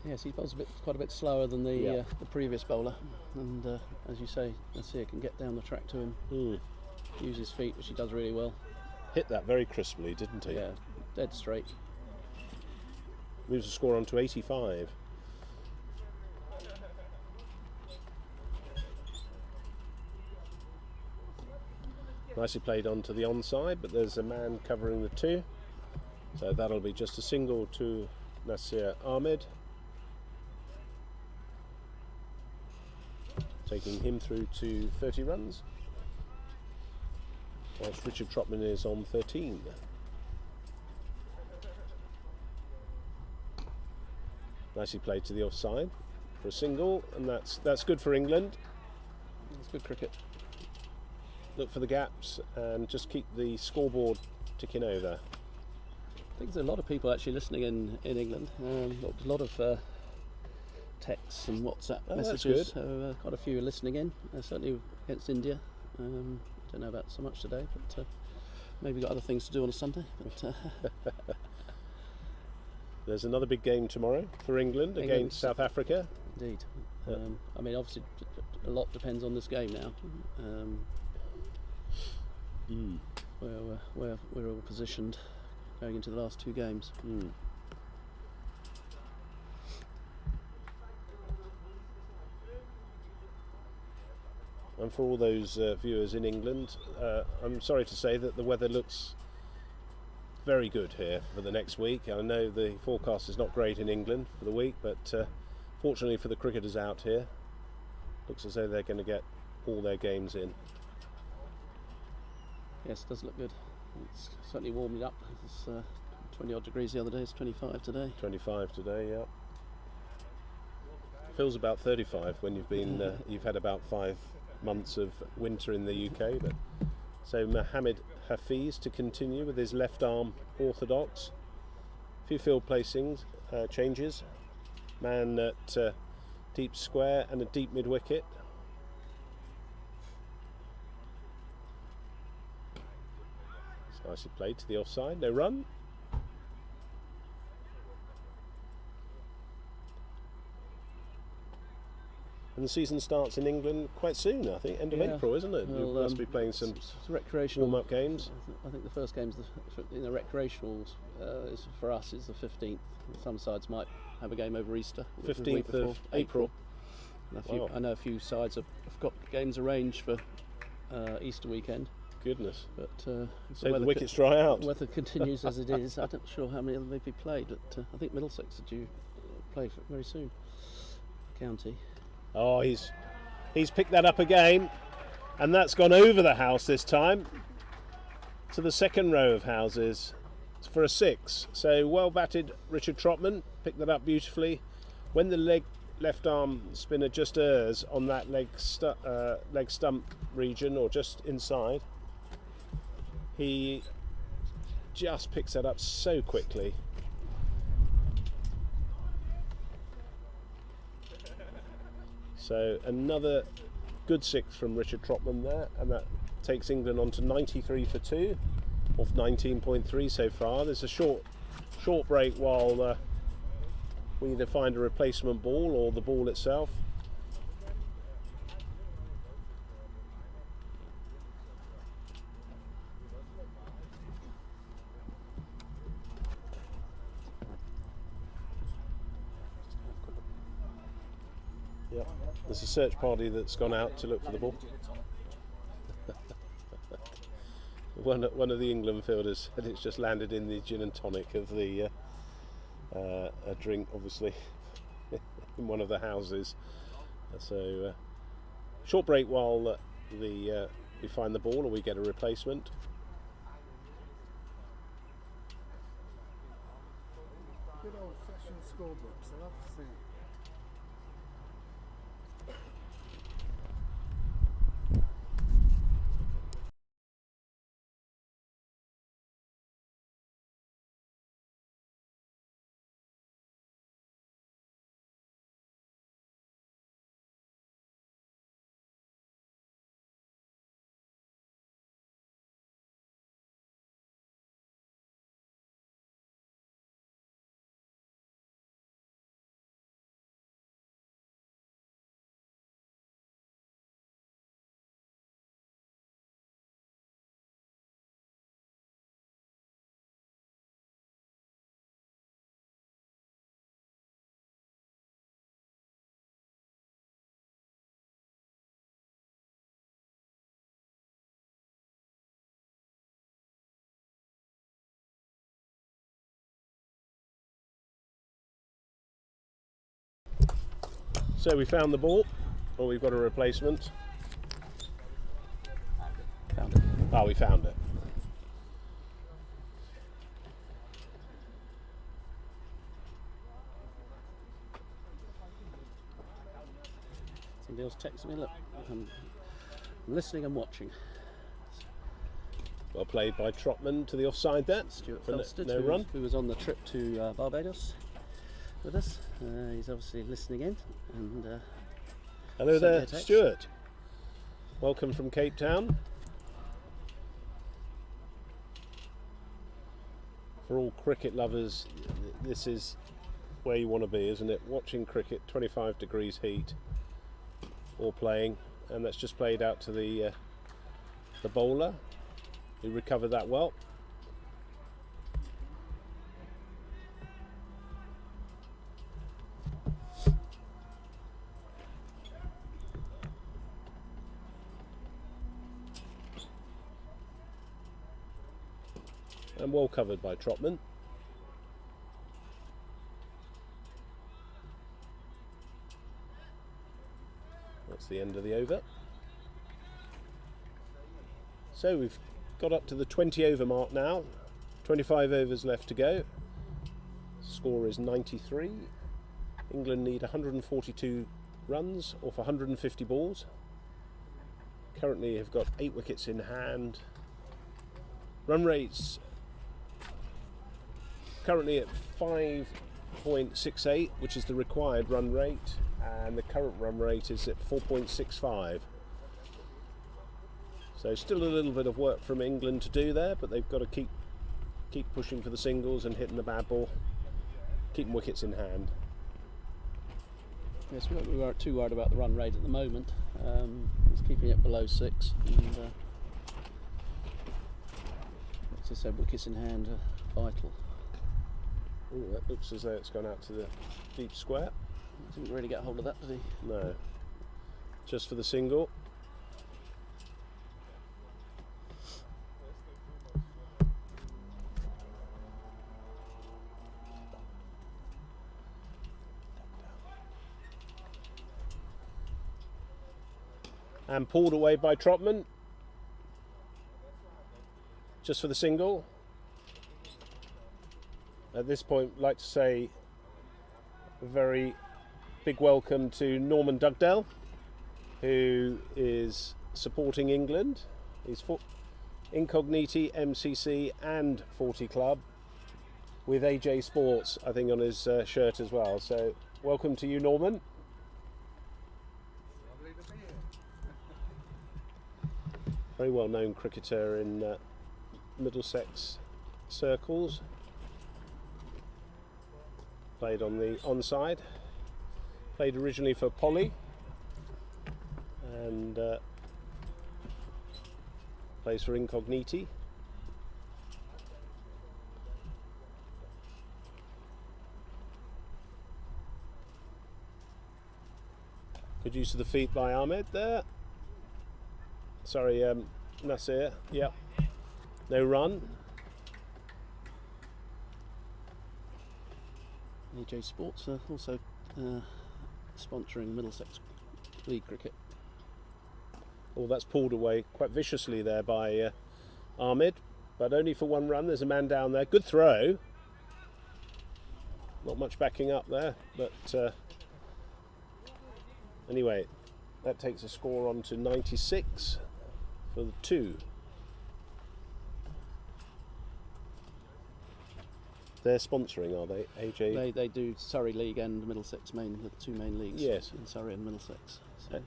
Yes, he bowls quite a bit slower than the Yeah. the previous bowler, and as you say, Nasir can get down the track to him, use his feet, which he does really well. Hit that very crisply, didn't he? Yeah, dead straight. Moves the score on to 85. Nicely played onto the onside, but there's a man covering the 2. So that'll be just a single to Nasir Ahmed, taking him through to 30 runs, whilst Richard Trotman is on 13. Nicely played to the offside for a single, and that's good for England. It's good cricket. Look for the gaps and just keep the scoreboard ticking over. I think there's a lot of people actually listening in England. A lot of texts and WhatsApp Oh, that's messages. good. So quite a few are listening in. Certainly against India. Don't know about so much today, but maybe got other things to do on a Sunday. But There's another big game tomorrow for England against South Africa. indeed, Yeah. I mean, obviously, a lot depends on this game now. Where we're all positioned going into the last 2 games. And for all those viewers in England, I'm sorry to say that the weather looks very good here for the next week. I know the forecast is not great in England for the week, but fortunately for the cricketers out here, looks as though they're going to get all their games in. Yes, it does look good. It's certainly warming up. It's 20 odd degrees the other day. It's 25 today. 25 today, yeah. Feels about 35 when you've been you've had about 5 months of winter in the UK. But so Mohammed Hafiz to continue with his left arm orthodox. A few field placings changes. Man at deep square and a deep mid wicket. It's nicely played to the offside. No run. And the season starts in England quite soon, I think, end of Yeah. April, isn't it? You Well, must be playing some it's recreational warm-up games. I think the first game's in the recreationals is for us is the 15th. Some sides might have a game over Easter. the week 15th of before, April. And Wow. I know a few sides have got games arranged for Easter weekend. Goodness. But if So the wickets dry out. The weather continues as it is. I'm not sure how many will be played, but I think Middlesex are due play very soon. County. Oh, he's picked that up again, and that's gone over the house this time to the second row of houses for a 6. So well batted, Richard Trotman picked that up beautifully. When the left arm spinner just errs on that leg stump region or just inside, he just picks that up so quickly. So another good 6 from Richard Trotman there, and that takes England on to 93 for 2 off 19.3 so far. There's a short break while we either find a replacement ball or the ball itself. Yep. There's a search party that's gone out to look for the ball. One of the England fielders said it's just landed in the gin and tonic of the a drink, obviously, in one of the houses. So short break while we find the ball or we get a replacement. Good old-fashioned scorebooks, I love to see. So we found the ball, or we've got a replacement. Found it. Oh, we found it. Somebody else texted me. Look, I'm listening and watching. Well played by Trotman to the offside there. Stuart for Felsted, no run. who was on the trip to Barbados with us. He's obviously listening in. And hello sent me there, a text. Stuart. Welcome from Cape Town. For all cricket lovers, this is where you want to be, isn't it? Watching cricket, 25 degrees heat, or playing, and that's just played out to the bowler, who recovered that well. And well covered by Trotman. That's the end of the over. So we've got up to the 20 over mark now. 25 overs left to go. Score is 93. England need 142 runs off 150 balls. Currently have got 8 wickets in hand. Run rates currently at 5.68, which is the required run rate, and the current run rate is at 4.65. So still a little bit of work from England to do there, but they've got to keep pushing for the singles and hitting the bad ball, keeping wickets in hand. yes, we aren't too worried about the run rate at the moment. He's keeping it below 6. And, as I said, wickets in hand are vital. Ooh, that looks as though it's gone out to the deep square. Didn't really get hold of that, did he? No, just for the single. and pulled away by Trotman. Just for the single. At this point, I'd like to say a very big welcome to Norman Dugdale, who is supporting England. He's for Incogniti, MCC and 40 Club, with AJ Sports, I think, on his shirt as well. So welcome to you, Norman. Very well known cricketer in Middlesex circles. Played on the onside. Played originally for Polly and plays for Incogniti. Good use of the feet by Ahmed there. Sorry, Nasir. Yep. No run. AJ Sports are also sponsoring Middlesex League cricket. Oh, that's pulled away quite viciously there by Ahmed, but only for one run. There's a man down there. Good throw. Not much backing up there, but anyway, that takes a score on to 96 for the 2. They're sponsoring, are they, AJ? They do Surrey League and Middlesex the 2 main leagues. Yes. In Surrey and Middlesex. So.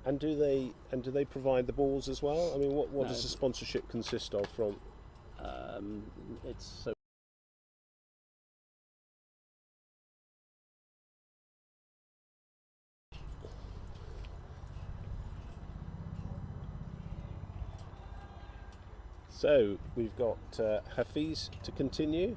And do they provide the balls as well? I mean, what No. does the sponsorship consist of from? It's so. So we've got Hafiz to continue.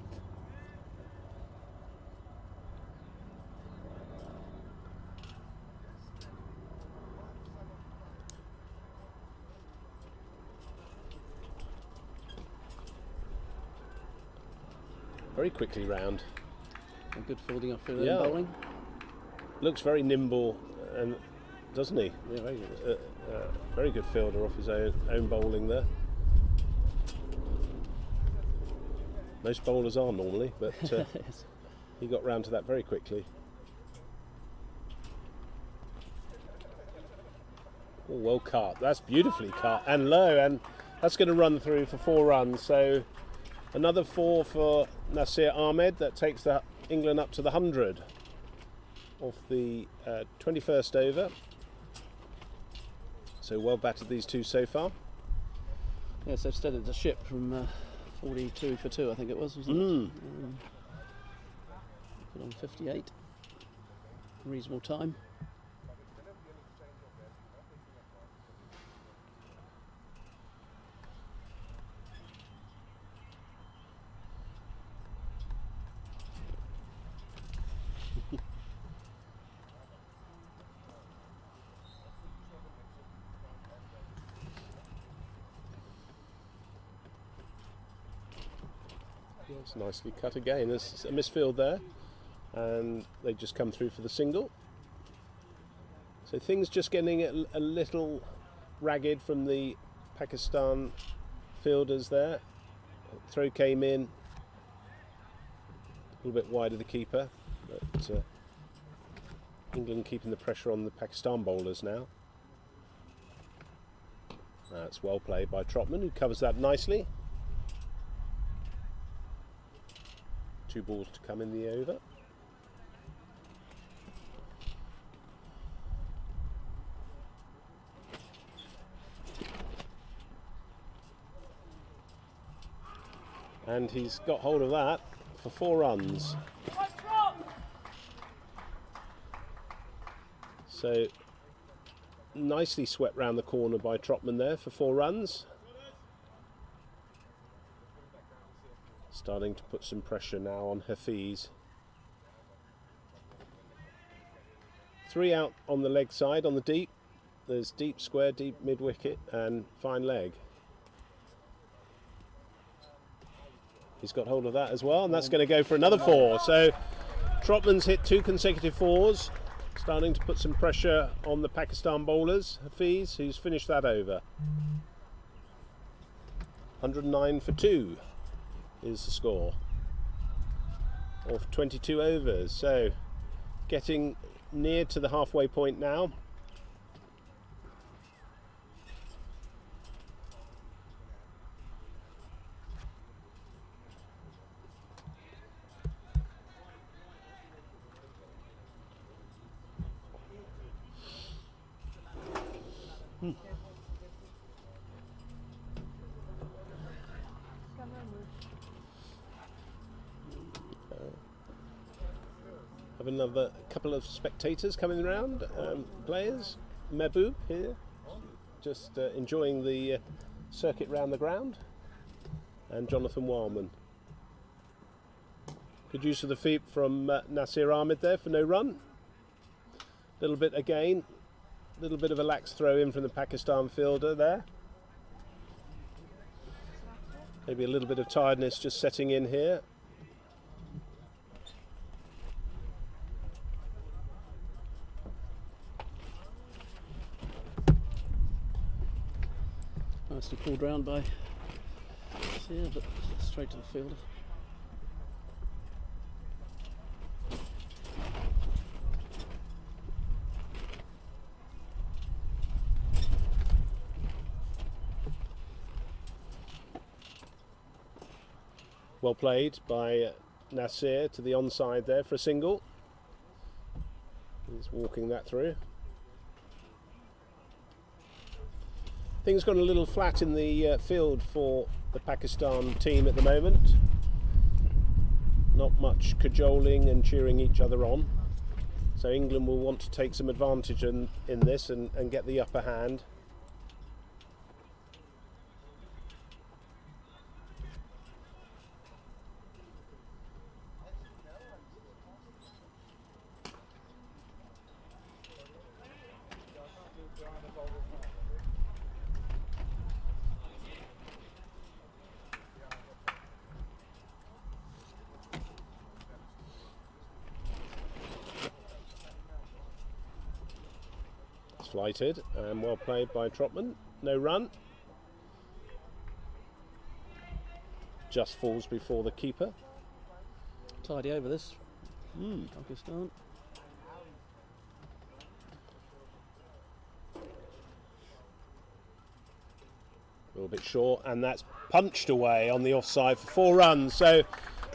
Very quickly round. A good fielding off field Yeah. bowling. Looks very nimble, and doesn't he? Yeah, very good. Very good fielder off his own bowling there. Most bowlers are normally, but Yes. he got round to that very quickly. Oh, well cut. That's beautifully cut and low, and that's going to run through for 4 runs. So another 4 for Nasir Ahmed. That takes England up to the 100 off the 21st over. So well battered these two so far. Yes, they've steadied the ship from 42 for 2, I think it was, wasn't it? Put on 58. Reasonable time. It's nicely cut again. There's a misfield there, and they just come through for the single. So things just getting a little ragged from the Pakistan fielders there. Throw came in a little bit wide of the keeper, but England keeping the pressure on the Pakistan bowlers now. That's well played by Trotman, who covers that nicely. 2 balls to come in the over. And he's got hold of that for 4 runs. So nicely swept round the corner by Trotman there for 4 runs. Starting to put some pressure now on Hafiz. 3 out on the leg side, on the deep. There's deep square, deep mid wicket, and fine leg. He's got hold of that as well, and that's going to go for another 4. So Trotman's hit 2 consecutive 4s. starting to put some pressure on the Pakistan bowlers. Hafiz, who's finished that over. 109 for 2 is the score of 22 overs. So getting near to the halfway point now. Have another couple of spectators coming around, players. Mehboob here, just enjoying the circuit round the ground, and Jonathan Wildman. Good use of the feet from Nasir Ahmed there for no run. Little bit again, little bit of a lax throw in from the Pakistan fielder there. Maybe a little bit of tiredness just setting in here. Nicely pulled round by Sear, but straight to the fielder. Well played by Nasir to the onside there for a single. He's walking that through. Things gone a little flat in the field for the Pakistan team at the moment. Not much cajoling and cheering each other on. So England will want to take some advantage in this and get the upper hand. Flighted and well played by Trotman. No run. Just falls before the keeper. Tidy over this. Pakistan. A little bit short, and that's punched away on the offside for 4 runs. So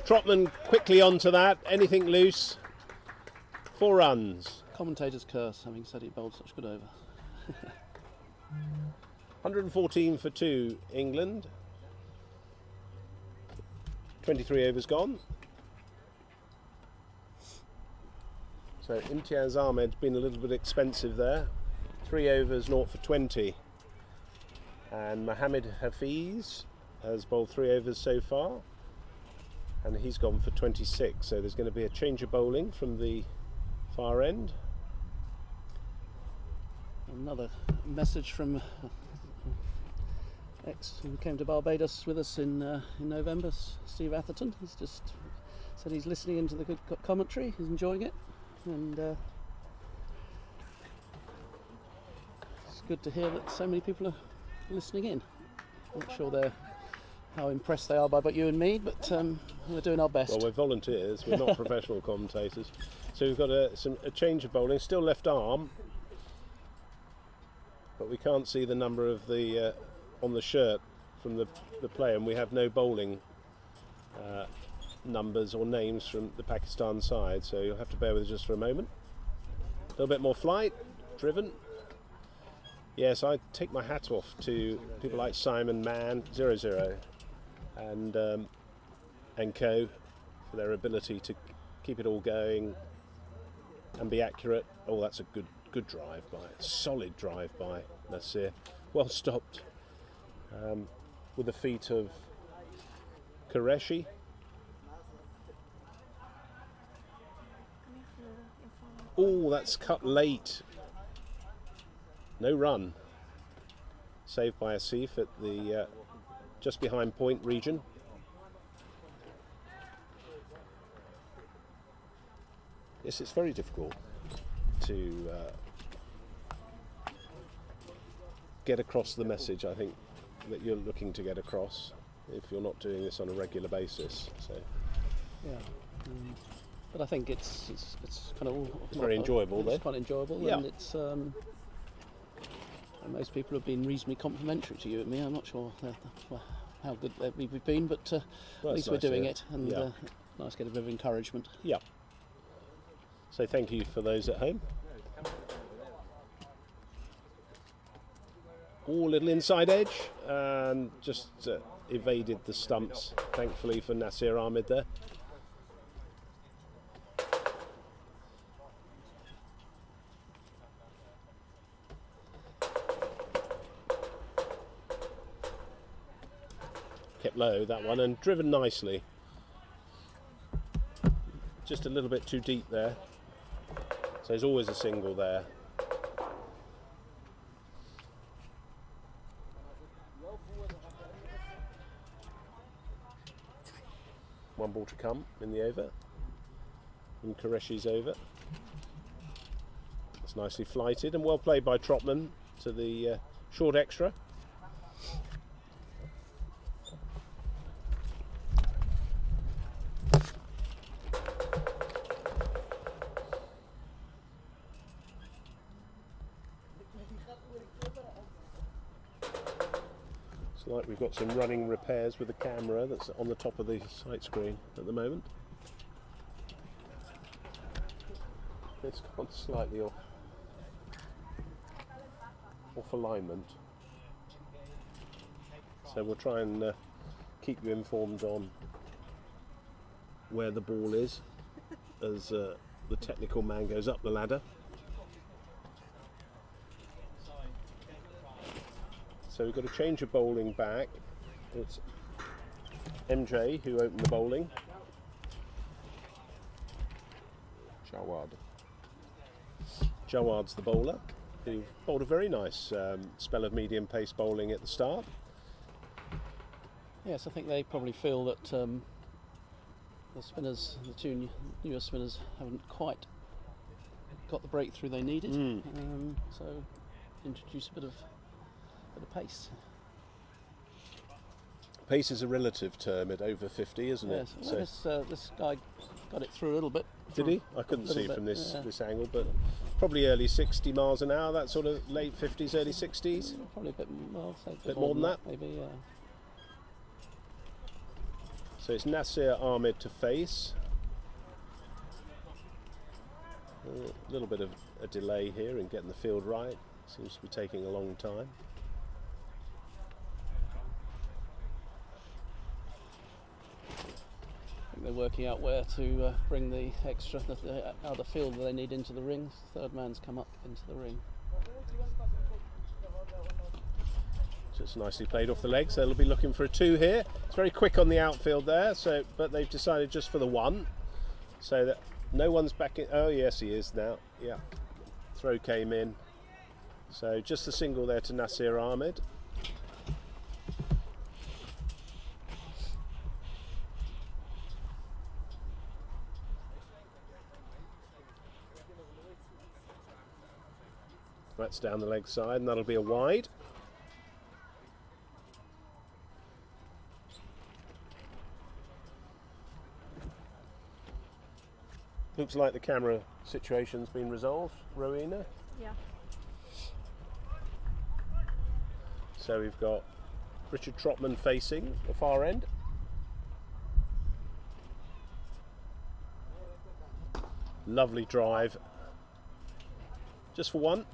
Trotman quickly onto that. Anything loose. 4 runs. Commentator's curse, having said he bowled such good over. 114 for 2, England. 23 overs gone. So Imtiaz Ahmed's been a little bit expensive there. 3 overs, 0 for 20. And Mohammed Hafiz has bowled 3 overs so far. And he's gone for 26. So there's going to be a change of bowling from the far end. Another message from ex who came to Barbados with us in November, Steve Atherton. He's just said he's listening into the good commentary, he's enjoying it, and it's good to hear that so many people are listening in. Not sure how impressed they are by you and me, but we're doing our best. Well, we're volunteers, we're not professional commentators. So we've got a change of bowling, still left arm, but we can't see the number of the on the shirt from the player, and we have no bowling numbers or names from the Pakistan side, so you'll have to bear with us just for a moment. A little bit more flight, driven. Yes, I take my hat off to people like Simon Mann, 0-0, and co for their ability to keep it all going and be accurate. Oh, that's a good drive by, solid drive by Nasir. Well stopped with the feet of Qureshi. Oh, that's cut late. No run. Saved by Asif at the just behind point region. Yes, it's very difficult to get across the message, I think, that you're looking to get across if you're not doing this on a regular basis. So Yeah. But I think it's kind of it's very enjoyable, It's though. quite enjoyable, Yeah. and it's most people have been reasonably complimentary to you and me. I'm not sure how good we've been, but Well, at least it's we're nice to doing hear. it, and Yeah. nice to get a bit of encouragement. Yeah. So thank you for those at home. All little inside edge, and just evaded the stumps, thankfully, for Nasir Ahmed there. Kept low, that one, and driven nicely. Just a little bit too deep there. So there's always a single there. One ball to come in the over. In Qureshi's over. It's nicely flighted and well played by Trotman to the short extra. It's like we've got some running repairs with the camera that's on the top of the sight screen at the moment. It's gone slightly off alignment. So we'll try and keep you informed on where the ball is as the technical man goes up the ladder. So we've got a change of bowling back. It's MJ who opened the bowling. Jawad's the bowler, who bowled a very nice spell of medium pace bowling at the start. Yes, I think they probably feel that the spinners, the two newer spinners, haven't quite got the breakthrough they needed. So introduce a bit of pace. Pace is a relative term at over 50, isn't it? Yes, well, this guy got it through a little bit. Did he? I couldn't see from this angle, but probably early 60 miles an hour, that sort of late 50s, early 60s. Probably a bit, well, say a bit more than that. Maybe, yeah. So it's Nasir Ahmed to face. A little bit of a delay here in getting the field right. Seems to be taking a long time. They're working out where to bring the extra out of the field that they need into the rings. Third man's come up into the ring. Just nicely played off the legs. They'll be looking for a 2 here. It's very quick on the outfield there, so but they've decided just for the 1, so that no one's back in. Oh yes, he is now. Yeah, throw came in. So just a single there to Nasir Ahmed. That's down the leg side, and that'll be a wide. Looks like the camera situation's been resolved, Rowena. Yeah. So we've got Richard Trotman facing the far end. Lovely drive. Just for 1.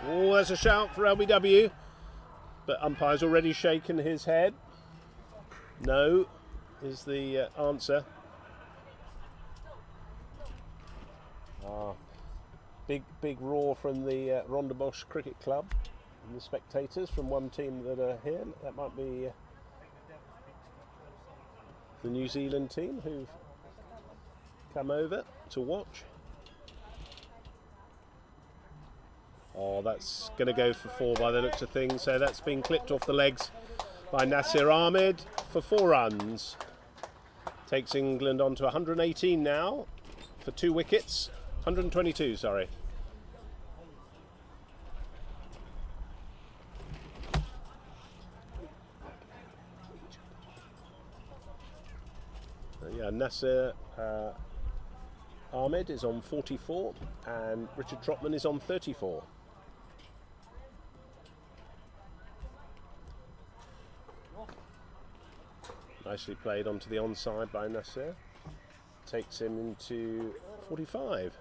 Oh, there's a shout for LBW, but umpire's already shaken his head. No is the answer. Big roar from the Rondebosch Cricket Club. the spectators from one team that are here. That might be the New Zealand team who've come over to watch. Oh, that's going to go for 4 by the looks of things. So that's been clipped off the legs by Nasir Ahmed for 4 runs. Takes England on to 118 now for 2 wickets. 122, sorry. Yeah, Nasir Ahmed is on 44 and Richard Trotman is on 34. Nicely played onto the onside by Nasir. Takes him into 45.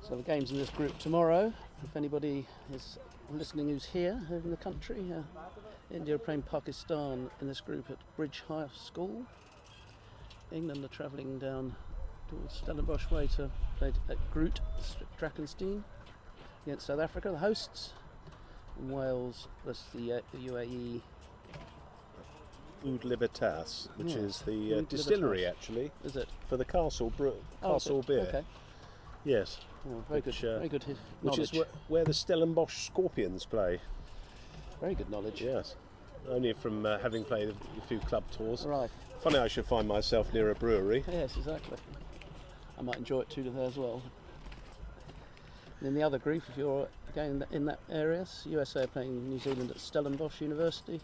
So the games in this group tomorrow, if anybody is listening who's here in the country, India are playing Pakistan in this group at Bridge High School. England are travelling down towards Stellenbosch way to play at Groot, Drakenstein against South Africa, the hosts. In Wales, that's the UAE. Oud Libertas, which Yeah, is the Oud distillery Libertas. actually Is it? for the Castle Oh, beer. Okay. Yes. Oh, very good. Very good Which knowledge. is where the Stellenbosch Scorpions play. Very good knowledge. Yes. Only from having played a few club tours. Right. Funny I should find myself near a brewery. Yes, exactly. I might enjoy it too there as well. And in the other group, if you're again in that area, USA are playing New Zealand at Stellenbosch University,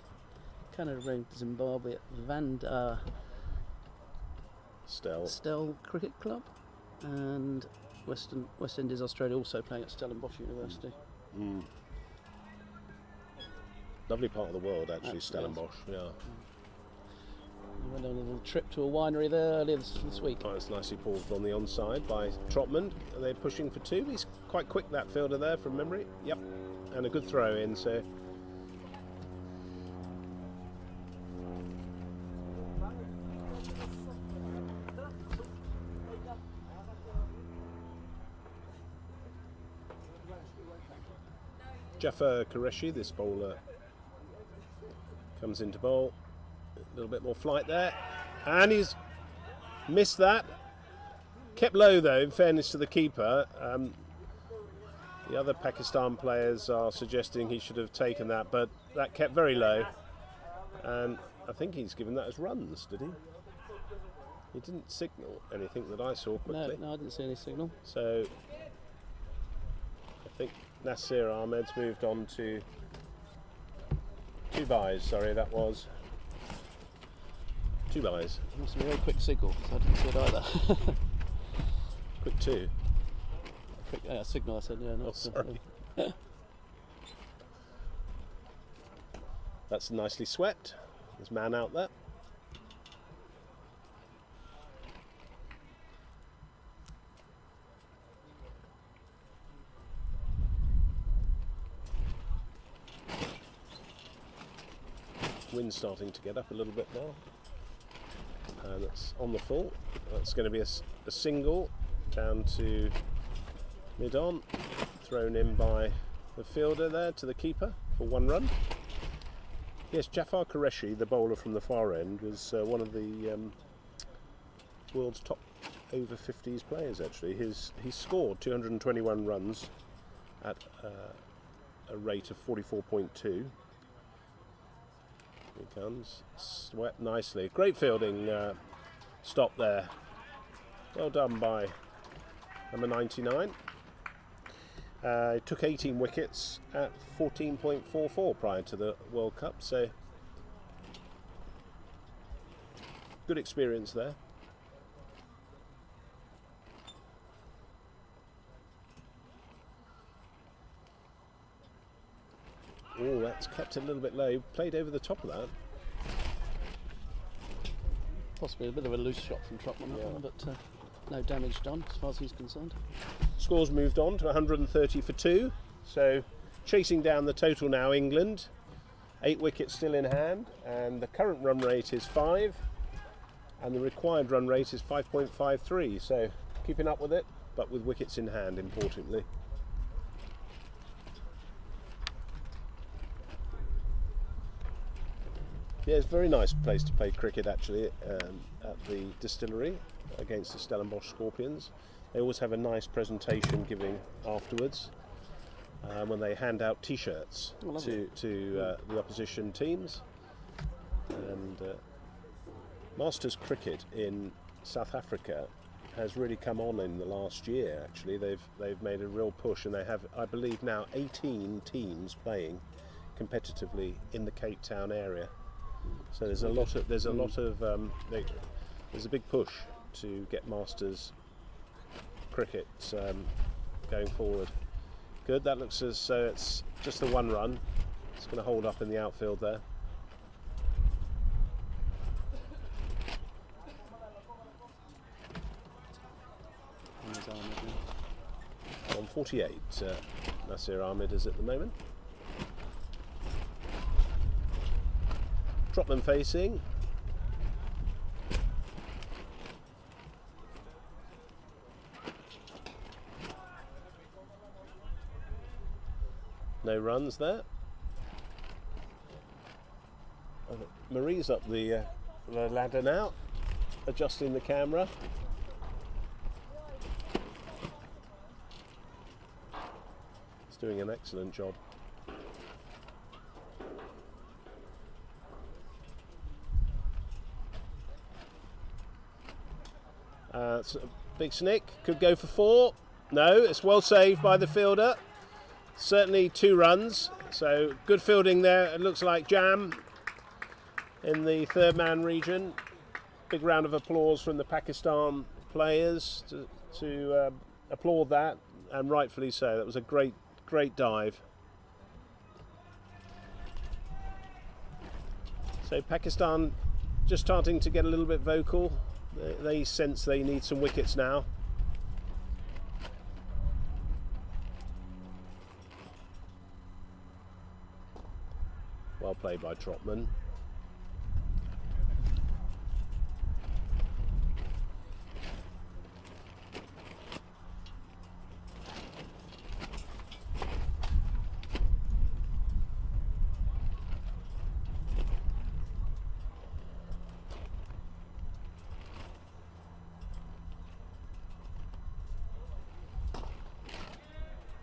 Canada playing Zimbabwe at Vanda Stell Cricket Club, and West Indies Australia also playing at Stellenbosch University. Mm. Lovely part of the world actually, Yes. Stellenbosch. Yeah. We went on a little trip to a winery there earlier this week. Oh, it's nicely pulled on the onside by Trotman. They're pushing for 2. He's quite quick, that fielder there, from memory. Yep. And a good throw in, so. Jafar Qureshi, this bowler, comes into bowl. A little bit more flight there. And he's missed that. Kept low though, in fairness to the keeper. The other Pakistan players are suggesting he should have taken that, but that kept very low. And I think he's given that as runs, did he? He didn't signal anything that I saw quickly. No, I didn't see any signal. So I think Nasir Ahmed's moved on to 2 byes. Sorry, that was 2 byes. Must be a very quick signal, so I didn't see it either. Quick 2. Quick signal, I said, yeah. Not, Oh, sorry. That's nicely swept. There's man out there. Wind's starting to get up a little bit now. And that's on the full. That's going to be a single down to mid-on. Thrown in by the fielder there to the keeper for 1 run. Yes, Jafar Qureshi, the bowler from the far end, was one of the world's top over-50s players actually. He scored 221 runs at a rate of 44.2. He comes, swept nicely. Great fielding stop there. Well done by number 99. It took 18 wickets at 14.44 prior to the World Cup, so good experience there. Oh, that's kept it a little bit low. Played over the top of that. Possibly a bit of a loose shot from Trotman, Yeah. but no damage done as far as he's concerned. Scores moved on to 130 for 2. So chasing down the total now, England. 8 wickets still in hand, and the current run rate is 5. and the required run rate is 5.53, so keeping up with it, but with wickets in hand, importantly. Yeah, it's a very nice place to play cricket actually, at the distillery against the Stellenbosch Scorpions. They always have a nice presentation giving afterwards when they hand out T-shirts to the opposition teams. And Masters cricket in South Africa has really come on in the last year. Actually, they've made a real push, and they have, I believe, now 18 teams playing competitively in the Cape Town area. So there's a big push to get Masters cricket going forward. Good. That looks as so it's just the one run. It's going to hold up in the outfield there. On 48, Nasir Ahmed is at the moment. Trotman facing. No runs there. Marie's up the ladder now, adjusting the camera. He's doing an excellent job. It's a big snick, could go for 4. No, it's well saved by the fielder. Certainly 2 runs, so good fielding there. It looks like jam in the third man region. Big round of applause from the Pakistan players to applaud that, and rightfully so. That was a great dive. So Pakistan just starting to get a little bit vocal. They sense they need some wickets now. Well played by Trotman.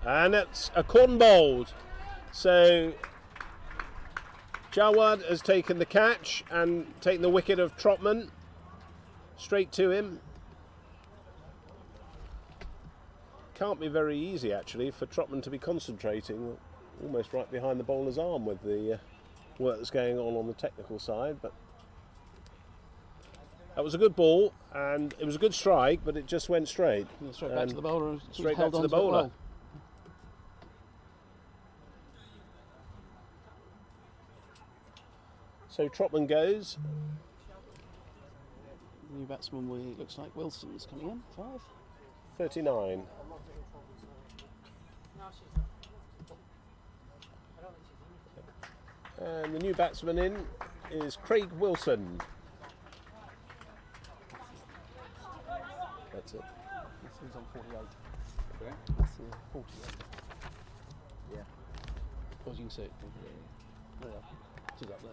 And it's a corn bowled. So Jawad has taken the catch and taken the wicket of Trotman straight to him. Can't be very easy actually for Trotman to be concentrating almost right behind the bowler's arm with the work that's going on the technical side, but that was a good ball and it was a good strike, but it just went straight. Straight back to the bowler. Straight back to the bowler. So Trotman goes. New batsman, looks like Wilson's coming in. 5. 39. And the new batsman in is Craig Wilson. That's it. This one's on 48. Okay. That's 48. Yeah. As you can see. Yeah. It's up there.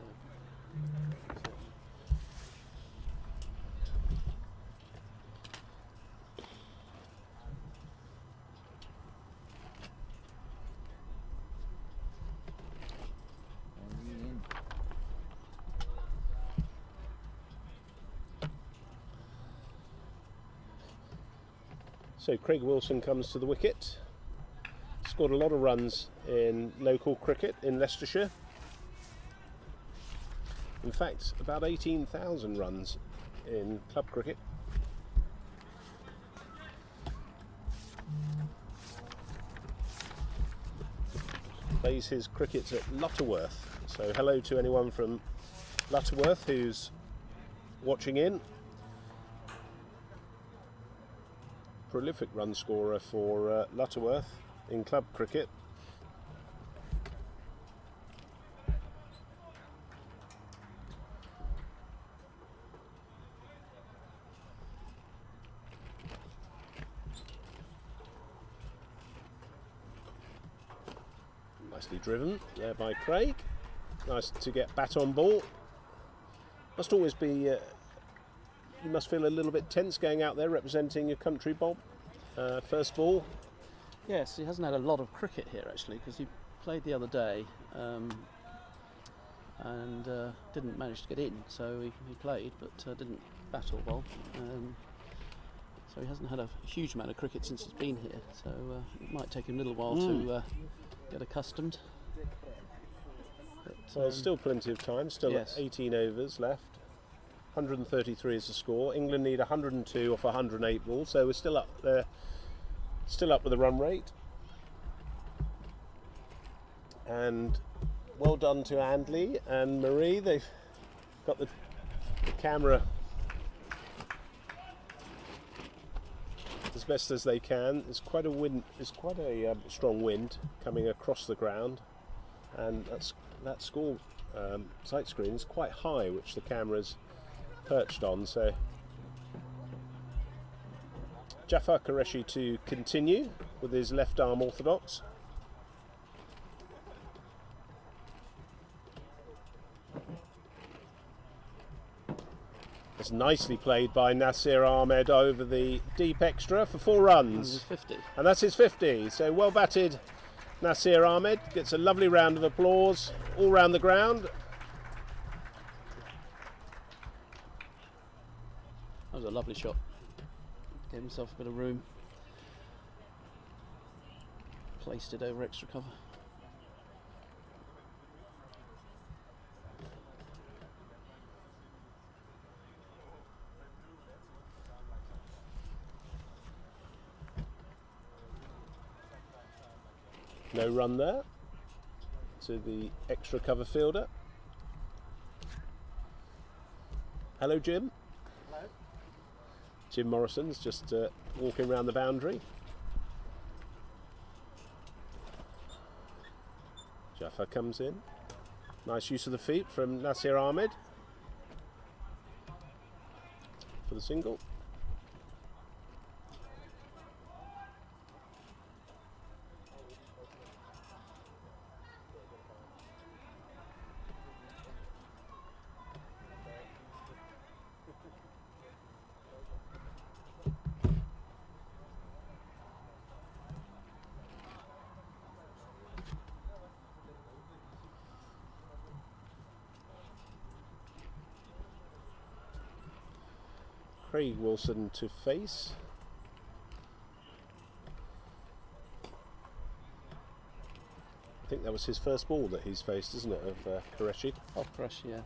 So Craig Wilson comes to the wicket. Scored a lot of runs in local cricket in Leicestershire. In fact, about 18,000 runs in club cricket. Plays his cricket at Lutterworth. So hello to anyone from Lutterworth who's watching in. Prolific run scorer for Lutterworth in club cricket. Nicely driven there by Craig. Nice to get bat on ball. Must always be, you must feel a little bit tense going out there representing your country, Bob. First ball. Yes, he hasn't had a lot of cricket here actually, because he played the other day and didn't manage to get in. So he played, but didn't bat or bowl. So he hasn't had a huge amount of cricket since he's been here. So it might take him a little while to get accustomed. But, Well, still plenty of time. Still yes. 18 overs left. 133 is the score. England need 102 off 108 balls, so we're still up there. Still up with the run rate. And well done to Andley and Marie. They've got the camera as best as they can. There's quite a wind. There's quite a strong wind coming across the ground, and that score sight screen is quite high, which the camera's perched on. So Jafar Qureshi to continue with his left arm orthodox. It's nicely played by Nasir Ahmed over the deep extra for 4 runs. 50. And that's his 50. So well batted Nasir Ahmed. Gets a lovely round of applause all round the ground. That was a lovely shot. Gave himself a bit of room. Placed it over extra cover. No run there to the extra cover fielder. Hello, Jim. Hello. Jim Morrison's just walking around the boundary. Jaffa comes in. Nice use of the feet from Nasir Ahmed for the single. Craig Wilson to face. I think that was his first ball that he's faced, isn't it, of Qureshi? Off crush, yeah.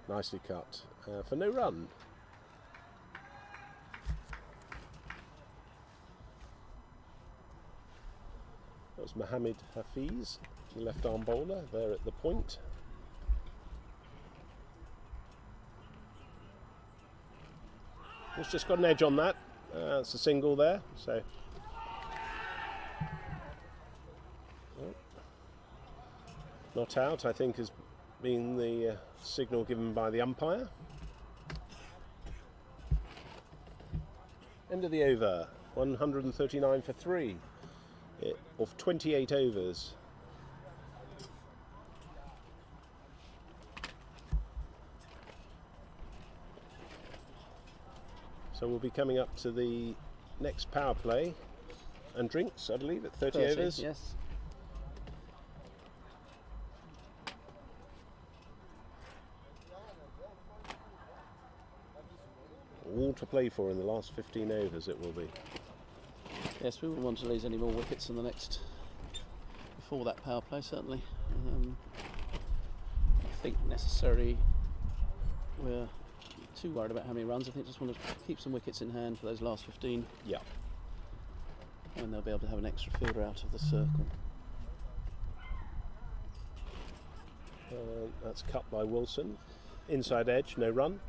Nicely cut for no run. That was Mohammed Hafiz, the left arm bowler, there at the point. It's just got an edge on that. It's a single there, so. Not out, I think, has been the signal given by the umpire. End of the over, 139 for 3 of 28 overs. So we'll be coming up to the next power play and drinks, I believe, at 30 overs. Yes. All to play for in the last 15 overs it will be. Yes, we wouldn't want to lose any more wickets in the next, before that power play, certainly. I think necessarily we're too worried about how many runs. I think just want to keep some wickets in hand for those last 15. Yeah. And they'll be able to have an extra fielder out of the circle. That's cut by Wilson. Inside edge, no run.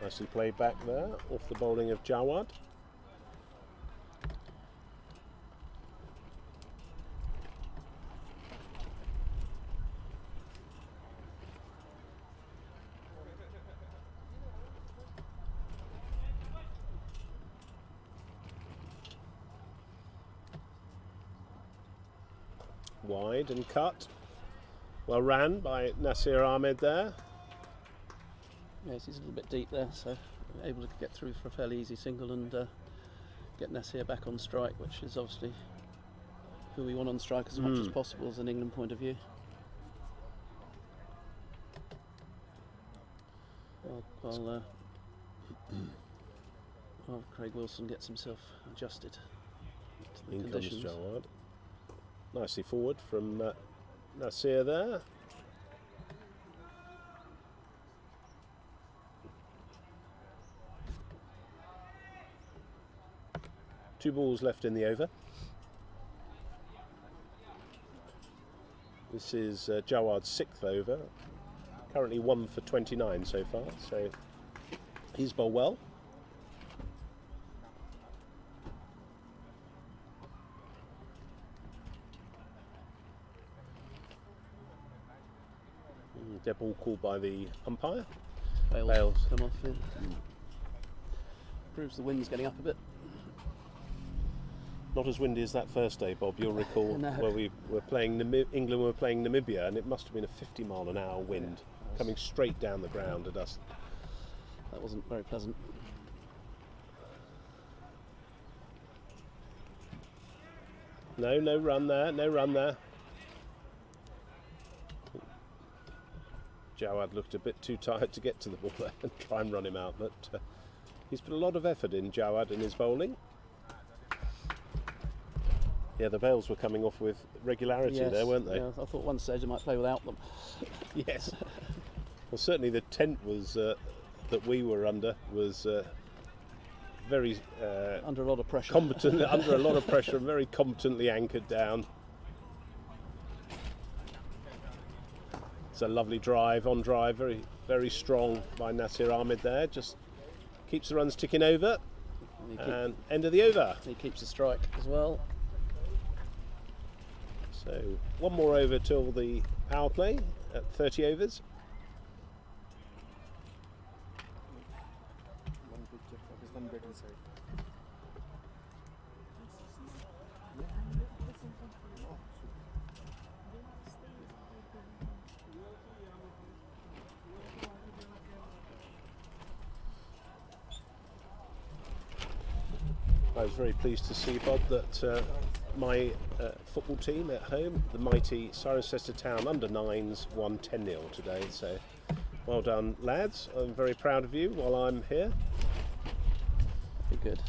Nicely played back there, off the bowling of Jawad. Wide and cut. Well ran by Nasir Ahmed there. Yes, he's a little bit deep there, so able to get through for a fairly easy single and get Nasir back on strike, which is obviously who we want on strike as much as possible as an England point of view. While Craig Wilson gets himself adjusted to the In conditions. comes Jawad. Nicely forward from Nasir there. Two balls left in the over. This is Jawad's 6th over. Currently 1 for 29 so far, so he's bowled well. Dead ball called by the umpire. Bales come off here. Proves the wind's getting up a bit. Not as windy as that first day, Bob. You'll recall No. where we were playing England were playing Namibia, and it must have been a 50-mile-an-hour wind coming straight down the ground at us. That wasn't very pleasant. No run there, no run there. Jawad looked a bit too tired to get to the ball there and try and run him out, but he's put a lot of effort in, Jawad, in his bowling. Yeah, the bails were coming off with regularity there, weren't they? Yeah, I thought one stage I might play without them. Yes. Well, certainly the tent was that we were under was very Under a lot of pressure. competent, under a lot of pressure, and very competently anchored down. It's a lovely drive, on drive, very, very strong by Nasir Ahmed there. Just keeps the runs ticking over, and end of the over. He keeps the strike as well. So one more over till the power play at 30 overs. I was very pleased to see, Bob, that my football team at home, the mighty Cirencester Town under-9s, won 10-0 today. So well done, lads. I'm very proud of you while I'm here. Be good.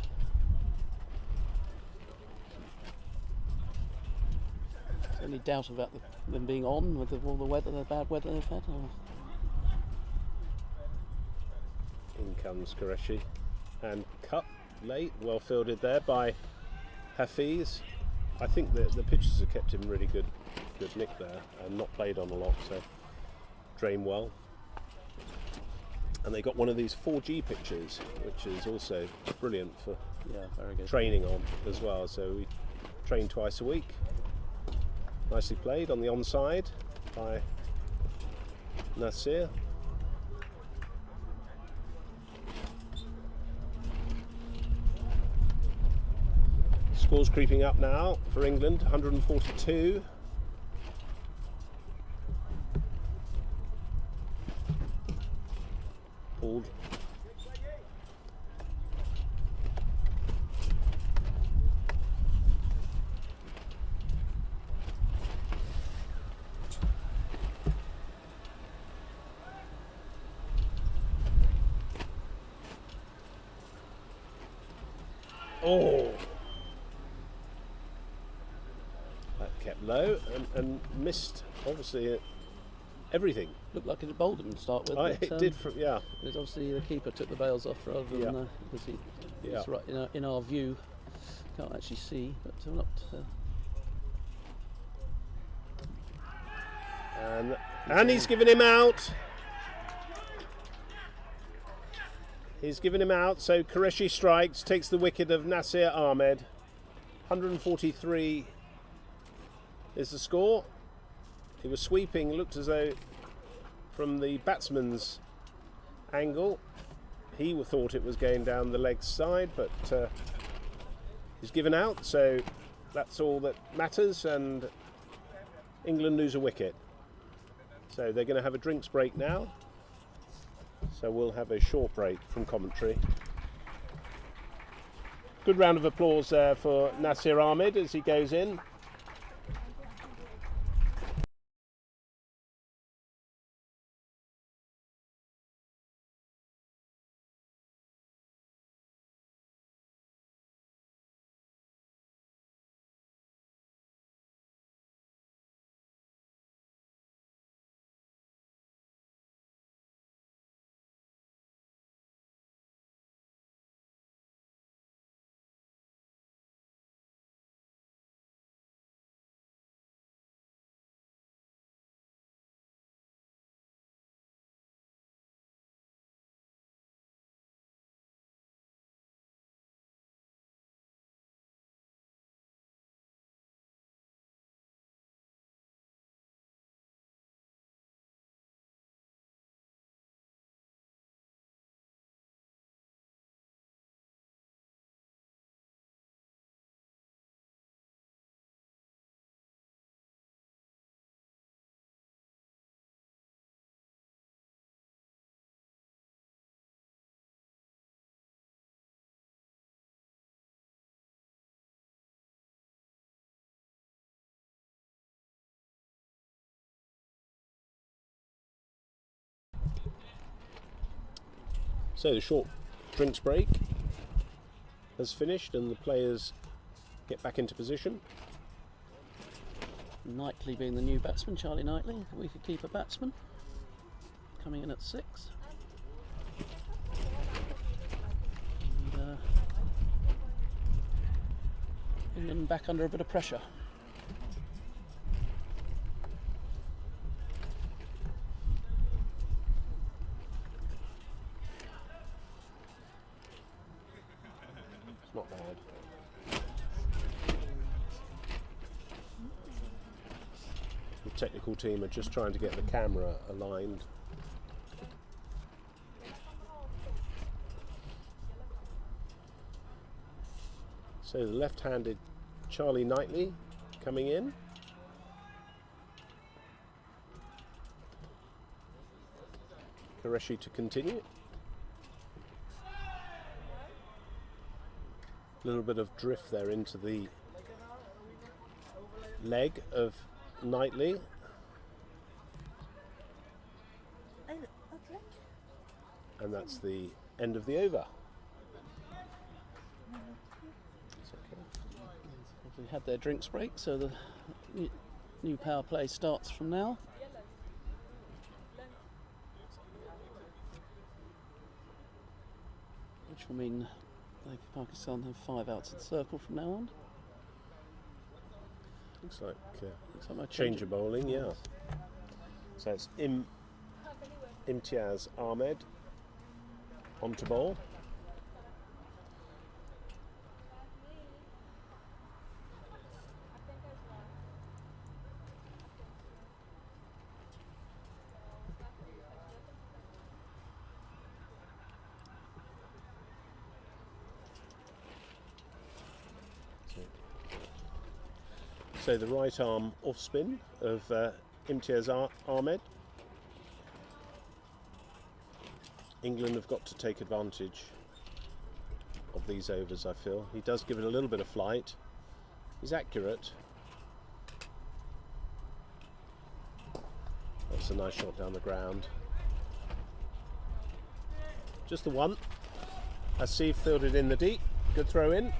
Is there any doubt about them being on with all the weather, the bad weather they've had? Or? In comes Qureshi and cut late, well fielded there by Hafiz. I think that the pitches have kept him really good nick there and not played on a lot, so drain well. And they got one of these 4G pitches, which is also brilliant for very good. training on as well. So we train twice a week. Nicely played on the onside by Nasir. Scores creeping up now for England, 142. Pulled. Oh! That kept low and missed, obviously, everything. Looked like it had bowled him to start with. But, It did, yeah. It was obviously the keeper took the bails off rather than because it's right in our view. Can't actually see, but we're not. And he's given him out. He's given him out, so Qureshi strikes, takes the wicket of Nasir Ahmed. 143 is the score. He was sweeping, looked as though from the batsman's angle he thought it was going down the leg side, but he's given out, so that's all that matters, and England lose a wicket. So they're going to have a drinks break now. So we'll have a short break from commentary. Good round of applause there for Nasir Ahmed as he goes in. So the short drinks break has finished and the players get back into position. Knightley being the new batsman, Charlie Knightley, we could keep a batsman, coming in at 6. And, England back under a bit of pressure. It's not bad. The technical team are just trying to get the camera aligned. So the left-handed Charlie Knightley coming in. Qureshi to continue. A little bit of drift there into the leg of Knightley. And that's the end of the over. We had their drinks break, so the new power play starts from now. Which will mean Pakistan have 5 outs of the circle from now on. Looks like my change of bowling, yeah. So it's Imtiaz Ahmed on to bowl. So the right arm off spin of Imtiaz Ahmed. England have got to take advantage of these overs, I feel. He does give it a little bit of flight. He's accurate. That's a nice shot down the ground. Just the one. Asif fielded in the deep. Good throw in.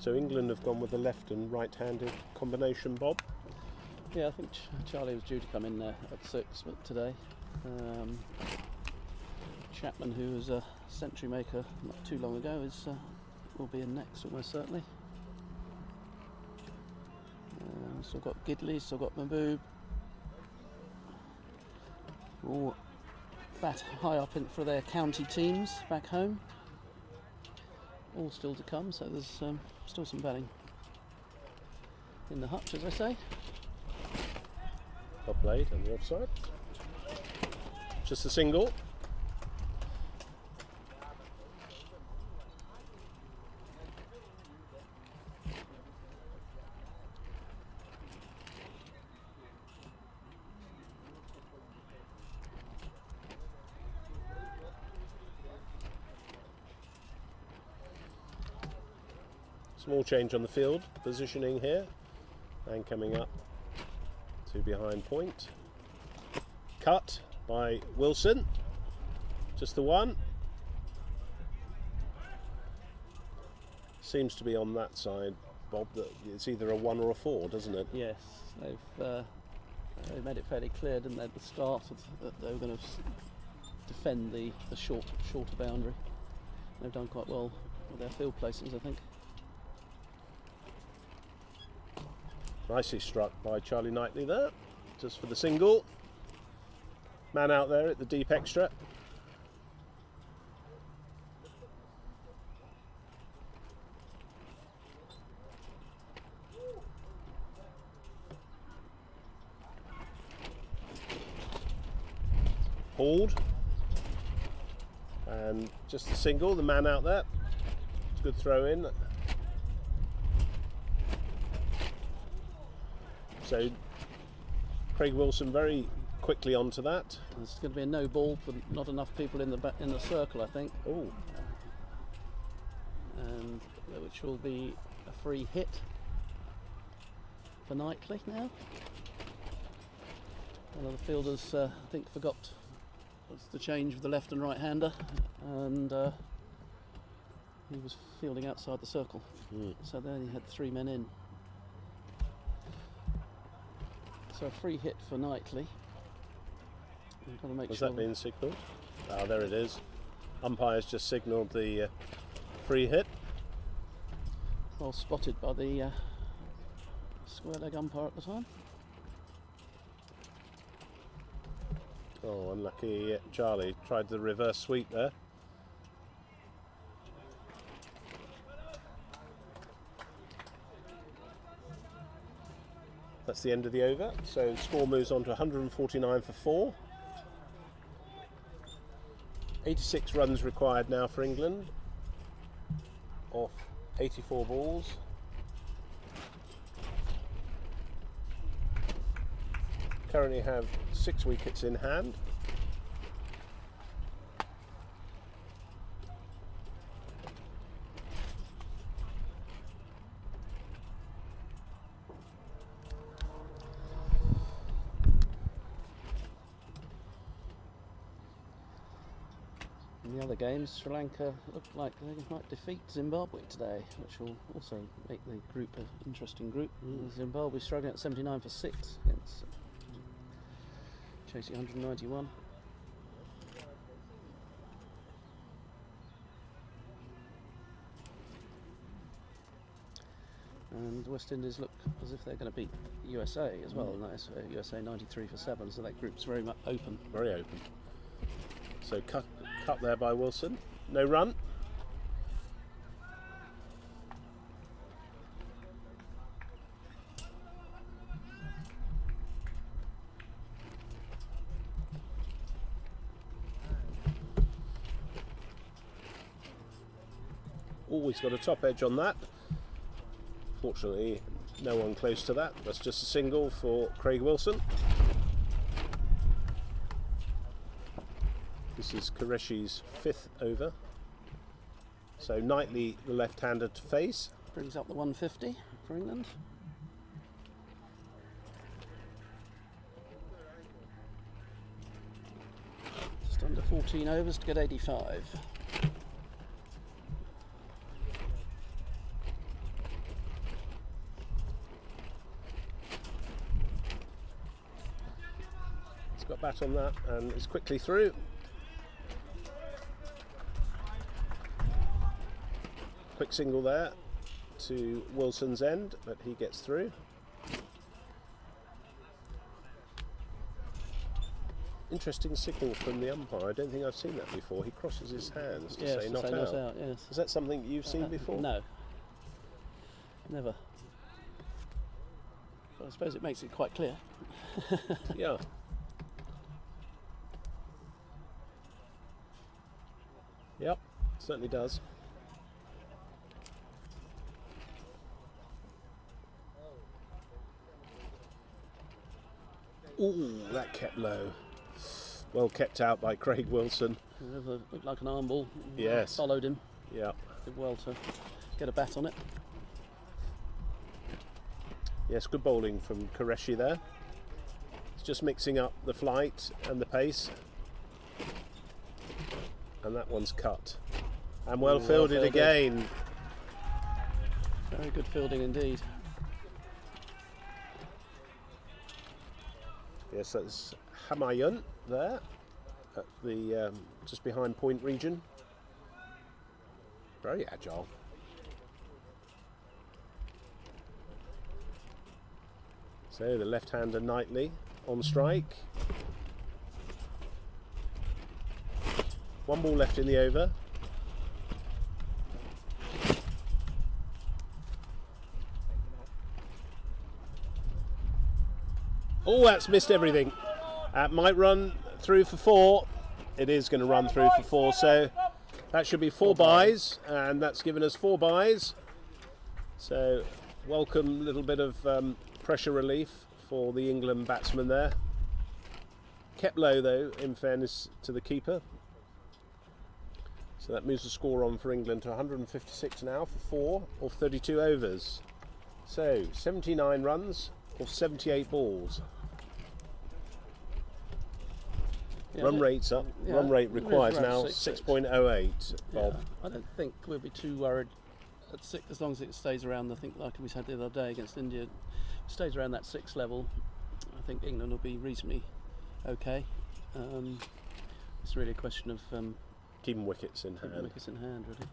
So England have gone with the left and right-handed combination, Bob. Yeah, I think Charlie was due to come in there at 6, but today Chapman, who was a century maker not too long ago, will be in next almost certainly. Still got Gidley, still got Mahbub. All that high up for their county teams back home. All still to come, so there's still some batting in the hutch, as I say. Well played on the offside. Just a single. Small change on the field positioning here, and coming up to behind point. Cut by Wilson, just the one. Seems to be on that side, Bob, that it's either a 1 or a 4, doesn't it? Yes, they've made it fairly clear, didn't they, at the start, that they were going to defend the shorter boundary. They've done quite well with their field placings, I think. Nicely struck by Charlie Knightley there, just for the single. Man out there at the deep extra. Hauled. And just a single, the man out there. Good throw in. So Craig Wilson very quickly onto that. There's going to be a no ball for not enough people in the circle, I think. Oh, And which will be a free hit for Knightley now. One of the fielders, I think, forgot the change of the left and right hander, and he was fielding outside the circle. So they only had 3 men in. So a free hit for Knightley. We've got to make has sure that been signalled? Ah, there it is. Umpire's just signalled the free hit. Well spotted by the square leg umpire at the time. Oh, unlucky Charlie. Tried the reverse sweep there. That's the end of the over. So the score moves on to 149 for 4. 86 runs required now for England off 84 balls. Currently have 6 wickets in hand. In the other games, Sri Lanka looked like they might defeat Zimbabwe today, which will also make the group an interesting group. Zimbabwe struggling at 79 for 6 against chasing 191. And West Indies look as if they're going to beat USA as well. And that's USA 93 for 7, so that group's very much open. Very open. So cut there by Wilson. No run. Always got a top edge on that. Fortunately, no one close to that. That's just a single for Craig Wilson. This is Qureshi's 5th over. So Knightley, the left-hander to face. Brings up the 150 for England. Just under 14 overs to get 85. got bat on that and is quickly through. Quick single there to Wilson's end, but he gets through. Interesting signal from the umpire. I don't think I've seen that before. He crosses his hands to say not out. Yes. Is that something you've seen before? No, never. But I suppose it makes it quite clear. Yeah. Yep, certainly does. Ooh, that kept low. Well kept out by Craig Wilson. It looked like an arm ball. Yes. Followed him. Yeah. Did well to get a bat on it. Yes, good bowling from Qureshi there. It's just mixing up the flight and the pace. And that one's cut. And well fielded again. Very good fielding indeed. Yes, that's Hamayun there at the just behind point region. Very agile. So the left-hander Knightley on strike. One ball left in the over. Oh, that's missed everything. Might run through for 4. It is going to run through for 4, so that should be 4 byes, and that's given us 4 byes. So welcome little bit of pressure relief for the England batsman there. Kept low though, in fairness to the keeper. So that moves the score on for England to 156 now for 4 of 32 overs. So 79 runs or 78 balls. Yeah, Run rate's up. yeah, Run rate requires around now 6-6. 6.08. Bob. Yeah, I don't think we'll be too worried at 6, as long as it stays around. I think like we had the other day against India, it stays around that 6 level. I think England will be reasonably okay. It's really a question of Keeping wickets in hand. wickets in hand, really.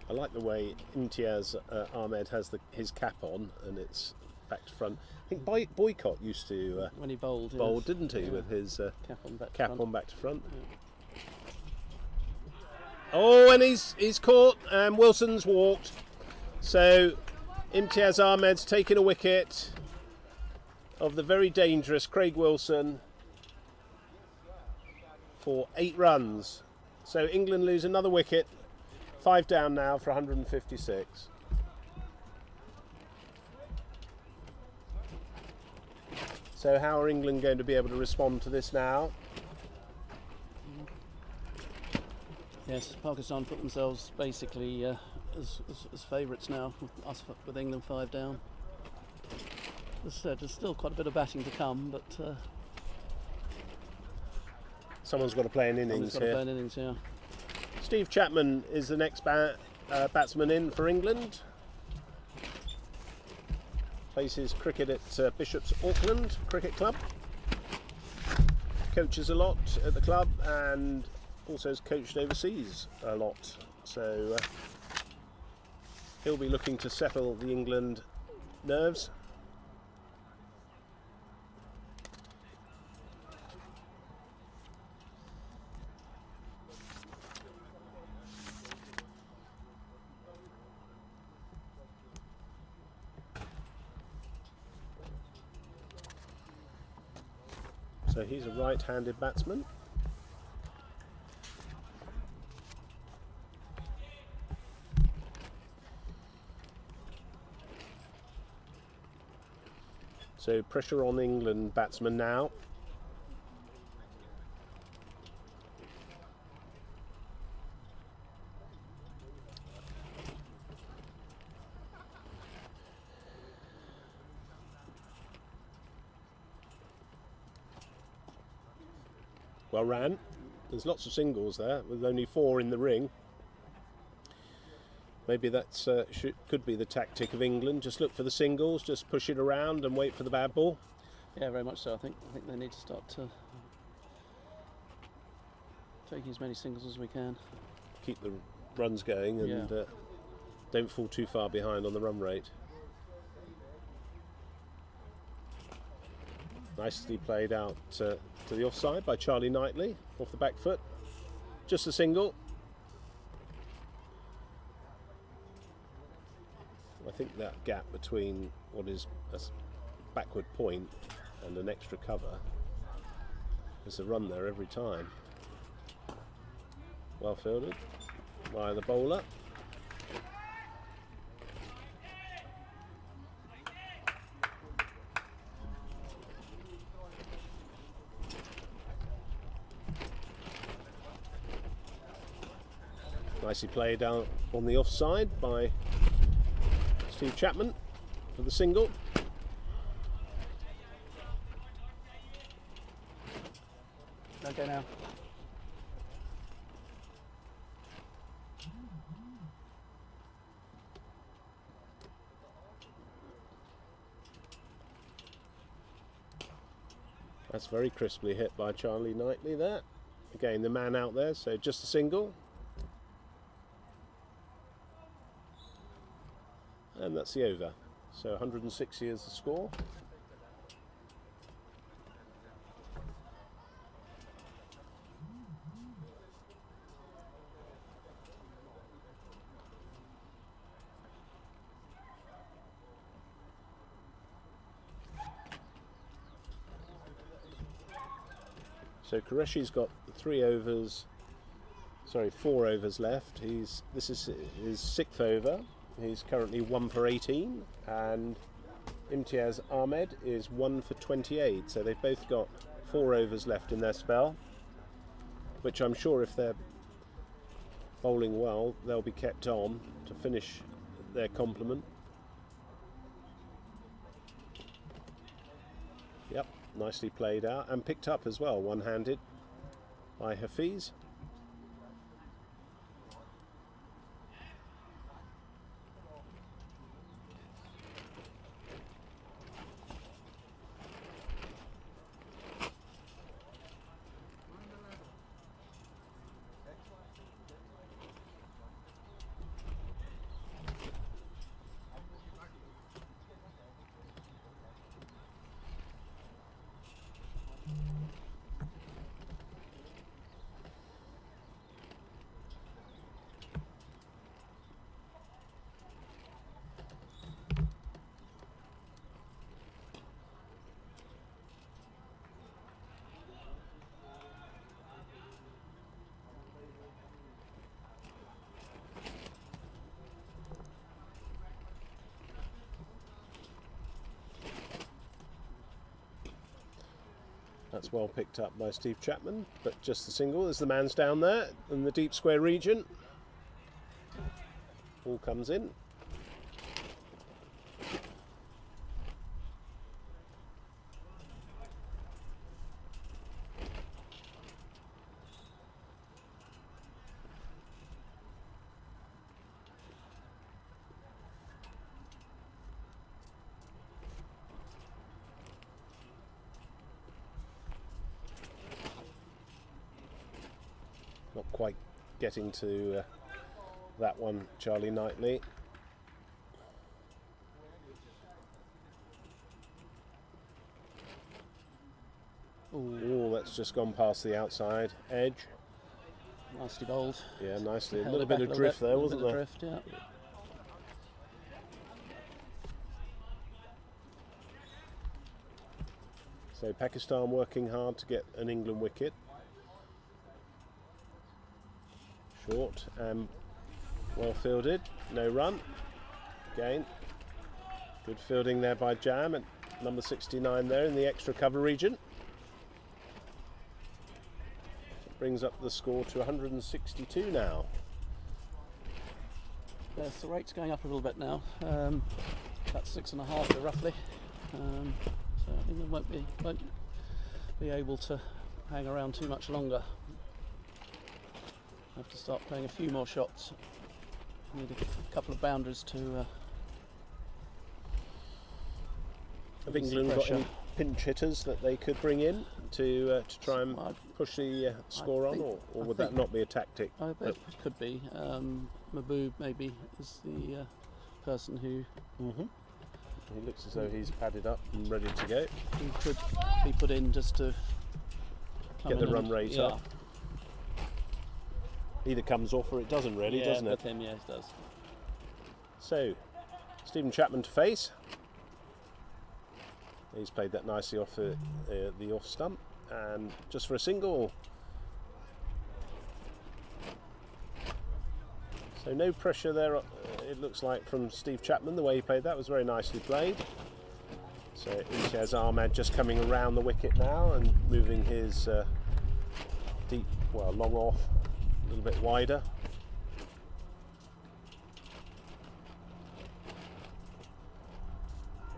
I like the way Imtiaz Ahmed has his cap on and it's back to front. I think Boycott used to When he bowled, bowl, yes. didn't he, Yeah. with his Cap on back to cap front. on back to front. Yeah. Oh, and he's caught, and Wilson's walked. So Imtiaz Ahmed's taken a wicket of the very dangerous Craig Wilson for 8 runs. So England lose another wicket. 5 down now for 156. So how are England going to be able to respond to this now? Yes, Pakistan put themselves basically as favourites now, with England 5 down. As I said, there's still quite a bit of batting to come, but Someone's got to play an innings got to here. play an innings, yeah. Steve Chapman is the next batsman in for England. Plays his cricket at Bishop's Auckland Cricket Club. Coaches a lot at the club and also has coached overseas a lot. So he'll be looking to settle the England nerves. So he's a right-handed batsman. So pressure on England batsman now. Well ran. There's lots of singles there with only 4 in the ring. Maybe that's could be the tactic of England. Just look for the singles, just push it around and wait for the bad ball. Yeah, very much so. I think they need to start taking as many singles as we can. Keep the runs going and don't fall too far behind on the run rate. Nicely played out to the offside by Charlie Knightley off the back foot. Just a single. I think that gap between what is a backward point and an extra cover, there's a run there every time. Well fielded by the bowler. Nicely played down on the offside by Steve Chapman for the single. Okay now. That's very crisply hit by Charlie Knightley there. Again, the man out there, so just a single. And that's the over. So 160 is the score. So Qureshi's got 4 overs left. This is his 6th over. He's currently 1 for 18, and Imtiaz Ahmed is 1 for 28. So they've both got 4 overs left in their spell, which I'm sure if they're bowling well, they'll be kept on to finish their complement. Yep, nicely played out and picked up as well, one-handed by Hafiz. That's well picked up by Steve Chapman, but just the single as the man's down there in the deep square region. Ball comes in. Not quite getting to that one, Charlie Knightley. Oh, that's just gone past the outside edge. Nicely bowled. Yeah, nicely. A Held little it back bit of drift there, wasn't there? Drift, yeah. So Pakistan working hard to get an England wicket. Short and well fielded, no run. Again, good fielding there by Jam at number 69 there in the extra cover region. Brings up the score to 162 now. Yes, the rate's going up a little bit now. About 6.5 roughly. So England won't be able to hang around too much longer. Have to start playing a few more shots. Need a couple of boundaries to. Have release the England got pressure. any pinch hitters that they could bring in to try and Well, push the score on, think- or I would that think- not be a tactic? I bet it could be. Mahbub maybe is the person who He looks as though he's padded up and ready to go. could be put in just to come Get the in run and- rate yeah. up. Either comes off or it doesn't really, Yeah, doesn't it? with him, yeah, it does. So, Stephen Chapman to face. He's played that nicely off the off stump, and just for a single. So no pressure there, it looks like, from Steve Chapman. The way he played that was very nicely played. So Imtiaz Ahmed just coming around the wicket now and moving his long off, a little bit wider.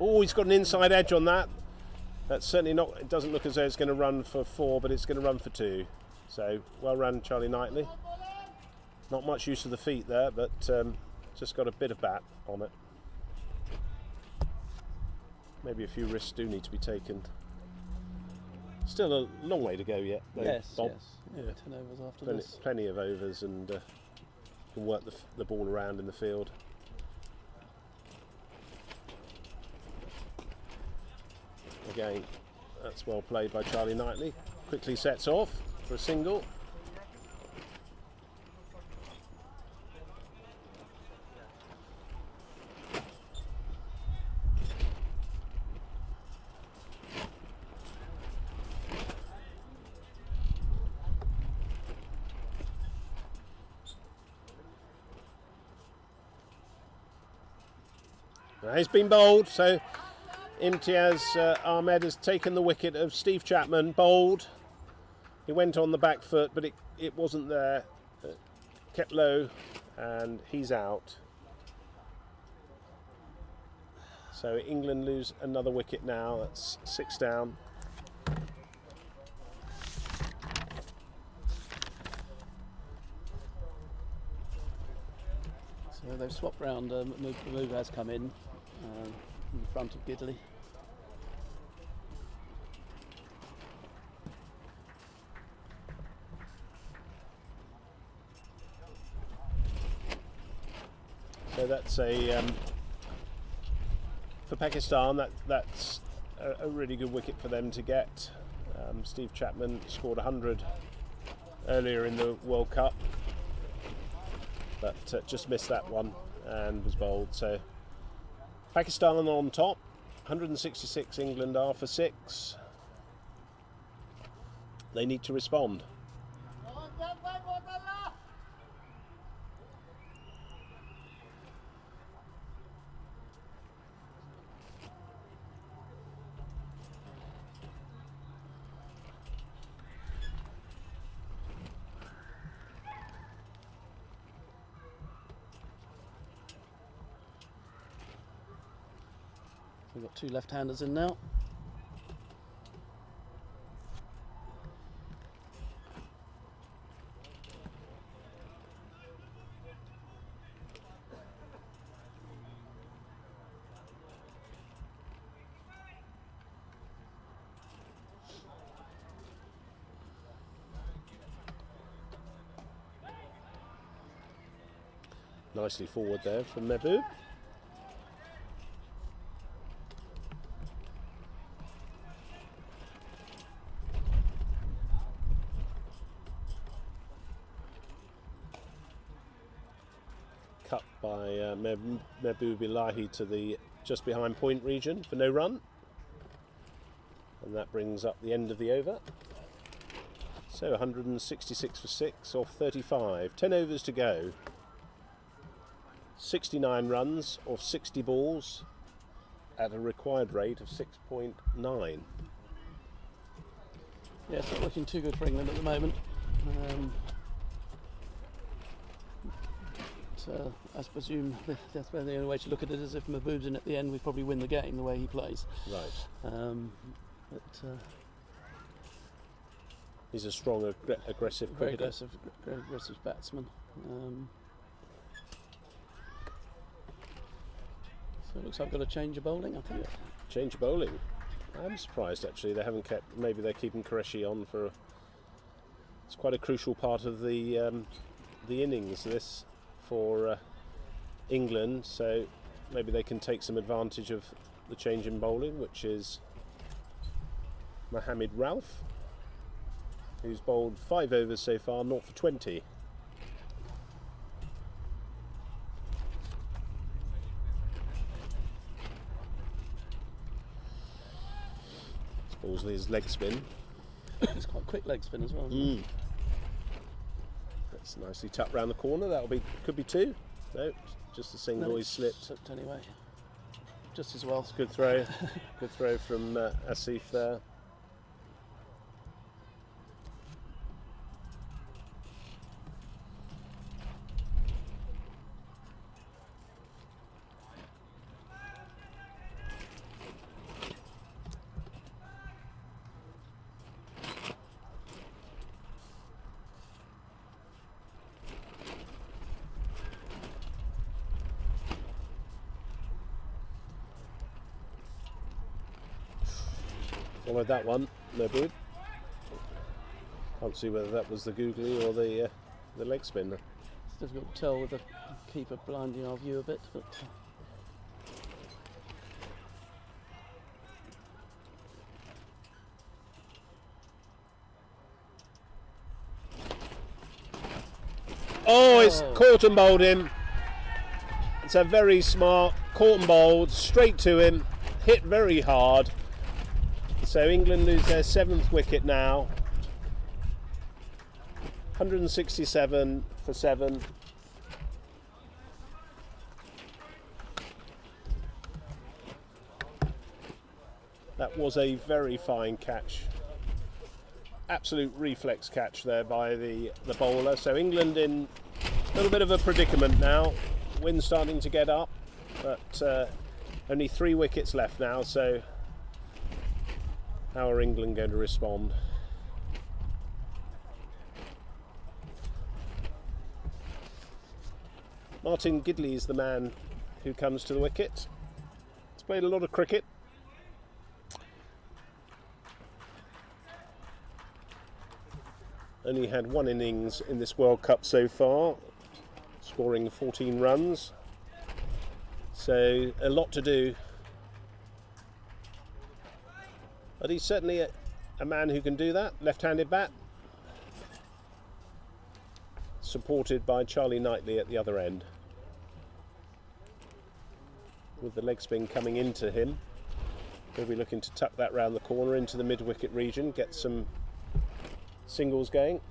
Oh, he's got an inside edge on that. That's certainly not, it doesn't look as though it's going to run for 4, but it's going to run for 2. So, well run, Charlie Knightley. Not much use of the feet there, but just got a bit of bat on it. Maybe a few risks do need to be taken. Still a long way to go yet, though, Yes, Bob. yes. Yeah. 10 overs after Plenty, this. plenty of overs, and can work the ball around in the field. Again, that's well played by Charlie Knightley. Quickly sets off for a single. Now he's been bowled, so Imtiaz Ahmed has taken the wicket of Steve Chapman, bowled. He went on the back foot, but it wasn't there. Kept low, and he's out. So England lose another wicket now. That's 6 down. So they've swapped round. Mahbub has come in front of Gidley. So that's for Pakistan. That's a really good wicket for them to get. Steve Chapman scored 100 earlier in the World Cup, but just missed that one and was bowled. So Pakistan on top, 166. England are for 6. They need to respond. We've got 2 left-handers in now. Nicely forward there from Mahbub. Cut by Mahbub Ilahi to the just behind point region for no run. And that brings up the end of the over. So 166 for 6 off 35. 10 overs to go. 69 runs off 60 balls at a required rate of 6.9. Yeah, it's not looking too good for England at the moment. I presume that's the only way to look at it is if Mahbub's in at the end, we probably win the game the way he plays. Right. But He's a strong, aggressive very cricketer. aggressive batsman. So it looks like I've got a change of bowling, I think. Change of bowling. I'm surprised actually they haven't kept. Maybe they're keeping Qureshi on for. It's quite a crucial part of the innings. This for England, so maybe they can take some advantage of the change in bowling, which is Mohammed Ralph, who's bowled 5 overs so far, 0 for 20. His leg spin. It's quite a quick leg spin as well. That's nicely tucked round the corner. Could be 2. No, just a single. No, He's slipped. Anyway, just as well. It's a good throw. Good throw from Asif there. Followed that one, no good. Can't see whether that was the googly or the leg spin. It's difficult to tell with the keeper blinding our view a bit, but It's caught and bowled him. It's a very smart caught and bowled, straight to him, hit very hard. So England lose their 7th wicket now. 167 for 7. That was a very fine catch. Absolute reflex catch there by the bowler. So England in a little bit of a predicament now. Wind starting to get up, but only 3 wickets left now. So how are England going to respond? Martin Gidley is the man who comes to the wicket. He's played a lot of cricket. Only had 1 innings in this World Cup so far, scoring 14 runs. So a lot to do. But he's certainly a man who can do that. Left-handed bat. Supported by Charlie Knightley at the other end. With the leg spin coming into him. He'll be looking to tuck that round the corner into the mid-wicket region. Get some singles going.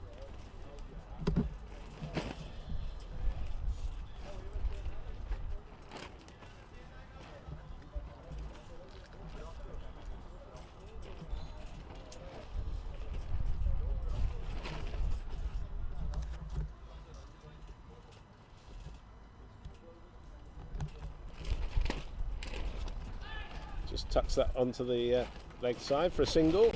Just tucks that onto the leg side for a single.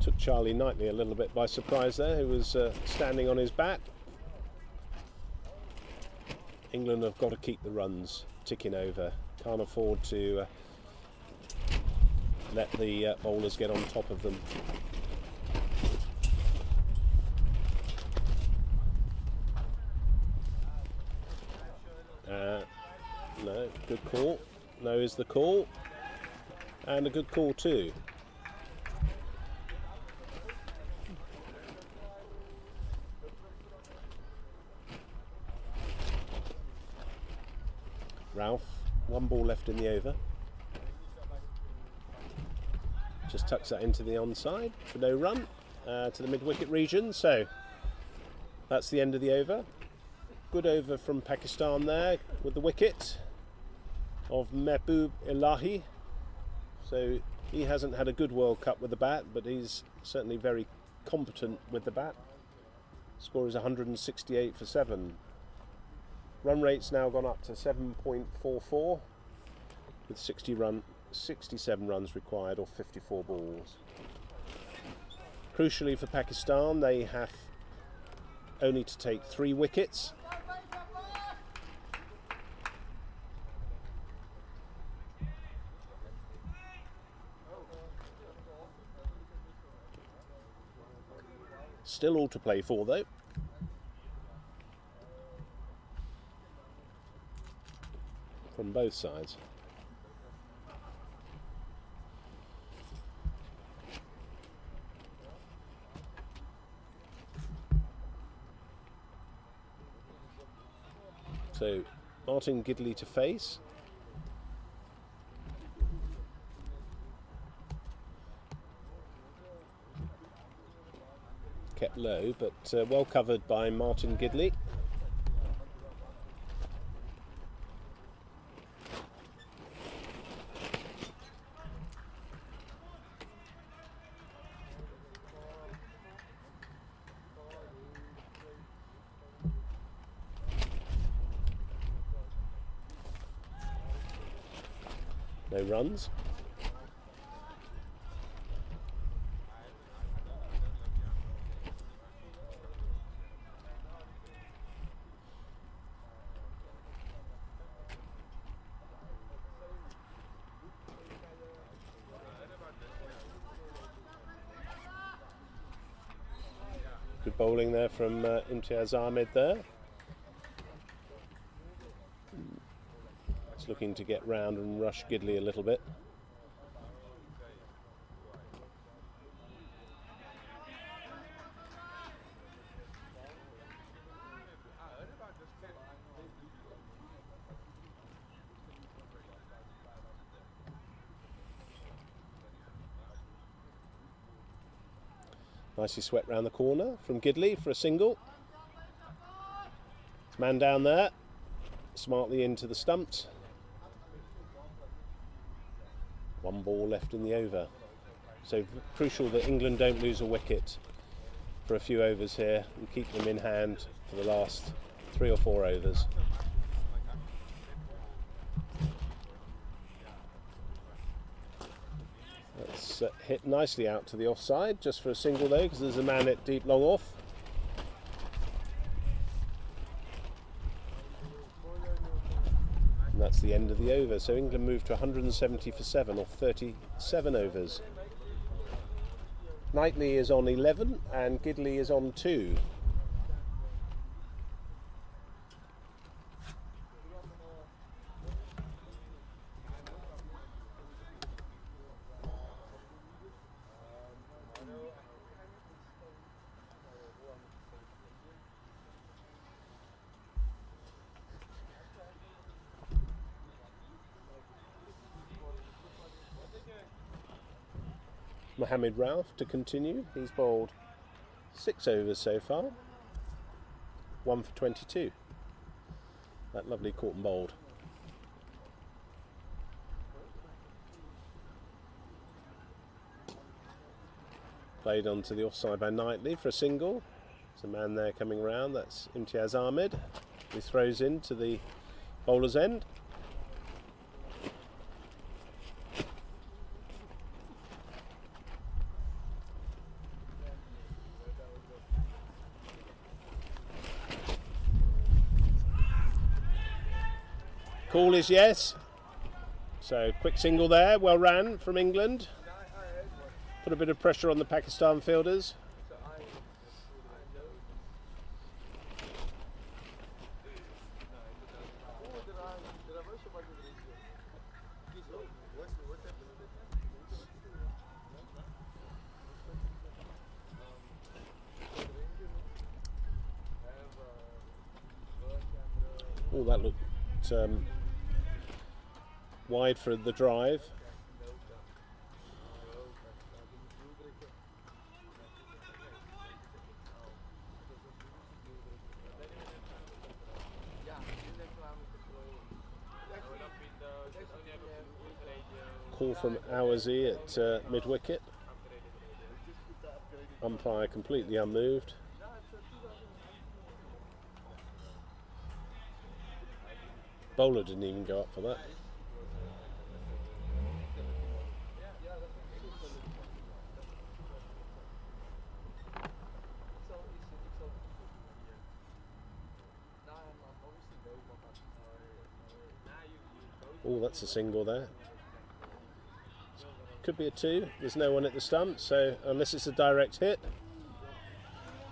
Took Charlie Knightley a little bit by surprise there, who was standing on his bat. England have got to keep the runs ticking over. Can't afford to let the bowlers get on top of them. No, good call. No is the call. And a good call too. Ralph, 1 ball left in the over. Just tucks that into the onside for no run to the mid-wicket region. So that's the end of the over. Good over from Pakistan there with the wicket of Mehboob Elahi. So he hasn't had a good World Cup with the bat, but he's certainly very competent with the bat. Score is 168 for 7. Run rate's now gone up to 7.44 with 67 runs required, or 54 balls. Crucially for Pakistan, they have only to take 3 wickets Still all to play for though. From both sides. So Martin Gidley to face. Kept low, but well covered by Martin Gidley. No runs. Good bowling there from Imtiaz Ahmed there. It's looking to get round and rush Gidley a little bit. Nicely swept round the corner from Gidley for a single. Man down there, smartly into the stumps. One ball left in the over. So crucial that England don't lose a wicket for a few overs here and keep them in hand for the last 3 or 4 overs. That's hit nicely out to the offside, just for a single though, because there's a man at deep long off. And that's the end of the over. So England moved to 170 for 7 off 37 overs. Knightley is on 11 and Gidley is on 2. Mohammed Rauf to continue. He's bowled 6 overs so far. 1 for 22. That lovely caught and bowled. Played onto the offside by Knightley for a single. There's a man there coming round. That's Imtiaz Ahmed. He throws in to the bowler's end. Call is yes. So quick single there, well ran from England. Put a bit of pressure on the Pakistan fielders. Oh, that looked wide for the drive. Call from Awazi at mid-wicket. Umpire completely unmoved. Bowler didn't even go up for that. Oh, that's a single there. Could be a 2. There's no one at the stump, so unless it's a direct hit.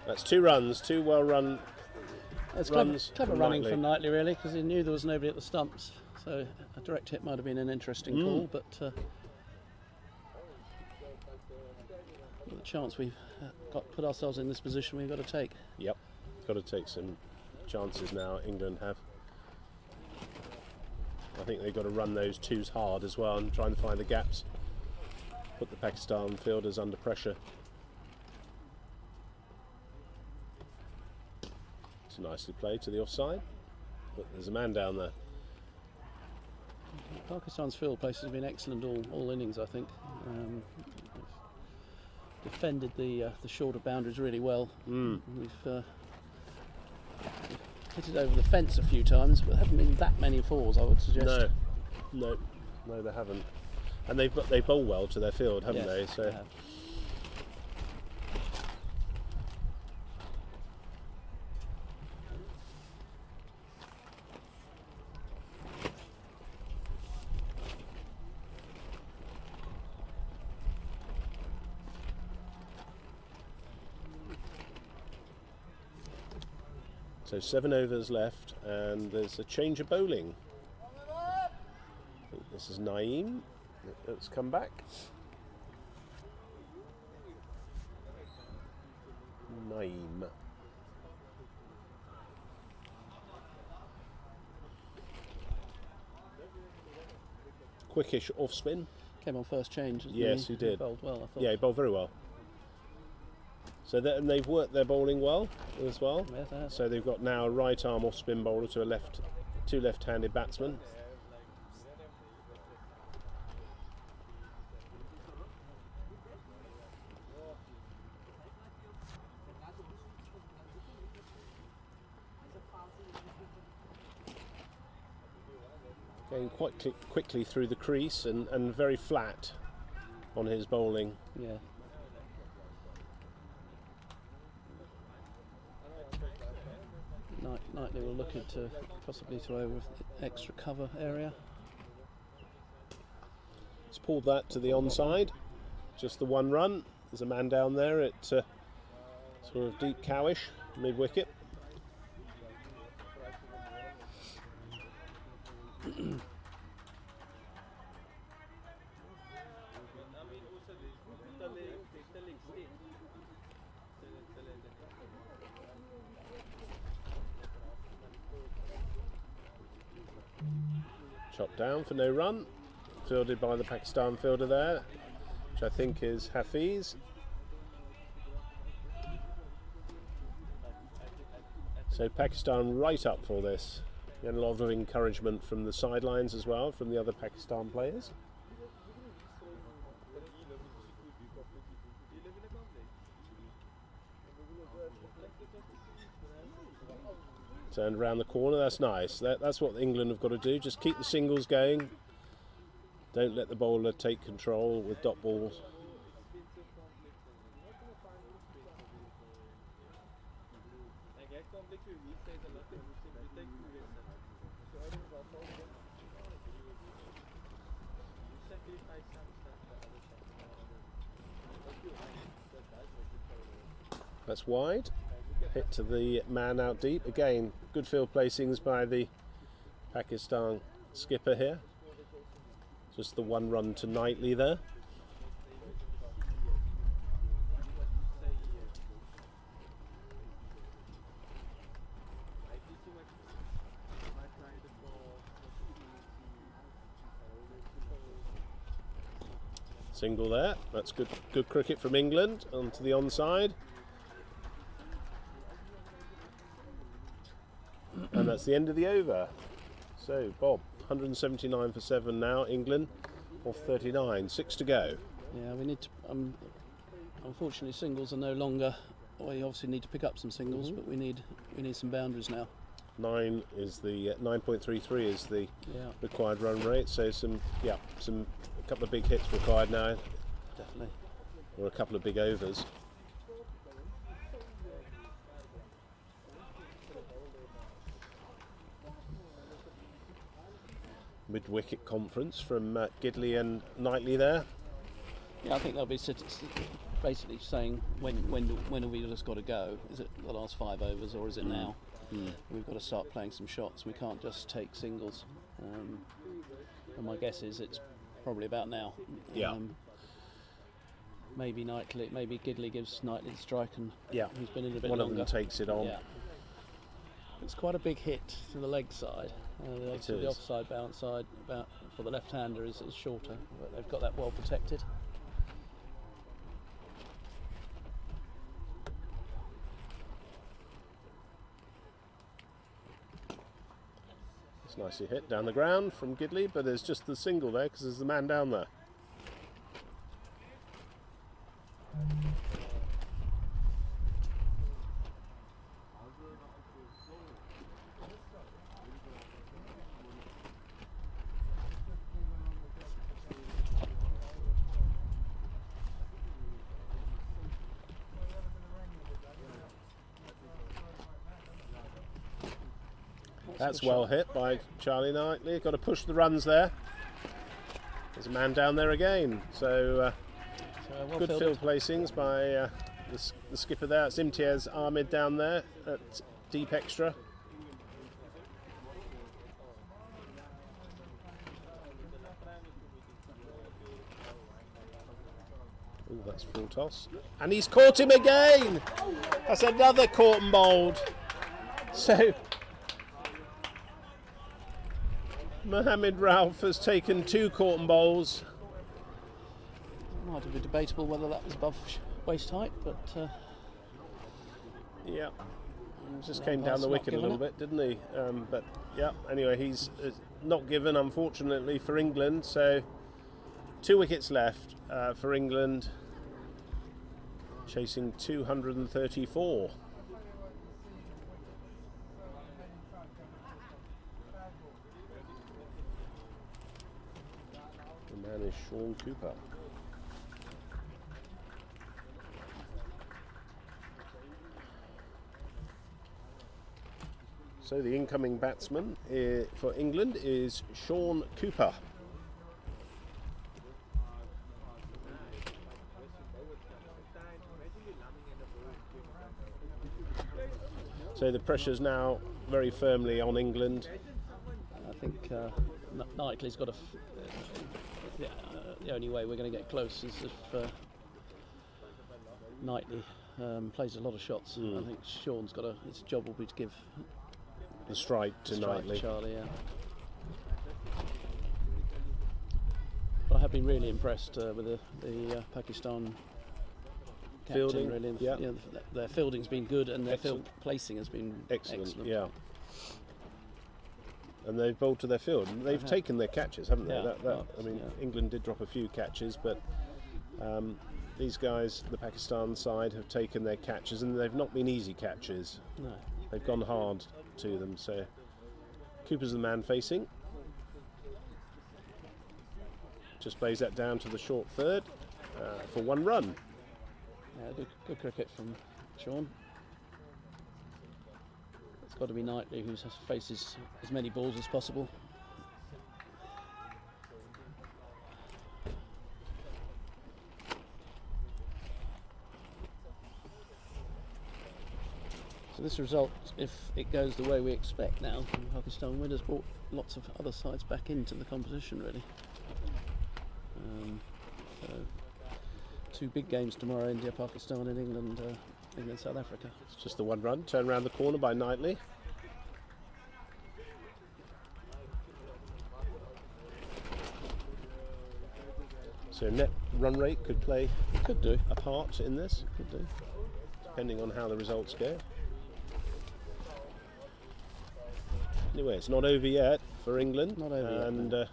That's 2 runs, 2 well-run It's runs. clever from running Knightley. from Knightley, really, because he knew there was nobody at the stumps. So a direct hit might have been an interesting call, but the chance we've put ourselves in this position, we've got to take. Yep, got to take some chances now. England have. I think they've got to run those 2s hard as well and try and find the gaps. Put the Pakistan fielders under pressure. It's nicely played to the offside. But there's a man down there. Pakistan's field places have been excellent all innings, I think. Defended the shorter boundaries really well. We've hit it over the fence a few times, but there haven't been that many 4s, I would suggest. No, they haven't. And they bowl well to their field, haven't Yes, they? So. they have. So 7 overs left, and there's a change of bowling. I think this is Naeem that's come back. Naeem. Quickish off spin. Came on first change, didn't Yes, he? he did. Bowled well, I thought. Yeah, he bowled very well. So and they've worked their bowling well as well. Yes, they have. So they've got now a right arm off spin bowler to two left-handed batsmen. Going quite quickly through the crease and very flat on his bowling. Yeah. Knightley will look at possibly to over extra cover area. He's pulled that to the onside, just the 1 run. There's a man down there at sort of deep cowish, mid-wicket. Chopped down for no run, fielded by the Pakistan fielder there, which I think is Hafiz. So Pakistan right up for this. And a lot of encouragement from the sidelines as well, from the other Pakistan players. Turned around the corner, that's nice. That's what England have got to do, just keep the singles going. Don't let the bowler take control with dot balls. That's wide. Hit to the man out deep. Again, good field placings by the Pakistan skipper here. Just the 1 run to Knightley there. Single there. That's good cricket from England onto the onside. And that's the end of the over. So Bob, 179 for 7 now, England off 39, 6 to go. Yeah, we need to. Unfortunately, singles are no longer. Well, you obviously need to pick up some singles, but we need some boundaries now. 9 is the 9.33 is the required run rate. So a couple of big hits required now. Definitely. Or a couple of big overs. Mid-wicket conference from Gidley and Knightley there. Yeah, I think they'll be basically saying when have we just got to go? Is it the last 5 overs or is it now? We've got to start playing some shots. We can't just take singles. And my guess is it's probably about now. Yeah. Maybe Gidley gives Knightley the strike, and he's been in a bit One longer. of them takes it on. Yeah. It's quite a big hit to the leg side. The offside bounce side for the left-hander is shorter, but they've got that well protected. It's nicely hit down the ground from Gidley, but there's just the single there because there's the man down there. That's well hit by Charlie Knightley. Got to push the runs there. There's a man down there again. So good field placings by the skipper there. It's Imtiaz Ahmed down there at deep extra. Ooh, that's full toss. And he's caught him again! That's another caught and bowled. So Mohammed Rauf has taken 2 caught and bowls. Might be debatable whether that was above waist height, but yeah, he just came down the wicket a little bit, didn't he? But yeah, anyway, he's not given, unfortunately, for England. So 2 wickets left for England, chasing 234. The man is Sean Cooper. So the incoming batsman for England is Sean Cooper. So the pressure's now very firmly on England. I think Knightley's got the only way we're going to get close is if Knightley plays a lot of shots. I think Sean's got his job will be to give the strike to Knightley. Charlie, yeah. But I have been really impressed with the Pakistan fielding. Really. Yeah. Their fielding's been good and their field placing has been excellent. Yeah. And they've bowled to their field. They've taken their catches, haven't they? Yeah. England did drop a few catches, but these guys, the Pakistan side, have taken their catches, and they've not been easy catches. No. They've gone hard to them. So Cooper's the man facing. Just plays that down to the short third for 1 run. Yeah, good cricket from Sean. It's got to be Knightley who faces as many balls as possible. So this result, if it goes the way we expect now, Pakistan winners brought lots of other sides back into the competition, really. So 2 big games tomorrow: India, Pakistan, and England, South Africa. It's just the 1 run, turn around the corner by Knightley. So net run rate could play a part in this. Could do. Depending on how the results go. Anyway, it's not over yet for England. Not over yet, and no.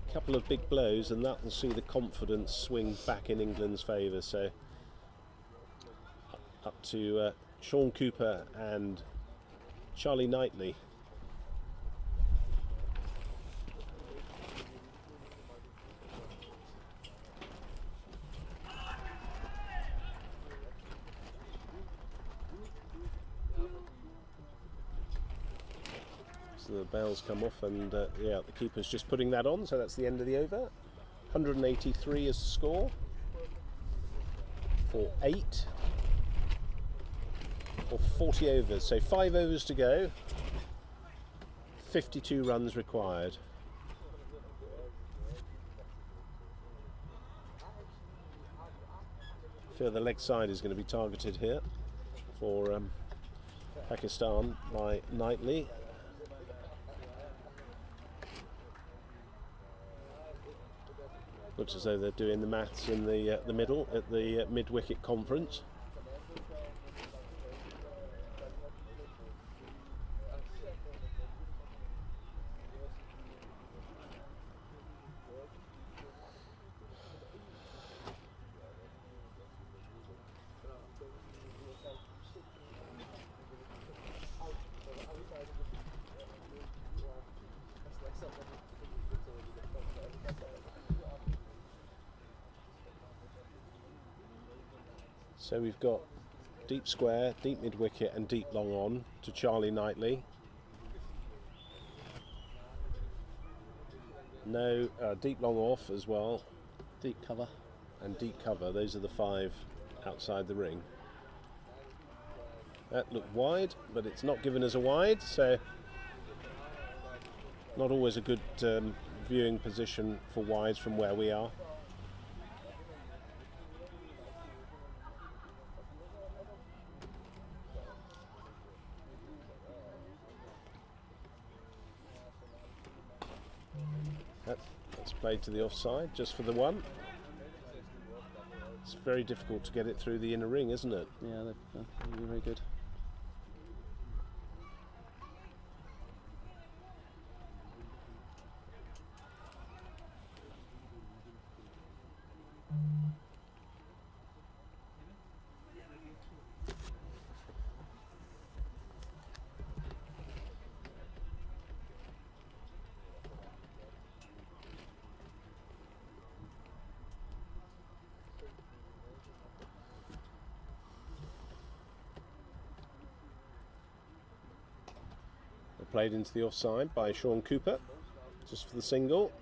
a couple of big blows, and that will see the confidence swing back in England's favour. So up to Sean Cooper and Charlie Knightley. So the bells come off, and the keeper's just putting that on, so that's the end of the over. 183 is the score for 8 or 40 overs. So 5 overs to go, 52 runs required. I feel the leg side is going to be targeted here for Pakistan by Knightley. Looks as though they're doing the maths in the middle at the mid-wicket conference. So we've got deep square, deep mid-wicket and deep long on to Charlie Knightley. No, deep long off as well. Deep cover. And deep cover, those are the 5 outside the ring. That looked wide, but it's not given as a wide, so not always a good viewing position for wides from where we are. That's played to the offside, just for the 1. It's very difficult to get it through the inner ring, isn't it? Yeah, they're very good. Played into the offside by Sean Cooper, just for the single.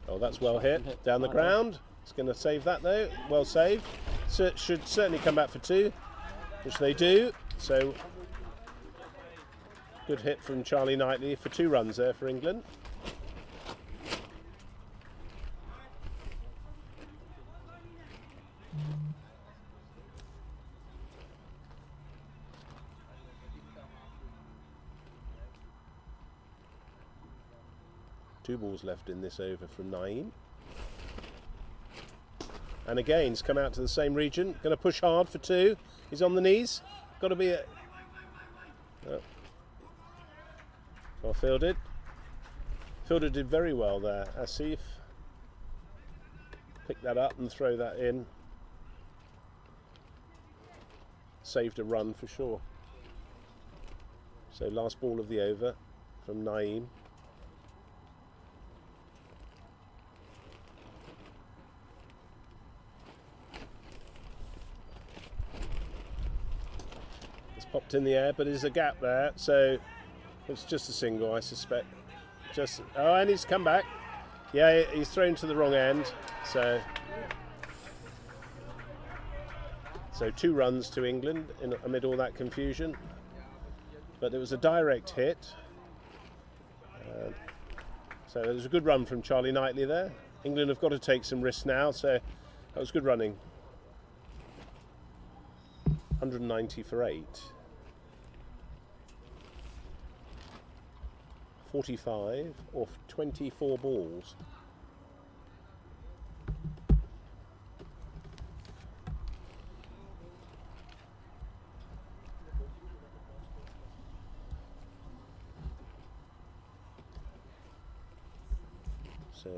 Oh, that's well hit down the ground. It's going to save that though. Well saved. So it should certainly come back for 2, which they do. So good hit from Charlie Knightley for 2 runs there for England. Two balls left in this over from Naeem. And again, he's come out to the same region. Going to push hard for 2. He's on the knees. Got to be a... Oh. Well fielded. Fielder did very well there. Asif. Pick that up and throw that in. Saved a run for sure. So last ball of the over from Naeem. Popped in the air, but there's a gap there, so it's just a single, I suspect. Just and he's come back. Yeah, he's thrown to the wrong end. So 2 runs to England amid all that confusion. But it was a direct hit. So it was a good run from Charlie Knightley there. England have got to take some risks now, so that was good running. 190 for 8. 45 off 24 balls. So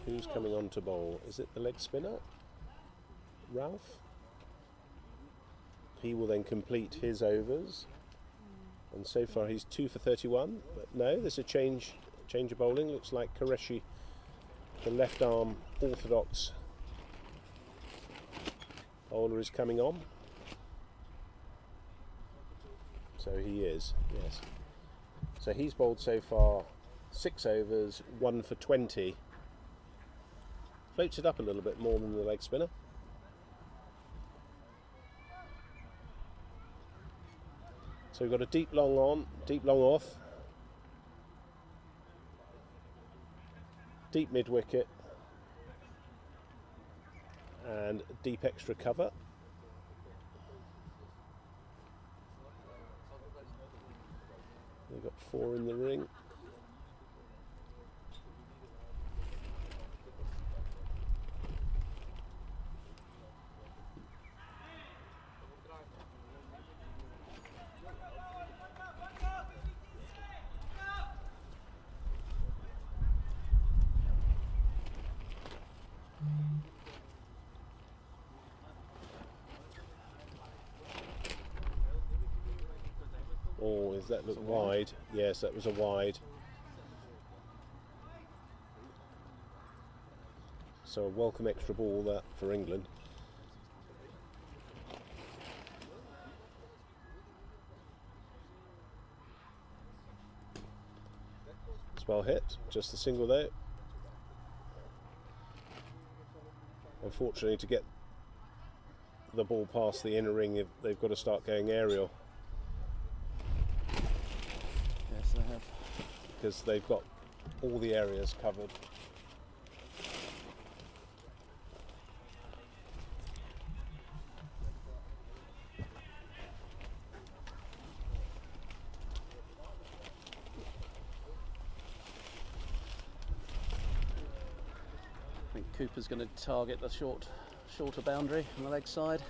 who's coming on to bowl? Is it the leg spinner, Ralph? He will then complete his overs, and so far he's 2 for 31. But no, there's a change of bowling. Looks like Qureshi, the left arm orthodox bowler, is coming on. So he is, yes. So he's bowled so far 6 overs, 1 for 20. Floats it up a little bit more than the leg spinner. So we've got a deep long on, deep long off, deep mid wicket, and deep extra cover. We've got 4 in the ring. Oh, is that look wide? Yes, that was a wide. So a welcome extra ball that for England. It's well hit, just a single though. Unfortunately, to get the ball past the inner ring, they've got to start going aerial. Yes, they have. Because they've got all the areas covered. I think Cooper's going to target the shorter boundary on the leg side.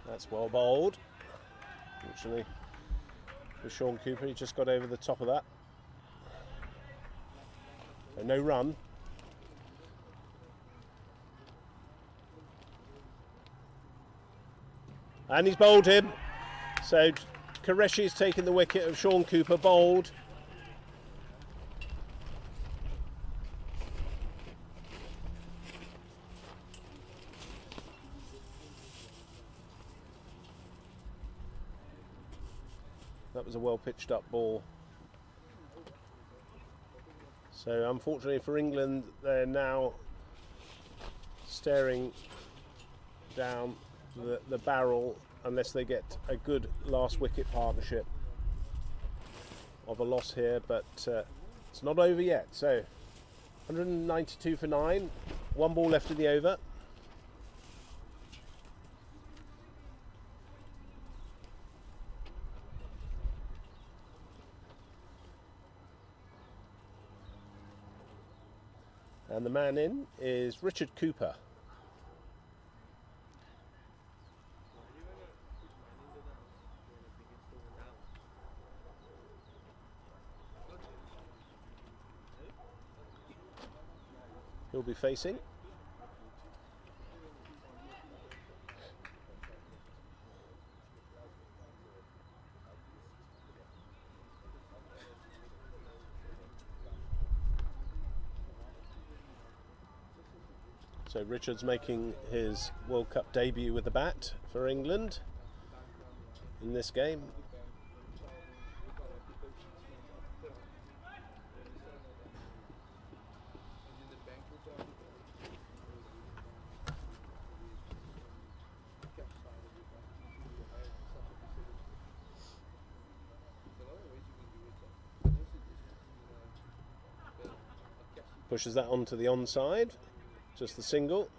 That's well bowled. Fortunately for Sean Cooper, he just got over the top of that. So no run. And he's bowled him. So Qureshi's taken the wicket of Sean Cooper, bowled. That was a well pitched up ball. So unfortunately for England, they're now staring down the barrel unless they get a good last wicket partnership of a loss here, but it's not over yet. So 192 for 9, 1 ball left in the over. And the man in is Richard Cooper. He'll be facing. So Richard's making his World Cup debut with the bat for England in this game. Pushes that onto the onside, just the single.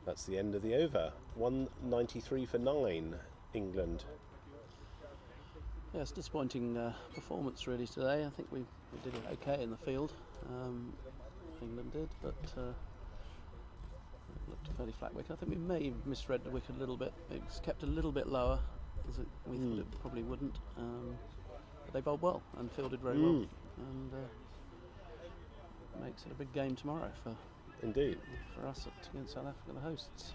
That's the end of the over. 193 for 9, England. Yeah, it's a disappointing performance really today. I think we did it okay in the field. England did, but it looked a fairly flat wicket. I think we may have misread the wicket a little bit. It's kept a little bit lower, as we thought it probably wouldn't. But they bowled well and fielded very well, and makes it a big game tomorrow for us against South Africa, the hosts.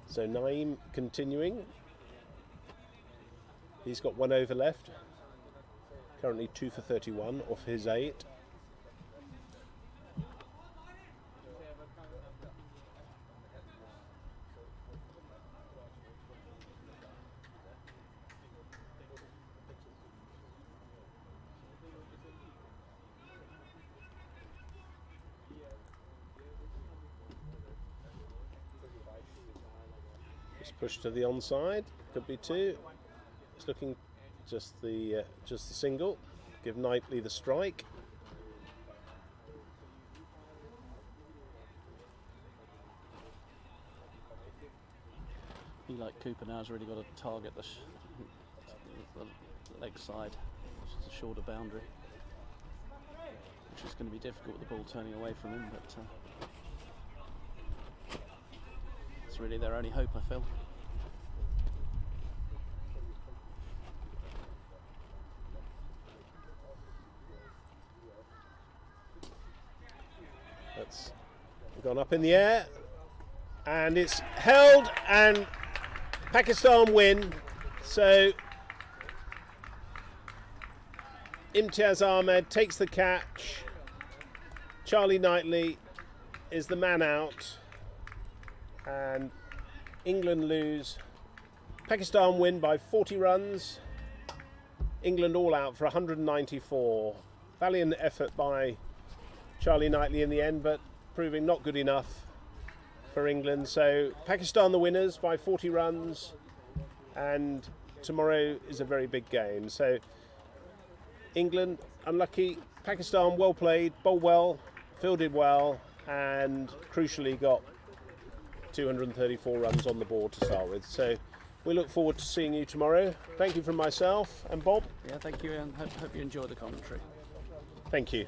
So Naeem continuing. He's got 1 over left. Currently 2 for 31 off his 8. Just push to the onside. Could be 2. It's looking just the single. Give Knightley the strike. He, like Cooper now, has really got to target the leg side, which is a shorter boundary, which is going to be difficult with the ball turning away from him, but it's really their only hope, I feel. That's gone up in the air, and it's held, and Pakistan win. So Imtiaz Ahmed takes the catch. Charlie Knightley is the man out, and England lose. Pakistan win by 40 runs. England all out for 194. Valiant effort by Charlie Knightley in the end, but proving not good enough for England. So Pakistan the winners by 40 runs, and tomorrow is a very big game. So England unlucky, Pakistan well played, bowled well, fielded well, and crucially got 234 runs on the board to start with. So we look forward to seeing you tomorrow. Thank you from myself and Bob. Yeah, thank you, and hope you enjoy the commentary. Thank you.